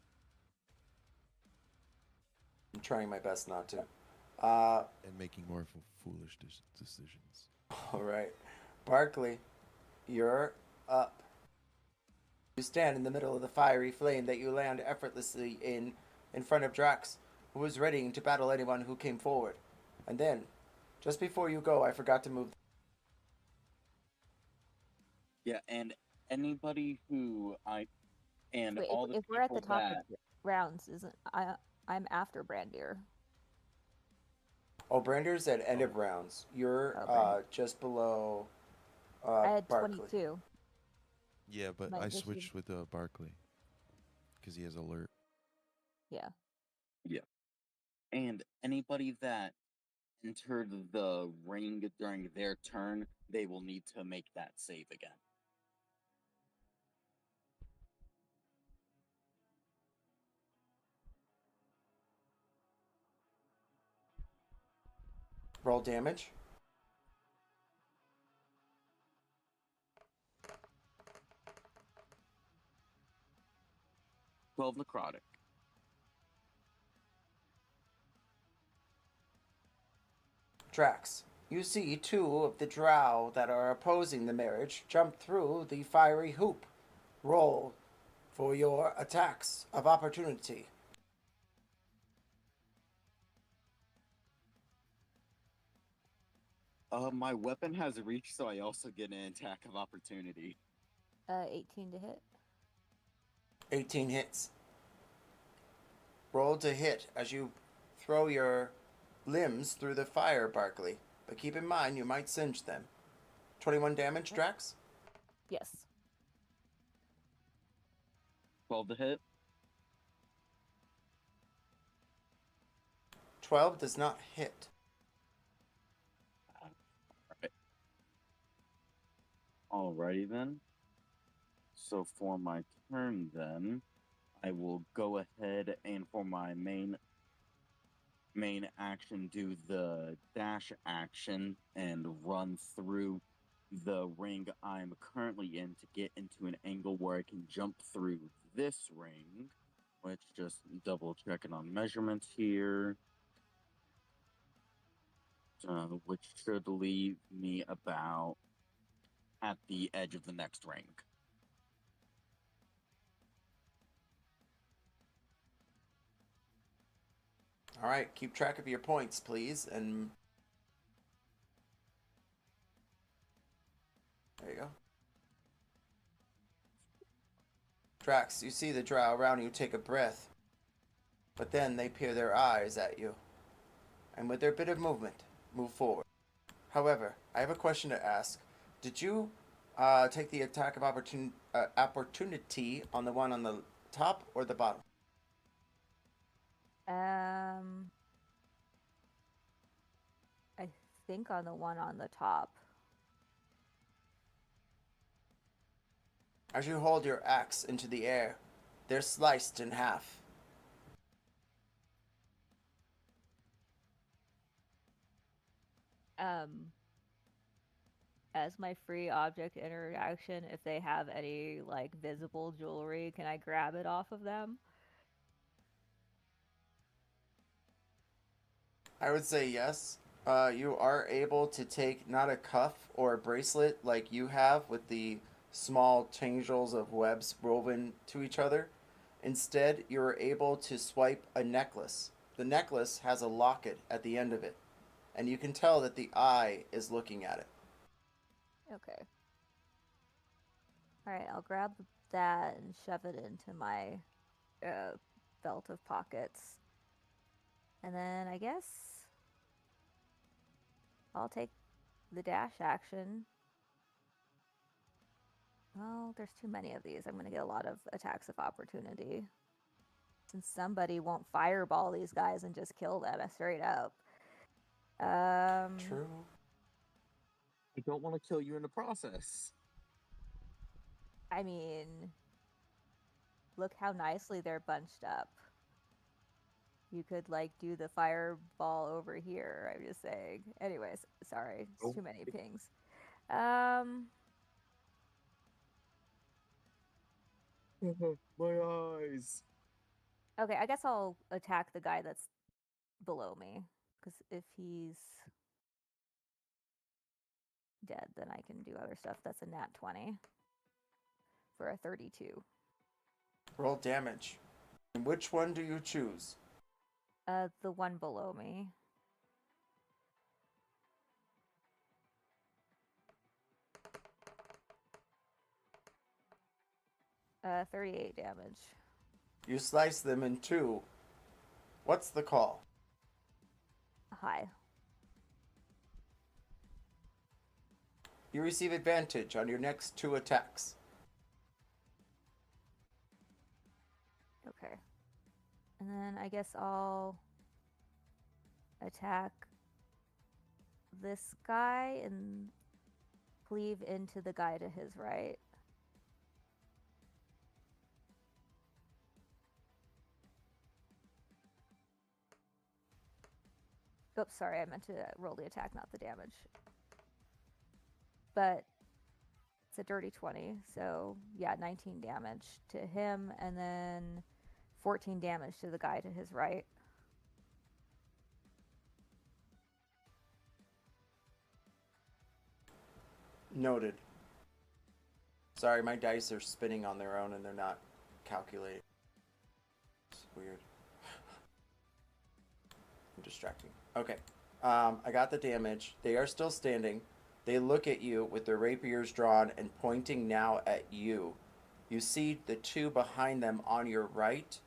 I'm trying my best not to. And making more foolish decisions. Alright. Barkley, you're up. You stand in the middle of the fiery flame that you land effortlessly in front of Drax, who was ready to battle anyone who came forward. And then, just before you go, I forgot to move. Yeah, and anybody who and Wait, all the if we're at the people top that of the rounds, isn't I'm after Brandir. Oh, Brandir's at end of rounds. You're Brandir. just below I had Barkley. 22. Yeah, but My I issue- switched with Barkley because he has alert. Yeah. and anybody that entered the ring during their turn, they will need to make that save again. Roll damage. Twelve necrotic. Drax, You see two of the Drow that are opposing the marriage jump through the fiery hoop. Roll for your attacks of opportunity. My weapon has reach, so I also get an attack of opportunity. 18 to hit. 18 hits. Roll to hit as you throw your limbs through the fire, Barkley. But keep in mind, you might singe them. 21 damage, Drax? Yes. 12 to hit. 12 does not hit. Alrighty then. So for my turn then, I will go ahead and for my main action do the dash action and run through the ring I'm currently in to get into an angle where I can jump through this ring, which just double checking on measurements here. Which should leave me about at the edge of the next ring. All right, keep track of your points, please. And there you go. Drax, you see the Drow around you take a breath, but then they peer their eyes at you, and with their bit of movement, move forward. However, I have a question to ask. Did you take the attack of opportunity on the one on the top or the bottom? I think on the one on the top. As you hold your axe into the air, they're sliced in half. As my free object interaction, if they have any like visible jewelry, can I grab it off of them? I would say yes. You are able to take not a cuff or a bracelet like you have with the small tangles of webs woven to each other. Instead, you are able to swipe a necklace. The necklace has a locket at the end of it, and you can tell that the eye is looking at it. Okay. All right, I'll grab that and shove it into my belt of pockets. And then I guess I'll take the dash action. Well, there's too many of these. I'm going to get a lot of attacks of opportunity. Since somebody won't fireball these guys and just kill them straight up. True. I don't want to kill you in the process. I mean, look how nicely they're bunched up. You could like do the fireball over here, I'm just saying. Anyways, sorry, it's too many pings. My eyes. Okay, I guess I'll attack the guy that's below me. Because if he's dead, then I can do other stuff. That's a nat 20 for a 32. Roll damage. And which one do you choose? The one below me. 38 damage. You slice them in two. What's the call? Hi. You receive advantage on your next two attacks. Okay. And then I guess I'll attack this guy and cleave into the guy to his right. Oops, sorry, I meant to roll the attack, not the damage. But it's a dirty 20, so yeah, 19 damage to him, and then 14 damage to the guy to his right. Noted. Sorry, my dice are spinning on their own and they're not calculating. It's weird. I'm distracting. Okay. I got the damage. They are still standing. They look at you with their rapiers drawn and pointing now at you. You see the two behind them on your right.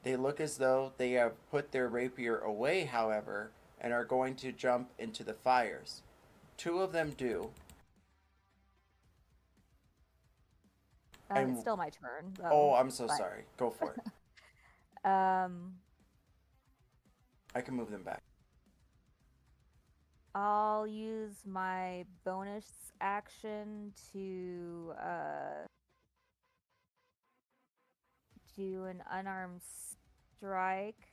They look as though they have put their rapier away, however, and are going to jump into the fires. Two of them do. It's still my turn, though. Oh, I'm so but- sorry. Go for it. Um, I can move them back. I'll use my bonus action to do an unarmed strike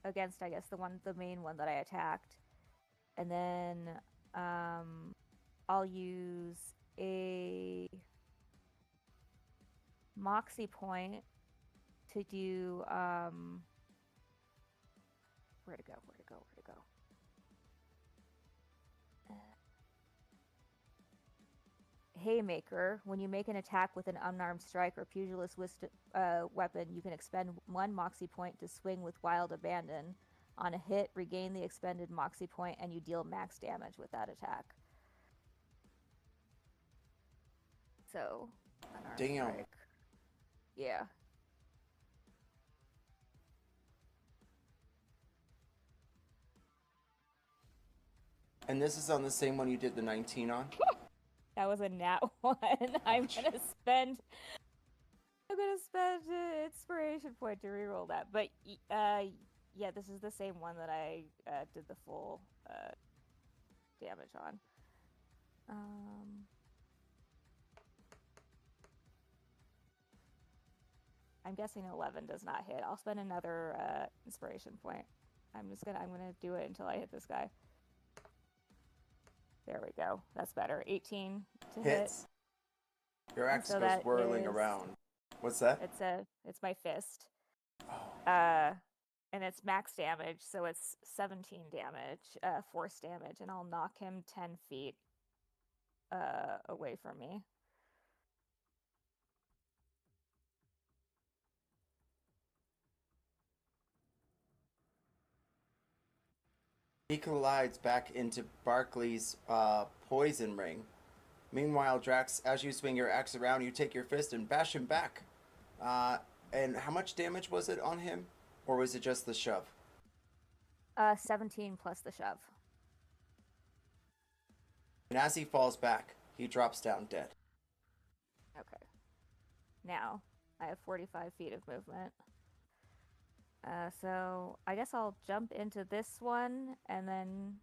against, I guess, the main one that I attacked, and then I'll use a moxie point to do where to go. Haymaker. When you make an attack with an unarmed strike or pugilist weapon, you can expend 1 moxie point to swing with wild abandon. On a hit, regain the expended moxie point and you deal max damage with that attack. So, unarmed Damn. strike. Yeah. And this is on the same one you did the 19 on? That was a nat 1. I'm gonna spend an inspiration point to reroll that. But yeah, this is the same one that I did the full damage on. I'm guessing 11 does not hit. I'll spend another inspiration point. I'm gonna do it until I hit this guy. There we go. That's better. 18 to Hits. Your axe so goes that whirling is- around. What's that? It's my fist. Oh. And it's max damage, so it's 17 damage, force damage, and I'll knock him 10 feet away from me. He collides back into Barkley's poison ring. Meanwhile, Drax, as you swing your axe around, you take your fist and bash him back. And how much damage was it on him? Or was it just the shove? 17 plus the shove. And as he falls back, he drops down dead. Okay. Now, I have 45 feet of movement. So I guess I'll jump into this one and then...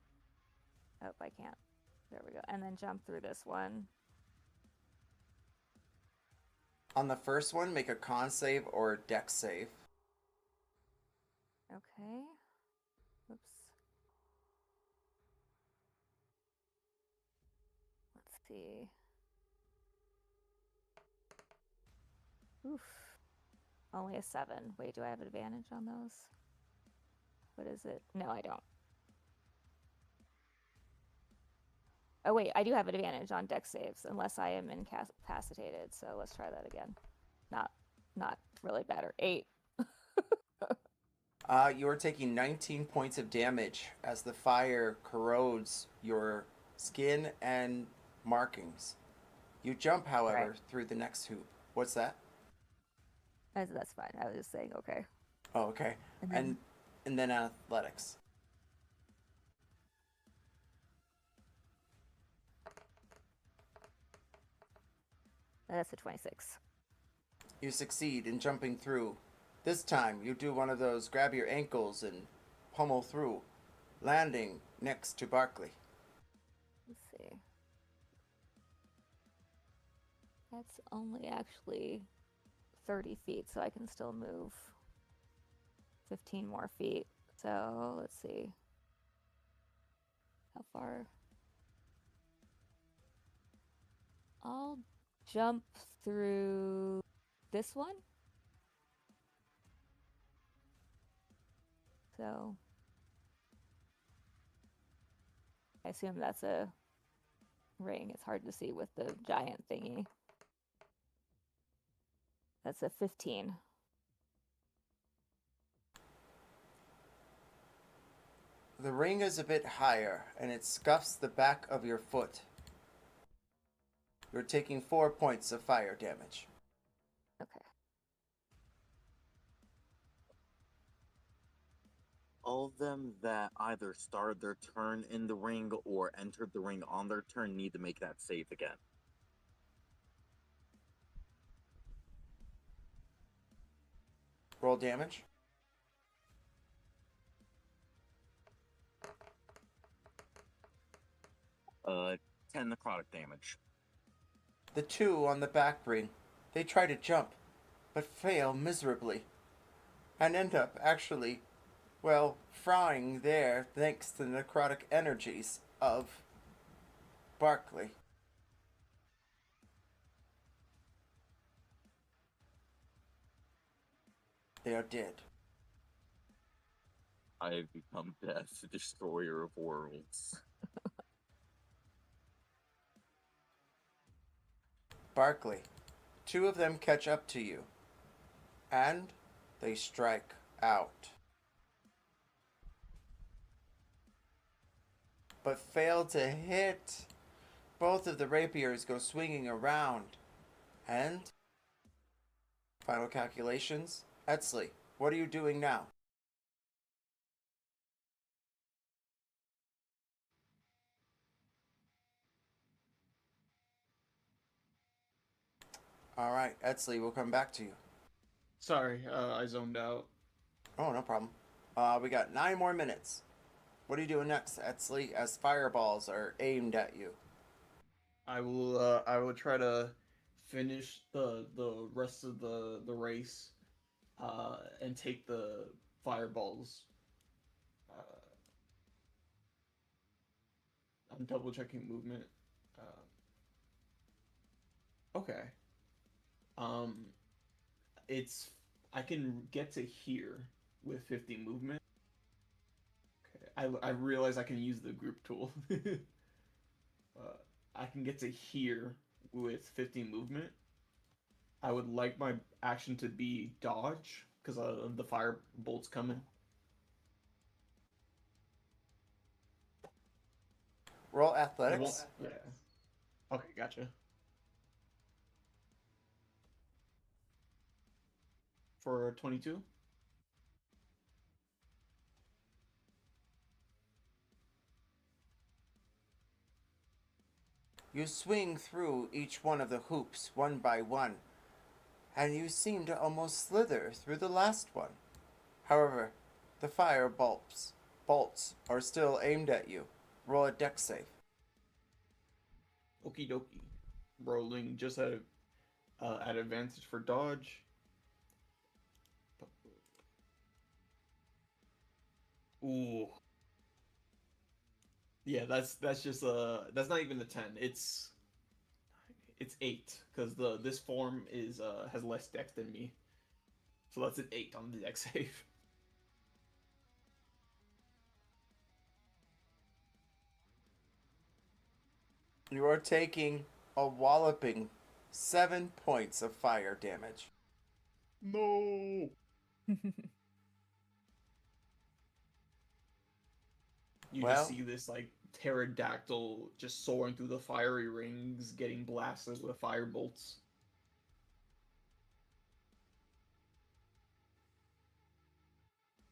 Oh, I can't. There we go. And then jump through this one. On the first one, make a con save or a dex save. Okay. Oops. Let's see. Oof. Only a 7. Wait, do I have advantage on those? What is it? No, I don't. Oh, wait, I do have advantage on dex saves, unless I am incapacitated. So let's try that again. Not really better. 8. You are taking 19 points of damage as the fire corrodes your skin and markings. You jump, however, through the next hoop. What's that? That's fine. I was just saying, okay. Oh, okay. And then athletics. That's a 26. You succeed in jumping through. This time, you do one of those grab your ankles and pummel through, landing next to Barkley. Let's see. That's only actually 30 feet, so I can still move 15 more feet. So let's see. How far? I'll jump through this one. So I assume that's a ring. It's hard to see with the giant thingy. That's a 15. The ring is a bit higher, and it scuffs the back of your foot. You're taking 4 points of fire damage. Okay. All of them that either started their turn in the ring or entered the ring on their turn need to make that save again. Roll damage. Uh, 10 necrotic damage. The two on the back ring, they try to jump, but fail miserably, and end up actually, well, frying there thanks to the necrotic energies of Barkley. They are dead. I have become Death, Destroyer of Worlds. Barkley, two of them catch up to you, and they strike out. But fail to hit. Both of the rapiers go swinging around. And final calculations. Eztli, what are you doing now? All right, Eztli, we'll come back to you. Sorry, I zoned out. Oh, no problem. We got 9 more minutes. What are you doing next, Eztli, as fireballs are aimed at you? I will try to finish the rest of the race, and take the fireballs. Uh, I'm double checking movement. Okay. Um, it's I can get to here with 50 movement. Okay. I realize I can use the group tool. I can get to here with 50 movement. I would like my action to be dodge because of the fire bolts coming. Roll athletics. Yeah. Okay, gotcha. For 22. You swing through each one of the hoops one by one, and you seem to almost slither through the last one. However, the fire bolts are still aimed at you. Roll a dex save. Okie dokie. Rolling just at advantage for dodge. Ooh. Yeah, that's just that's not even the 10. It's 8 because this form is has less dex than me. So that's an 8 on the dex save. You are taking a walloping 7 points of fire damage. No. You Well, just see this like pterodactyl just soaring through the fiery rings, getting blasted with fire bolts.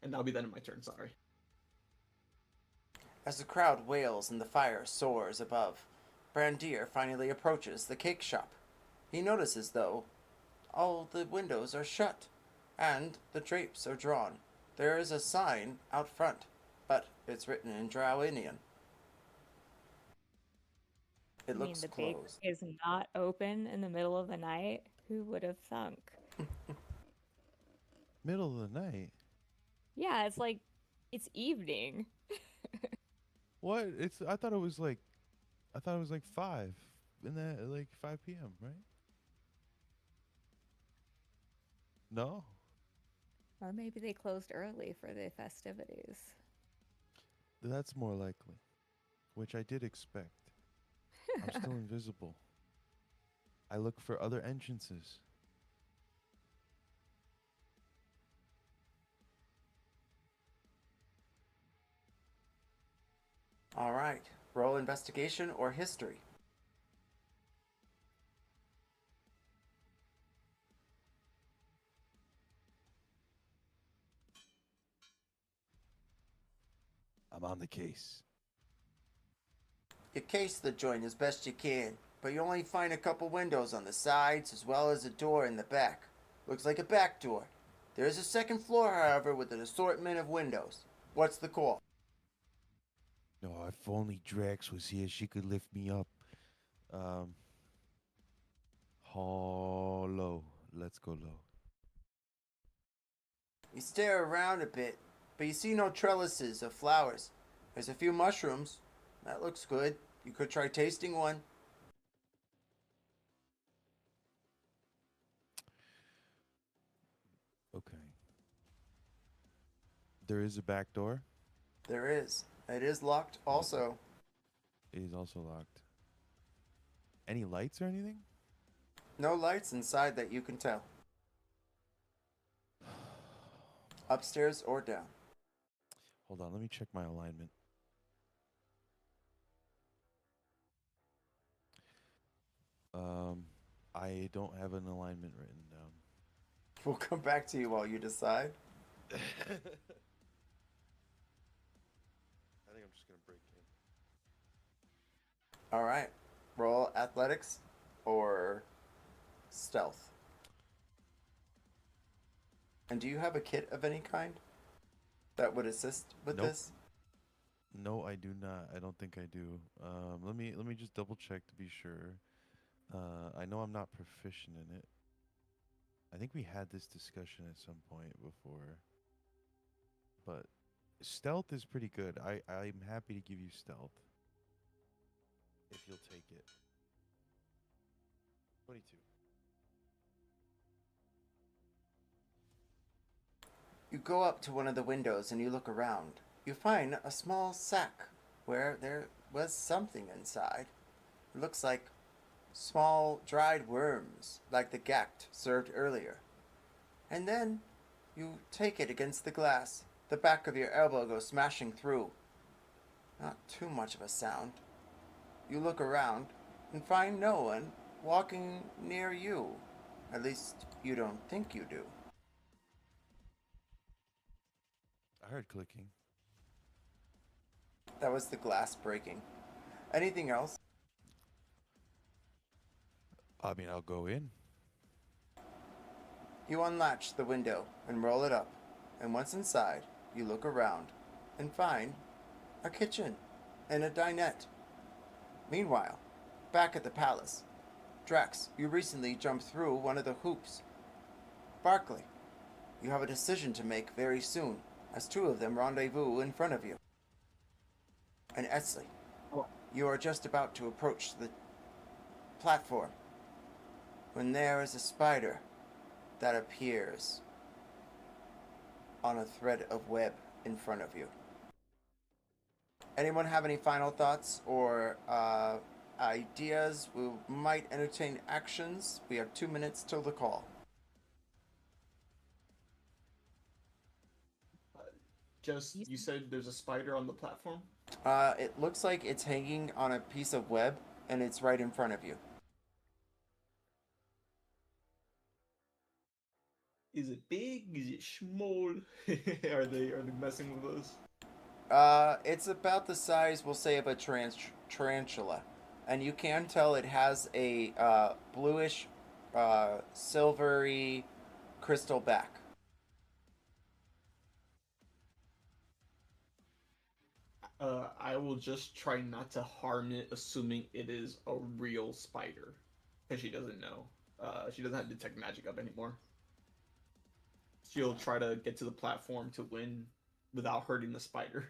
And that'll be the end of my turn, sorry. as the crowd wails and the fire soars above, Brandir finally approaches the cake shop. He notices, though, all the windows are shut, and the drapes are drawn. There is a sign out front, but it's written in Drowinian. It I mean, looks the bakery closed. is not open in the middle of the night. Who would have thunk? Middle of the night. Yeah, it's like it's evening. What? I thought it was like 5 in that, like 5 p.m., right? No. Or maybe they closed early for the festivities. That's more likely, which I did expect. I'm still invisible. I look for other entrances. All right. Roll investigation or history. I'm on the case. You case the joint as best you can, but you only find a couple windows on the sides as well as a door in the back. Looks like a back door. There is a second floor, however, with an assortment of windows. What's the call? No, if only Drax was here, she could lift me up. Um, Low. Let's go low. You stare around a bit, but you see no trellises of flowers. There's a few mushrooms. That looks good. You could try tasting one. Okay. There is a back door. There is. It is locked also. It is also locked. Any lights or anything? No lights inside that you can tell. Upstairs or down. Hold on, let me check my alignment. I don't have an alignment written down. We'll come back to you while you decide. I think I'm just gonna break in. All right. Roll athletics or stealth. And do you have a kit of any kind that would assist with Nope. this? No, I do not. I don't think I do. Let me just double check to be sure. I know I'm not proficient in it. I think we had this discussion at some point before. But stealth is pretty good. I'm happy to give you stealth. If you'll take it. 22. You go up to one of the windows and you look around. You find a small sack where there was something inside. It looks like small dried worms, like the gact served earlier. And then you take it against the glass. The back of your elbow goes smashing through. Not too much of a sound. You look around and find no one walking near you. At least you don't think you do. I heard clicking. That was the glass breaking. Anything else? I mean, I'll go in. You unlatch the window and roll it up, and once inside, you look around and find a kitchen and a dinette. Meanwhile, back at the palace, Drax, you recently jumped through one of the hoops. Barkley, you have a decision to make very soon, as two of them rendezvous in front of you. And Eztli, you are just about to approach the platform when there is a spider that appears on a thread of web in front of you. Anyone have any final thoughts or ideas? We might entertain actions. We have 2 minutes till the call. You said there's a spider on the platform? It looks like it's hanging on a piece of web, and it's right in front of you. Is it big? Is it small? Are they messing with us? It's about the size, we'll say, of a tarantula. And you can tell it has a bluish, silvery crystal back. I will just try not to harm it, assuming it is a real spider. Because she doesn't know. She doesn't have detect magic up anymore. She'll try to get to the platform to win without hurting the spider.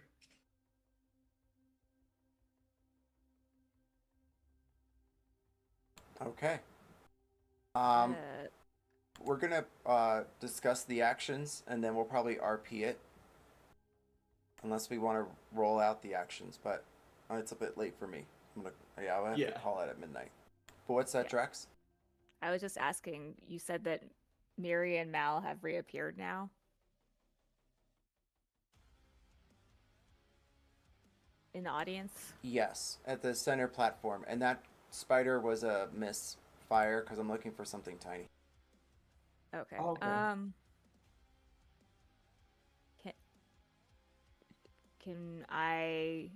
Okay. Uh, We're gonna discuss the actions, and then we'll probably RP it. Unless we want to roll out the actions, but it's a bit late for me. I'm gonna Yeah, I would have Yeah. to call it at midnight. But what's that, Yeah. Drax? I was just asking, you said that Miri and Mal have reappeared now? In the audience? Yes, at the center platform. And that spider was a misfire because I'm looking for something tiny. Okay. Okay. Can I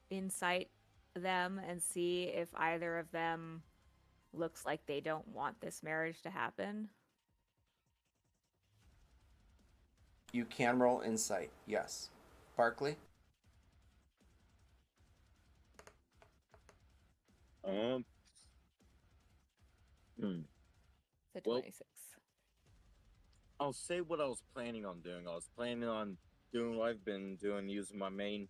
insight them and see if either of them looks like they don't want this marriage to happen? You can roll insight, yes. Barkley? Hmm. It's a Well- 26. I'll say what I was planning on doing. I was planning on doing what I've been doing, using my main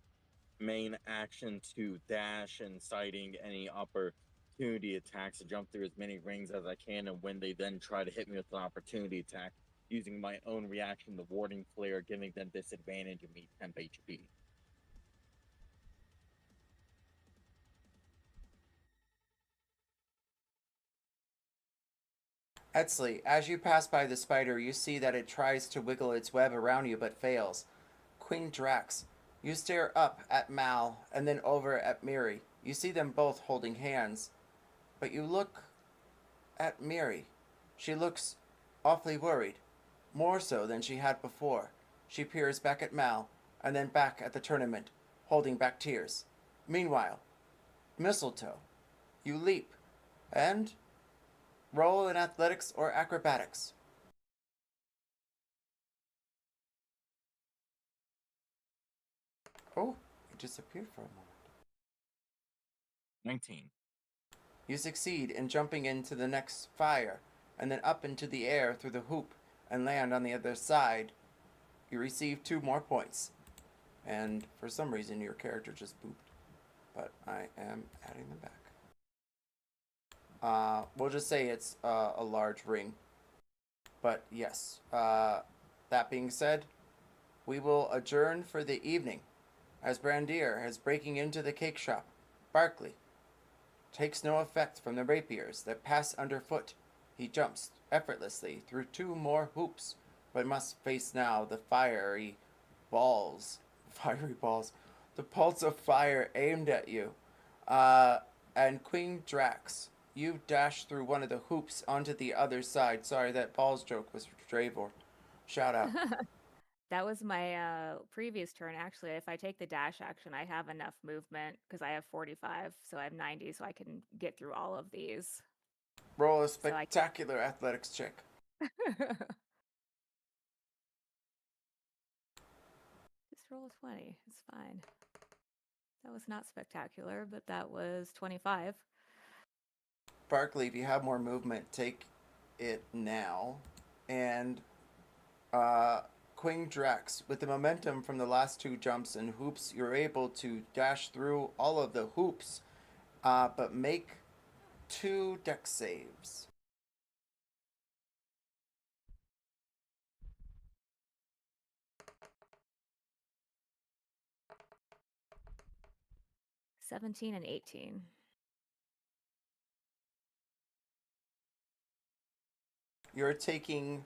action to dash and citing any opportunity attacks to jump through as many rings as I can, and when they then try to hit me with an opportunity attack, using my own reaction, the warding flare, giving them disadvantage and me temp HP. Eztli, as you pass by the spider, you see that it tries to wiggle its web around you but fails. Queen Drax, you stare up at Mal and then over at Miri. You see them both holding hands, but you look at Miri. She looks awfully worried, more so than she had before. She peers back at Mal and then back at the tournament, holding back tears. Meanwhile, Mistletoe, you leap and roll in athletics or acrobatics. Oh, it disappeared for a moment. 19. You succeed in jumping into the next fire and then up into the air through the hoop and land on the other side. You receive 2 more points. And for some reason, your character just pooped. But I am adding them back. We'll just say it's a large ring. But yes, that being said, we will adjourn for the evening as Brandir is breaking into the cake shop. Barkley takes no effect from the rapiers that pass underfoot. He jumps effortlessly through 2 more hoops, but must face now the fiery balls. The pulse of fire aimed at you. And Queen Drax, you dash through one of the hoops onto the other side. Sorry, that balls joke was for Dravor. Shout out. That was my previous turn. Actually, if I take the dash action, I have enough movement because I have 45, so I have 90, so I can get through all of these. Roll a spectacular athletics check. Just roll a 20. It's fine. That was not spectacular, but that was 25. Barkley, if you have more movement, take it now. And Queen Drax, with the momentum from the last 2 jumps and hoops, you're able to dash through all of the hoops, but make 2 dex saves. $17 and $18. You're taking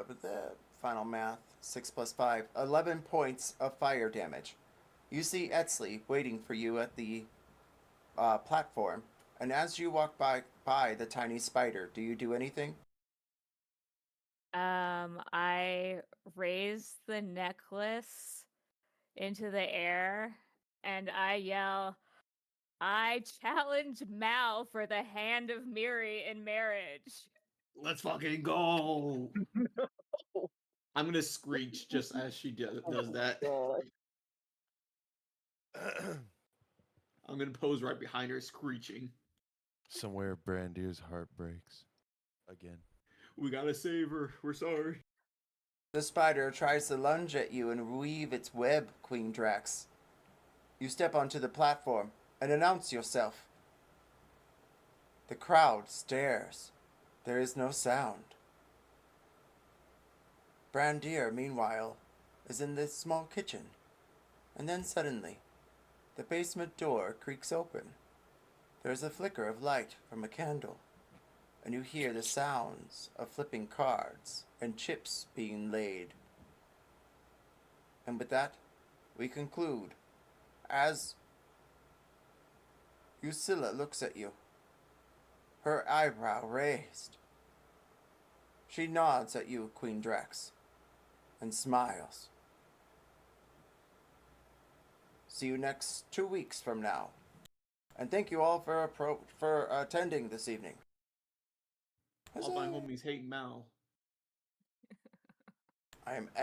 with the final math, 6 plus 5, 11 points of fire damage. You see Eztli waiting for you at the platform, and as you walk by the tiny spider, do you do anything? I raise the necklace into the air and I yell, I challenge Mal for the hand of Miri in marriage. Let's fucking go. I'm gonna screech just as she does that. I'm gonna pose right behind her, screeching. Somewhere Brandir's heart breaks. Again. We gotta save her. We're sorry. The spider tries to lunge at you and weave its web, Queen Drax. You step onto the platform and announce yourself. The crowd stares. There is no sound. Brandir, meanwhile, is in this small kitchen. And then suddenly, The basement door creaks open. There is a flicker of light from a candle, and you hear the sounds of flipping cards and chips being laid. And with that, we conclude as Usilla looks at you, her eyebrow raised. She nods at you, Queen Drax, and smiles. See you next 2 weeks from now. And thank you all for attending this evening. All my homies hate Mal. I am